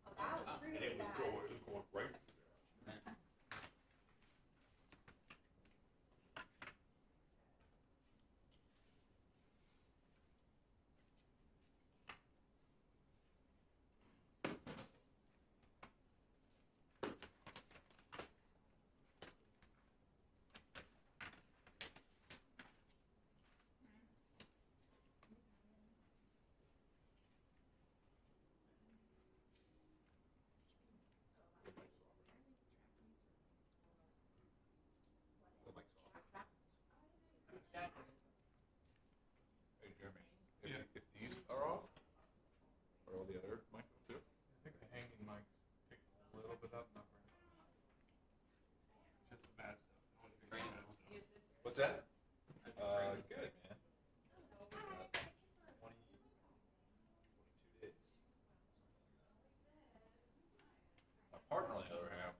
Oh, that was And really it was bad. going, it was going right through there. Hey, Jeremy, if these are off, are all the other mics too? I think the hanging mics pick a little bit up, not very much. Just the bad stuff. No one picks the bad stuff. Use this. What's that? Good, man. 22 days. My partner, on the other hand,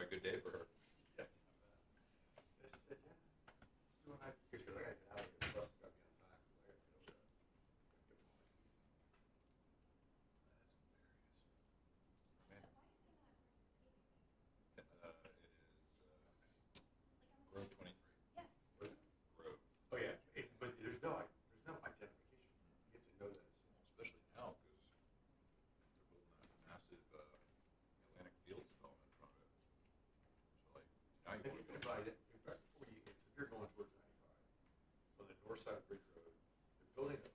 a good day for her. Yeah. I said, yeah, let's do a night, because you're like, I gotta get out of here, the bus has got me on time, 'cause I gotta get over there. Man, Why is there not escaping? it is, Grove 23. Yes. What is it? Grove. Oh, yeah, but there's no identification. You have to know that it's. Especially now, because they're building that massive Atlantic Fields development in front of it. So like, now you If want you to can go. buy it, right before you get, if you're going towards 95, on the north side of Bridge Road, they're building up,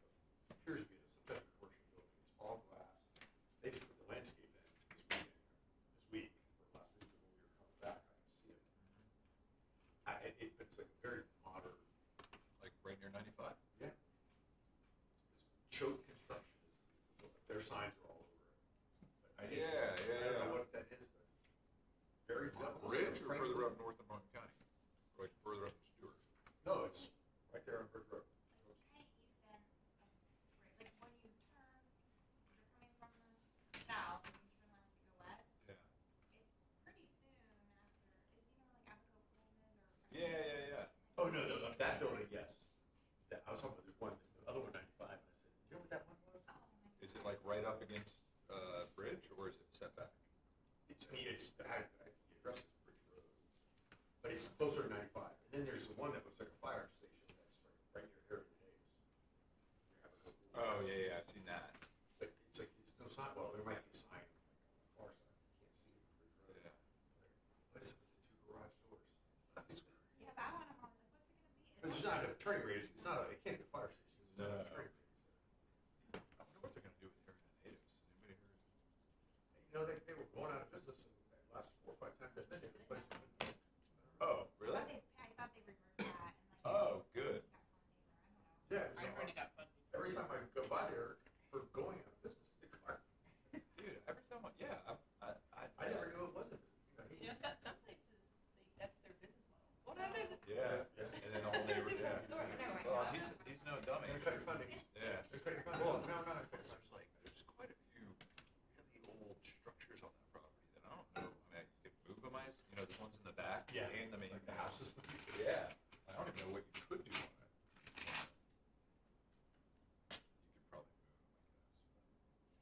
appears to be some type of commercial building, it's all glass. They just put the landscape in this week, or last week when we were coming back, I could see it. It's like very modern, Like right near 95? yeah. It's Choate Construction is the building, their signs are all over it. But I don't know what that is, but very Is that modern. Bridge or Frankly- further up north in Martin County? Or like further up in Stewart? No, it's right there on Bridge Road. Like kind of east end of Bridge. Like when you turn, if you're coming from the south and you turn left to go west, Yeah. it's pretty soon after. Is you know where like Abaco Pools is or? Yeah. Oh, no, that building, yes. That, I was talking about, there's one, the other one, 95, and I said, do you know what that one was? Oh my. Is it like right up against Bridge, or is it set back? It's, I mean, the address is Bridge Road, but it's closer to 95. And then there's the one that looks like a fire station that's right near Heritage Days. Oh, yeah, I've seen that. But it's like, it's no sign, well, there might be a sign like on the far side, you can't see it from Bridge Road. Yeah. What is it with the two garage doors? Yeah, that one I'm always like, what's it gonna be? But there's not enough turning radius, it can't be a fire station, there's not enough No. turning radius there. I wonder what they're gonna do with Heritage Natives. Anybody heard? You know, they were going out of business in the last 4 or 5 times I've been there. The place has been- Oh, really? I thought they reversed that and like. Oh, good. Got funding or I don't know. Yeah, I so already got funded. every time I go by there for going out of business, the car, Dude, every time I never knew it wasn't. You know, some places, that's their business model. What is it? Yeah, and then the whole There's neighborhood, a yeah. good story. Never mind. Well, he's no dummy. They're cutting funding. Yeah. They're cutting funding. Well, No, there's like, there's quite a few really old structures on that property that I don't know. I mean, you could move them, you know, the ones in the back Yeah. and the main. Like the houses. Yeah, I don't even know what you could do on it. You could probably move them,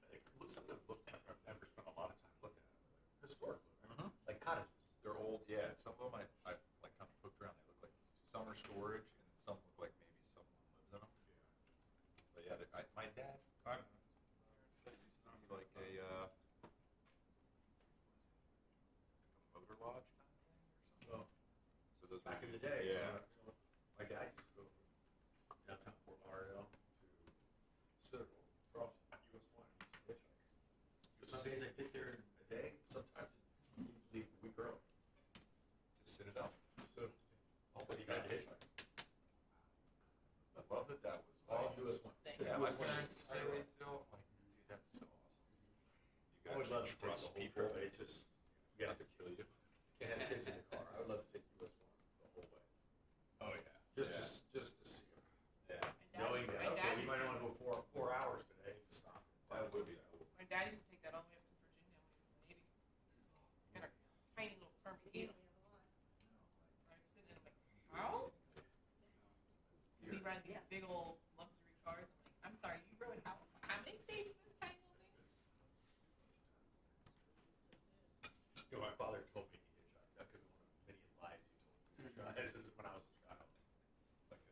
I guess. It looks something to look at. I've never spent a lot of time looking at them. Historically, right? Mhm. Like cottages. They're old, yeah. Some of them I like kind of looked around. They look like some are storage, and some look like maybe someone lives in them. But yeah, my dad said it used to be like a motor lodge kind of thing or something. Well, So those back were, in the day, yeah. my dad used to go from downtown Fort Lauderdale to Citadel, Charleston, US 1, and used to hitchhike. Some days I'd get there in a day, sometimes he'd leave a week early. Just sit it up. So, but he got to hitchhike. I love that was All like, US 1. yeah, my parents say they still like, dude, that's so awesome. You I would gotta love to take the trust whole people trip, but it's just, you not got to kill you. can't have kids in the car. I would love to take US 1 the whole way. Oh yeah. Just to see them. Yeah. Knowing that, My okay, dad we might only go 4 hours today, just stop. That would be cool. My dad used to take that all the way up to Virginia when he was in the Navy. In a tiny little Fermi. Like sitting in like, how? We ride these big old luxury cars. I'm like, I'm sorry, you rode how many states in this tiny little thing? You know, my father told me he hitchhiked. That could be one of many lies he told me. This is when I was a child. Like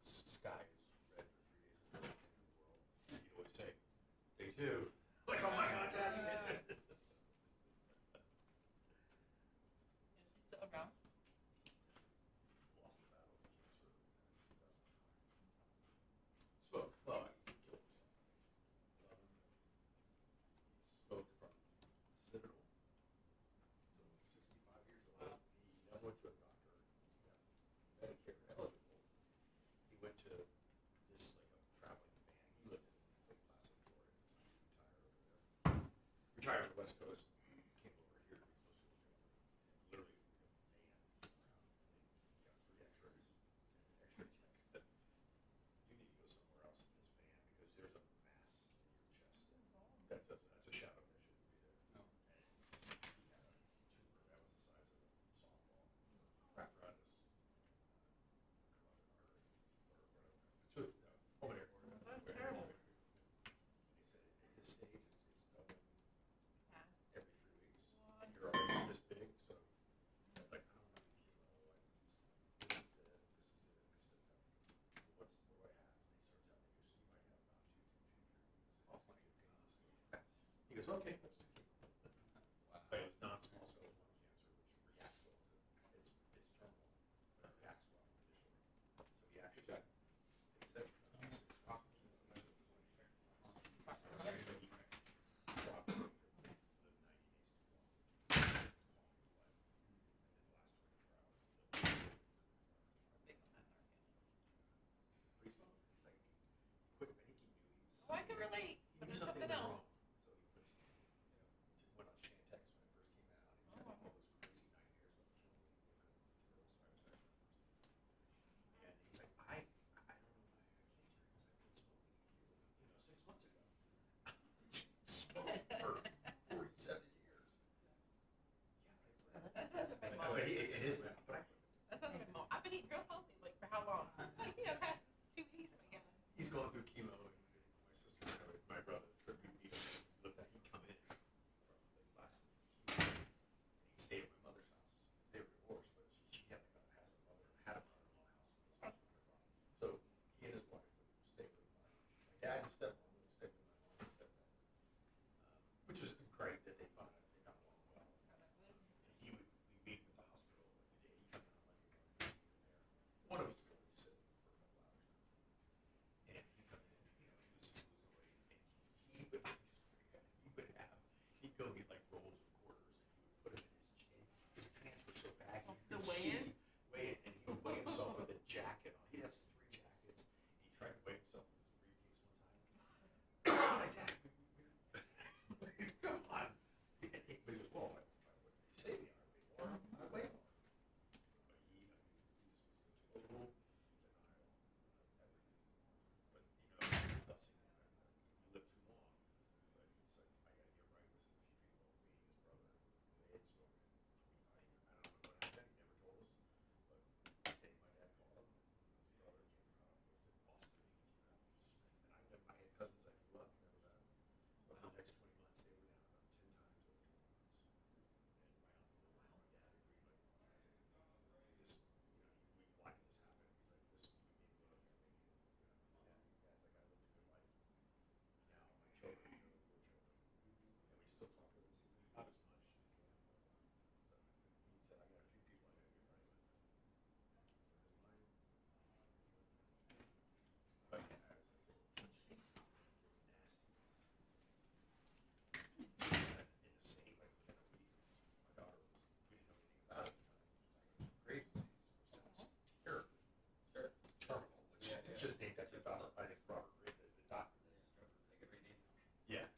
sky is red for 3 days until it's the world. He'd always say, day 2. Like, oh my God, Dad, you can't say this. And she's still around. Lost the battle with cancer in 2009. Spoke. Well, he killed himself. He spoke from Citadel. So 65 years old. He never went to a doctor. He got Medicare eligible. He went to this like a traveling van. He lived in Lake Placid, Florida. He retired on the West Coast. Came over here to be close to the family. And literally, a van. Got 3 X-rays. X-ray techs. You need to go somewhere else in this van because there's a mass in your chest. That's a shadow that shouldn't be there. No. And he had a tumor goes, okay, let's do chemo. But it's non-small cell lung cancer, which reacts well to, it's terminal, but it reacts well initially. So he actually got, they said, 6 possible chemo. Oh, I can relate, but it's something else. So he puts, went on Chantix when it first came out. He was having all those crazy nightmares about killing me with a terrible side effect. And he's like, I don't know why I got cancer. He was like, I've been smoking, 6 months ago. Smoked for 47 years. That sounds a bit But more. it is bad, but That sounds a bit more. I've been eating real healthy, like for how long? Like, past 2 weeks, I guess. he's going through chemo, and my sister, my brother, he'd come in from the last chemo, and he'd stay at my mother's house. They were divorced, but she had a mother-in-law house. So he and his wife would stay with my dad and stepmom would stay with my mom and stepdad, which was great that they got along well. And we'd meet with the hospital every day. He'd come in on Monday morning, there. One of us would go and sit for a couple hours. And he'd come in, he was just losing weight, and he'd go get like rolls of quarters, and he would put them in his pants were so baggy. The weigh-in? Weigh-in, and he would weigh himself with a jacket on. He'd have 3 jackets. He tried to weigh himself with his briefcase one time. Like that. Come on. But he goes, well, if I say me, I weigh more. But he just was in total denial of everything. But, blessing him, he lived too long. But he's like, I gotta get right with a few people, me and his brother, they had spoken 25 years. I don't know what happened, he never told us. But then my dad called him, his brother came out, was in Boston, he came out. And I had cousins I grew up, never met them. But for the next 20 months, they were down about 10 times over 20 months. And my uncle and my dad agreed, like, this, why did this happen? He's like, this, we made a little family. Dad's like, I lived a good life. Now my children, your children. And we still talk to them, not as much. So he said, I got a few people I gotta get right with. Because mine, but yeah, I was like, nasty. In the same, like, my daughter was, we didn't know anything about it. Graves' disease, which sounds terrible. Sure. Terminal. It's just named after Robert, I think Robert Gray, the doctor that discovered it. They could rename them. Yeah.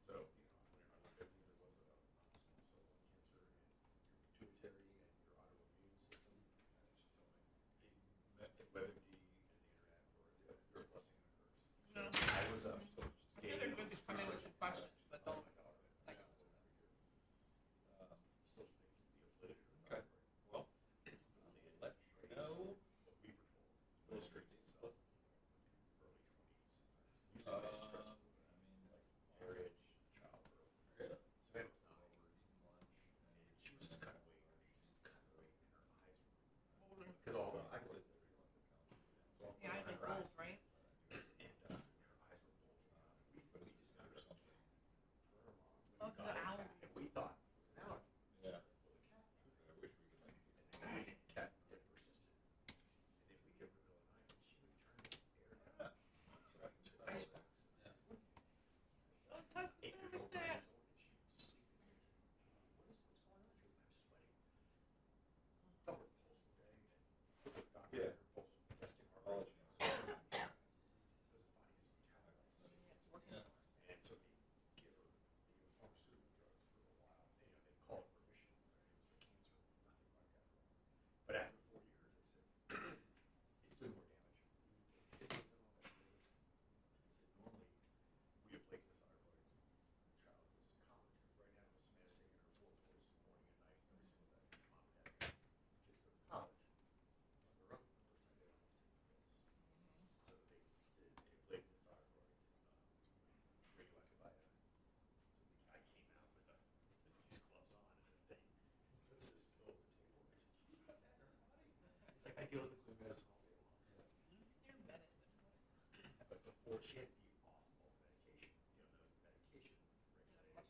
So, when I looked at it, there was a non-small cell lung cancer in your pituitary and your autoimmune system. And she told me, the WebMD and the internet were your blessing and a curse. No. I was, she told me, I feel they're good to come in with some questions, but don't. Like, still thinking the obliterator. Okay. Well, let you know. What we were told. Illustrates itself. Early 20s. Used to be I stressful. mean, like, Marriage, childbirth. yeah. Savannah was 9. And she was just kind of waiting. And her eyes were. Because all the eyes were. Yeah, I like bulls, right? And her eyes were bulging out. We discovered something. Her mom. Oh, When we the got her allergy. cat, and we thought it was an allergy. Yeah. Well, the cat. I wish we could like. And the cat had persisted. And if we get rid of an eye, she would turn the air down. To ice packs. Yeah. Don't touch the 8 years old, 9 thermostat. years old, and she would just sleep in there. What's going on? She goes, I'm sweating. Thought her pulse was dead. And the doctor, Yeah. her pulse was resting heart All rate. she knows. Because the body is metabolizing. It's working Yeah. smart. And so they give her pharmaceutical drugs for a while. They call it remission. It was a cancer, nothing like that. But after 4 years, they said, it's doing more damage. It doesn't all that good. They said, normally, we ablate the thyroid. The child goes to college, because right now, Samantha's taking her 4 pills morning and night, every single day. Mom and dad, kids go to college on their own. The first time they don't have to take the pills. So they ablated the thyroid, radioactive iodine. So the guy came out with these gloves on and a thing, puts this pill on the table, and I said, you put that in her body? He's like, I deal with nuclear medicine all day long. Your medicine. But before she had to be off all medication, the medication regulated.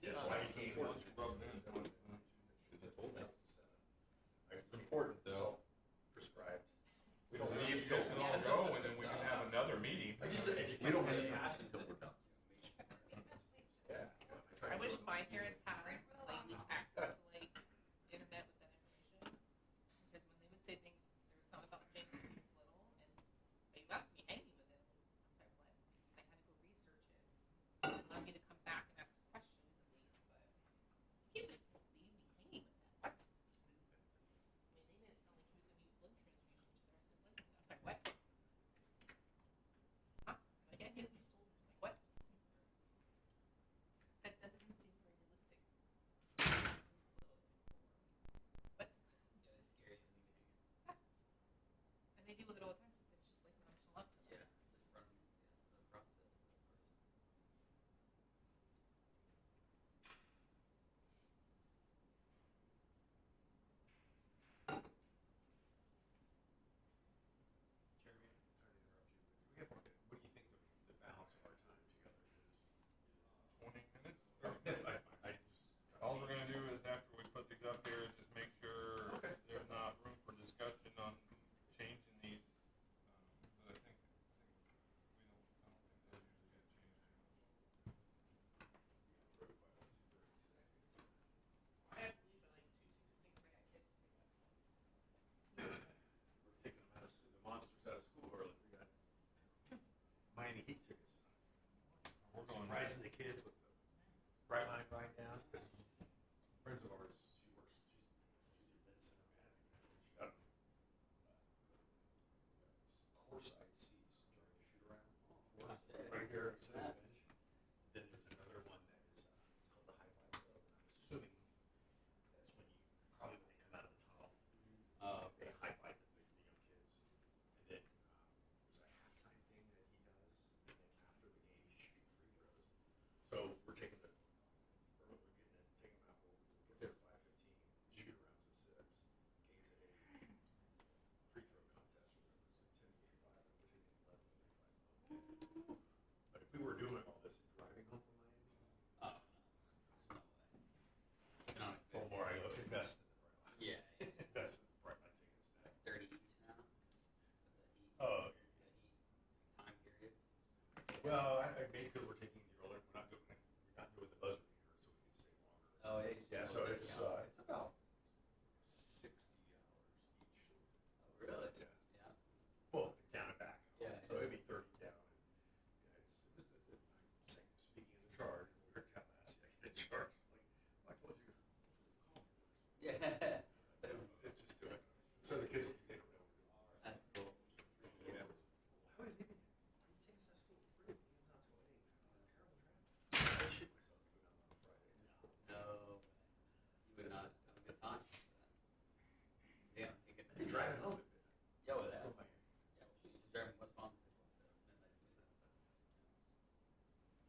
Yeah, so I became. It's important though. Prescribed. We don't leave till we all go, and then we can have another meeting. We don't have passion until we're done. Yeah. I wish my parents had like at least access to like internet with that information. Because when they would say things, there was something about Jane when he was little, and they left me hanging with it. I was like, what? And I had to go research it. And allowed me to come back and ask questions at least, but you can't just leave me hanging with that. What? I mean, they made it sound like he was gonna be blood transfusions for the rest of his life. I was like, what? Huh? Like, yeah, he has new soldiers. Like, what? That doesn't seem very realistic. What? Yeah, it's scary to leave it hanging. And they deal with it all the time, so it's just like nonchalant. Yeah, just run the process, of course. Jeremy, sorry to interrupt you, but what do you think the balance of our time together is? 20 minutes, 30 minutes. All we're gonna do is after we put these up here, just make sure Okay. there's not room for discussion on changing these. But I think I don't think those usually get changed anymore. I have to leave at like 2 to 2:15 because I got kids to pick up. We're taking them out of the monsters out of school early. We got Miami Heat tickets. We're going. Surprising the kids with the bright line ride down, because friends of ours, she's a med center manager. She got courtside seats during the shoot around. Right there at the center bench. Then there's another one that is it's called the High Five Club. And I'm assuming that's when you probably when they come out of the tunnel, they high five the young kids. And then there's a halftime thing that he does, and then after the game you shoot free throws. So we're taking the we're getting it, take them out. We'll get there at 5:15. Shoot arounds at 6. Games at 8. Free throw contest or whatever. It's like 10 to 85, and we're taking 11 to 35. But if we were doing all this and driving home from Miami, Oh, no way. Economic. oh boy, I invest in the bright line. Yeah, Invest in the bright line tickets. like 30 each now. Oh. The heat time periods. Well, I maybe because we're taking the earlier, we're not doing the buzzer beater, so we can stay longer. Oh, Yeah, so it's about $60 each. Oh, really? Yeah. Yeah. Well, down and back. Yeah. So it'd be 30 down. Yeah, it was speaking of the charge, we were in Tallahassee, I get a charge. Like, well, I told you. Yeah. It's just doing it. So the kids, they don't know. That's cool. Yeah. Why would you leave me? Why are you taking us out of school for free? It's not till 8. Terrible traffic. I shit myself to go down on a Friday. No, you would not have a good time. Yeah, take it. I think driving home at midnight. Yeah, with that. From Miami. Yeah, well, shoot, you just drive from West Palm to midnight school.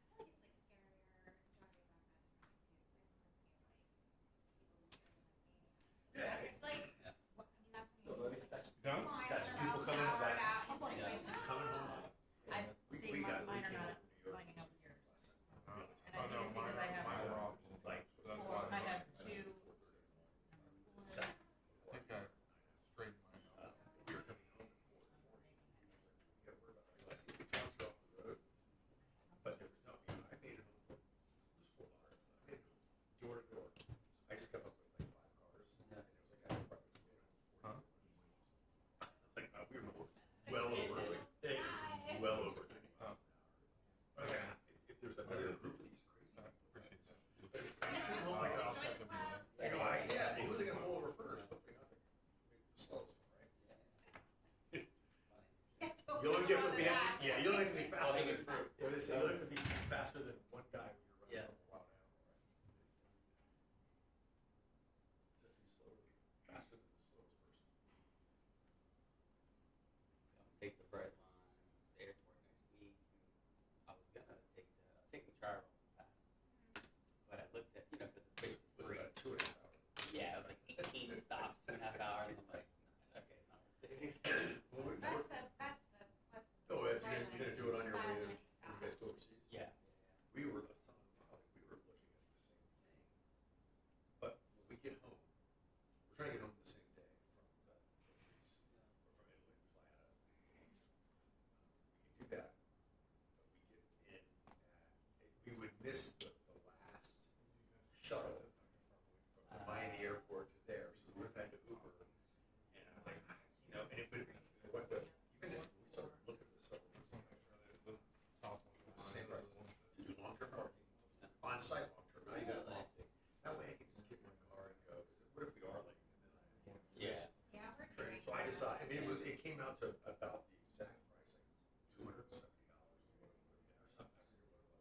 I feel like it's like scarier driving back that time too, because I sometimes feel like people lose their like Yeah. It's like, Yeah. what, I mean, that's So when you that's Done? flying That's around people an coming, hour that's out. I'm like, Yeah. coming home. I'm We seeing got- mine we are came not over to New York. lining up with yours. Oh, And I think it's because I have, mine are off. Like, That's four, why I have 2, seven. I think I straightened mine out. We were coming home at 4 in the morning. We gotta worry about it. I see the trucks are off the road. But there was no, I made it home. It was $4. I made it home door to door. I just kept up with like 5 cars. Yeah. And it was like, I probably made it home. Huh? Like, we were well over, like, it was well over 90 miles an hour. But yeah, if there's another group of these crazy I people. appreciate that. But oh my I'll gosh. second that. They go, yeah, they were gonna pull over first, hopefully not the slowest one, right? You only get to be, yeah, you only have to be faster than, you only have to be faster than one guy when you're running Yeah. from a wild animal, right? You have to be slower, faster than the slowest person. Take the bread line to the airport next week. I was gonna take the trial pass, but I looked at, because it's basically Was free. it a 2.5 hour? Yeah, it was like 18 stops, 2.5 hours. I'm like, okay, it's not worth it. Well, That's the oh, right you're gonna do it on your way to, when you guys go overseas? Yeah. We missed the last shuttle from Miami Airport to there, so we would have had to Uber. And I was like, you know, and it would, what the, even if we started looking at the suburbs, it's the same price. To do long-term parking, on-site long-term, not even lofting. That way I can just get in my car and go, because what if we are late? And then I, you know, Yeah. Yeah, we're train. So I decided, I mean, it came out to about the exact price, like $270 or something. I forget what it was, but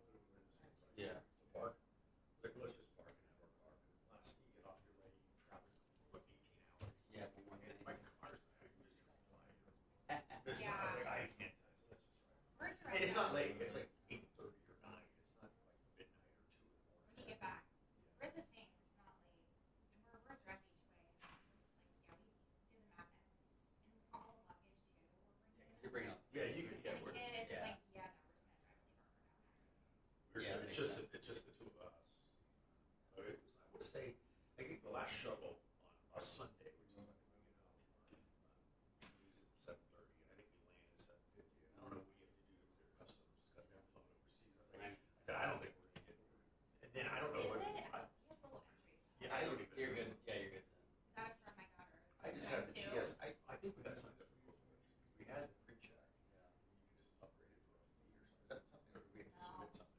it was the same price. Yeah. To park. Like, let's just park and have our car. Last, you get off your way, you travel for 18 hours. Yeah, for one And thing. my car's, I'm just flying. This, I Yeah. was like, I can't, I said, let's just drive. We're And direct it's not out. late, it's like 8:30 or 9, it's not like midnight or 2 in the morning. When you get back, we're the same, it's not late, and we're dressed each way, and we're just like, yeah, we did the math, and we all luggage too, You're bringing up. Yeah, you can, yeah, and we're, kids, yeah. it's like, yeah, no, we're just gonna drive really far for now. we're, Yeah, it's just the two of us. It was, I would say, I think the last shuttle on a Sunday, which is like, you know, leaves at 7:30, and I think we land at 7:50, and I don't know what we have to do to clear customs, got them flown overseas. I said, I don't think we're gonna get, and then I don't know Is what, it? I, You have little entries. yeah, I don't even. You're good. Yeah, you're good. That's from my daughter. I just have the TS, I think we got signed up for both of those. We had the pre-check, you can just upgrade it for a fee or something. Is that something, or do we have to submit something?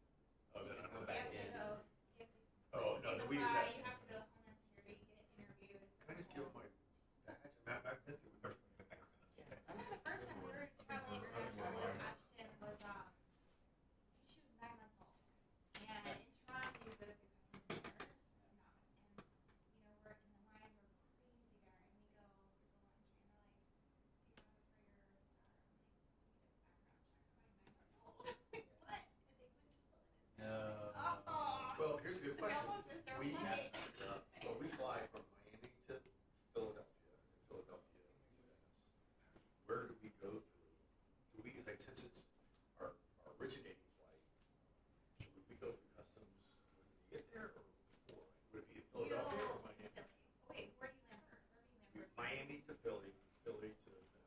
Oh, then I'm Go going back back You in. have to go, you have to. Oh, no, you we just apply, have. You have to go to Homeland Security, get interviewed. Can I just give my badge? I've been through everything. I remember the first time we were traveling international with Ashton was, she was 9 months old. And in Toronto, you go through customs there, and, you know, we're in the lines are crazy there, and we go through the lunch, and they're like, do you have it for your daughter? I'm like, we need a background check. I'm like, 9 months old. What? And they wouldn't fill it in. No. Oh. Well, here's a good So we question. almost missed our We, flight. well, we fly from Miami to Philadelphia, and Philadelphia to Venice. Where do we go through? Do we, like, since it's our originating flight, would we go through customs when we get there, or before? Would it be in Philadelphia or Miami? Philly. Oh, wait, where do you land first? Where do you land first? Miami to Philly, Philly to Venice.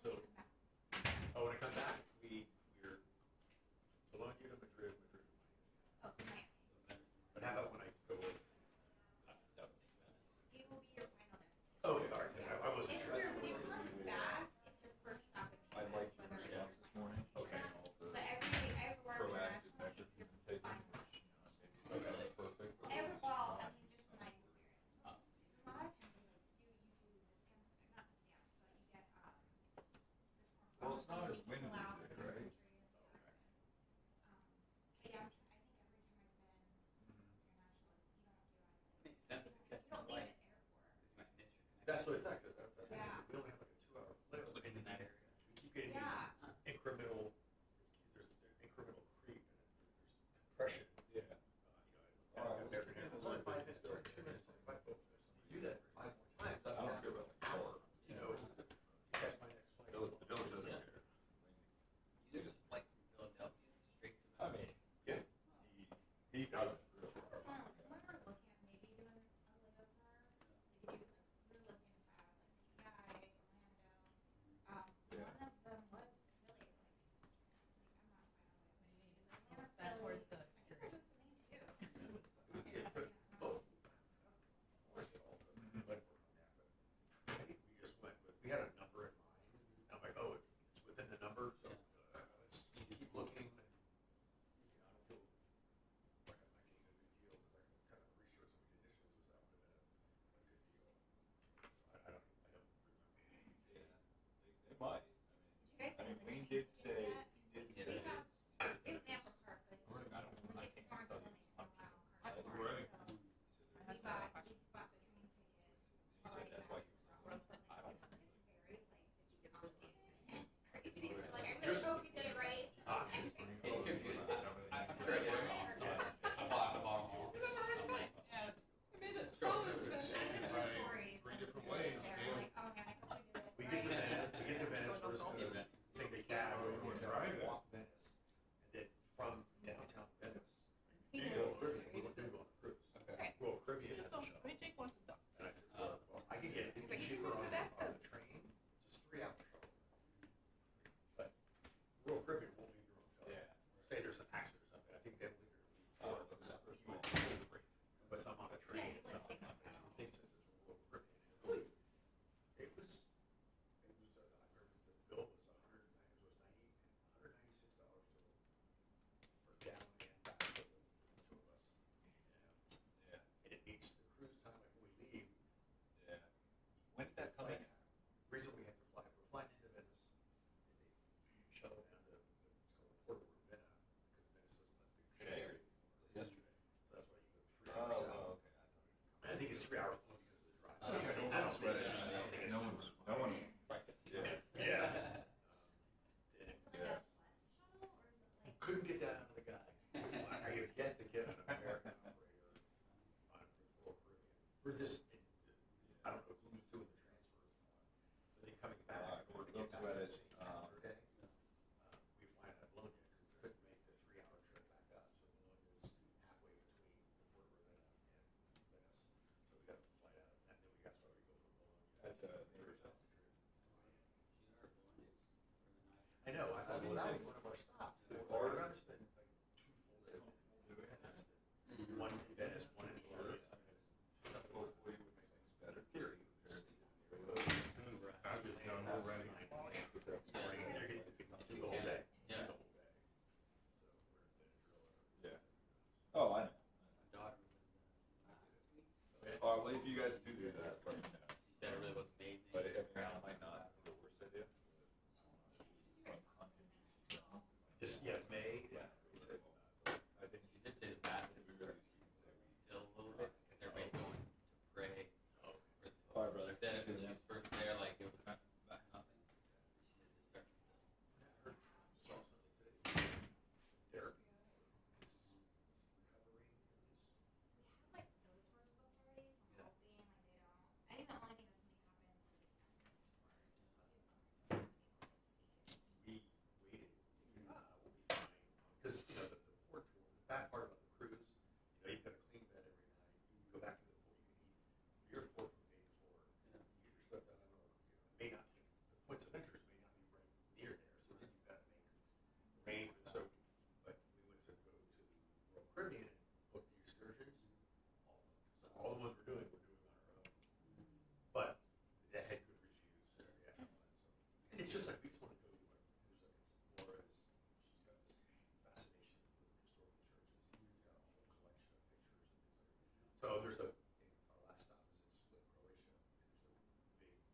So, When do you come back? oh, when I come back, we're Bologna to Madrid, Madrid to Miami. Oh, so Miami. But how about when I go over? It will be your final destination. Okay, all right, then I wasn't If sure. you're, when you come back, it's your first stop in the I US, like whether your it's stats this morning. Okay. But everywhere Proactive international, measures it's your you've been taking. final. Okay. Perfect. Every ball, I mean, just from my experience. A lot of times they like you do the stamps, not the stamps, but you get, Well, it's not as you windy fill out today, for right? country and stuff. But yeah, I think every time I've been international, you don't do Makes sense to catch you don't the leave flight. the airport. You might miss your connection. That's what I thought, because Yeah. we only have like a 2-hour flight. Looking in that area. We keep getting Yeah. these incremental, there's incremental creep, and there's compression. Yeah. You know, American Airlines, it's only 5 minutes, it's only 2 minutes, only 5 minutes. You do that 5 more times, I I'm don't not care about an hour, you know, to catch my next flight. The village doesn't care. 3 hours only because of the drive. Don't sweat it. No one, yeah. Yeah. Couldn't get that out of the guy. I have yet to get an American operator on Royal Caribbean. For this, I don't know who's doing the transfers. Are they coming back in order to get back on the same calendar day? We fly out of Bologna, because we couldn't make the 3 hour trip back up. So Bologna is halfway between the Port of Ravenna and Venice. So we got to fly out, and then that's why we go from Bologna. That's I know, I thought, well, that was one of our stops. We're going to spend like 2 full days in Venice. One in Venice, one in Bologna. Hopefully would make things better. Theory. The whole day. Yeah. The whole day. Yeah. Oh, I know. Oh, well, if you guys do that, but, She said it really was amazing. but it might not be the worst idea. This, yeah, May, yeah. I think She did say the bathroom was starting to fill a little bit because everybody's going to pray. Oh. For the, she said it when she was first there, like it was nothing. She said it started to fill. Saw something today. Therapy. This is recovery. We have like those tours booked already, so I'm hoping like they don't. I think the only thing that's gonna happen is like We waited, thinking, we'll be fine. Because, you know, the port tour, the bad part about the cruise, you know, you've got a clean bed every night. You can go back to the pool, you can eat your port from day to floor. You get your stuff done, or, it may not, the points of interest may not be right near there, so then you've got to make rain. So, but we went to go to Royal Caribbean and book the excursions. So all the ones we're doing on our own. But that had good reviews. Yeah. So, and it's just like, we just want to go to Laura's, she's got this fascination with historical churches. It's got a whole collection of pictures and things like that. So there's our last stop is in Split, Croatia. There's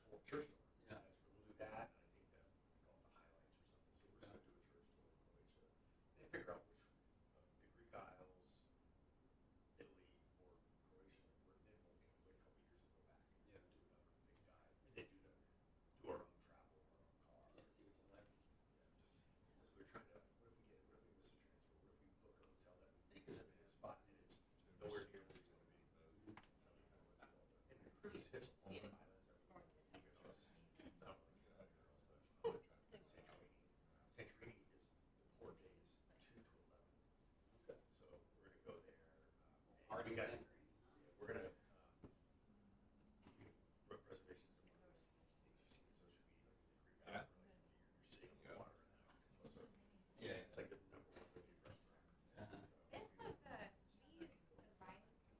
a big church tour. Yeah. We'll do that, and I think that we call it the highlights or something. So we're just going to do a church tour in Croatia. And figure out which, the Greek Isles, Italy, or Croatia. Then we'll wait a couple years and go back and do another big dive. And then do our own travel, our own car. Yeah, see what you like. Because we're trying to, what if we miss a transfer? What if we book a hotel that we think is a minute spot and it's nowhere near where we want to be? And the cruise hits all the islands. Santorini is, the port day is 2 to 11. Okay. So we're gonna go there. Party We got, center. yeah, we're gonna, we book reservations in one of those things you see on social media, like the Greek Island, you're sitting on the water. Yeah. It's like the #1 movie restaurant. Uh-huh. This was the we used the vibe tour.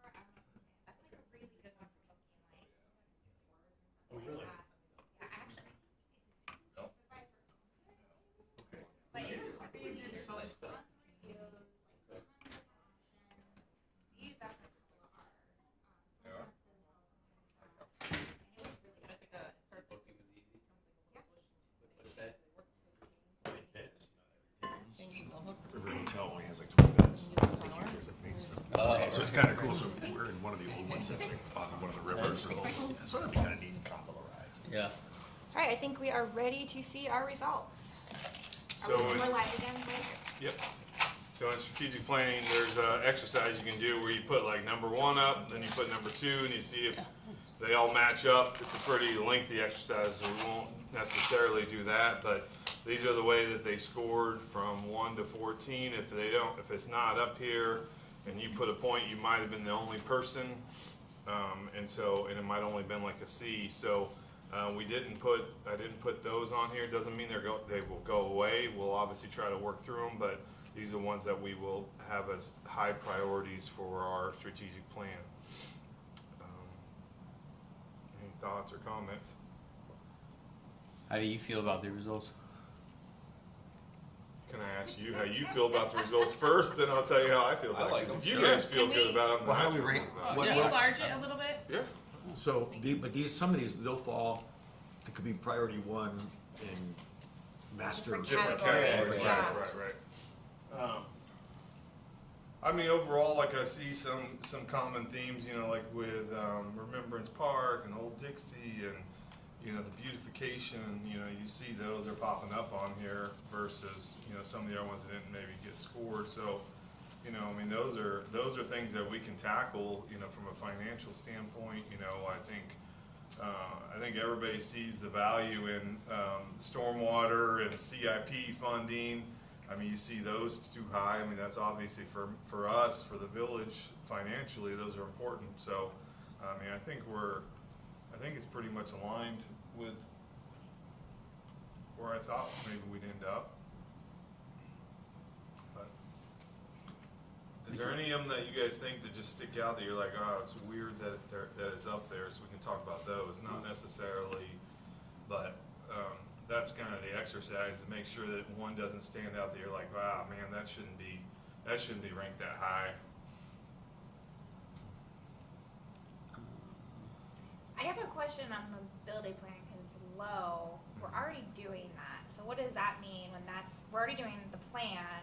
I don't know if you that's like a really good one for folks who like tours and stuff Oh, like really? that. Yeah, actually, it's a good vibe for Okay. but it's really So it's tons of reviews, like tons of options. We used that for a couple of ours. Yeah. And it was really But it's like a, it starts like, Booking was easy. yeah. What's that? In Venice, thing. River Hotel only has like 20 beds. I think there's like maybe some. Oh, So it's kind of cool. So we're in one of the old ones that's like on one of the rivers. So that'd be kind of neat and combo ride. Yeah. All right, I think we are ready to see our results. So, We're live again, Blake? yep. So in strategic planning, there's an exercise you can do where you put like number 1 up, then you put number 2, and you see if they all match up. It's a pretty lengthy exercise, so we won't necessarily do that, but these are the way that they scored from 1 to 14. If they don't, if it's not up here, and you put a point, you might have been the only person, and it might only been like a C. So I didn't put those on here. Doesn't mean they will go away. We'll obviously try to work through them, but these are ones that we will have as high priorities for our strategic plan. Any thoughts or comments? How do you feel about the results? Can I ask you how you feel about the results first, then I'll tell you how I feel about it. like 'Cause them, if you sure. guys feel Can good we- about them, Well, then how I we feel rate- good about what- it. Can you enlarge it a little bit? Yeah. So, some of these, they'll fall, it could be priority 1 in master. Different Different categories, categories, yeah. right. I mean, overall, like I see some common themes, you know, like with Remembrance Park and Old Dixie and, you know, the beautification, you know, you see those are popping up on here versus, you know, some of the other ones that didn't maybe get scored. So, you know, I mean, those are things that we can tackle, you know, from a financial standpoint. You know, I think everybody sees the value in stormwater and CIP funding. I mean, you see those too high. I mean, that's obviously for us, for the village, financially, those are important. So, I mean, I think it's pretty much aligned with where I thought maybe we'd end up. But is there any of them that you guys think that just stick out that you're like, oh, it's weird that it's up there, so we can talk about those? Not necessarily, but that's kind of the exercise, to make sure that one doesn't stand out that you're like, wow, man, that shouldn't be ranked that high. I have a question on the mobility plan, because it's low. We're already doing that. So what does that mean when we're already doing the plan?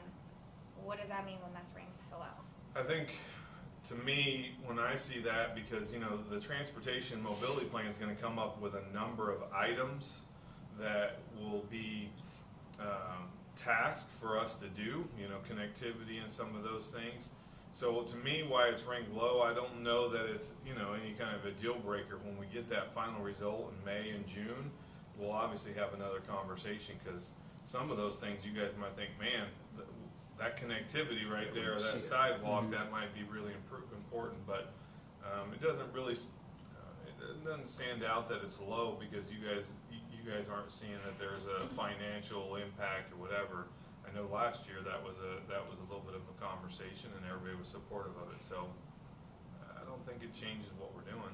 What does that mean when that's ranked so low? I think, to me, when I see that, because, you know, the transportation mobility plan is going to come up with a number of items that will be tasked for us to do, you know, connectivity and some of those things. So to me, why it's ranked low, I don't know that it's, you know, any kind of a deal breaker. When we get that final result in May and June, we'll obviously have another conversation, because some of those things you guys might think, man, that connectivity right there, or that sidewalk, that might be really important, but it doesn't really, it doesn't stand out that it's low, because you guys aren't seeing that there's a financial impact or whatever. I know last year that was a little bit of a conversation, and everybody was supportive of it. So I don't think it changes what we're doing.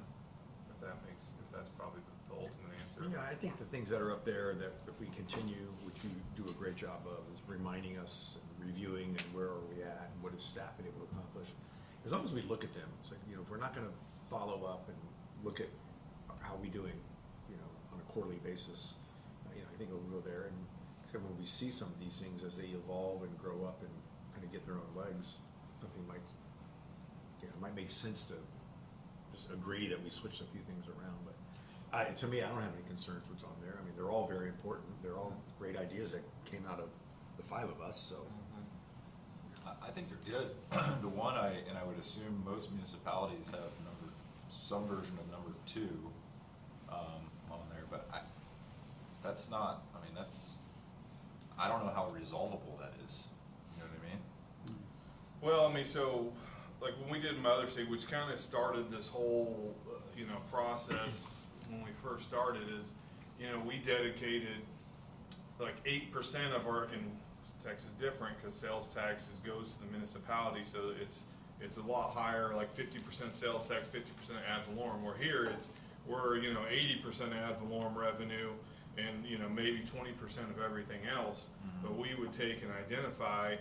If that's probably the ultimate answer. Yeah, I think the things that are up there that if we continue, which you do a great job of, is reminding us and reviewing and where are we at and what is staff been able to accomplish. As long as we look at them, it's like, you know, if we're not going to follow up and look at how we doing, you know, on a quarterly basis, you know, I think we'll go there. And except when we see some of these things as they evolve and grow up and kind of get their own legs, something might, you know, it might make sense to just agree that we switch a few things around. But to me, I don't have any concerns what's on there. I mean, they're all very important. They're all great ideas that came out of the five of us. So I think they're good. The one I would assume most municipalities have some version of number 2 on there, but that's not, I mean, I don't know how resolvable that is. You know what I mean? Well, I mean, so like when we did Mother City, which kind of started this whole you know, process when we first started, is, you know, we dedicated like 8% of our, in Texas different because sales taxes goes to the municipality, so it's a lot higher, like 50% sales tax, 50% ad valorem. Where here we're you know 80% ad valorem revenue, and you know maybe 20% of everything else. But we would take and identify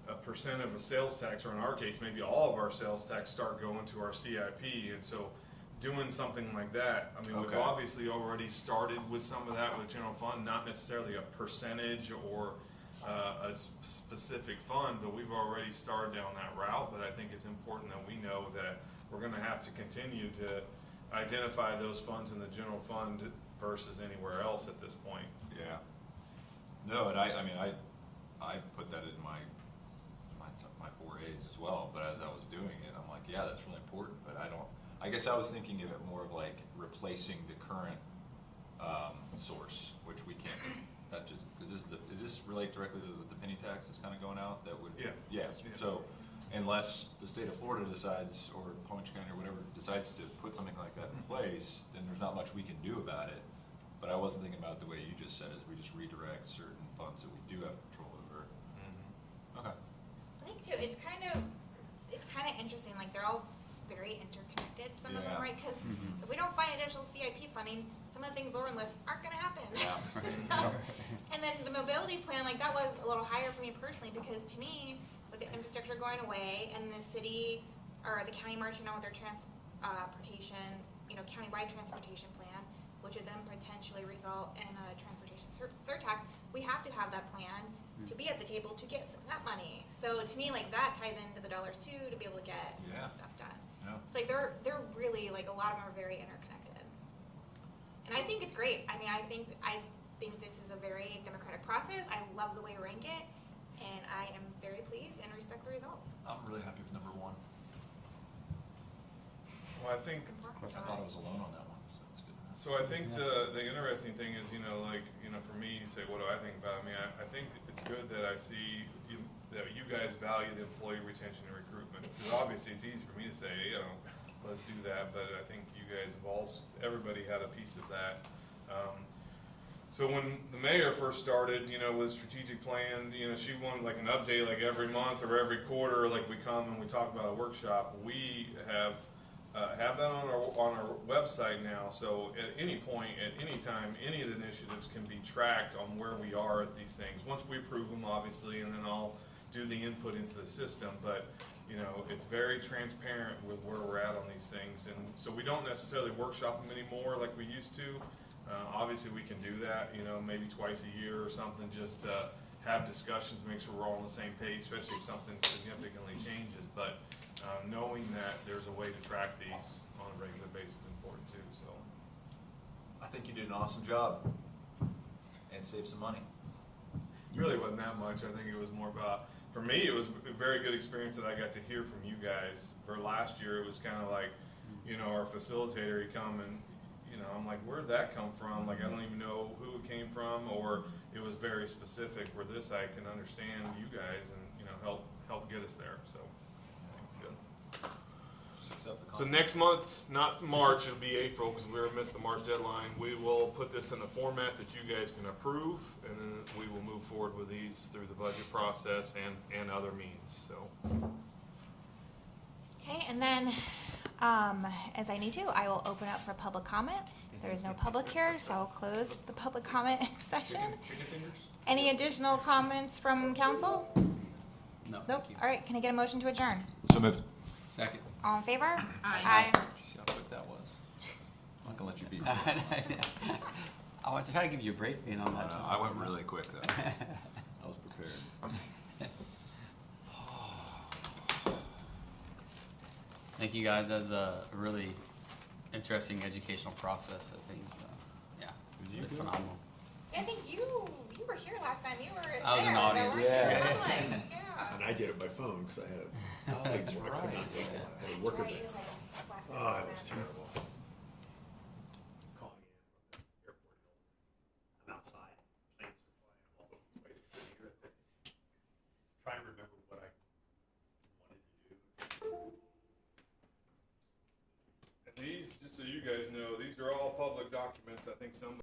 a percent of a sales tax, or in our case, maybe all of our sales tax start going to our CIP. And so doing something like that, I mean, we've obviously already started with some of that with general fund, not necessarily a percentage or a specific fund, but we've already started down that route. But I think it's important that we know that we're going to have to continue to identify those funds in the general fund versus anywhere else at this point. Yeah. No, and I mean, I put that in my 4As as well, but as I was doing it, I'm like, yeah, that's really important, but I guess I was thinking of it more of like replacing the current source, which we can't, that just, is this relate directly to the penny tax that's kind of going out? That would, yeah. So unless the state of Florida decides, or Palm Beach County or whatever, decides to put something like that in place, then there's not much we can do about it. But I wasn't thinking about it the way you just said, is we just redirect certain funds that we do have control over. Okay. I think too, it's kind of interesting, like they're all very interconnected, some of them, right? Because if we don't find additional CIP funding, some of the things Lauren lists aren't going to happen. And then the mobility plan, like that was a little higher for me personally, because to me, with the infrastructure going away and the city or the county marching on with their transportation, you know, countywide transportation plan, which would then potentially result in a transportation surtax, we have to have that plan to be at the table to get some of that money. So so to me, like, that ties into the dollars too, to be able to get some of Yeah. this stuff done. Yeah. So like, they're really, like, a lot of them are very interconnected. And I think it's great. I mean, I think this is a very democratic process. I love the way we rank it, and I am very pleased and respect the results. I'm really happy with number one. Well, I think, I thought I was alone on that one, so it's good. so I think the interesting thing is, like, for me, you say, what do I think about it? I mean, I think it's good that I see that you guys value the employee retention and recruitment. Because obviously, it's easy for me to say, let's do that, but I think you guys have everybody had a piece of that. So when the mayor first started, with strategic plan, she wanted like an update like every month or every quarter, like we come and we talk about a workshop. We have that on our website now, so at any point, at any time, any of the initiatives can be tracked on where we are at these things. Once we approve them, obviously, and then I'll do the input into the system, but it's very transparent with where we're at on these things, and so we don't necessarily workshop them anymore like we used to. Obviously, we can do that, maybe twice a year or something, just have discussions, make sure we're all on the same page, especially if something significantly changes. But knowing that there's a way to track these on a regular basis is important too. So I think you did an awesome job and saved some money. it really wasn't that much. I think it was more about, for me, it was a very good experience that I got to hear from you guys. For last year, it was kind of like, our facilitator, he come and, I'm like, where'd that come from? Like, I don't even know who it came from, or it was very specific. Where this, I can understand you guys and, help get us there. So I think it's good. Just accept the So compliment. next month, not March, it'll be April, because we missed the March deadline. We will put this in a format that you guys can approve, and then we will move forward with these through the budget process and other means, so. Okay, and then, as I need to, I will open up for public comment. There is no public here, so I'll close the public comment session. Chicken fingers? Any additional comments from council? No, Nope. thank you. All right, can I get a motion to adjourn? So moved. Second. All in favor? Aye. Did you see how quick that was? I'm not gonna let you beat me. I want to try to give you a break being on that. I went really quick though. I was prepared. Thank you guys. That's a really interesting educational process. I think, yeah, really phenomenal. I think you were here last time. You were I was there. an audience. weren't you? Yeah. Public. Yeah. And I did it by phone because I had colleagues where I could not go. I had a That's work right, event. you had a last Oh, it event. was terrible. Calling in from the airport. I'm outside. Planes are flying all over the place. I couldn't hear it. Trying to remember what I wanted to do. And these, just so you guys know, these are all public documents. I think some